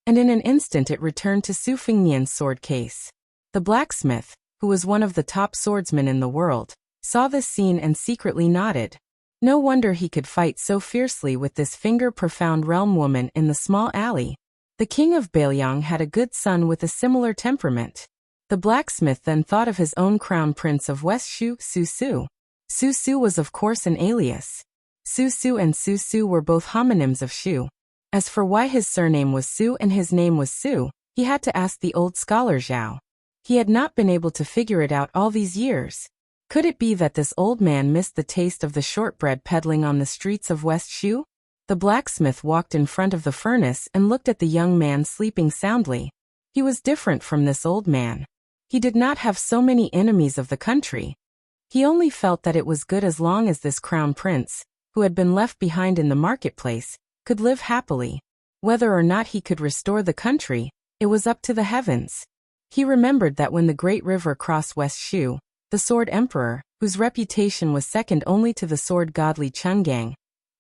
and in an instant it returned to Su Fingnian's sword case. The blacksmith, who was one of the top swordsmen in the world, saw this scene and secretly nodded. No wonder he could fight so fiercely with this finger-profound realm woman in the small alley. The king of Bailiang had a good son with a similar temperament. The blacksmith then thought of his own crown prince of West Shu, Su Su. Su Su was of course an alias. Su Su and Su Su were both homonyms of Shu. As for why his surname was Su and his name was Su, he had to ask the old scholar Zhao. He had not been able to figure it out all these years. Could it be that this old man missed the taste of the shortbread peddling on the streets of West Shu? The blacksmith walked in front of the furnace and looked at the young man sleeping soundly. He was different from this old man. He did not have so many enemies of the country. He only felt that it was good as long as this crown prince, who had been left behind in the marketplace, could live happily. Whether or not he could restore the country, it was up to the heavens. He remembered that when the great river crossed West Shu, the sword emperor, whose reputation was second only to the sword god Li Chenggang,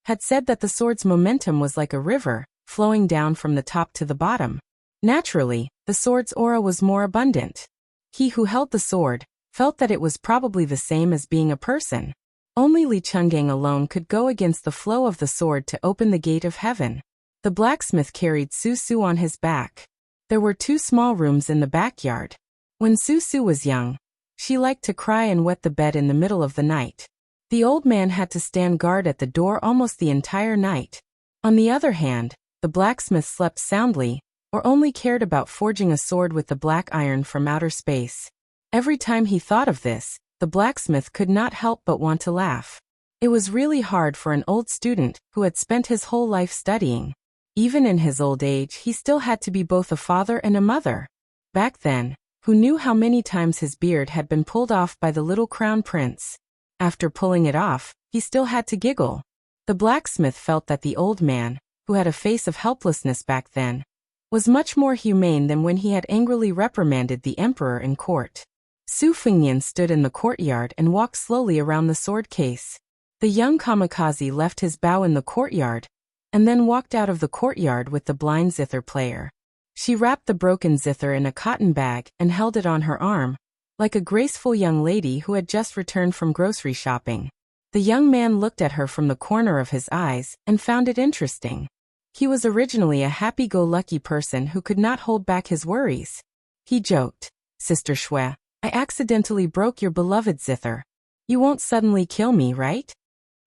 had said that the sword's momentum was like a river, flowing down from the top to the bottom. Naturally, the sword's aura was more abundant. He who held the sword felt that it was probably the same as being a person. Only Li Chenggang alone could go against the flow of the sword to open the gate of heaven. The blacksmith carried Su Su on his back. There were 2 small rooms in the backyard. When Su Su was young, she liked to cry and wet the bed in the middle of the night. The old man had to stand guard at the door almost the entire night. On the other hand, the blacksmith slept soundly, or only cared about forging a sword with the black iron from outer space. Every time he thought of this, the blacksmith could not help but want to laugh. It was really hard for an old student who had spent his whole life studying. Even in his old age, he still had to be both a father and a mother. Back then, who knew how many times his beard had been pulled off by the little crown prince? After pulling it off, he still had to giggle. The blacksmith felt that the old man, who had a face of helplessness back then, was much more humane than when he had angrily reprimanded the emperor in court. Su Fengnian stood in the courtyard and walked slowly around the sword case. The young kamikaze left his bow in the courtyard, and then walked out of the courtyard with the blind zither player. She wrapped the broken zither in a cotton bag and held it on her arm, like a graceful young lady who had just returned from grocery shopping. The young man looked at her from the corner of his eyes and found it interesting. He was originally a happy-go-lucky person who could not hold back his worries. He joked, "Sister Shui, I accidentally broke your beloved zither. You won't suddenly kill me, right?"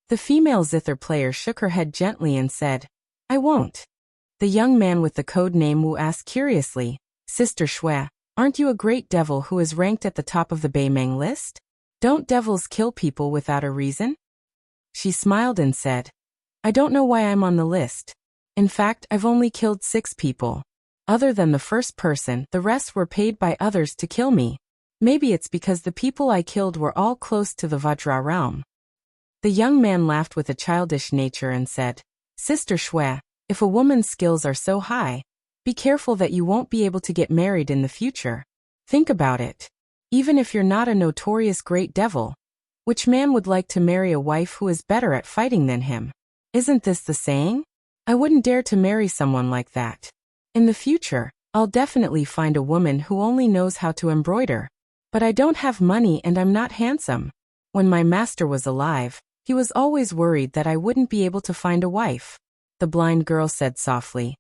The female zither player shook her head gently and said, "I won't." The young man with the code name Wu asked curiously, "Sister Shui, aren't you a great devil who is ranked at the top of the Beimeng list? Don't devils kill people without a reason?" She smiled and said, "I don't know why I'm on the list. In fact, I've only killed 6 people. Other than the first person, the rest were paid by others to kill me. Maybe it's because the people I killed were all close to the Vajra realm." The young man laughed with a childish nature and said, "Sister Shui, if a woman's skills are so high, be careful that you won't be able to get married in the future. Think about it. Even if you're not a notorious great devil, which man would like to marry a wife who is better at fighting than him? Isn't this the saying? I wouldn't dare to marry someone like that. In the future, I'll definitely find a woman who only knows how to embroider. But I don't have money and I'm not handsome. When my master was alive, he was always worried that I wouldn't be able to find a wife." The blind girl said softly,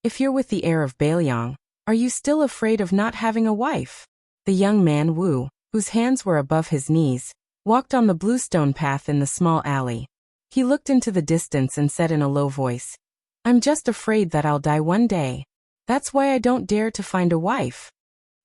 "If you're with the heir of Bailiang, are you still afraid of not having a wife?" The young man Wu, whose hands were above his knees, walked on the bluestone path in the small alley. He looked into the distance and said in a low voice, "I'm just afraid that I'll die one day. That's why I don't dare to find a wife."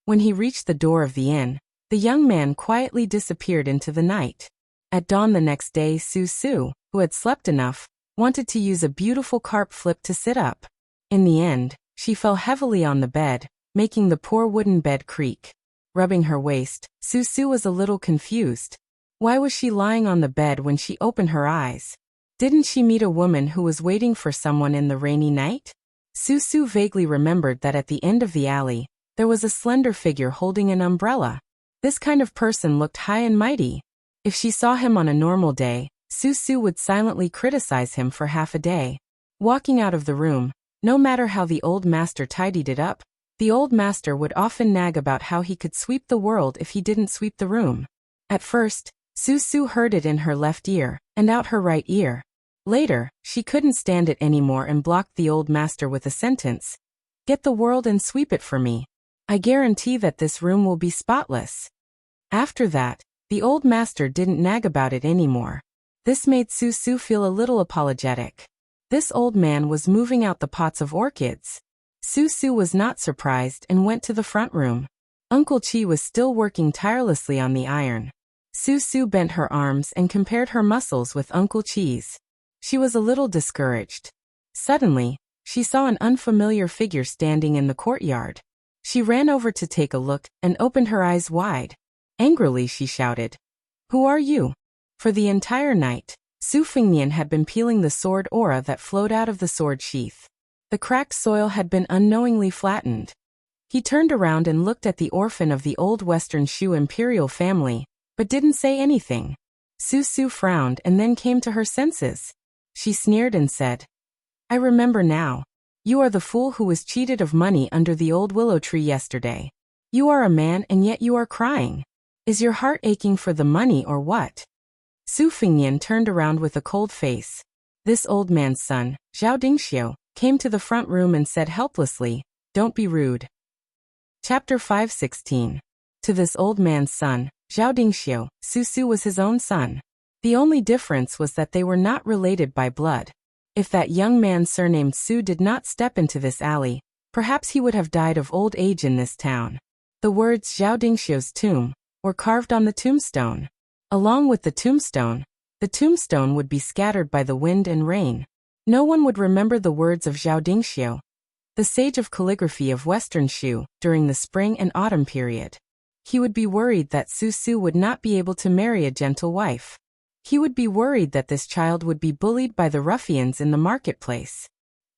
When he reached the door of the inn, the young man quietly disappeared into the night. At dawn the next day, Su, who had slept enough, wanted to use a beautiful carp flip to sit up. In the end, she fell heavily on the bed, making the poor wooden bed creak. Rubbing her waist, Su was a little confused. Why was she lying on the bed when she opened her eyes? Didn't she meet a woman who was waiting for someone in the rainy night? Su vaguely remembered that at the end of the alley, there was a slender figure holding an umbrella. This kind of person looked high and mighty. If she saw him on a normal day, Su would silently criticize him for half a day. Walking out of the room, no matter how the old master tidied it up, the old master would often nag about how he could sweep the world if he didn't sweep the room. At first, Su heard it in her left ear, and out her right ear. Later, she couldn't stand it anymore and blocked the old master with a sentence, "Get the world and sweep it for me. I guarantee that this room will be spotless." After that, the old master didn't nag about it anymore. This made Su feel a little apologetic. This old man was moving out the pots of orchids. Su was not surprised and went to the front room. Uncle Chi was still working tirelessly on the iron. Su bent her arms and compared her muscles with Uncle Chi's. She was a little discouraged. Suddenly, she saw an unfamiliar figure standing in the courtyard. She ran over to take a look and opened her eyes wide. Angrily she shouted, "Who are you?" For the entire night, Su Fengnian had been peeling the sword aura that flowed out of the sword sheath. The cracked soil had been unknowingly flattened. He turned around and looked at the orphan of the old Western Shu imperial family, but didn't say anything. Su frowned and then came to her senses. She sneered and said, "I remember now. You are the fool who was cheated of money under the old willow tree yesterday. You are a man and yet you are crying. Is your heart aching for the money or what?" Su Fengnian turned around with a cold face. This old man's son, Zhao Dingxiu, came to the front room and said helplessly, "Don't be rude." Chapter 5:16. To this old man's son, Zhao Dingxiu, Su was his own son. The only difference was that they were not related by blood. If that young man surnamed Su did not step into this alley, perhaps he would have died of old age in this town. The words Zhao Dingxiu's tomb were carved on the tombstone. Along with the tombstone would be scattered by the wind and rain. No one would remember the words of Zhao Dingxiu, the sage of calligraphy of Western Shu, during the spring and autumn period. He would be worried that Su Su would not be able to marry a gentle wife. He would be worried that this child would be bullied by the ruffians in the marketplace.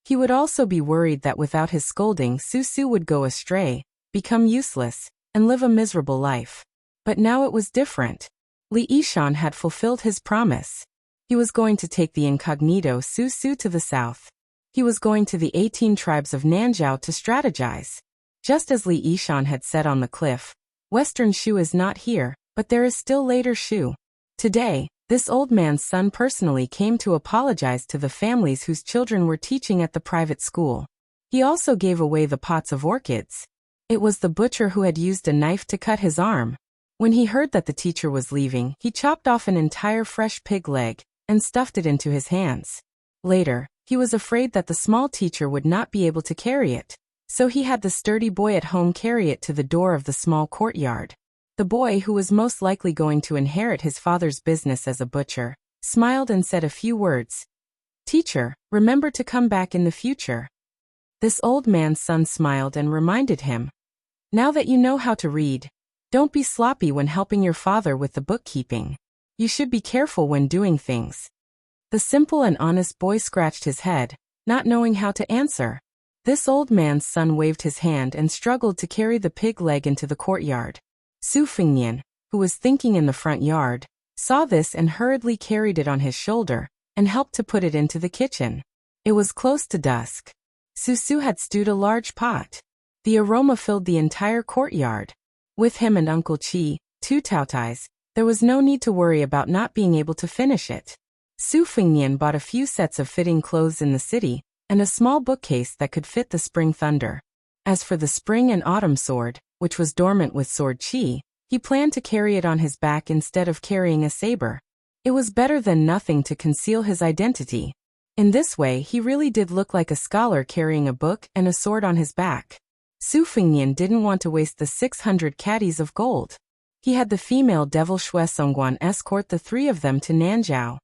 He would also be worried that without his scolding Su Su would go astray, become useless, and live a miserable life. But now it was different. Li Yishan had fulfilled his promise. He was going to take the incognito Su Su to the south. He was going to the 18 tribes of Nanzhao to strategize. Just as Li Yishan had said on the cliff, Western Shu is not here, but there is still later Shu. Today, this old man's son personally came to apologize to the families whose children were teaching at the private school. He also gave away the pots of orchids. It was the butcher who had used a knife to cut his arm. When he heard that the teacher was leaving, he chopped off an entire fresh pig leg and stuffed it into his hands. Later, he was afraid that the small teacher would not be able to carry it, so he had the sturdy boy at home carry it to the door of the small courtyard. The boy, who was most likely going to inherit his father's business as a butcher, smiled and said a few words. "Teacher, remember to come back in the future." This old man's son smiled and reminded him, "Now that you know how to read, don't be sloppy when helping your father with the bookkeeping. You should be careful when doing things." The simple and honest boy scratched his head, not knowing how to answer. This old man's son waved his hand and struggled to carry the pig leg into the courtyard. Su Fengnian, who was thinking in the front yard, saw this and hurriedly carried it on his shoulder and helped to put it into the kitchen. It was close to dusk. Su Su had stewed a large pot. The aroma filled the entire courtyard. With him and Uncle Chi, 2 taotais, there was no need to worry about not being able to finish it. Su Fengnian bought a few sets of fitting clothes in the city, and a small bookcase that could fit the spring thunder. As for the spring and autumn sword, which was dormant with sword chi, he planned to carry it on his back instead of carrying a saber. It was better than nothing to conceal his identity. In this way he really did look like a scholar carrying a book and a sword on his back. Su Fengnian didn't want to waste the 600 caddies of gold. He had the female devil Shui Songguan escort the 3 of them to Nanzhao.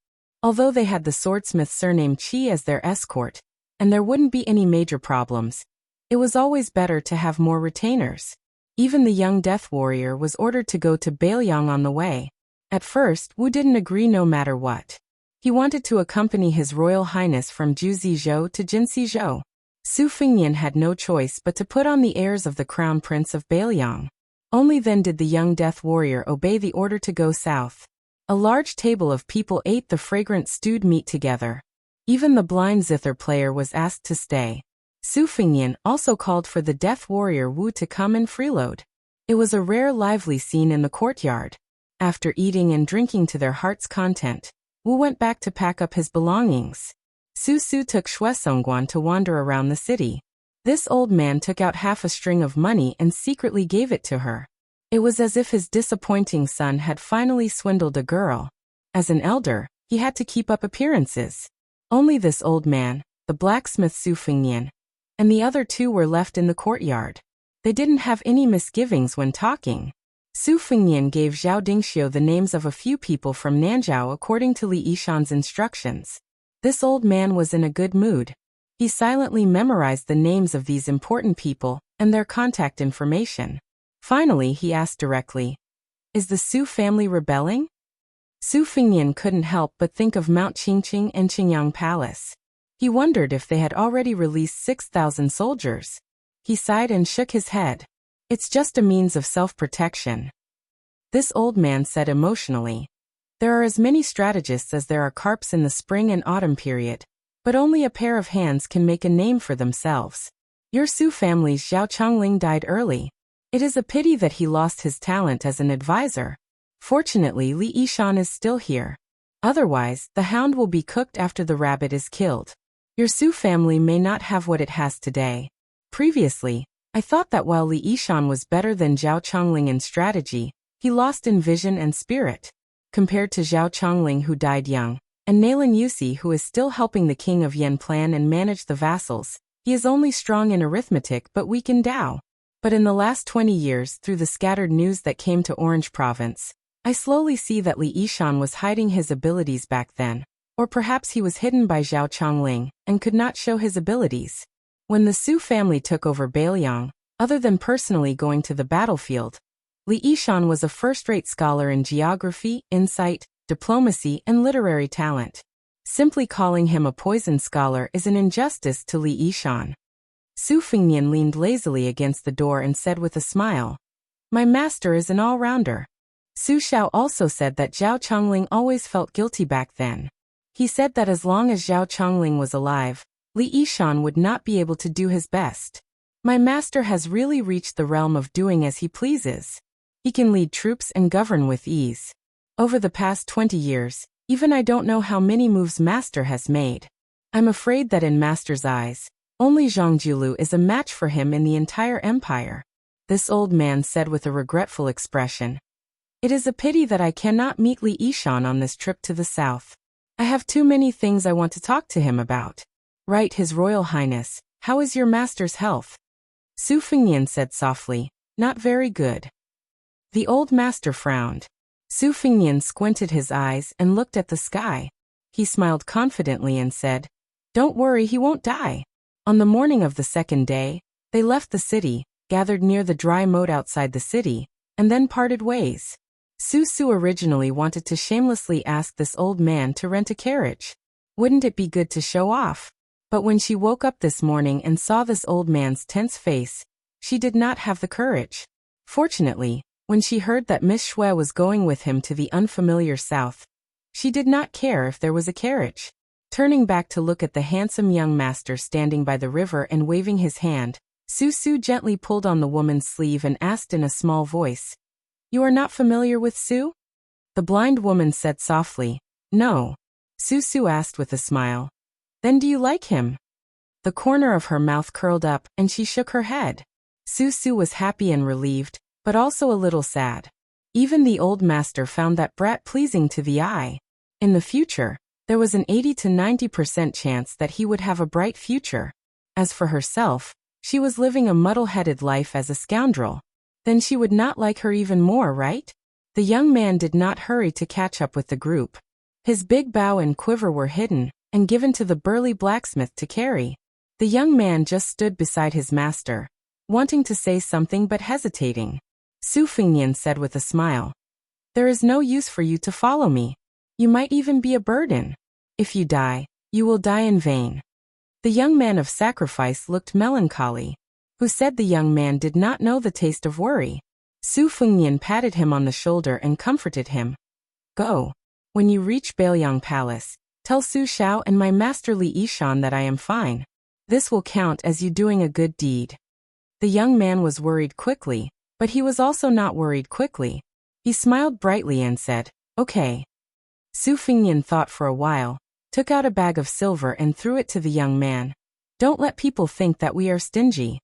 Although they had the swordsmith surnamed Qi as their escort, and there wouldn't be any major problems, it was always better to have more retainers. Even the young death warrior was ordered to go to Bailiang on the way. At first, Wu didn't agree no matter what. He wanted to accompany His Royal Highness from Juzizhou to Jinsizhou. Su Fengnian had no choice but to put on the airs of the Crown Prince of Bailiang. Only then did the young death warrior obey the order to go south. A large table of people ate the fragrant stewed meat together. Even the blind zither player was asked to stay. Su Fengnian also called for the death warrior Wu to come and freeload. It was a rare lively scene in the courtyard. After eating and drinking to their heart's content, Wu went back to pack up his belongings. Su Su took Shui Songguan to wander around the city. This old man took out half a string of money and secretly gave it to her. It was as if his disappointing son had finally swindled a girl. As an elder, he had to keep up appearances. Only this old man, the blacksmith Su Fengnian, and the other 2 were left in the courtyard. They didn't have any misgivings when talking. Su Fengnian gave Zhao Dingxiu the names of a few people from Nanzhao according to Li Yishan's instructions. This old man was in a good mood. He silently memorized the names of these important people and their contact information. Finally, he asked directly, "Is the Su family rebelling?" Su Fengnian couldn't help but think of Mount Qingqing and Qingyang Palace. He wondered if they had already released 6,000 soldiers. He sighed and shook his head. "It's just a means of self-protection." This old man said emotionally, "There are as many strategists as there are carps in the spring and autumn period, but only a pair of hands can make a name for themselves. Your Su family's Zhao Chongling died early. It is a pity that he lost his talent as an advisor. Fortunately, Li Yishan is still here. Otherwise, the hound will be cooked after the rabbit is killed. Your Su family may not have what it has today. Previously, I thought that while Li Yishan was better than Zhao Chongling in strategy, he lost in vision and spirit. Compared to Zhao Chongling, who died young, and Nalin Yusi, who is still helping the king of Yen plan and manage the vassals, he is only strong in arithmetic but weak in Tao. But in the last 20 years, through the scattered news that came to Orange Province, I slowly see that Li Yishan was hiding his abilities back then, Or perhaps he was hidden by Zhao Chongling and could not show his abilities. When the Su family took over Bailiang, other than personally going to the battlefield, Li Yishan was a first-rate scholar in geography, insight, diplomacy, and literary talent. Simply calling him a poisoned scholar is an injustice to Li Yishan. Su Fengnian leaned lazily against the door and said with a smile, "My master is an all-rounder." Su Xiao also said that Zhao Chongling always felt guilty back then. He said that as long as Zhao Chongling was alive, Li Yishan would not be able to do his best. My master has really reached the realm of doing as he pleases. He can lead troops and govern with ease. Over the past 20 years, even I don't know how many moves master has made. I'm afraid that in master's eyes, only Zhang Jiulu is a match for him in the entire empire. This old man said with a regretful expression. It is a pity that I cannot meet Li Yishan on this trip to the south. I have too many things I want to talk to him about. Right, His Royal Highness, how is your master's health? Su Fengnian said softly, not very good. The old master frowned. Su Fengnian squinted his eyes and looked at the sky. He smiled confidently and said, Don't worry, he won't die. On the morning of the second day, they left the city, gathered near the dry moat outside the city, and then parted ways. Su originally wanted to shamelessly ask this old man to rent a carriage. Wouldn't it be good to show off? But when she woke up this morning and saw this old man's tense face, she did not have the courage. Fortunately, when she heard that Miss Shui was going with him to the unfamiliar south, she did not care if there was a carriage. Turning back to look at the handsome young master standing by the river and waving his hand, Su gently pulled on the woman's sleeve and asked in a small voice, You are not familiar with Su? The blind woman said softly, No. Su asked with a smile, Then do you like him? The corner of her mouth curled up and she shook her head. Su was happy and relieved, but also a little sad. Even the old master found that brat pleasing to the eye. In the future, there was an 80 to 90% chance that he would have a bright future. As for herself, she was living a muddle-headed life as a scoundrel. Then she would not like her even more, right? The young man did not hurry to catch up with the group. His big bow and quiver were hidden and given to the burly blacksmith to carry. The young man just stood beside his master, wanting to say something but hesitating. Su Fengnian said with a smile, There is no use for you to follow me. You might even be a burden. If you die, you will die in vain. The young man of sacrifice looked melancholy. Who said the young man did not know the taste of worry? Su Fengnian patted him on the shoulder and comforted him. Go. When you reach Bailiang Palace, tell Su Xiao and my master Li Yishan that I am fine. This will count as you doing a good deed. The young man was worried quickly, but he was also not worried quickly. He smiled brightly and said, Okay. Su Fengnian thought for a while, took out a bag of silver and threw it to the young man. Don't let people think that we are stingy.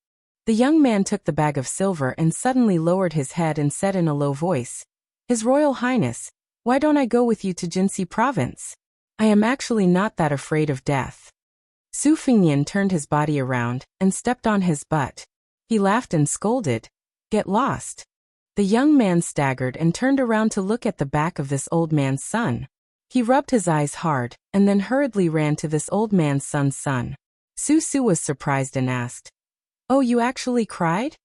The young man took the bag of silver and suddenly lowered his head and said in a low voice, His Royal Highness, why don't I go with you to Jinxi Province? I am actually not that afraid of death. Su Fengnian turned his body around and stepped on his butt. He laughed and scolded, Get lost. The young man staggered and turned around to look at the back of this old man's son. He rubbed his eyes hard and then hurriedly ran to this old man's son's son. Su was surprised and asked, Oh, you actually cried?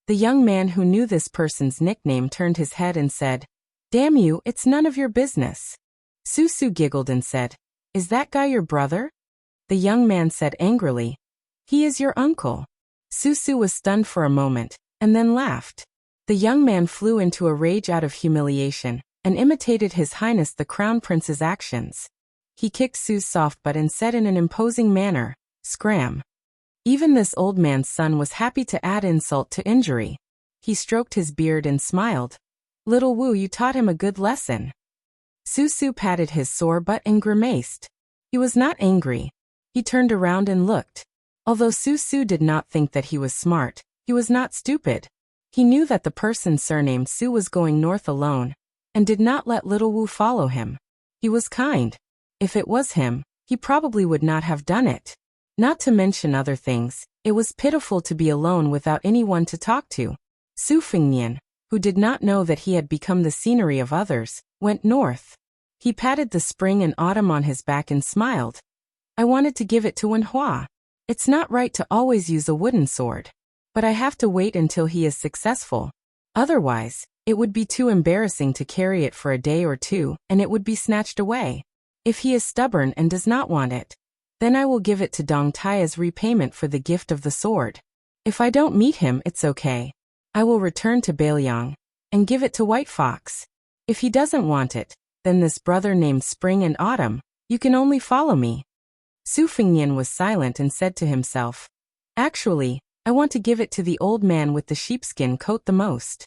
The young man who knew this person's nickname turned his head and said, Damn you, it's none of your business. Su giggled and said, Is that guy your brother? The young man said angrily, He is your uncle. Su was stunned for a moment, and then laughed. The young man flew into a rage out of humiliation, and imitated His Highness the Crown Prince's actions. He kicked Su's soft butt and said in an imposing manner, Scram. Even this old man's son was happy to add insult to injury. He stroked his beard and smiled. Little Wu, you taught him a good lesson. Su patted his sore butt and grimaced. He was not angry. He turned around and looked. Although Su did not think that he was smart, he was not stupid. He knew that the person surnamed Su was going north alone, and did not let little Wu follow him. He was kind. If it was him, he probably would not have done it. Not to mention other things, it was pitiful to be alone without anyone to talk to. Su Fengnian, who did not know that he had become the scenery of others, went north. He patted the spring and autumn on his back and smiled. I wanted to give it to Wenhua. It's not right to always use a wooden sword. But I have to wait until he is successful. Otherwise, it would be too embarrassing to carry it for a day or two, and it would be snatched away. If he is stubborn and does not want it, then I will give it to Dong Tai as repayment for the gift of the sword. If I don't meet him, it's okay. I will return to Bailiang and give it to White Fox. If he doesn't want it, then this brother named Spring and Autumn, you can only follow me. Su Fengnian was silent and said to himself, actually, I want to give it to the old man with the sheepskin coat the most.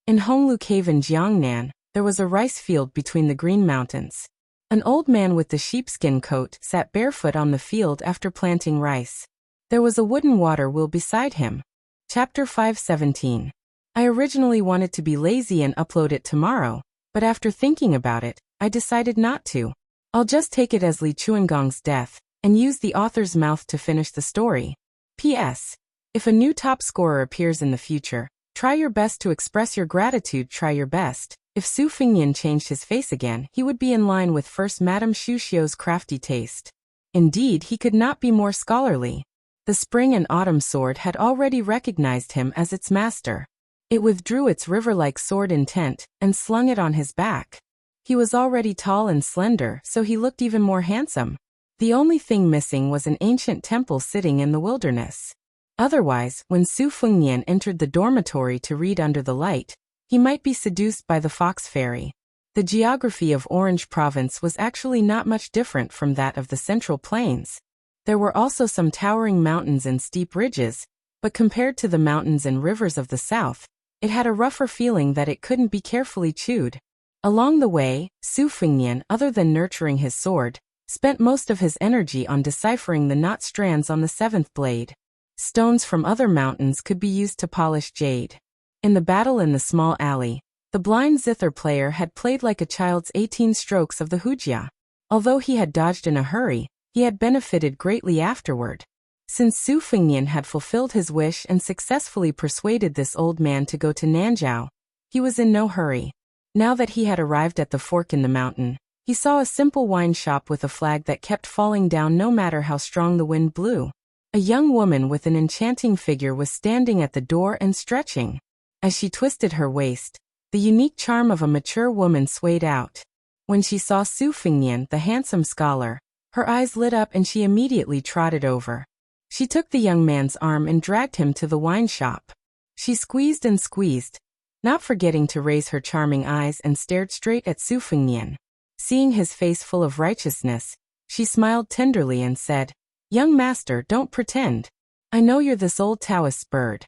In Honglu Cave in Jiangnan, there was a rice field between the green mountains. An old man with the sheepskin coat sat barefoot on the field after planting rice. There was a wooden water wheel beside him. Chapter 5:17. I originally wanted to be lazy and upload it tomorrow, but after thinking about it, I decided not to. I'll just take it as Li Chuangong's death, and use the author's mouth to finish the story. P.S. If a new top scorer appears in the future, try your best to express your gratitude. Try your best. If Su Fengnian changed his face again, he would be in line with first Madame Shuxiu's crafty taste. Indeed, he could not be more scholarly. The spring and autumn sword had already recognized him as its master. It withdrew its river-like sword intent and slung it on his back. He was already tall and slender, so he looked even more handsome. The only thing missing was an ancient temple sitting in the wilderness. Otherwise, when Su Fengnian entered the dormitory to read under the light, he might be seduced by the fox fairy. The geography of Orange Province was actually not much different from that of the Central Plains. There were also some towering mountains and steep ridges, but compared to the mountains and rivers of the south, it had a rougher feeling that it couldn't be carefully chewed. Along the way, Su Fengnian, other than nurturing his sword, spent most of his energy on deciphering the knot strands on the seventh blade. Stones from other mountains could be used to polish jade. In the battle in the small alley, the blind zither player had played like a child's 18 strokes of the hujia. Although he had dodged in a hurry, he had benefited greatly afterward. Since Su Fengnian had fulfilled his wish and successfully persuaded this old man to go to Nanzhao, he was in no hurry. Now that he had arrived at the fork in the mountain, he saw a simple wine shop with a flag that kept falling down no matter how strong the wind blew. A young woman with an enchanting figure was standing at the door and stretching. As she twisted her waist, the unique charm of a mature woman swayed out. When she saw Su Fengnian, the handsome scholar, her eyes lit up and she immediately trotted over. She took the young man's arm and dragged him to the wine shop. She squeezed and squeezed, not forgetting to raise her charming eyes, and stared straight at Su Fengnian. Seeing his face full of righteousness, she smiled tenderly and said, "Young master, don't pretend. I know you're this old Taoist bird."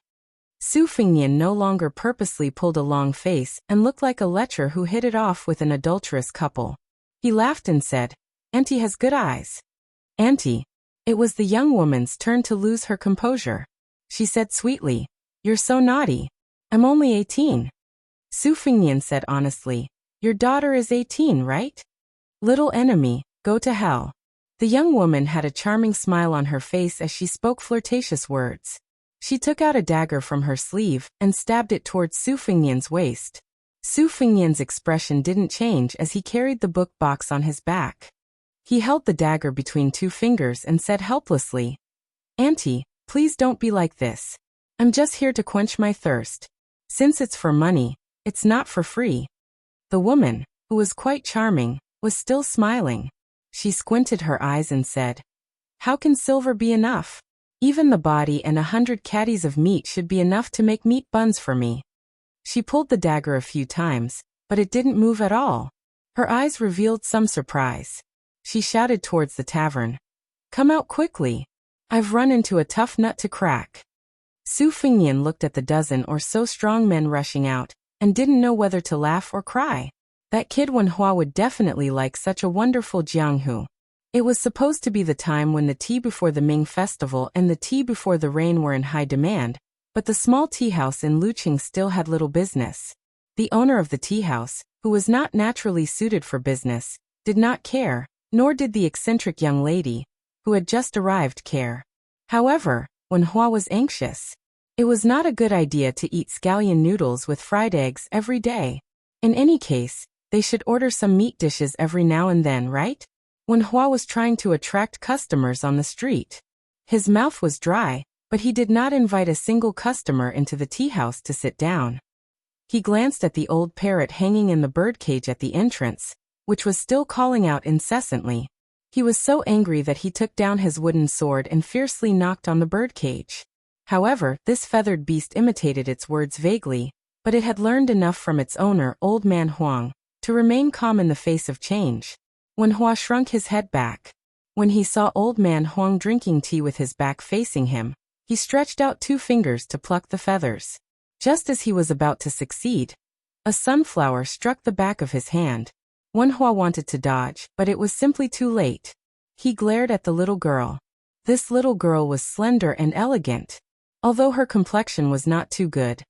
Su Fengnian no longer purposely pulled a long face and looked like a lecher who hit it off with an adulterous couple. He laughed and said, "Auntie has good eyes." "Auntie." It was the young woman's turn to lose her composure. She said sweetly, "You're so naughty. I'm only 18. Su Fengnian said honestly, "Your daughter is 18, right?" "Little enemy, go to hell." The young woman had a charming smile on her face as she spoke flirtatious words. She took out a dagger from her sleeve and stabbed it towards Su Fengnian's waist. Su Fengnian's expression didn't change as he carried the book box on his back. He held the dagger between two fingers and said helplessly, "Auntie, please don't be like this. I'm just here to quench my thirst. Since it's for money, it's not for free." The woman, who was quite charming, was still smiling. She squinted her eyes and said, "How can silver be enough? Even the body and 100 caddies of meat should be enough to make meat buns for me." She pulled the dagger a few times, but it didn't move at all. Her eyes revealed some surprise. She shouted towards the tavern, "Come out quickly. I've run into a tough nut to crack." Su Fengnian looked at the dozen or so strong men rushing out, and didn't know whether to laugh or cry. That kid Wenhua would definitely like such a wonderful Jianghu. It was supposed to be the time when the tea before the Ming Festival and the tea before the rain were in high demand, but the small tea house in Luqing still had little business. The owner of the tea house, who was not naturally suited for business, did not care, nor did the eccentric young lady, who had just arrived, care. However, Wenhua was anxious. It was not a good idea to eat scallion noodles with fried eggs every day. In any case, They should order some meat dishes every now and then, right? When Hua was trying to attract customers on the street. His mouth was dry, but he did not invite a single customer into the tea house to sit down. He glanced at the old parrot hanging in the birdcage at the entrance, which was still calling out incessantly. He was so angry that he took down his wooden sword and fiercely knocked on the birdcage. However, this feathered beast imitated its words vaguely, but it had learned enough from its owner, Old Man Huang, to remain calm in the face of change. When Hua shrunk his head back, when he saw Old Man Huang drinking tea with his back facing him, he stretched out 2 fingers to pluck the feathers. Just as he was about to succeed, a sunflower struck the back of his hand. Wen Hua wanted to dodge, but it was simply too late. He glared at the little girl. This little girl was slender and elegant, although her complexion was not too good.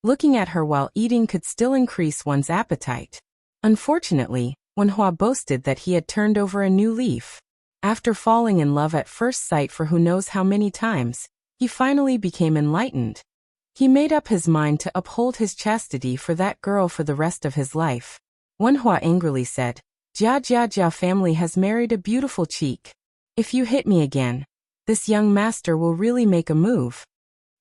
Looking at her while eating could still increase one's appetite. Unfortunately, Wen Hua boasted that he had turned over a new leaf. After falling in love at first sight for who knows how many times, he finally became enlightened. He made up his mind to uphold his chastity for that girl for the rest of his life. Wen Hua angrily said, Jia family has married a beautiful cheek. If you hit me again, this young master will really make a move.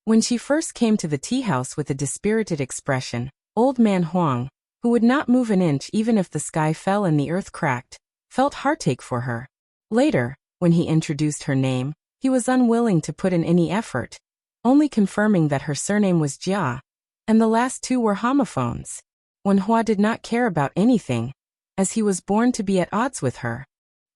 When she first came to the tea house with a dispirited expression, Old Man Huang, who would not move an inch even if the sky fell and the earth cracked, felt heartache for her. Later, when he introduced her name, he was unwilling to put in any effort, only confirming that her surname was Jia, and the last 2 were homophones. Wen Hua did not care about anything, as he was born to be at odds with her.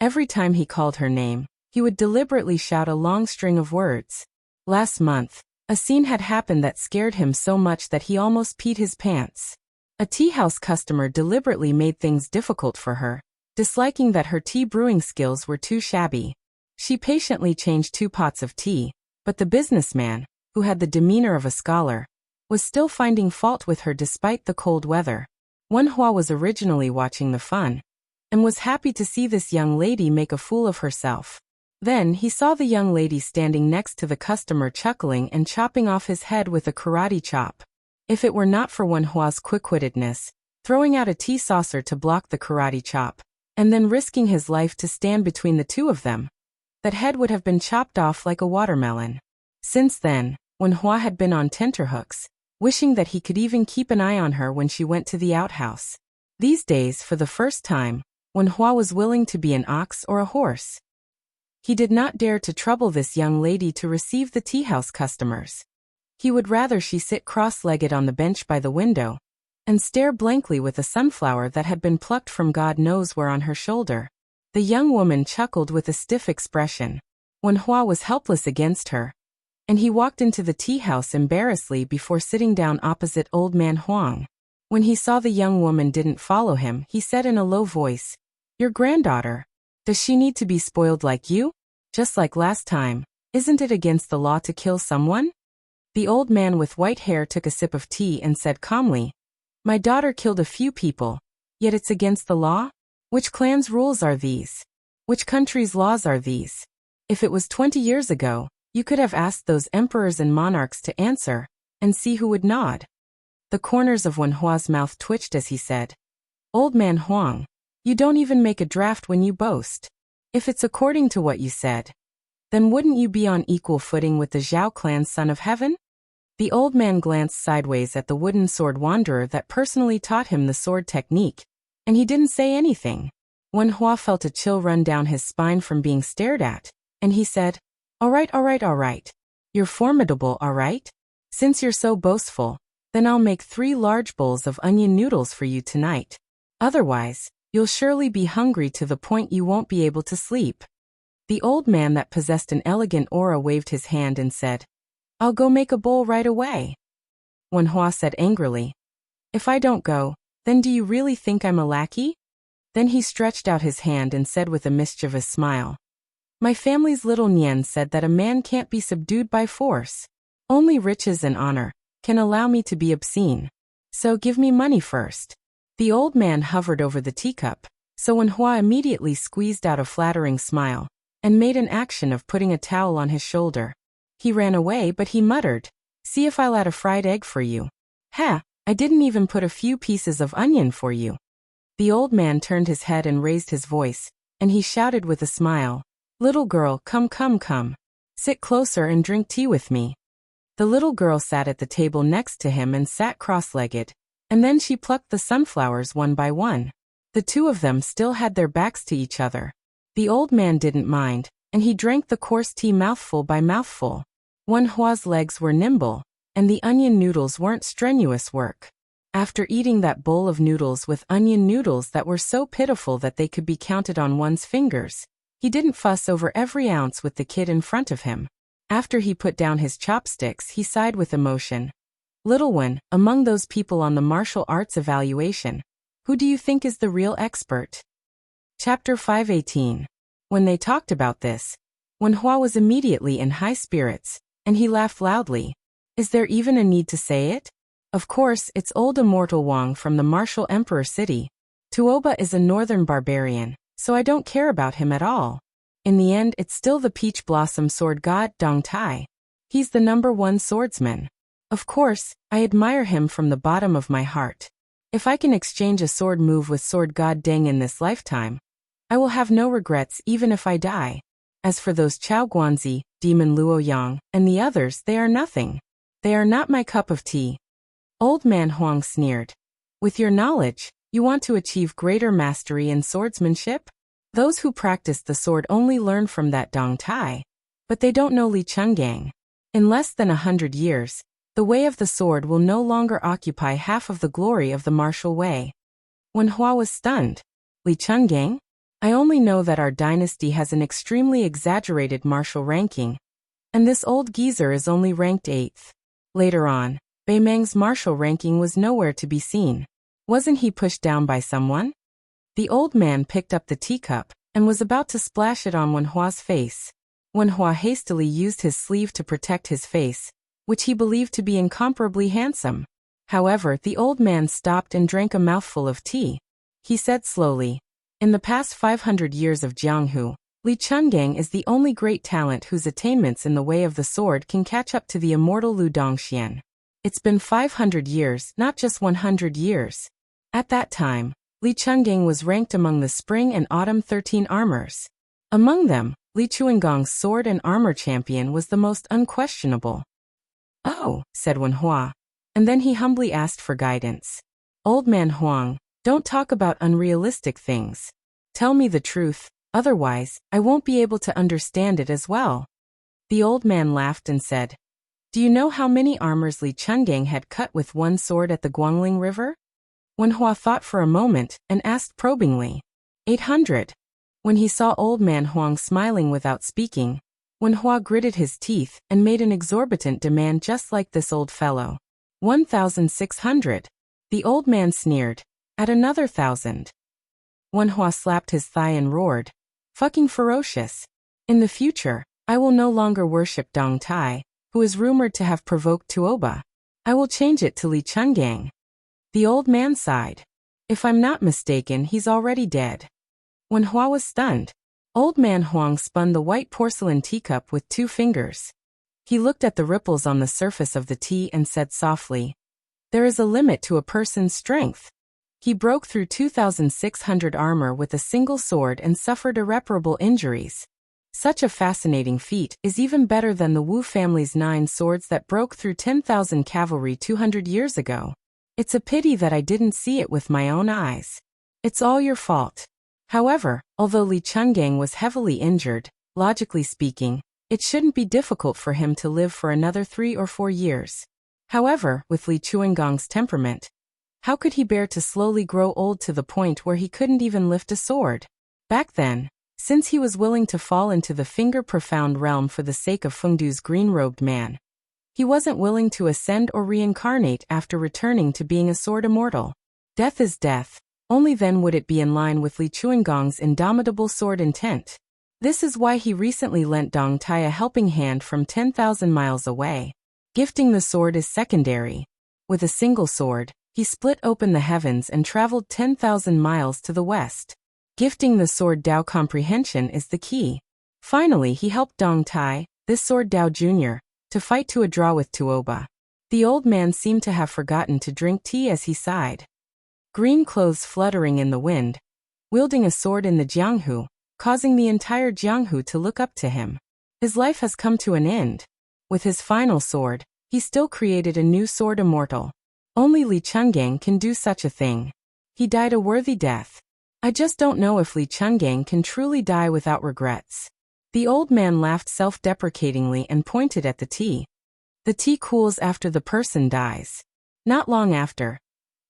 Every time he called her name, he would deliberately shout a long string of words. Last month, a scene had happened that scared him so much that he almost peed his pants. A tea house customer deliberately made things difficult for her, disliking that her tea brewing skills were too shabby. She patiently changed 2 pots of tea, but the businessman, who had the demeanor of a scholar, was still finding fault with her despite the cold weather. Wen Hua was originally watching the fun, and was happy to see this young lady make a fool of herself. Then he saw the young lady standing next to the customer chuckling and chopping off his head with a karate chop. If it were not for Wen Hua's quick-wittedness, throwing out a tea saucer to block the karate chop, and then risking his life to stand between the 2 of them, that head would have been chopped off like a watermelon. Since then, Wen Hua had been on tenterhooks, wishing that he could even keep an eye on her when she went to the outhouse. These days, for the first time, Wen Hua was willing to be an ox or a horse. He did not dare to trouble this young lady to receive the tea house customers. He would rather she sit cross-legged on the bench by the window, and stare blankly with a sunflower that had been plucked from God knows where on her shoulder. The young woman chuckled with a stiff expression. Wen Hua was helpless against her, and he walked into the tea house embarrassedly before sitting down opposite Old Man Huang. When he saw the young woman didn't follow him, he said in a low voice, "Your granddaughter. Does she need to be spoiled like you? Just like last time, isn't it against the law to kill someone?" The old man with white hair took a sip of tea and said calmly, "My daughter killed a few people, yet it's against the law? Which clan's rules are these? Which country's laws are these? If it was 20 years ago, you could have asked those emperors and monarchs to answer, and see who would nod." The corners of Wen Hua's mouth twitched as he said, "Old Man Huang, you don't even make a draft when you boast. If it's according to what you said, then wouldn't you be on equal footing with the Zhao clan's son of heaven?" The old man glanced sideways at the wooden sword wanderer that personally taught him the sword technique, and he didn't say anything. Wen Hua felt a chill run down his spine from being stared at, and he said, All right. You're formidable, all right? Since you're so boastful, then I'll make 3 large bowls of onion noodles for you tonight. Otherwise, you'll surely be hungry to the point you won't be able to sleep." The old man that possessed an elegant aura waved his hand and said, "I'll go make a bowl right away." Wen Hua said angrily, "If I don't go, then do you really think I'm a lackey?" Then he stretched out his hand and said with a mischievous smile, "My family's little Nian said that a man can't be subdued by force. Only riches and honor can allow me to be obscene. So give me money first." The old man hovered over the teacup, so Wen Hua immediately squeezed out a flattering smile, and made an action of putting a towel on his shoulder. He ran away, but he muttered, "See if I'll add a fried egg for you. Ha, I didn't even put a few pieces of onion for you." The old man turned his head and raised his voice, and he shouted with a smile, "Little girl, come, come, come. Sit closer and drink tea with me." The little girl sat at the table next to him and sat cross-legged, and then she plucked the sunflowers one by one. The two of them still had their backs to each other. The old man didn't mind, and he drank the coarse tea mouthful by mouthful. Wen Hua's legs were nimble, and the onion noodles weren't strenuous work. After eating that bowl of noodles with onion noodles that were so pitiful that they could be counted on one's fingers, he didn't fuss over every ounce with the kid in front of him. After he put down his chopsticks, he sighed with emotion. "Little one, among those people on the martial arts evaluation, who do you think is the real expert?" Chapter 5:18. When they talked about this, Wen Hua was immediately in high spirits, and he laughed loudly. Is there even a need to say it? Of course, it's old immortal Wang from the martial emperor city. Tuoba is a northern barbarian, so I don't care about him at all. In the end, it's still the peach blossom sword god Dong Tai. He's the #1 swordsman. Of course, I admire him from the bottom of my heart. If I can exchange a sword move with sword god Deng in this lifetime, I will have no regrets even if I die. As for those Chao Guanzi, Demon Luoyang, and the others, they are nothing. They are not my cup of tea. Old man Huang sneered. With your knowledge, you want to achieve greater mastery in swordsmanship? Those who practice the sword only learn from that Dong Tai, but they don't know Li Chenggang. In less than 100 years, the way of the sword will no longer occupy half of the glory of the martial way. Wen Hua was stunned. Li Chenggang? I only know that our dynasty has an extremely exaggerated martial ranking, and this old geezer is only ranked 8th. Later on, Bei Meng's martial ranking was nowhere to be seen. Wasn't he pushed down by someone? The old man picked up the teacup and was about to splash it on Wen Hua's face. Wen Hua hastily used his sleeve to protect his face, which he believed to be incomparably handsome. However, the old man stopped and drank a mouthful of tea. He said slowly, "In the past 500 years of Jianghu, Li Chenggang is the only great talent whose attainments in the way of the sword can catch up to the immortal Lu Dongxian. It's been 500 years, not just 100 years. At that time, Li Chenggang was ranked among the spring and autumn 13 armors. Among them, Li Chuangong's sword and armor champion was the most unquestionable." "Oh," said Wen Hua, and then he humbly asked for guidance. "Old man Huang, don't talk about unrealistic things. Tell me the truth, otherwise, I won't be able to understand it as well." The old man laughed and said, "Do you know how many armors Li Chenggang had cut with one sword at the Guangling River?" Wen Hua thought for a moment and asked probingly, 800. When he saw old man Huang smiling without speaking, Wen Hua gritted his teeth and made an exorbitant demand just like this old fellow. 1,600. The old man sneered, "At another 1,000. Wen Hua slapped his thigh and roared, "Fucking ferocious. In the future, I will no longer worship Dong Tai, who is rumored to have provoked Tuoba. I will change it to Li Chenggang." The old man sighed. "If I'm not mistaken, he's already dead." Wen Hua was stunned. Old man Huang spun the white porcelain teacup with 2 fingers. He looked at the ripples on the surface of the tea and said softly, "There is a limit to a person's strength." He broke through 2,600 armor with a single sword and suffered irreparable injuries. Such a fascinating feat is even better than the Wu family's 9 swords that broke through 10,000 cavalry 200 years ago. It's a pity that I didn't see it with my own eyes. It's all your fault. However, although Li Chenggang was heavily injured, logically speaking, it shouldn't be difficult for him to live for another 3 or 4 years. However, with Li Chuangong's temperament, how could he bear to slowly grow old to the point where he couldn't even lift a sword? Back then, since he was willing to fall into the finger-profound realm for the sake of Fengdu's green-robed man, he wasn't willing to ascend or reincarnate after returning to being a sword immortal. Death is death. Only then would it be in line with Li Chuangong's indomitable sword intent. This is why he recently lent Dong Tai a helping hand from 10,000 miles away. Gifting the sword is secondary. With a single sword, he split open the heavens and traveled 10,000 miles to the west. Gifting the sword Dao comprehension is the key. Finally, he helped Dong Tai, this sword Dao Jr., to fight to a draw with Tuoba. The old man seemed to have forgotten to drink tea as he sighed. green clothes fluttering in the wind, wielding a sword in the Jianghu, causing the entire Jianghu to look up to him. His life has come to an end. With his final sword, he still created a new sword immortal. Only Li Chungang can do such a thing. He died a worthy death. I just don't know if Li Chungang can truly die without regrets. The old man laughed self-deprecatingly and pointed at the tea. The tea cools after the person dies. Not long after,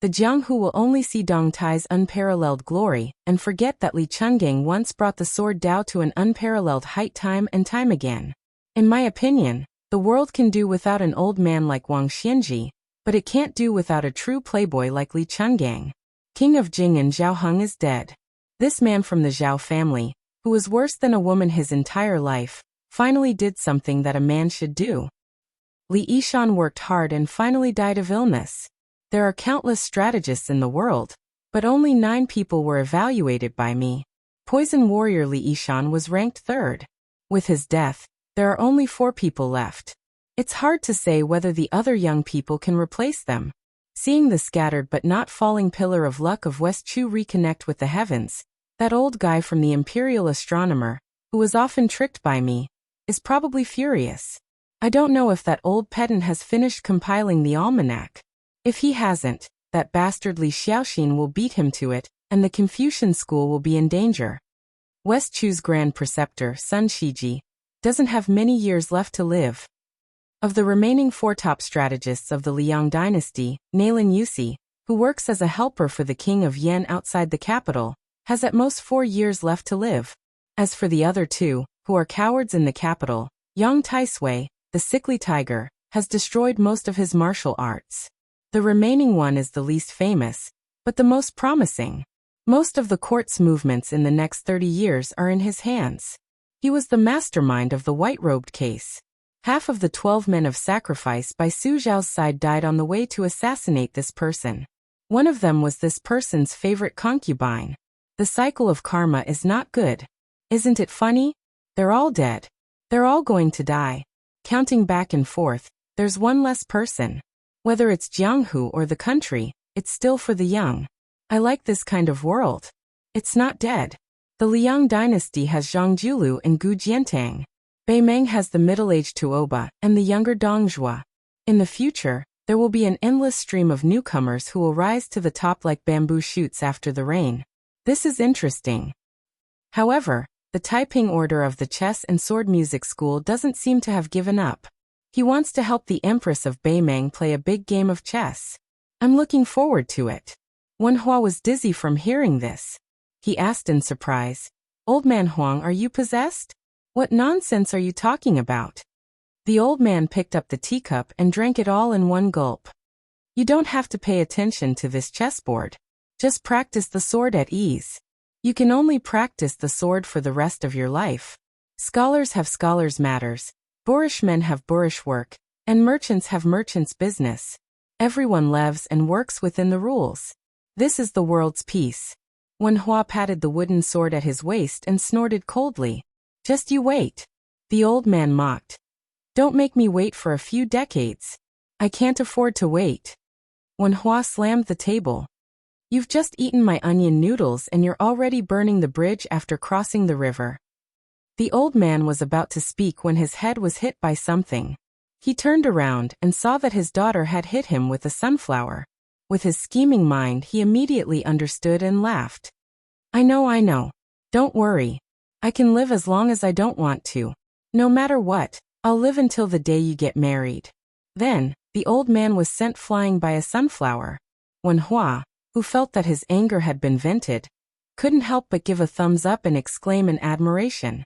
the Jianghu will only see Dong Tai's unparalleled glory and forget that Li Chungang once brought the sword Dao to an unparalleled height time and time again. In my opinion, the world can do without an old man like Wang Xianji, but it can't do without a true playboy like Li Chungang. King of Jing and Zhao Heng is dead. This man from the Zhao family, who was worse than a woman his entire life, finally did something that a man should do. Li Yishan worked hard and finally died of illness. There are countless strategists in the world, but only 9 people were evaluated by me. Poison warrior Li Yishan was ranked 3rd. With his death, there are only 4 people left. It's hard to say whether the other young people can replace them. Seeing the scattered but not falling pillar of luck of West Chu reconnect with the heavens, that old guy from the imperial astronomer, who was often tricked by me, is probably furious. I don't know if that old pedant has finished compiling the almanac. If he hasn't, that bastard Li Xiaoxin will beat him to it, and the Confucian school will be in danger. West Chu's grand preceptor, Sun Shiji, doesn't have many years left to live. Of the remaining 4 top strategists of the Liang dynasty, Nalin Yusi, who works as a helper for the king of Yan outside the capital, has at most 4 years left to live. As for the other 2, who are cowards in the capital, Yang Taisui, the sickly tiger, has destroyed most of his martial arts. The remaining one is the least famous, but the most promising. Most of the court's movements in the next 30 years are in his hands. He was the mastermind of the white-robed case. Half of the 12 men of sacrifice by Su Zhao's side died on the way to assassinate this person. One of them was this person's favorite concubine. The cycle of karma is not good. Isn't it funny? They're all dead. They're all going to die. Counting back and forth, there's one less person. Whether it's Jianghu or the country, it's still for the young. I like this kind of world. It's not dead. The Liang dynasty has Zhang Julu and Gu Jiantang. Beimeng has the middle-aged Tuoba and the younger Dongzhua. In the future, there will be an endless stream of newcomers who will rise to the top like bamboo shoots after the rain. This is interesting. However, the Taiping Order of the Chess and Sword Music School doesn't seem to have given up. He wants to help the Empress of Beimeng play a big game of chess. I'm looking forward to it. Wen Hua was dizzy from hearing this. He asked in surprise, "Old man Huang, are you possessed? What nonsense are you talking about?" The old man picked up the teacup and drank it all in one gulp. You don't have to pay attention to this chessboard. Just practice the sword at ease. You can only practice the sword for the rest of your life. Scholars have scholars' matters. Boorish men have boorish work, and merchants have merchants' business. Everyone lives and works within the rules. This is the world's peace. Wen Hua patted the wooden sword at his waist and snorted coldly. Just you wait. The old man mocked. Don't make me wait for a few decades. I can't afford to wait. Wen Hua slammed the table. You've just eaten my onion noodles and you're already burning the bridge after crossing the river. The old man was about to speak when his head was hit by something. He turned around and saw that his daughter had hit him with a sunflower. With his scheming mind, he immediately understood and laughed. I know. Don't worry. I can live as long as I don't want to. No matter what, I'll live until the day you get married. Then, the old man was sent flying by a sunflower. Wen Hua, who felt that his anger had been vented, couldn't help but give a thumbs up and exclaim in admiration.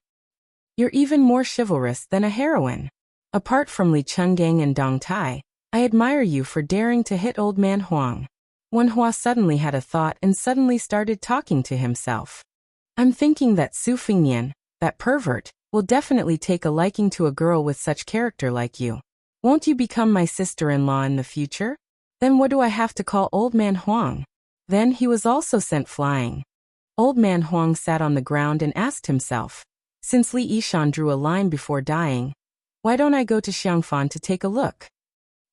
You're even more chivalrous than a heroine. Apart from Li Chungang and Dong Tai, I admire you for daring to hit old man Huang. Wen Hua suddenly had a thought and suddenly started talking to himself. I'm thinking that Su Fingnian, that pervert, will definitely take a liking to a girl with such character like you. Won't you become my sister-in-law in the future? Then what do I have to call old man Huang? Then he was also sent flying. Old man Huang sat on the ground and asked himself, since Li Yishan drew a line before dying, why don't I go to Xiangfan to take a look?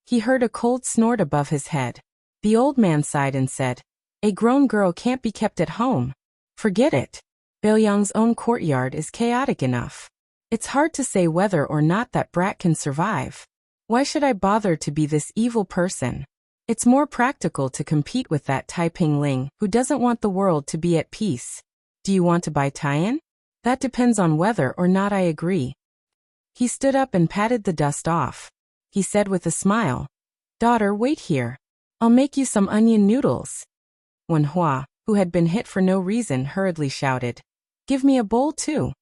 He heard a cold snort above his head. The old man sighed and said, A grown girl can't be kept at home. Forget it. Baoyang's own courtyard is chaotic enough. It's hard to say whether or not that brat can survive. Why should I bother to be this evil person? It's more practical to compete with that Taiping Ling who doesn't want the world to be at peace. Do you want to buy Taiyan? That depends on whether or not I agree. He stood up and patted the dust off. He said with a smile, "Daughter, wait here. I'll make you some onion noodles." Wenhua, who had been hit for no reason, hurriedly shouted, "Give me a bowl too."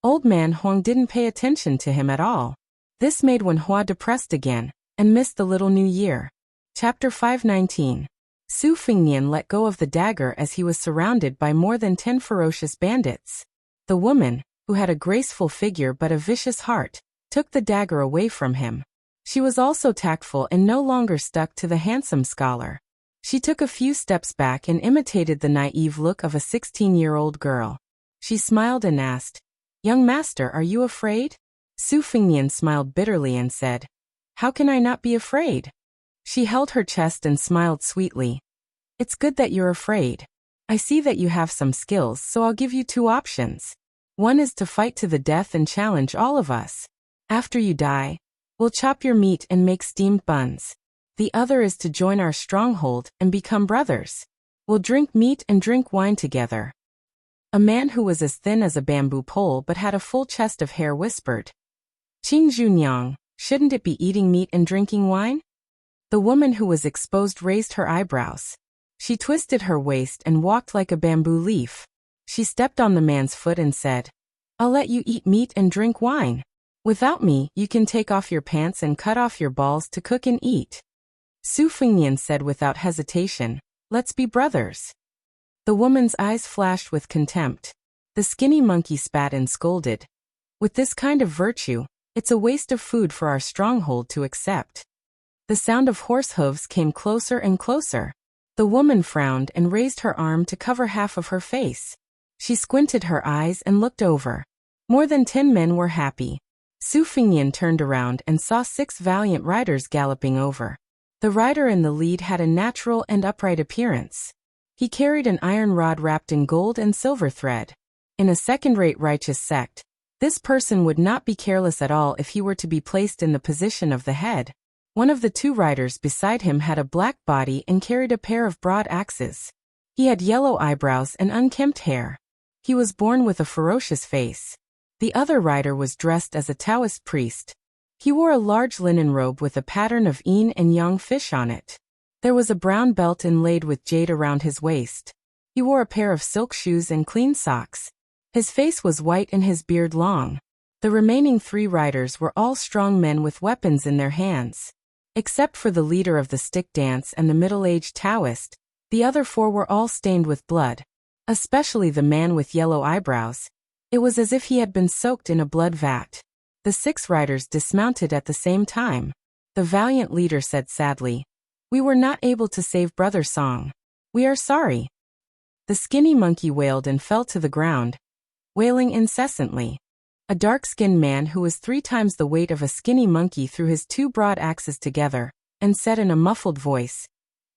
Old man Huang didn't pay attention to him at all. This made Wenhua depressed again, and missed the little new year. Chapter 519. Su Fingnian let go of the dagger as he was surrounded by more than 10 ferocious bandits. The woman, who had a graceful figure but a vicious heart, took the dagger away from him. She was also tactful and no longer stuck to the handsome scholar. She took a few steps back and imitated the naive look of a 16-year-old girl. She smiled and asked, "Young master, are you afraid?" Su Fingnian smiled bitterly and said, "How can I not be afraid?" She held her chest and smiled sweetly. "It's good that you're afraid. I see that you have some skills, so I'll give you 2 options. One is to fight to the death and challenge all of us. After you die, we'll chop your meat and make steamed buns. The other is to join our stronghold and become brothers. We'll drink meat and drink wine together." A man who was as thin as a bamboo pole but had a full chest of hair whispered, "Qing Junyang, shouldn't it be eating meat and drinking wine?" The woman who was exposed raised her eyebrows. She twisted her waist and walked like a bamboo leaf. She stepped on the man's foot and said, "I'll let you eat meat and drink wine. Without me, you can take off your pants and cut off your balls to cook and eat." Su Fingnian said without hesitation, "Let's be brothers." The woman's eyes flashed with contempt. The skinny monkey spat and scolded, "With this kind of virtue, it's a waste of food for our stronghold to accept." The sound of horse hooves came closer and closer. The woman frowned and raised her arm to cover half of her face. She squinted her eyes and looked over. More than 10 men were happy. Su Fingnian turned around and saw 6 valiant riders galloping over. The rider in the lead had a natural and upright appearance. He carried an iron rod wrapped in gold and silver thread. In a second-rate righteous sect, this person would not be careless at all if he were to be placed in the position of the head. One of the 2 riders beside him had a black body and carried a pair of broad axes. He had yellow eyebrows and unkempt hair. He was born with a ferocious face. The other rider was dressed as a Taoist priest. He wore a large linen robe with a pattern of yin and yang fish on it. There was a brown belt inlaid with jade around his waist. He wore a pair of silk shoes and clean socks. His face was white and his beard long. The remaining 3 riders were all strong men with weapons in their hands. Except for the leader of the stick dance and the middle-aged Taoist, the other 4 were all stained with blood. Especially the man with yellow eyebrows. It was as if he had been soaked in a blood vat. The 6 riders dismounted at the same time. The valiant leader said sadly, "We were not able to save Brother Song. We are sorry." The skinny monkey wailed and fell to the ground, wailing incessantly. A dark-skinned man who was 3 times the weight of a skinny monkey threw his 2 broad axes together, and said in a muffled voice,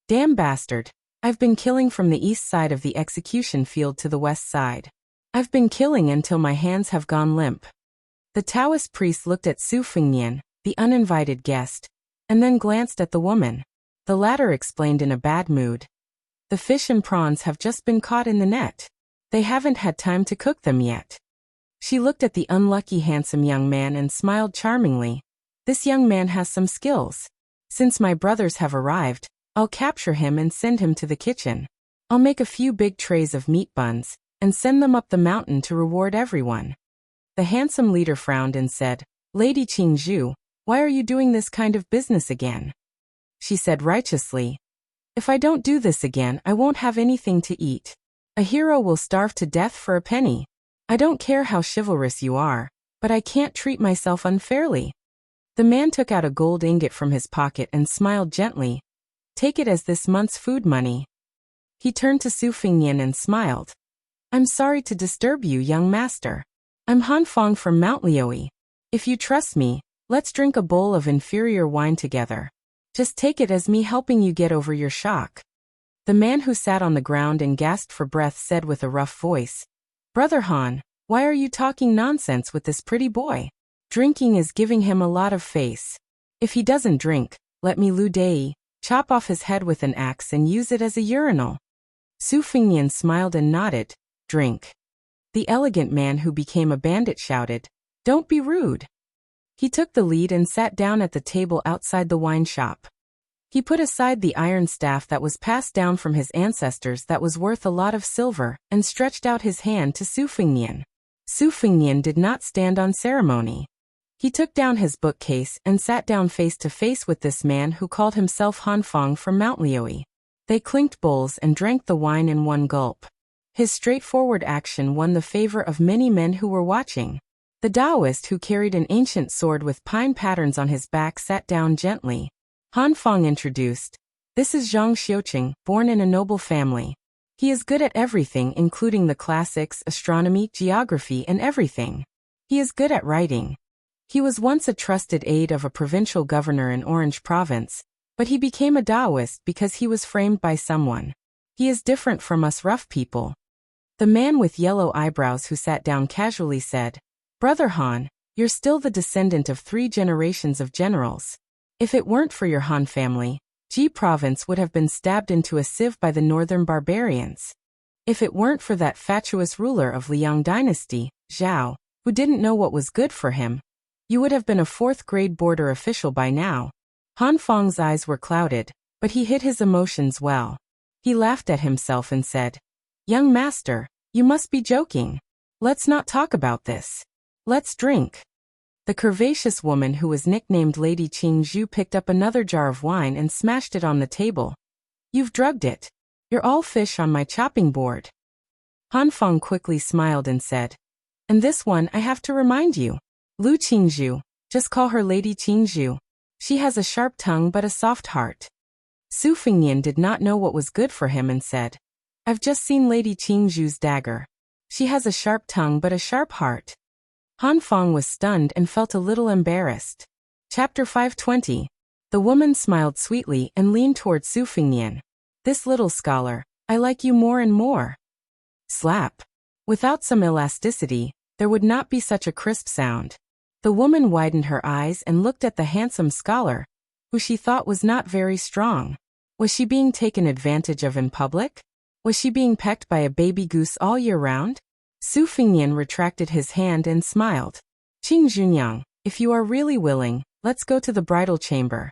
"Damn bastard, I've been killing from the east side of the execution field to the west side. I've been killing until my hands have gone limp." The Taoist priest looked at Su Fingnian, the uninvited guest, and then glanced at the woman. The latter explained in a bad mood, "The fish and prawns have just been caught in the net. They haven't had time to cook them yet." She looked at the unlucky handsome young man and smiled charmingly. "This young man has some skills. Since my brothers have arrived, I'll capture him and send him to the kitchen. I'll make a few big trays of meat buns, and send them up the mountain to reward everyone." The handsome leader frowned and said, "Lady Qingzhu, why are you doing this kind of business again?" She said righteously, "If I don't do this again, I won't have anything to eat. A hero will starve to death for a penny. I don't care how chivalrous you are, but I can't treat myself unfairly." The man took out a gold ingot from his pocket and smiled gently. "Take it as this month's food money." He turned to Su Fingnian and smiled. "I'm sorry to disturb you, young master. I'm Han Fong from Mount Lioi. If you trust me, let's drink a bowl of inferior wine together. Just take it as me helping you get over your shock." The man who sat on the ground and gasped for breath said with a rough voice, "Brother Han, why are you talking nonsense with this pretty boy? Drinking is giving him a lot of face. If he doesn't drink, let me Lu Dei chop off his head with an axe and use it as a urinal." Su Fingnian smiled and nodded. "Drink." The elegant man who became a bandit shouted, "Don't be rude." He took the lead and sat down at the table outside the wine shop. He put aside the iron staff that was passed down from his ancestors that was worth a lot of silver and stretched out his hand to Su Fingnian. Su Fingnian did not stand on ceremony. He took down his bookcase and sat down face to face with this man who called himself Han Fong from Mount Liui. They clinked bowls and drank the wine in one gulp. His straightforward action won the favor of many men who were watching. The Taoist who carried an ancient sword with pine patterns on his back sat down gently. Han Fong introduced, "This is Zhang Xiuqing, born in a noble family. He is good at everything including the classics, astronomy, geography and everything. He is good at writing. He was once a trusted aide of a provincial governor in Orange Province, but he became a Taoist because he was framed by someone. He is different from us rough people." The man with yellow eyebrows who sat down casually said, "Brother Han, you're still the descendant of 3 generations of generals. If it weren't for your Han family, Ji province would have been stabbed into a sieve by the northern barbarians. If it weren't for that fatuous ruler of Liang dynasty, Zhao, who didn't know what was good for him, you would have been a 4th-grade border official by now." Han Fong's eyes were clouded, but he hid his emotions well. He laughed at himself and said, "Young master, you must be joking. Let's not talk about this. Let's drink." The curvaceous woman who was nicknamed Lady Qing Zhu picked up another jar of wine and smashed it on the table. "You've drugged it. You're all fish on my chopping board." Han Fong quickly smiled and said, "And this one I have to remind you. Lu Qingzhu, just call her Lady Qingzhu. She has a sharp tongue but a soft heart." Su Fingnian did not know what was good for him and said, "I've just seen Lady Qingzhu's dagger. She has a sharp tongue but a sharp heart." Han Fong was stunned and felt a little embarrassed. Chapter 520. The woman smiled sweetly and leaned toward Su Fingnian. "This little scholar, I like you more and more." Slap. Without some elasticity, there would not be such a crisp sound. The woman widened her eyes and looked at the handsome scholar, who she thought was not very strong. Was she being taken advantage of in public? Was she being pecked by a baby goose all year round? Su Fingnian retracted his hand and smiled. "Qing Junyang, if you are really willing, let's go to the bridal chamber."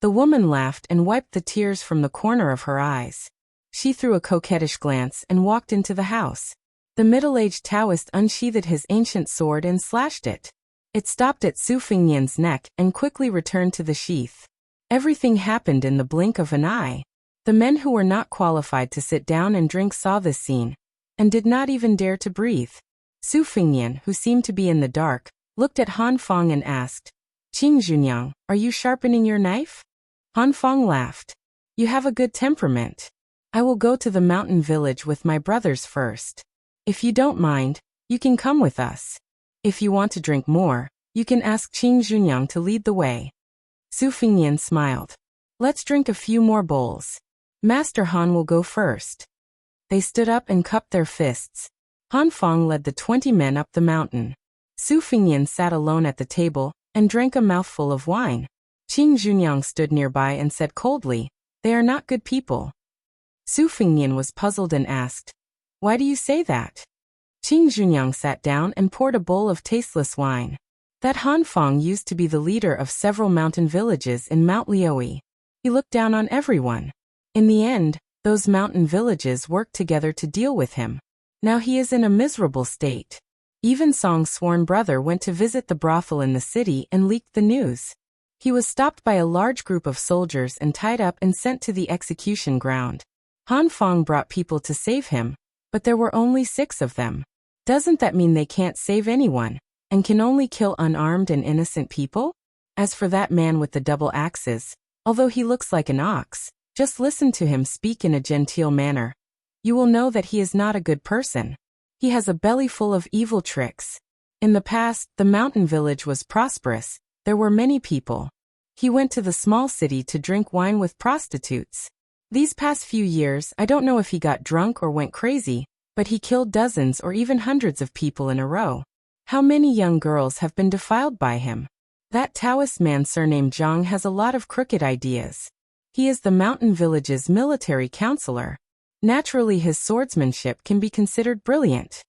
The woman laughed and wiped the tears from the corner of her eyes. She threw a coquettish glance and walked into the house. The middle-aged Taoist unsheathed his ancient sword and slashed it. It stopped at Su Fingnian's neck and quickly returned to the sheath. Everything happened in the blink of an eye. The men who were not qualified to sit down and drink saw this scene, and did not even dare to breathe. Su Fingnian, who seemed to be in the dark, looked at Han Fong and asked, "Qing Junyang, are you sharpening your knife?" Han Fong laughed. "You have a good temperament. I will go to the mountain village with my brothers first. If you don't mind, you can come with us. If you want to drink more, you can ask Qing Junyang to lead the way." Su Fingnian smiled. "Let's drink a few more bowls. Master Han will go first." They stood up and cupped their fists. Han Fong led the 20 men up the mountain. Su Fingnian sat alone at the table and drank a mouthful of wine. Qing Junyang stood nearby and said coldly, "They are not good people." Su Fingnian was puzzled and asked, "Why do you say that?" Qing Junyang sat down and poured a bowl of tasteless wine. That Han Fong used to be the leader of several mountain villages in Mount Liui. He looked down on everyone. In the end, those mountain villages worked together to deal with him. Now he is in a miserable state. Even Song's sworn brother went to visit the brothel in the city and leaked the news. He was stopped by a large group of soldiers and tied up and sent to the execution ground. Han Fong brought people to save him, but there were only 6 of them. Doesn't that mean they can't save anyone, and can only kill unarmed and innocent people? As for that man with the double axes, although he looks like an ox, just listen to him speak in a genteel manner. You will know that he is not a good person. He has a belly full of evil tricks. In the past, the mountain village was prosperous. There were many people. He went to the small city to drink wine with prostitutes. These past few years, I don't know if he got drunk or went crazy, but he killed dozens or even hundreds of people in a row. How many young girls have been defiled by him? That Taoist man surnamed Zhang has a lot of crooked ideas. He is the mountain village's military counselor. Naturally, his swordsmanship can be considered brilliant.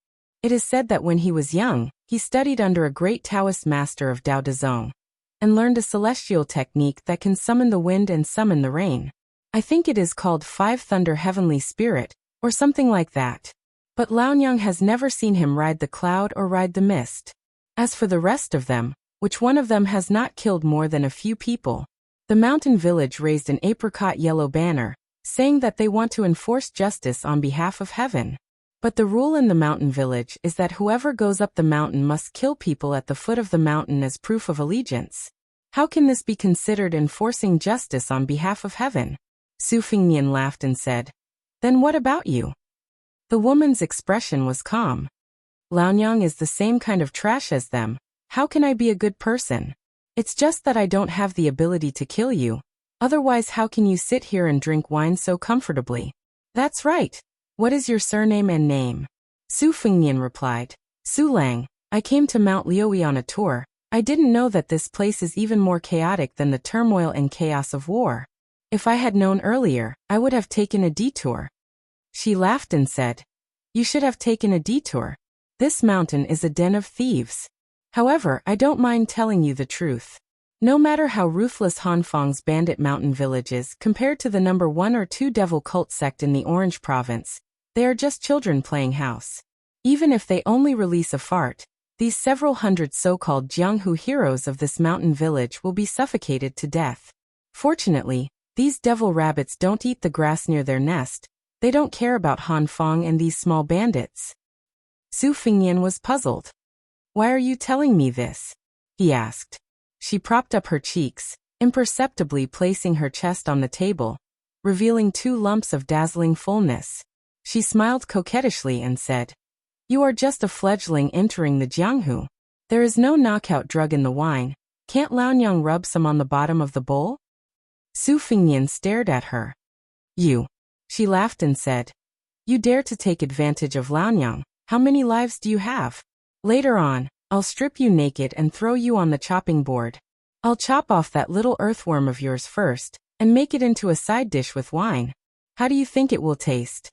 It is said that when he was young, he studied under a great Taoist master of Dao Dezong and learned a celestial technique that can summon the wind and summon the rain. I think it is called Five Thunder Heavenly Spirit, or something like that. But Laonyang has never seen him ride the cloud or ride the mist. As for the rest of them, which one of them has not killed more than a few people? The mountain village raised an apricot yellow banner, saying that they want to enforce justice on behalf of heaven. But the rule in the mountain village is that whoever goes up the mountain must kill people at the foot of the mountain as proof of allegiance. How can this be considered enforcing justice on behalf of heaven? Su Fingnian laughed and said, "Then what about you?" The woman's expression was calm. "Laonyang is the same kind of trash as them. How can I be a good person? It's just that I don't have the ability to kill you. Otherwise, how can you sit here and drink wine so comfortably?" "That's right. What is your surname and name?" Su Fingnian replied. "Su Lang. I came to Mount Liuyi on a tour. I didn't know that this place is even more chaotic than the turmoil and chaos of war. If I had known earlier, I would have taken a detour." She laughed and said, "You should have taken a detour. This mountain is a den of thieves. However, I don't mind telling you the truth. No matter how ruthless Hanfang's bandit mountain village is compared to the number 1 or 2 devil cult sect in the Orange province, they are just children playing house. Even if they only release a fart, these several hundred so-called Jianghu heroes of this mountain village will be suffocated to death. Fortunately, these devil rabbits don't eat the grass near their nest. They don't care about Hanfang and these small bandits." Su Fingnian was puzzled. "Why are you telling me this?" he asked. She propped up her cheeks, imperceptibly placing her chest on the table, revealing 2 lumps of dazzling fullness. She smiled coquettishly and said, "You are just a fledgling entering the Jianghu. There is no knockout drug in the wine. Can't Laonyang rub some on the bottom of the bowl?" Su Fingnian stared at her. "You." She laughed and said, "You dare to take advantage of Laonyang? How many lives do you have? Later on, I'll strip you naked and throw you on the chopping board. I'll chop off that little earthworm of yours first, and make it into a side dish with wine. How do you think it will taste?"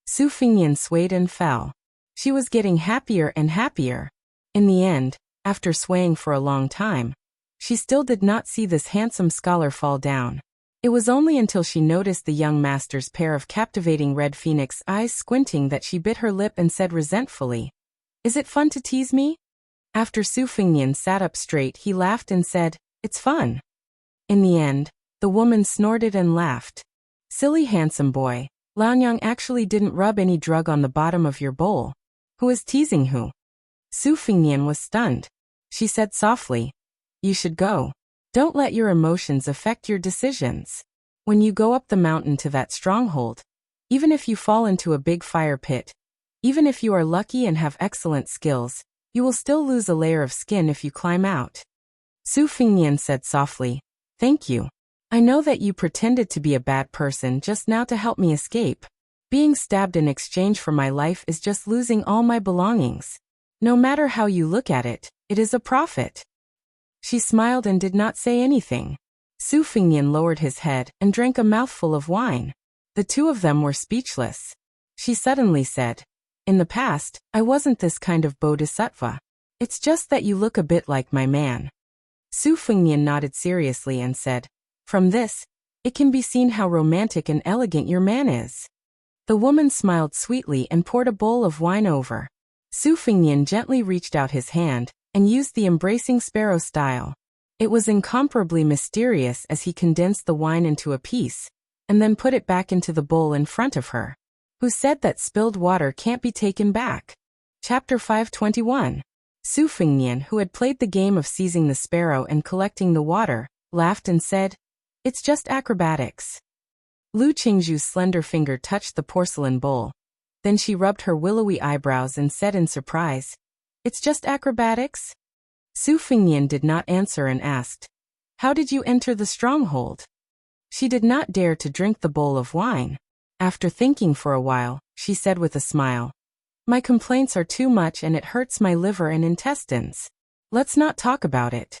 Su Fingnian swayed and fell. She was getting happier and happier. In the end, after swaying for a long time, she still did not see this handsome scholar fall down. It was only until she noticed the young master's pair of captivating red phoenix eyes squinting that she bit her lip and said resentfully, "Is it fun to tease me?" After Su Fingnian sat up straight, he laughed and said, "It's fun." In the end, the woman snorted and laughed. "Silly handsome boy, Laonyang actually didn't rub any drug on the bottom of your bowl. Who is teasing who?" Su Fingnian was stunned. She said softly, "You should go. Don't let your emotions affect your decisions. When you go up the mountain to that stronghold, even if you fall into a big fire pit, even if you are lucky and have excellent skills, you will still lose a layer of skin if you climb out." Su Fingnian said softly, "Thank you. I know that you pretended to be a bad person just now to help me escape. Being stabbed in exchange for my life is just losing all my belongings. No matter how you look at it, it is a profit." She smiled and did not say anything. Su Fingnian lowered his head and drank a mouthful of wine. The 2 of them were speechless. She suddenly said, "In the past, I wasn't this kind of bodhisattva. It's just that you look a bit like my man." Su Fingnian nodded seriously and said, "From this, it can be seen how romantic and elegant your man is." The woman smiled sweetly and poured a bowl of wine over. Su Fingnian gently reached out his hand and used the embracing sparrow style. It was incomparably mysterious as he condensed the wine into a piece, and then put it back into the bowl in front of her. Who said that spilled water can't be taken back? Chapter 521. Su Fingnian, who had played the game of seizing the sparrow and collecting the water, laughed and said, "It's just acrobatics." Lu Qingzhu's slender finger touched the porcelain bowl. Then she rubbed her willowy eyebrows and said in surprise, "It's just acrobatics?" Su Fingnian did not answer and asked, "How did you enter the stronghold?" She did not dare to drink the bowl of wine. After thinking for a while, she said with a smile, "My complaints are too much and it hurts my liver and intestines. Let's not talk about it."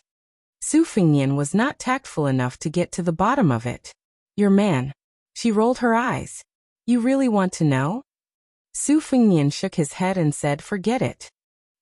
Su Fingnian was not tactful enough to get to the bottom of it. "Your man." She rolled her eyes. "You really want to know?" Su Fingnian shook his head and said, "Forget it."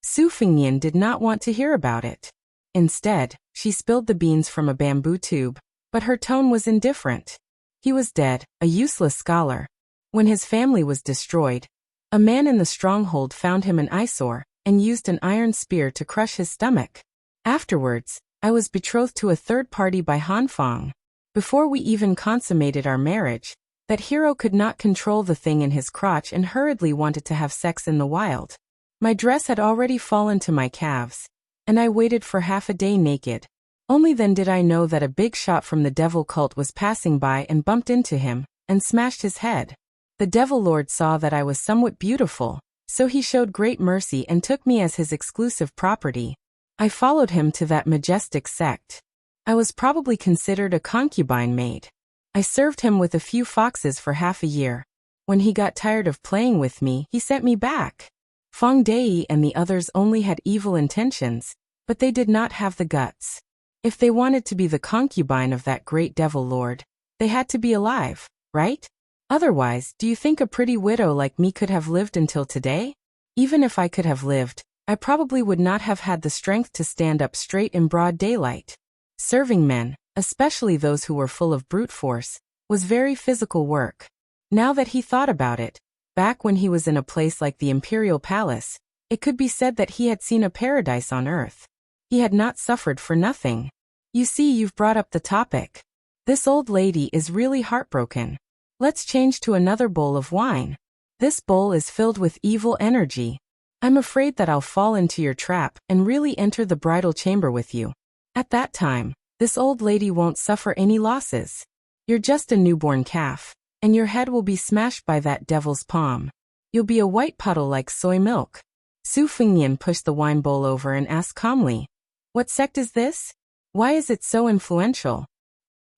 Su Fingnian did not want to hear about it. Instead, she spilled the beans from a bamboo tube, but her tone was indifferent. He was dead, a useless scholar. When his family was destroyed, a man in the stronghold found him an eyesore and used an iron spear to crush his stomach. Afterwards, I was betrothed to a third party by Han Fong. Before we even consummated our marriage, that hero could not control the thing in his crotch and hurriedly wanted to have sex in the wild. My dress had already fallen to my calves, and I waited for half a day naked. Only then did I know that a big shot from the devil cult was passing by and bumped into him, and smashed his head. The devil lord saw that I was somewhat beautiful, so he showed great mercy and took me as his exclusive property. I followed him to that majestic sect. I was probably considered a concubine maid. I served him with a few foxes for half a year. When he got tired of playing with me, he sent me back. Fong Dei and the others only had evil intentions, but they did not have the guts. If they wanted to be the concubine of that great devil lord, they had to be alive, right? Otherwise, do you think a pretty widow like me could have lived until today? Even if I could have lived, I probably would not have had the strength to stand up straight in broad daylight. Serving men, especially those who were full of brute force, was very physical work. Now that he thought about it, back when he was in a place like the Imperial Palace, it could be said that he had seen a paradise on earth. He had not suffered for nothing. You see, you've brought up the topic. This old lady is really heartbroken. Let's change to another bowl of wine. This bowl is filled with evil energy. I'm afraid that I'll fall into your trap and really enter the bridal chamber with you. At that time, this old lady won't suffer any losses. You're just a newborn calf, and your head will be smashed by that devil's palm. You'll be a white puddle like soy milk. Su Fingnian pushed the wine bowl over and asked calmly, "What sect is this? Why is it so influential?"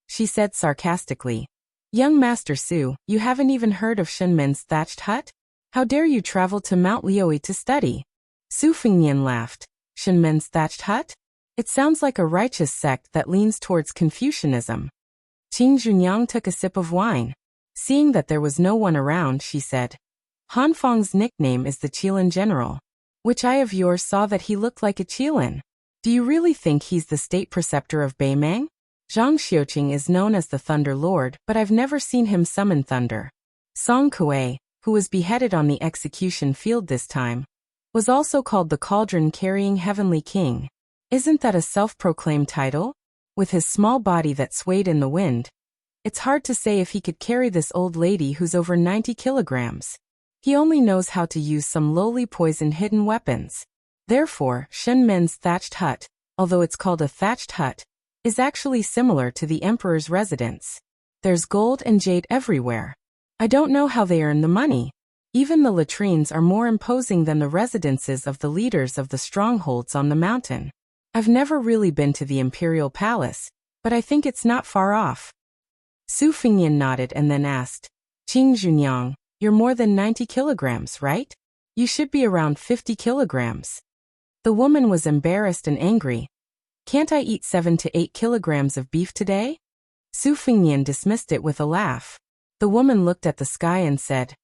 She said sarcastically, "Young Master Su, you haven't even heard of Shenmen's thatched hut? How dare you travel to Mount Lioi to study?" Su Fingnian laughed. "Shenmen's thatched hut? It sounds like a righteous sect that leans towards Confucianism." Qing Junyang took a sip of wine. Seeing that there was no one around, she said, "Han Fong's nickname is the Qilin General. Which eye of yours saw that he looked like a Qilin? Do you really think he's the state preceptor of Beimeng? Zhang Xiuqing is known as the Thunder Lord, but I've never seen him summon thunder." Song Kuei, who was beheaded on the execution field this time, was also called the Cauldron-carrying Heavenly King. Isn't that a self-proclaimed title? With his small body that swayed in the wind, it's hard to say if he could carry this old lady who's over 90 kilograms. He only knows how to use some lowly poison hidden weapons. Therefore, Shenmen's thatched hut, although it's called a thatched hut, is actually similar to the emperor's residence. There's gold and jade everywhere. I don't know how they earn the money. Even the latrines are more imposing than the residences of the leaders of the strongholds on the mountain. I've never really been to the Imperial Palace, but I think it's not far off. Su Fingnian nodded and then asked, "Qing Junyang, you're more than 90 kilograms, right? You should be around 50 kilograms. The woman was embarrassed and angry. "Can't I eat 7 to 8 kilograms of beef today?" Su Fingnian dismissed it with a laugh. The woman looked at the sky and said,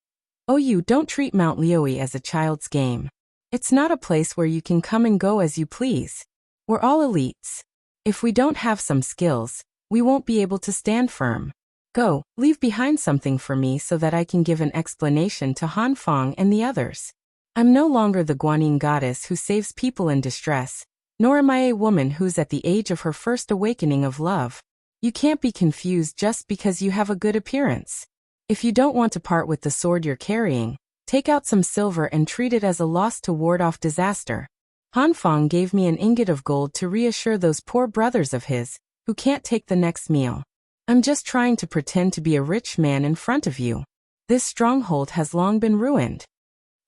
"Oh, you don't treat Mount Lioi as a child's game. It's not a place where you can come and go as you please. We're all elites. If we don't have some skills, we won't be able to stand firm. Go, leave behind something for me so that I can give an explanation to Han Fong and the others. I'm no longer the Guanyin goddess who saves people in distress, nor am I a woman who's at the age of her first awakening of love. You can't be confused just because you have a good appearance. If you don't want to part with the sword you're carrying, take out some silver and treat it as a loss to ward off disaster. Han Fong gave me an ingot of gold to reassure those poor brothers of his, who can't take the next meal. I'm just trying to pretend to be a rich man in front of you. This stronghold has long been ruined."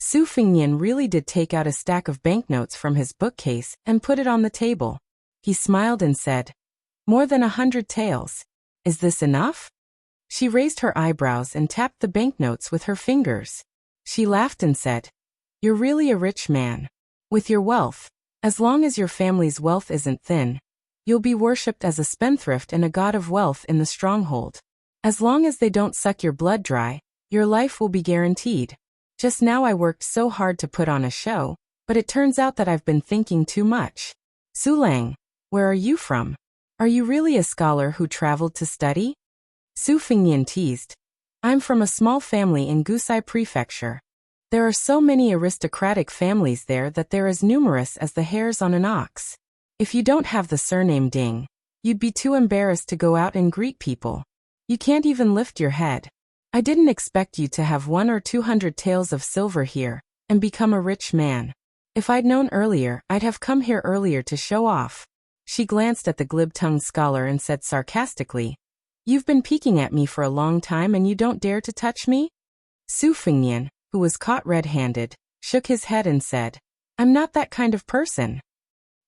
Su Fingnian really did take out a stack of banknotes from his bookcase and put it on the table. He smiled and said, "More than 100 taels. Is this enough? She raised her eyebrows and tapped the banknotes with her fingers. She laughed and said, "You're really a rich man. With your wealth, as long as your family's wealth isn't thin, you'll be worshipped as a spendthrift and a god of wealth in the stronghold. As long as they don't suck your blood dry, your life will be guaranteed. Just now I worked so hard to put on a show, but it turns out that I've been thinking too much. Sulang, where are you from? Are you really a scholar who traveled to study?" Su Fingnian teased. "I'm from a small family in Gusai Prefecture. There are so many aristocratic families there that they're as numerous as the hairs on an ox. If you don't have the surname Ding, you'd be too embarrassed to go out and greet people. You can't even lift your head. I didn't expect you to have 100 or 200 taels of silver here and become a rich man. If I'd known earlier, I'd have come here earlier to show off." She glanced at the glib-tongued scholar and said sarcastically, "You've been peeking at me for a long time and you don't dare to touch me?" Su Fingnian, who was caught red-handed, shook his head and said, "I'm not that kind of person."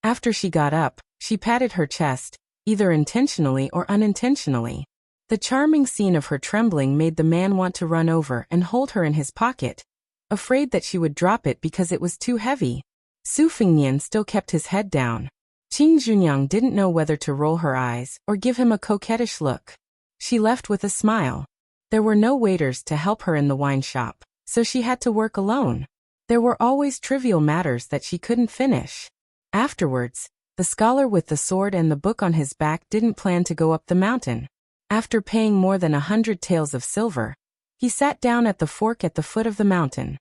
After she got up, she patted her chest, either intentionally or unintentionally. The charming scene of her trembling made the man want to run over and hold her in his pocket, afraid that she would drop it because it was too heavy. Su Fingnian still kept his head down. Qing Junyang didn't know whether to roll her eyes or give him a coquettish look. She left with a smile. There were no waiters to help her in the wine shop, so she had to work alone. There were always trivial matters that she couldn't finish. Afterwards, the scholar with the sword and the book on his back didn't plan to go up the mountain. After paying more than 100 taels of silver, he sat down at the fork at the foot of the mountain.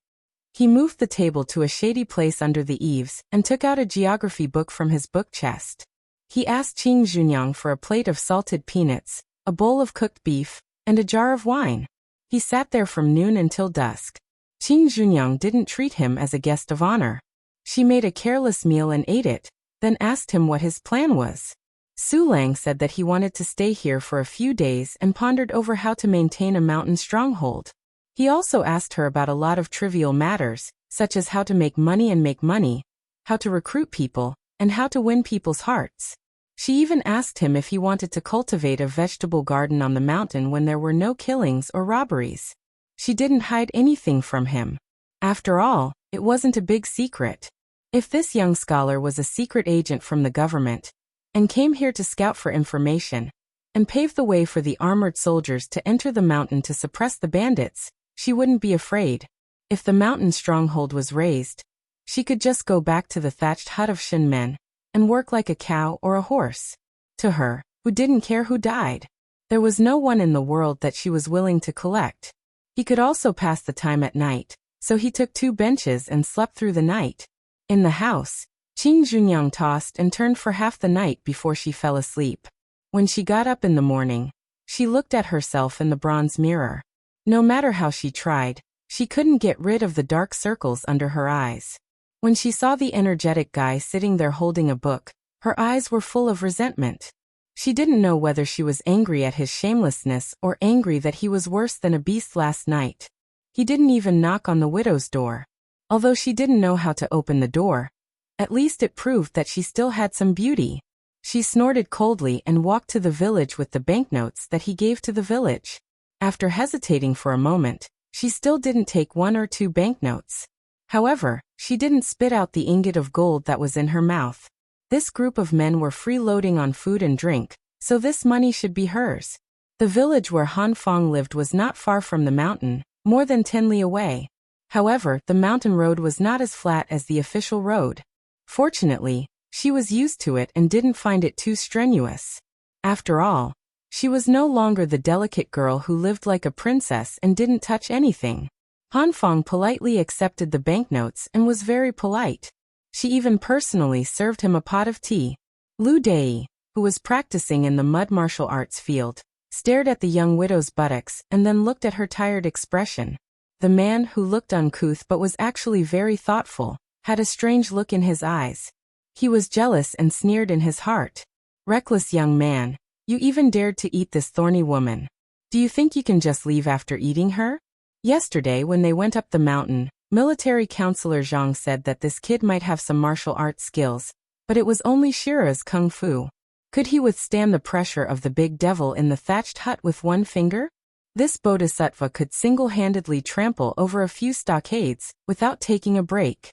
He moved the table to a shady place under the eaves and took out a geography book from his book chest. He asked Qing Junyang for a plate of salted peanuts, a bowl of cooked beef, and a jar of wine. He sat there from noon until dusk. Qing Junyang didn't treat him as a guest of honor. She made a careless meal and ate it, then asked him what his plan was. Su Lang said that he wanted to stay here for a few days and pondered over how to maintain a mountain stronghold. He also asked her about a lot of trivial matters, such as how to make money, how to recruit people, and how to win people's hearts. She even asked him if he wanted to cultivate a vegetable garden on the mountain when there were no killings or robberies. She didn't hide anything from him. After all, it wasn't a big secret. If this young scholar was a secret agent from the government and came here to scout for information and pave the way for the armored soldiers to enter the mountain to suppress the bandits, she wouldn't be afraid. If the mountain stronghold was razed, she could just go back to the thatched hut of Shin men and work like a cow or a horse. To her, who didn't care who died, there was no one in the world that she was willing to collect. He could also pass the time at night, so he took 2 benches and slept through the night. In the house, Qing Junyang tossed and turned for half the night before she fell asleep. When she got up in the morning, she looked at herself in the bronze mirror. No matter how she tried, she couldn't get rid of the dark circles under her eyes. When she saw the energetic guy sitting there holding a book, her eyes were full of resentment. She didn't know whether she was angry at his shamelessness or angry that he was worse than a beast last night. He didn't even knock on the widow's door. Although she didn't know how to open the door, at least it proved that she still had some beauty. She snorted coldly and walked to the village with the banknotes that he gave to the village. After hesitating for a moment, she still didn't take 1 or 2 banknotes. However, she didn't spit out the ingot of gold that was in her mouth. This group of men were freeloading on food and drink, so this money should be hers. The village where Han Fong lived was not far from the mountain, more than 10 li away. However, the mountain road was not as flat as the official road. Fortunately, she was used to it and didn't find it too strenuous. After all, she was no longer the delicate girl who lived like a princess and didn't touch anything. Han Fong politely accepted the banknotes and was very polite. She even personally served him a pot of tea. Lu Dei, who was practicing in the mud martial arts field, stared at the young widow's buttocks and then looked at her tired expression. The man, who looked uncouth but was actually very thoughtful, had a strange look in his eyes. He was jealous and sneered in his heart. "Reckless young man, you even dared to eat this thorny woman. Do you think you can just leave after eating her?" Yesterday, when they went up the mountain, military counselor Zhang said that this kid might have some martial arts skills, but it was only Shira's kung fu. Could he withstand the pressure of the big devil in the thatched hut with one finger? This bodhisattva could single-handedly trample over a few stockades without taking a break.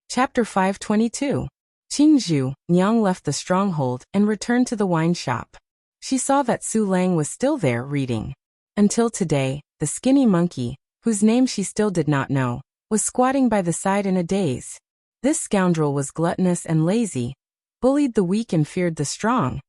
Chapter 522. Qingzhu Nyang left the stronghold and returned to the wine shop. She saw that Su Lang was still there reading. Until today, the skinny monkey, whose name she still did not know, was squatting by the side in a daze. This scoundrel was gluttonous and lazy, bullied the weak and feared the strong.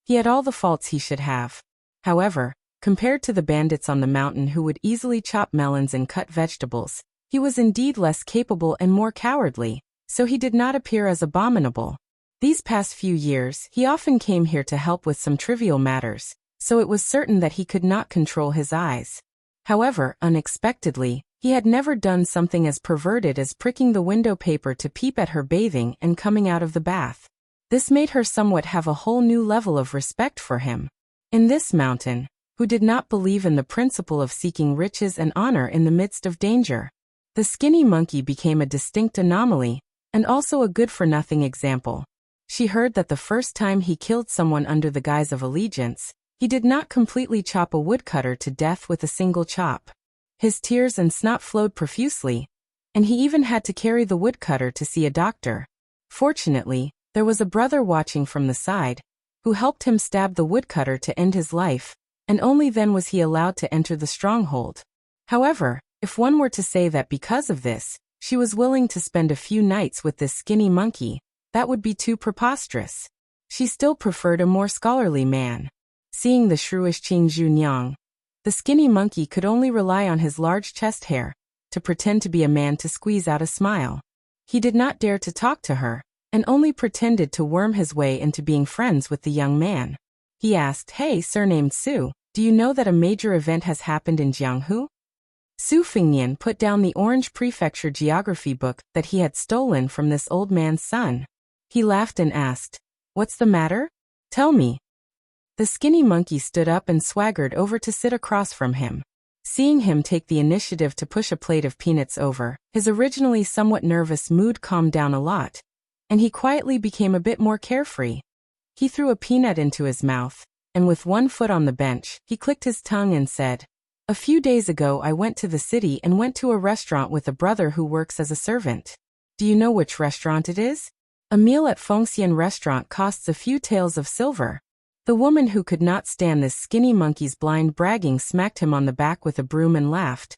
He had all the faults he should have. However, compared to the bandits on the mountain who would easily chop melons and cut vegetables, he was indeed less capable and more cowardly, so he did not appear as abominable. These past few years, he often came here to help with some trivial matters, so it was certain that he could not control his eyes. However, unexpectedly, he had never done something as perverted as pricking the window paper to peep at her bathing and coming out of the bath. This made her somewhat have a whole new level of respect for him. In this mountain, who did not believe in the principle of seeking riches and honor in the midst of danger, the skinny monkey became a distinct anomaly, and also a good-for-nothing example. She heard that the first time he killed someone under the guise of allegiance, he did not completely chop a woodcutter to death with a single chop. His tears and snot flowed profusely, and he even had to carry the woodcutter to see a doctor. Fortunately, there was a brother watching from the side, who helped him stab the woodcutter to end his life, and only then was he allowed to enter the stronghold. However, if one were to say that because of this, she was willing to spend a few nights with this skinny monkey, that would be too preposterous. She still preferred a more scholarly man. Seeing the shrewish Qingzhu Nyang, the skinny monkey could only rely on his large chest hair to pretend to be a man to squeeze out a smile. He did not dare to talk to her, and only pretended to worm his way into being friends with the young man. He asked, "Hey, surnamed Su, do you know that a major event has happened in Jianghu?" Su Fingnian put down the orange prefecture geography book that he had stolen from this old man's son. He laughed and asked, "What's the matter? Tell me." The skinny monkey stood up and swaggered over to sit across from him. Seeing him take the initiative to push a plate of peanuts over, his originally somewhat nervous mood calmed down a lot, and he quietly became a bit more carefree. He threw a peanut into his mouth, and with one foot on the bench, he clicked his tongue and said, "A few days ago I went to the city and went to a restaurant with a brother who works as a servant. Do you know which restaurant it is? A meal at Fengxian restaurant costs a few taels of silver." The woman who could not stand this skinny monkey's blind bragging smacked him on the back with a broom and laughed.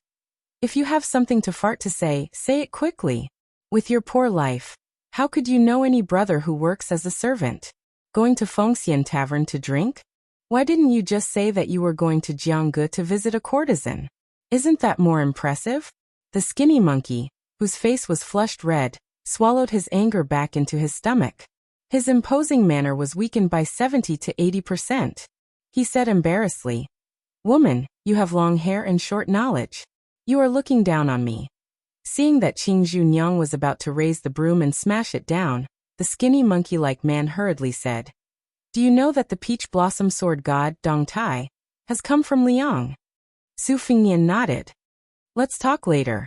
"If you have something to fart to say it quickly. With your poor life, how could you know any brother who works as a servant? Going to Fengxian Tavern to drink? Why didn't you just say that you were going to Jiangge to visit a courtesan? Isn't that more impressive?" The skinny monkey, whose face was flushed red, swallowed his anger back into his stomach. His imposing manner was weakened by 70 to 80%. He said embarrassedly, "Woman, you have long hair and short knowledge. You are looking down on me." Seeing that Qingzhu Nyang was about to raise the broom and smash it down, the skinny monkey-like man hurriedly said, "Do you know that the peach blossom sword god, Dong Tai, has come from Liang?" Su Fingnian nodded. "Let's talk later."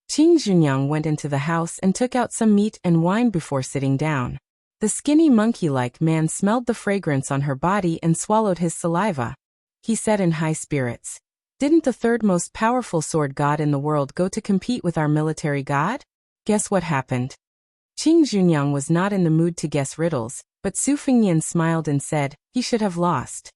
Qingzhu Nyang went into the house and took out some meat and wine before sitting down. The skinny monkey-like man smelled the fragrance on her body and swallowed his saliva. He said in high spirits, "Didn't the third most powerful sword god in the world go to compete with our military god? Guess what happened?" Qingzhu Nyang was not in the mood to guess riddles, but Su Fingnian smiled and said, "He should have lost."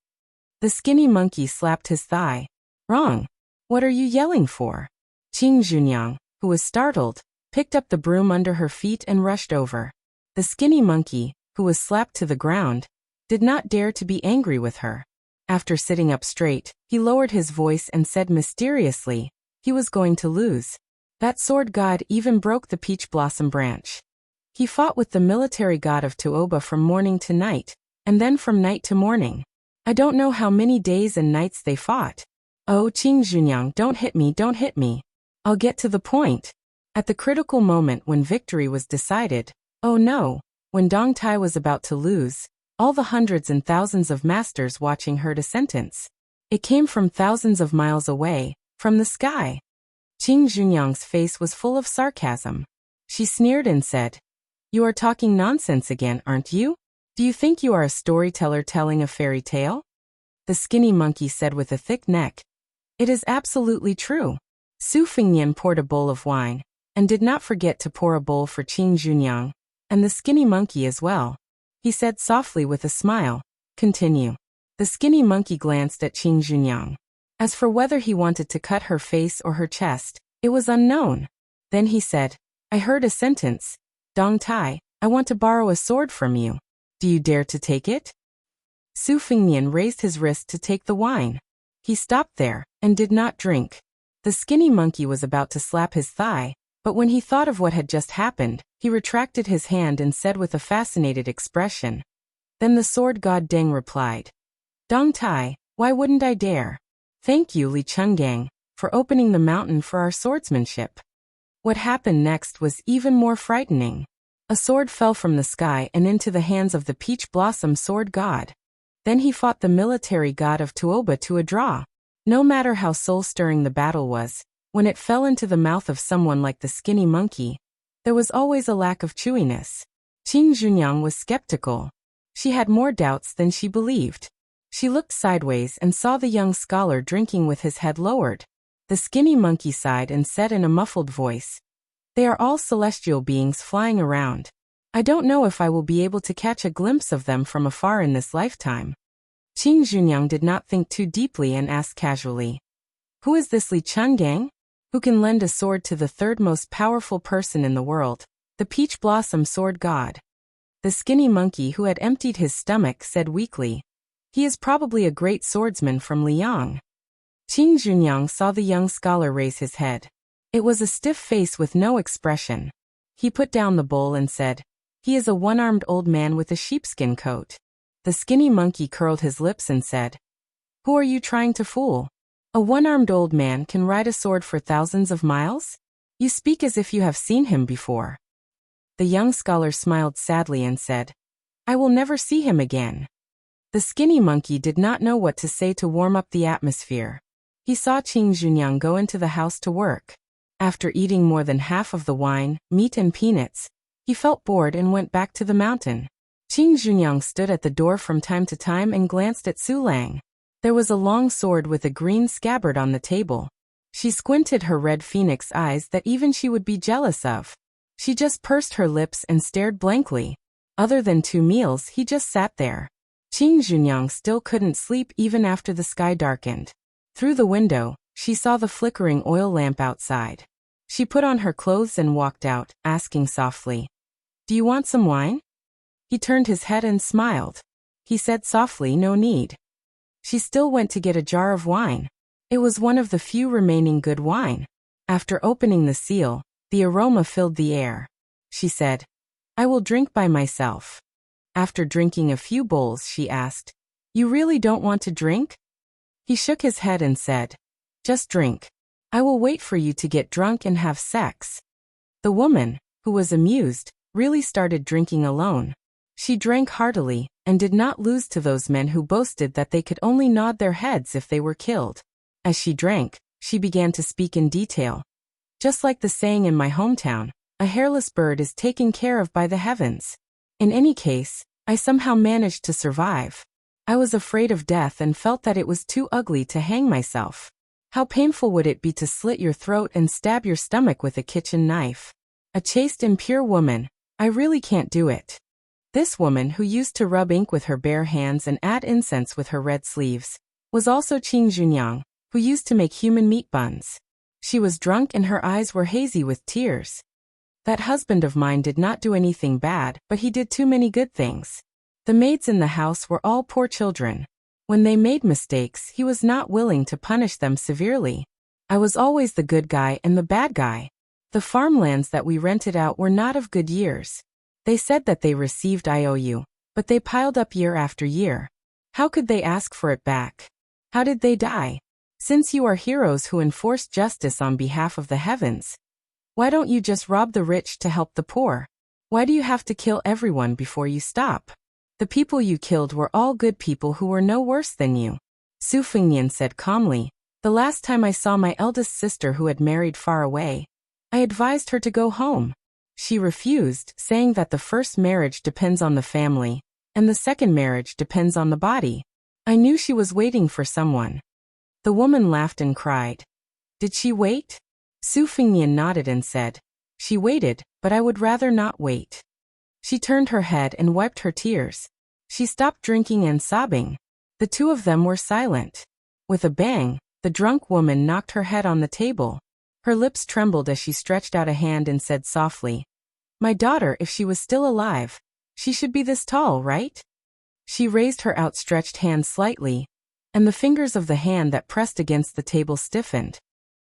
The skinny monkey slapped his thigh. "Wrong. What are you yelling for?" Qingzhu Nyang, who was startled, picked up the broom under her feet and rushed over. The skinny monkey, who was slapped to the ground, did not dare to be angry with her. After sitting up straight, he lowered his voice and said mysteriously, he was going to lose. That sword god even broke the peach blossom branch. He fought with the military god of Tuoba from morning to night, and then from night to morning. I don't know how many days and nights they fought. "Oh, Qingzhunyang, don't hit me. I'll get to the point." At the critical moment when victory was decided, oh no, when Dong Tai was about to lose, all the hundreds and thousands of masters watching heard a sentence. It came from thousands of miles away, from the sky. Qingzhunyang's face was full of sarcasm. She sneered and said, "You are talking nonsense again, aren't you? Do you think you are a storyteller telling a fairy tale? The skinny monkey said with a thick neck. It is absolutely true. Su Fingnian poured a bowl of wine, and did not forget to pour a bowl for Qing Junyang, and the skinny monkey as well. He said softly with a smile, continue. The skinny monkey glanced at Qing Junyang. As for whether he wanted to cut her face or her chest, it was unknown. Then he said, I heard a sentence. Dong Tai, I want to borrow a sword from you. Do you dare to take it? Su Fingnian raised his wrist to take the wine. He stopped there, and did not drink. The skinny monkey was about to slap his thigh, but when he thought of what had just happened, he retracted his hand and said with a fascinated expression. Then the sword god Deng replied. Dong Tai, why wouldn't I dare? Thank you, Li Chungang, for opening the mountain for our swordsmanship. What happened next was even more frightening. A sword fell from the sky and into the hands of the peach blossom sword god. Then he fought the military god of Tuoba to a draw. No matter how soul-stirring the battle was, when it fell into the mouth of someone like the skinny monkey, there was always a lack of chewiness. Qing Junyang was skeptical. She had more doubts than she believed. She looked sideways and saw the young scholar drinking with his head lowered. The skinny monkey sighed and said in a muffled voice, They are all celestial beings flying around. I don't know if I will be able to catch a glimpse of them from afar in this lifetime. Qing Junyang did not think too deeply and asked casually, Who is this Li Chungang? Who can lend a sword to the third most powerful person in the world, the peach blossom sword god? The skinny monkey who had emptied his stomach said weakly, He is probably a great swordsman from Liang. Qing Junyang saw the young scholar raise his head. It was a stiff face with no expression. He put down the bowl and said, He is a one-armed old man with a sheepskin coat. The skinny monkey curled his lips and said, Who are you trying to fool? A one-armed old man can ride a sword for thousands of miles? You speak as if you have seen him before. The young scholar smiled sadly and said, I will never see him again. The skinny monkey did not know what to say to warm up the atmosphere. He saw Qing Junyang go into the house to work. After eating more than half of the wine, meat and peanuts, he felt bored and went back to the mountain. Qing Junyang stood at the door from time to time and glanced at Su Lang. There was a long sword with a green scabbard on the table. She squinted her red phoenix eyes that even she would be jealous of. She just pursed her lips and stared blankly. Other than 2 meals, he just sat there. Qing Junyang still couldn't sleep even after the sky darkened. Through the window, she saw the flickering oil lamp outside. She put on her clothes and walked out, asking softly, Do you want some wine? He turned his head and smiled. He said softly, No need. She still went to get a jar of wine. It was one of the few remaining good wine. After opening the seal, the aroma filled the air. She said, I will drink by myself. After drinking a few bowls, she asked, You really don't want to drink? He shook his head and said, Just drink. I will wait for you to get drunk and have sex. The woman, who was amused, really started drinking alone. She drank heartily, and did not lose to those men who boasted that they could only nod their heads if they were killed. As she drank, she began to speak in detail. Just like the saying in my hometown, a hairless bird is taken care of by the heavens. In any case, I somehow managed to survive. I was afraid of death and felt that it was too ugly to hang myself. How painful would it be to slit your throat and stab your stomach with a kitchen knife? A chaste and pure woman, I really can't do it. This woman, who used to rub ink with her bare hands and add incense with her red sleeves, was also Qing Junyang, who used to make human meat buns. She was drunk and her eyes were hazy with tears. That husband of mine did not do anything bad, but he did too many good things. The maids in the house were all poor children. When they made mistakes, he was not willing to punish them severely. I was always the good guy and the bad guy. The farmlands that we rented out were not of good years. They said that they received IOU, but they piled up year after year. How could they ask for it back? How did they die? Since you are heroes who enforce justice on behalf of the heavens, why don't you just rob the rich to help the poor? Why do you have to kill everyone before you stop? The people you killed were all good people who were no worse than you. Su Fingnian said calmly, The last time I saw my eldest sister who had married far away, I advised her to go home. She refused, saying that the first marriage depends on the family, and the second marriage depends on the body. I knew she was waiting for someone. The woman laughed and cried. Did she wait? Su Fingnian nodded and said, she waited, but I would rather not wait. She turned her head and wiped her tears. She stopped drinking and sobbing. The two of them were silent. With a bang, the drunk woman knocked her head on the table. Her lips trembled as she stretched out a hand and said softly, my daughter, if she was still alive, she should be this tall, right? She raised her outstretched hand slightly, and the fingers of the hand that pressed against the table stiffened.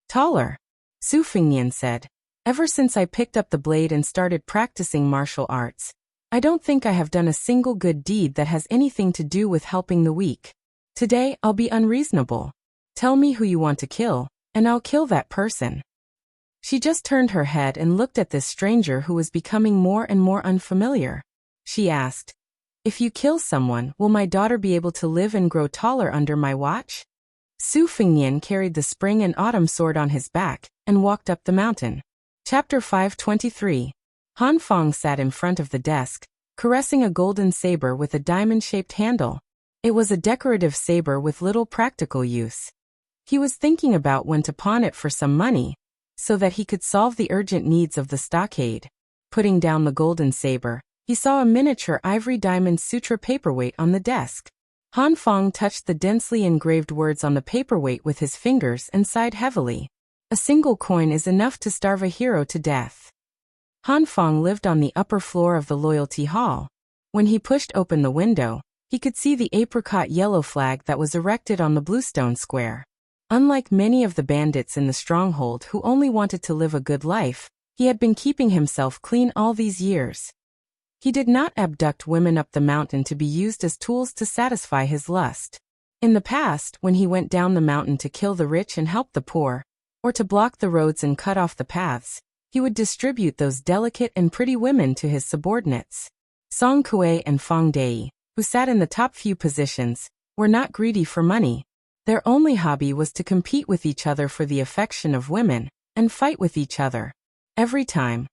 Taller, Su Fingnian said. Ever since I picked up the blade and started practicing martial arts, I don't think I have done a single good deed that has anything to do with helping the weak. Today, I'll be unreasonable. Tell me who you want to kill, and I'll kill that person. She just turned her head and looked at this stranger who was becoming more and more unfamiliar. She asked, if you kill someone, will my daughter be able to live and grow taller under my watch? Su Fingnian carried the spring and autumn sword on his back and walked up the mountain. Chapter 523. Han Fong sat in front of the desk, caressing a golden saber with a diamond-shaped handle. It was a decorative saber with little practical use. He was thinking about when to pawn it for some money, so that he could solve the urgent needs of the stockade. Putting down the golden saber, he saw a miniature ivory diamond sutra paperweight on the desk. Han Fong touched the densely engraved words on the paperweight with his fingers and sighed heavily. A single coin is enough to starve a hero to death. Han Fong lived on the upper floor of the Loyalty Hall. When he pushed open the window, he could see the apricot yellow flag that was erected on the Bluestone Square. Unlike many of the bandits in the stronghold who only wanted to live a good life, he had been keeping himself clean all these years. He did not abduct women up the mountain to be used as tools to satisfy his lust. In the past, when he went down the mountain to kill the rich and help the poor, or to block the roads and cut off the paths, he would distribute those delicate and pretty women to his subordinates. Song Kuei and Fong Dei, who sat in the top few positions, were not greedy for money. Their only hobby was to compete with each other for the affection of women, and fight with each other. Every time,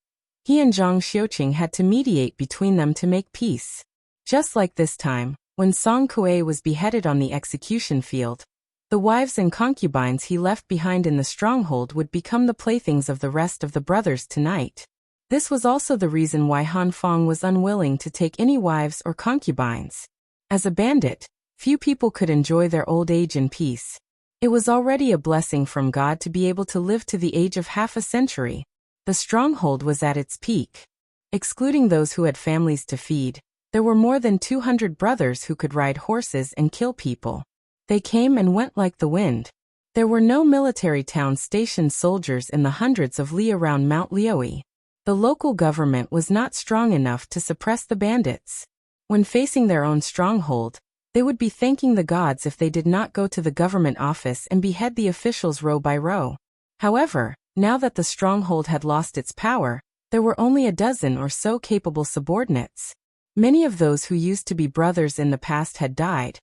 he and Zhang Xiuqing had to mediate between them to make peace. Just like this time, when Song Kuei was beheaded on the execution field, the wives and concubines he left behind in the stronghold would become the playthings of the rest of the brothers tonight. This was also the reason why Han Fong was unwilling to take any wives or concubines. As a bandit, few people could enjoy their old age in peace. It was already a blessing from God to be able to live to the age of half a century. The stronghold was at its peak. Excluding those who had families to feed, there were more than 200 brothers who could ride horses and kill people. They came and went like the wind. There were no military towns stationed soldiers in the hundreds of li around Mount Liui. The local government was not strong enough to suppress the bandits. When facing their own stronghold, they would be thanking the gods if they did not go to the government office and behead the officials row by row. However, now that the stronghold had lost its power, there were only a dozen or so capable subordinates. Many of those who used to be brothers in the past had died,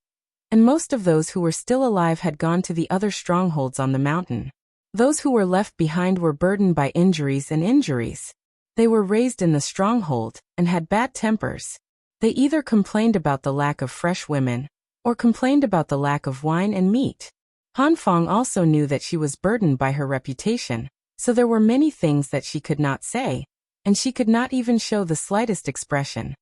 and most of those who were still alive had gone to the other strongholds on the mountain. Those who were left behind were burdened by injuries and injuries. They were raised in the stronghold and had bad tempers. They either complained about the lack of fresh women, or complained about the lack of wine and meat. Han Fong also knew that she was burdened by her reputation, so there were many things that she could not say, and she could not even show the slightest expression.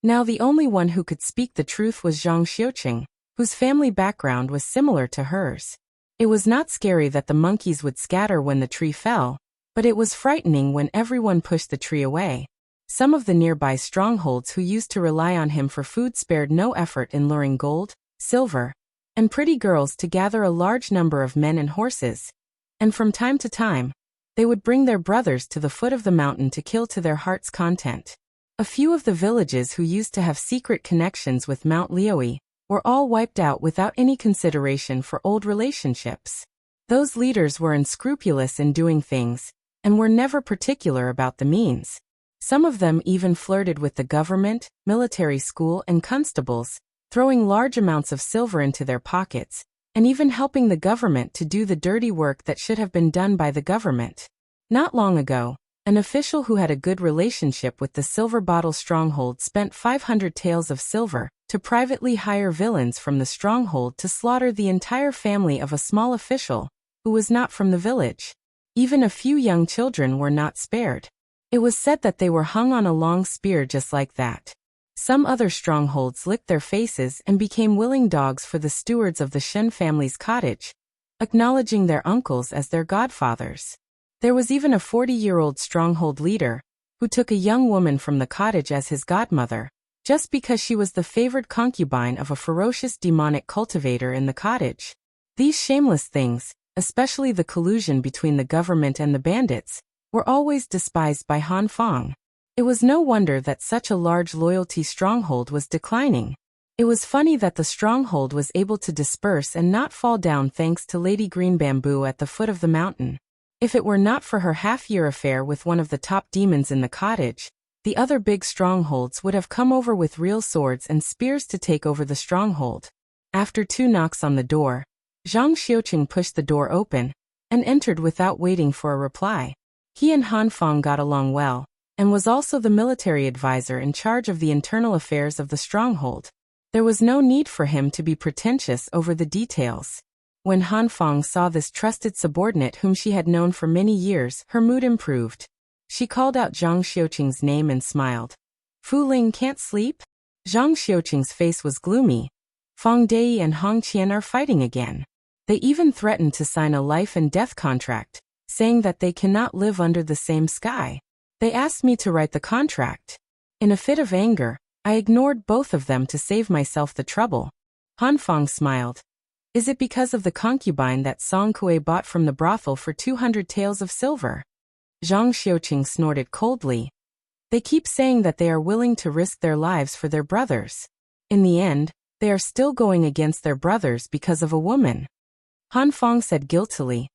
Now the only one who could speak the truth was Zhang Xiuqing, whose family background was similar to hers. It was not scary that the monkeys would scatter when the tree fell, but it was frightening when everyone pushed the tree away. Some of the nearby strongholds who used to rely on him for food spared no effort in luring gold, silver, and pretty girls to gather a large number of men and horses, and from time to time, they would bring their brothers to the foot of the mountain to kill to their heart's content. A few of the villages who used to have secret connections with Mount Liui were all wiped out without any consideration for old relationships. Those leaders were unscrupulous in doing things, and were never particular about the means. Some of them even flirted with the government, military school, and constables, throwing large amounts of silver into their pockets, and even helping the government to do the dirty work that should have been done by the government. Not long ago, An official who had a good relationship with the Silver Bottle Stronghold spent 500 taels of silver to privately hire villains from the stronghold to slaughter the entire family of a small official who was not from the village. Even a few young children were not spared. It was said that they were hung on a long spear just like that. Some other strongholds licked their faces and became willing dogs for the stewards of the Shen family's cottage, acknowledging their uncles as their godfathers. There was even a 40-year-old stronghold leader who took a young woman from the cottage as his godmother, just because she was the favored concubine of a ferocious demonic cultivator in the cottage. These shameless things, especially the collusion between the government and the bandits, were always despised by Han Fong. It was no wonder that such a large loyalty stronghold was declining. It was funny that the stronghold was able to disperse and not fall down thanks to Lady Green Bamboo at the foot of the mountain. If it were not for her half-year affair with one of the top demons in the cottage, the other big strongholds would have come over with real swords and spears to take over the stronghold. After 2 knocks on the door, Zhang Xiuqing pushed the door open and entered without waiting for a reply. He and Han Fong got along well, and was also the military advisor in charge of the internal affairs of the stronghold. There was no need for him to be pretentious over the details. When Han Fong saw this trusted subordinate whom she had known for many years, her mood improved. She called out Zhang Xiuqing's name and smiled. Fu Ling can't sleep? Zhang Xiuqing's face was gloomy. Fong Dei and Hong Qian are fighting again. They even threatened to sign a life and death contract, saying that they cannot live under the same sky. They asked me to write the contract. In a fit of anger, I ignored both of them to save myself the trouble. Han Fong smiled. Is it because of the concubine that Song Kuei bought from the brothel for 200 taels of silver? Zhang Xiuqing snorted coldly. They keep saying that they are willing to risk their lives for their brothers. In the end, they are still going against their brothers because of a woman. Han Fong said guiltily.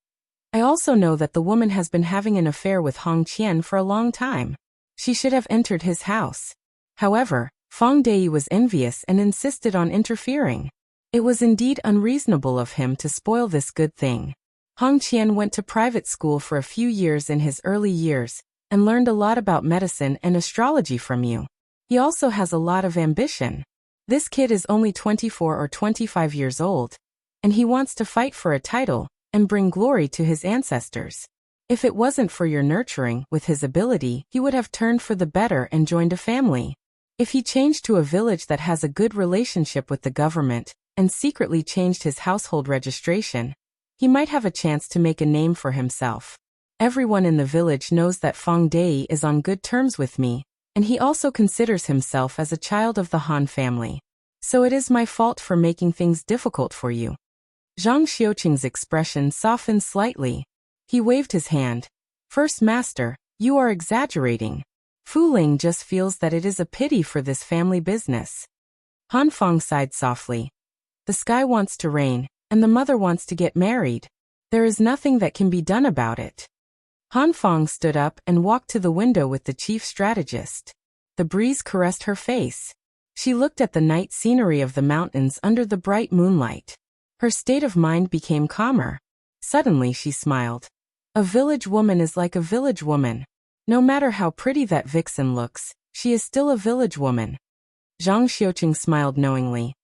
I also know that the woman has been having an affair with Hong Qian for a long time. She should have entered his house. However, Fong Dei was envious and insisted on interfering. It was indeed unreasonable of him to spoil this good thing. Hong Qian went to private school for a few years in his early years, and learned a lot about medicine and astrology from you. He also has a lot of ambition. This kid is only 24 or 25 years old, and he wants to fight for a title and bring glory to his ancestors. If it wasn't for your nurturing with his ability, he would have turned for the better and joined a family. If he changed to a village that has a good relationship with the government, and secretly changed his household registration, he might have a chance to make a name for himself. Everyone in the village knows that Fong Dei is on good terms with me, and he also considers himself as a child of the Han family. So it is my fault for making things difficult for you. Zhang Xiuqing's expression softened slightly. He waved his hand. First Master, you are exaggerating. Fu Ling just feels that it is a pity for this family business. Han Fong sighed softly. The sky wants to rain, and the mother wants to get married. There is nothing that can be done about it. Han Fong stood up and walked to the window with the chief strategist. The breeze caressed her face. She looked at the night scenery of the mountains under the bright moonlight. Her state of mind became calmer. Suddenly she smiled. A village woman is like a village woman. No matter how pretty that vixen looks, she is still a village woman. Zhang Xiuqing smiled knowingly.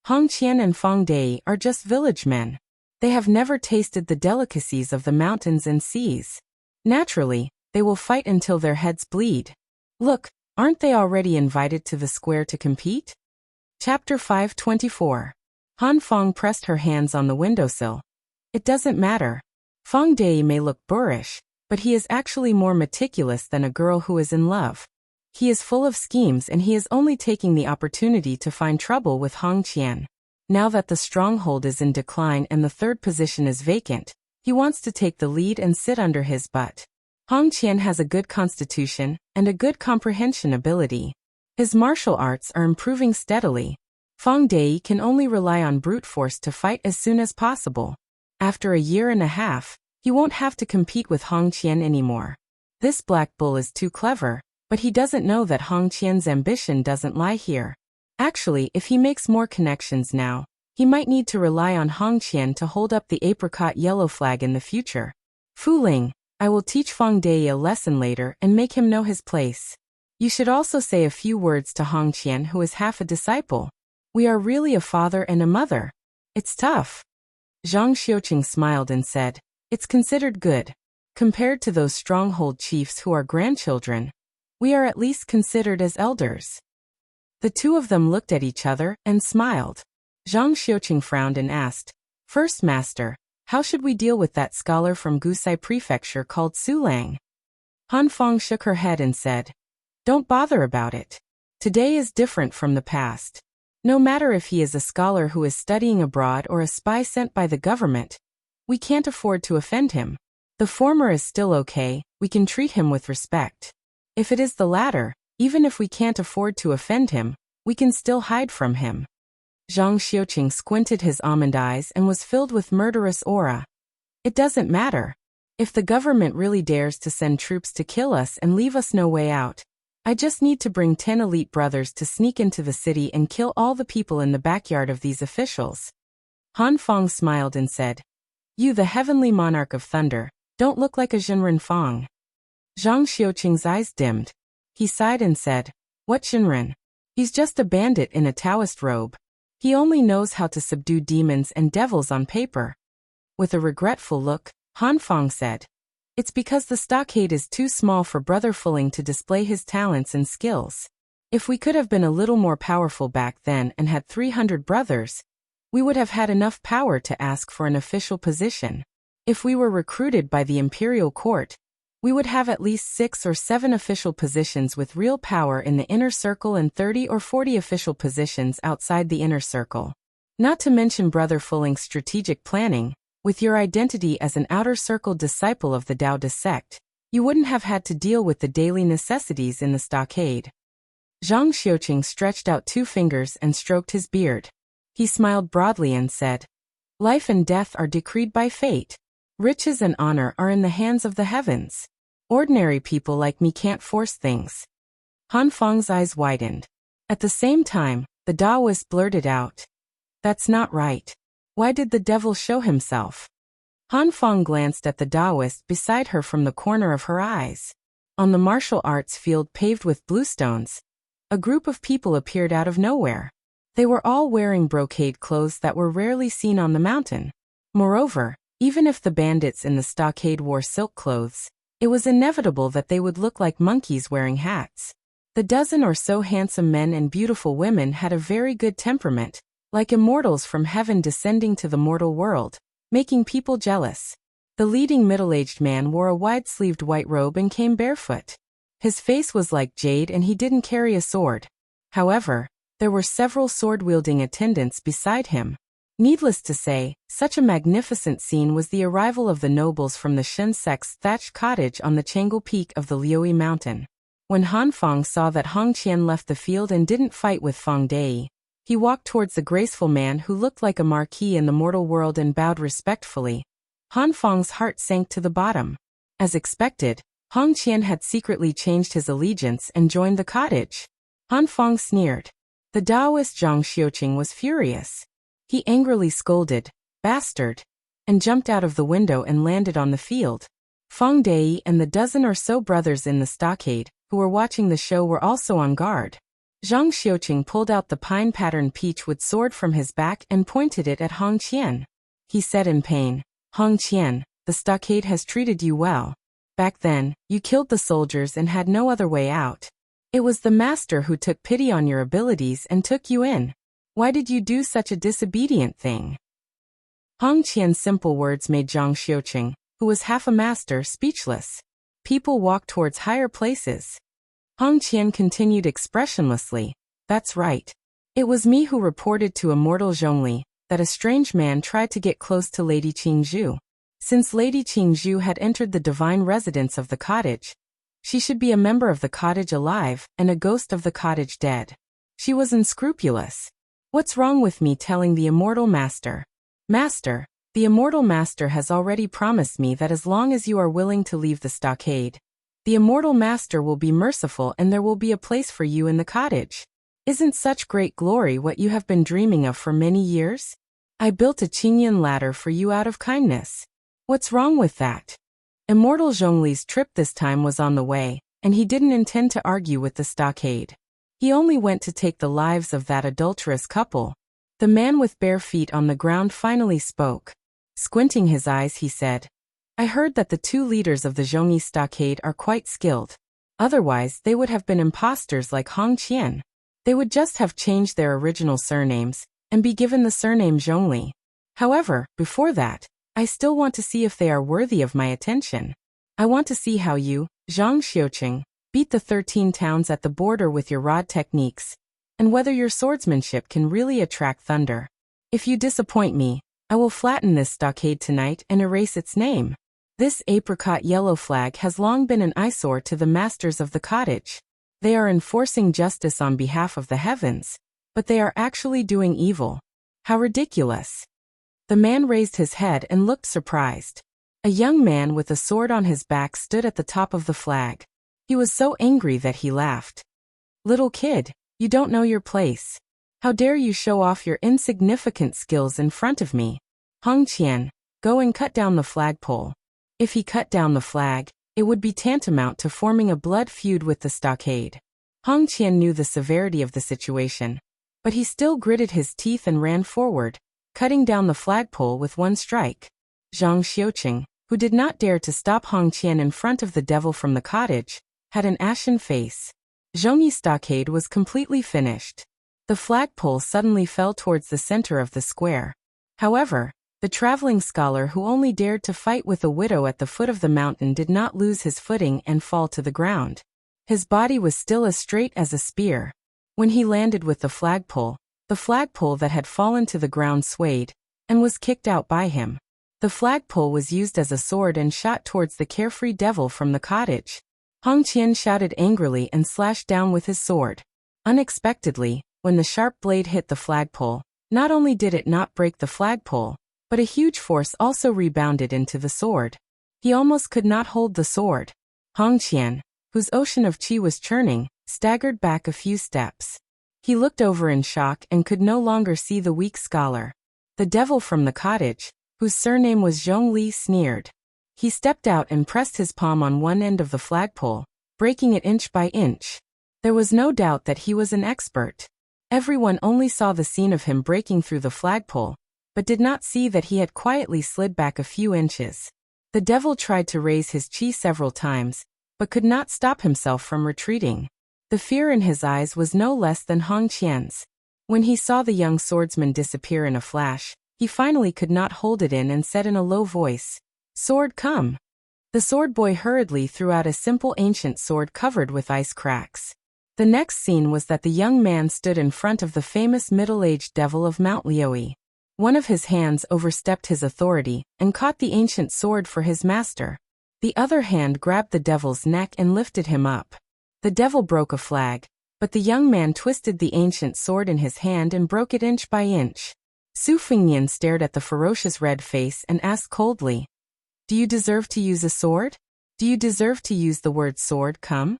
Hong Qian and Fong Dei are just village men. They have never tasted the delicacies of the mountains and seas. Naturally, they will fight until their heads bleed. Look, aren't they already invited to the square to compete? Chapter 524. Han Fong pressed her hands on the windowsill. It doesn't matter. Fong Dei may look boorish, but he is actually more meticulous than a girl who is in love. He is full of schemes and he is only taking the opportunity to find trouble with Hong Qian. Now that the stronghold is in decline and the third position is vacant, he wants to take the lead and sit under his butt. Hong Qian has a good constitution and a good comprehension ability. His martial arts are improving steadily. Fong Dei can only rely on brute force to fight as soon as possible. After a year and a half, he won't have to compete with Hong Qian anymore. This black bull is too clever, but he doesn't know that Hong Qian's ambition doesn't lie here. Actually, if he makes more connections now, he might need to rely on Hong Qian to hold up the apricot yellow flag in the future. Fu Ling, I will teach Feng Dei a lesson later and make him know his place. You should also say a few words to Hong Qian, who is half a disciple. We are really a father and a mother. It's tough. Zhang Xiuqing smiled and said, it's considered good. Compared to those stronghold chiefs who are grandchildren, we are at least considered as elders. The two of them looked at each other and smiled. Zhang Xiuqing frowned and asked, First Master, how should we deal with that scholar from Gusai Prefecture called Su Lang? Han Feng shook her head and said, don't bother about it. Today is different from the past. No matter if he is a scholar who is studying abroad or a spy sent by the government, we can't afford to offend him. The former is still okay, we can treat him with respect. If it is the latter, even if we can't afford to offend him, we can still hide from him. Zhang Xiuqing squinted his almond eyes and was filled with murderous aura. It doesn't matter. If the government really dares to send troops to kill us and leave us no way out, I just need to bring 10 elite brothers to sneak into the city and kill all the people in the backyard of these officials. Han Feng smiled and said, You, the heavenly monarch of thunder, don't look like a Jinren Feng. Zhang Xiuqing's eyes dimmed. He sighed and said, What Jinren? He's just a bandit in a Taoist robe. He only knows how to subdue demons and devils on paper. With a regretful look, Han Feng said, It's because the stockade is too small for Brother Fulling to display his talents and skills. If we could have been a little more powerful back then and had 300 brothers, we would have had enough power to ask for an official position. If we were recruited by the imperial court, we would have at least 6 or 7 official positions with real power in the inner circle and 30 or 40 official positions outside the inner circle. Not to mention Brother Fulling's strategic planning, with your identity as an outer circle disciple of the Taoist sect, you wouldn't have had to deal with the daily necessities in the stockade. Zhang Xiuqing stretched out 2 fingers and stroked his beard. He smiled broadly and said, Life and death are decreed by fate. Riches and honor are in the hands of the heavens. Ordinary people like me can't force things. Han Feng's eyes widened. At the same time, the Taoist blurted out, That's not right. Why did the devil show himself? Han Feng glanced at the Taoist beside her from the corner of her eyes. On the martial arts field paved with bluestones, a group of people appeared out of nowhere. They were all wearing brocade clothes that were rarely seen on the mountain. Moreover, even if the bandits in the stockade wore silk clothes, it was inevitable that they would look like monkeys wearing hats. The dozen or so handsome men and beautiful women had a very good temperament, like immortals from heaven descending to the mortal world, making people jealous. The leading middle-aged man wore a wide-sleeved white robe and came barefoot. His face was like jade and he didn't carry a sword. However, there were several sword-wielding attendants beside him. Needless to say, such a magnificent scene was the arrival of the nobles from the Shen sect's thatched cottage on the Changel Peak of the Liuyi Mountain. When Han Feng saw that Hong Qian left the field and didn't fight with Feng Dei, he walked towards the graceful man who looked like a marquis in the mortal world and bowed respectfully. Han Feng's heart sank to the bottom. As expected, Hong Qian had secretly changed his allegiance and joined the cottage. Han Feng sneered. The Taoist Zhang Xiuqing was furious. He angrily scolded, Bastard, and jumped out of the window and landed on the field. Feng Dei and the dozen or so brothers in the stockade, who were watching the show, were also on guard. Zhang Xiuqing pulled out the pine-patterned peachwood sword from his back and pointed it at Hong Qian. He said in pain, Hong Qian, the stockade has treated you well. Back then, you killed the soldiers and had no other way out. It was the master who took pity on your abilities and took you in. Why did you do such a disobedient thing? Hong Qian's simple words made Zhang Xiuqing, who was half a master, speechless. People walked towards higher places. Hong Qian continued expressionlessly, That's right. It was me who reported to Immortal Zhongli that a strange man tried to get close to Lady Qingzhu. Since Lady Qingzhu had entered the divine residence of the cottage, she should be a member of the cottage alive and a ghost of the cottage dead. She was unscrupulous. What's wrong with me telling the Immortal Master? Master, the Immortal Master has already promised me that as long as you are willing to leave the stockade, the Immortal Master will be merciful and there will be a place for you in the cottage. Isn't such great glory what you have been dreaming of for many years? I built a Qingyan ladder for you out of kindness. What's wrong with that? Immortal Zhongli's trip this time was on the way, and he didn't intend to argue with the stockade. He only went to take the lives of that adulterous couple. The man with bare feet on the ground finally spoke. Squinting his eyes, he said, I heard that the 2 leaders of the Zhongyi stockade are quite skilled. Otherwise, they would have been imposters like Hong Qian. They would just have changed their original surnames and be given the surname Zhongli. However, before that, I still want to see if they are worthy of my attention. I want to see how you, Zhang Xiuqing, beat the 13 towns at the border with your rod techniques, and whether your swordsmanship can really attract thunder. If you disappoint me, I will flatten this stockade tonight and erase its name. This apricot yellow flag has long been an eyesore to the masters of the cottage. They are enforcing justice on behalf of the heavens, but they are actually doing evil. How ridiculous. The man raised his head and looked surprised. A young man with a sword on his back stood at the top of the flag. He was so angry that he laughed. Little kid, you don't know your place. How dare you show off your insignificant skills in front of me? Hong Qian, go and cut down the flagpole. If he cut down the flag, it would be tantamount to forming a blood feud with the stockade. Hong Qian knew the severity of the situation, but he still gritted his teeth and ran forward, cutting down the flagpole with one strike. Zhang Xiuqing, who did not dare to stop Hong Qian in front of the devil from the cottage, had an ashen face. Zhongyi stockade was completely finished. The flagpole suddenly fell towards the center of the square. However, the traveling scholar who only dared to fight with a widow at the foot of the mountain did not lose his footing and fall to the ground. His body was still as straight as a spear. When he landed with the flagpole that had fallen to the ground swayed, and was kicked out by him. The flagpole was used as a sword and shot towards the carefree devil from the cottage. Hong Qian shouted angrily and slashed down with his sword. Unexpectedly, when the sharp blade hit the flagpole, not only did it not break the flagpole, but a huge force also rebounded into the sword. He almost could not hold the sword. Hong Qian, whose ocean of qi was churning, staggered back a few steps. He looked over in shock and could no longer see the weak scholar. The devil from the cottage, whose surname was Zhong Li, sneered. He stepped out and pressed his palm on one end of the flagpole, breaking it inch by inch. There was no doubt that he was an expert. Everyone only saw the scene of him breaking through the flagpole, but did not see that he had quietly slid back a few inches. The devil tried to raise his qi several times, but could not stop himself from retreating. The fear in his eyes was no less than Hong Qian's. When he saw the young swordsman disappear in a flash, he finally could not hold it in and said in a low voice, "Sword, come." The sword boy hurriedly threw out a simple ancient sword covered with ice cracks. The next scene was that the young man stood in front of the famous middle-aged devil of Mount Liui. One of his hands overstepped his authority and caught the ancient sword for his master. The other hand grabbed the devil's neck and lifted him up. The devil broke a flag, but the young man twisted the ancient sword in his hand and broke it inch by inch. Su Fengnian stared at the ferocious red face and asked coldly, "Do you deserve to use a sword? Do you deserve to use the word sword, come?"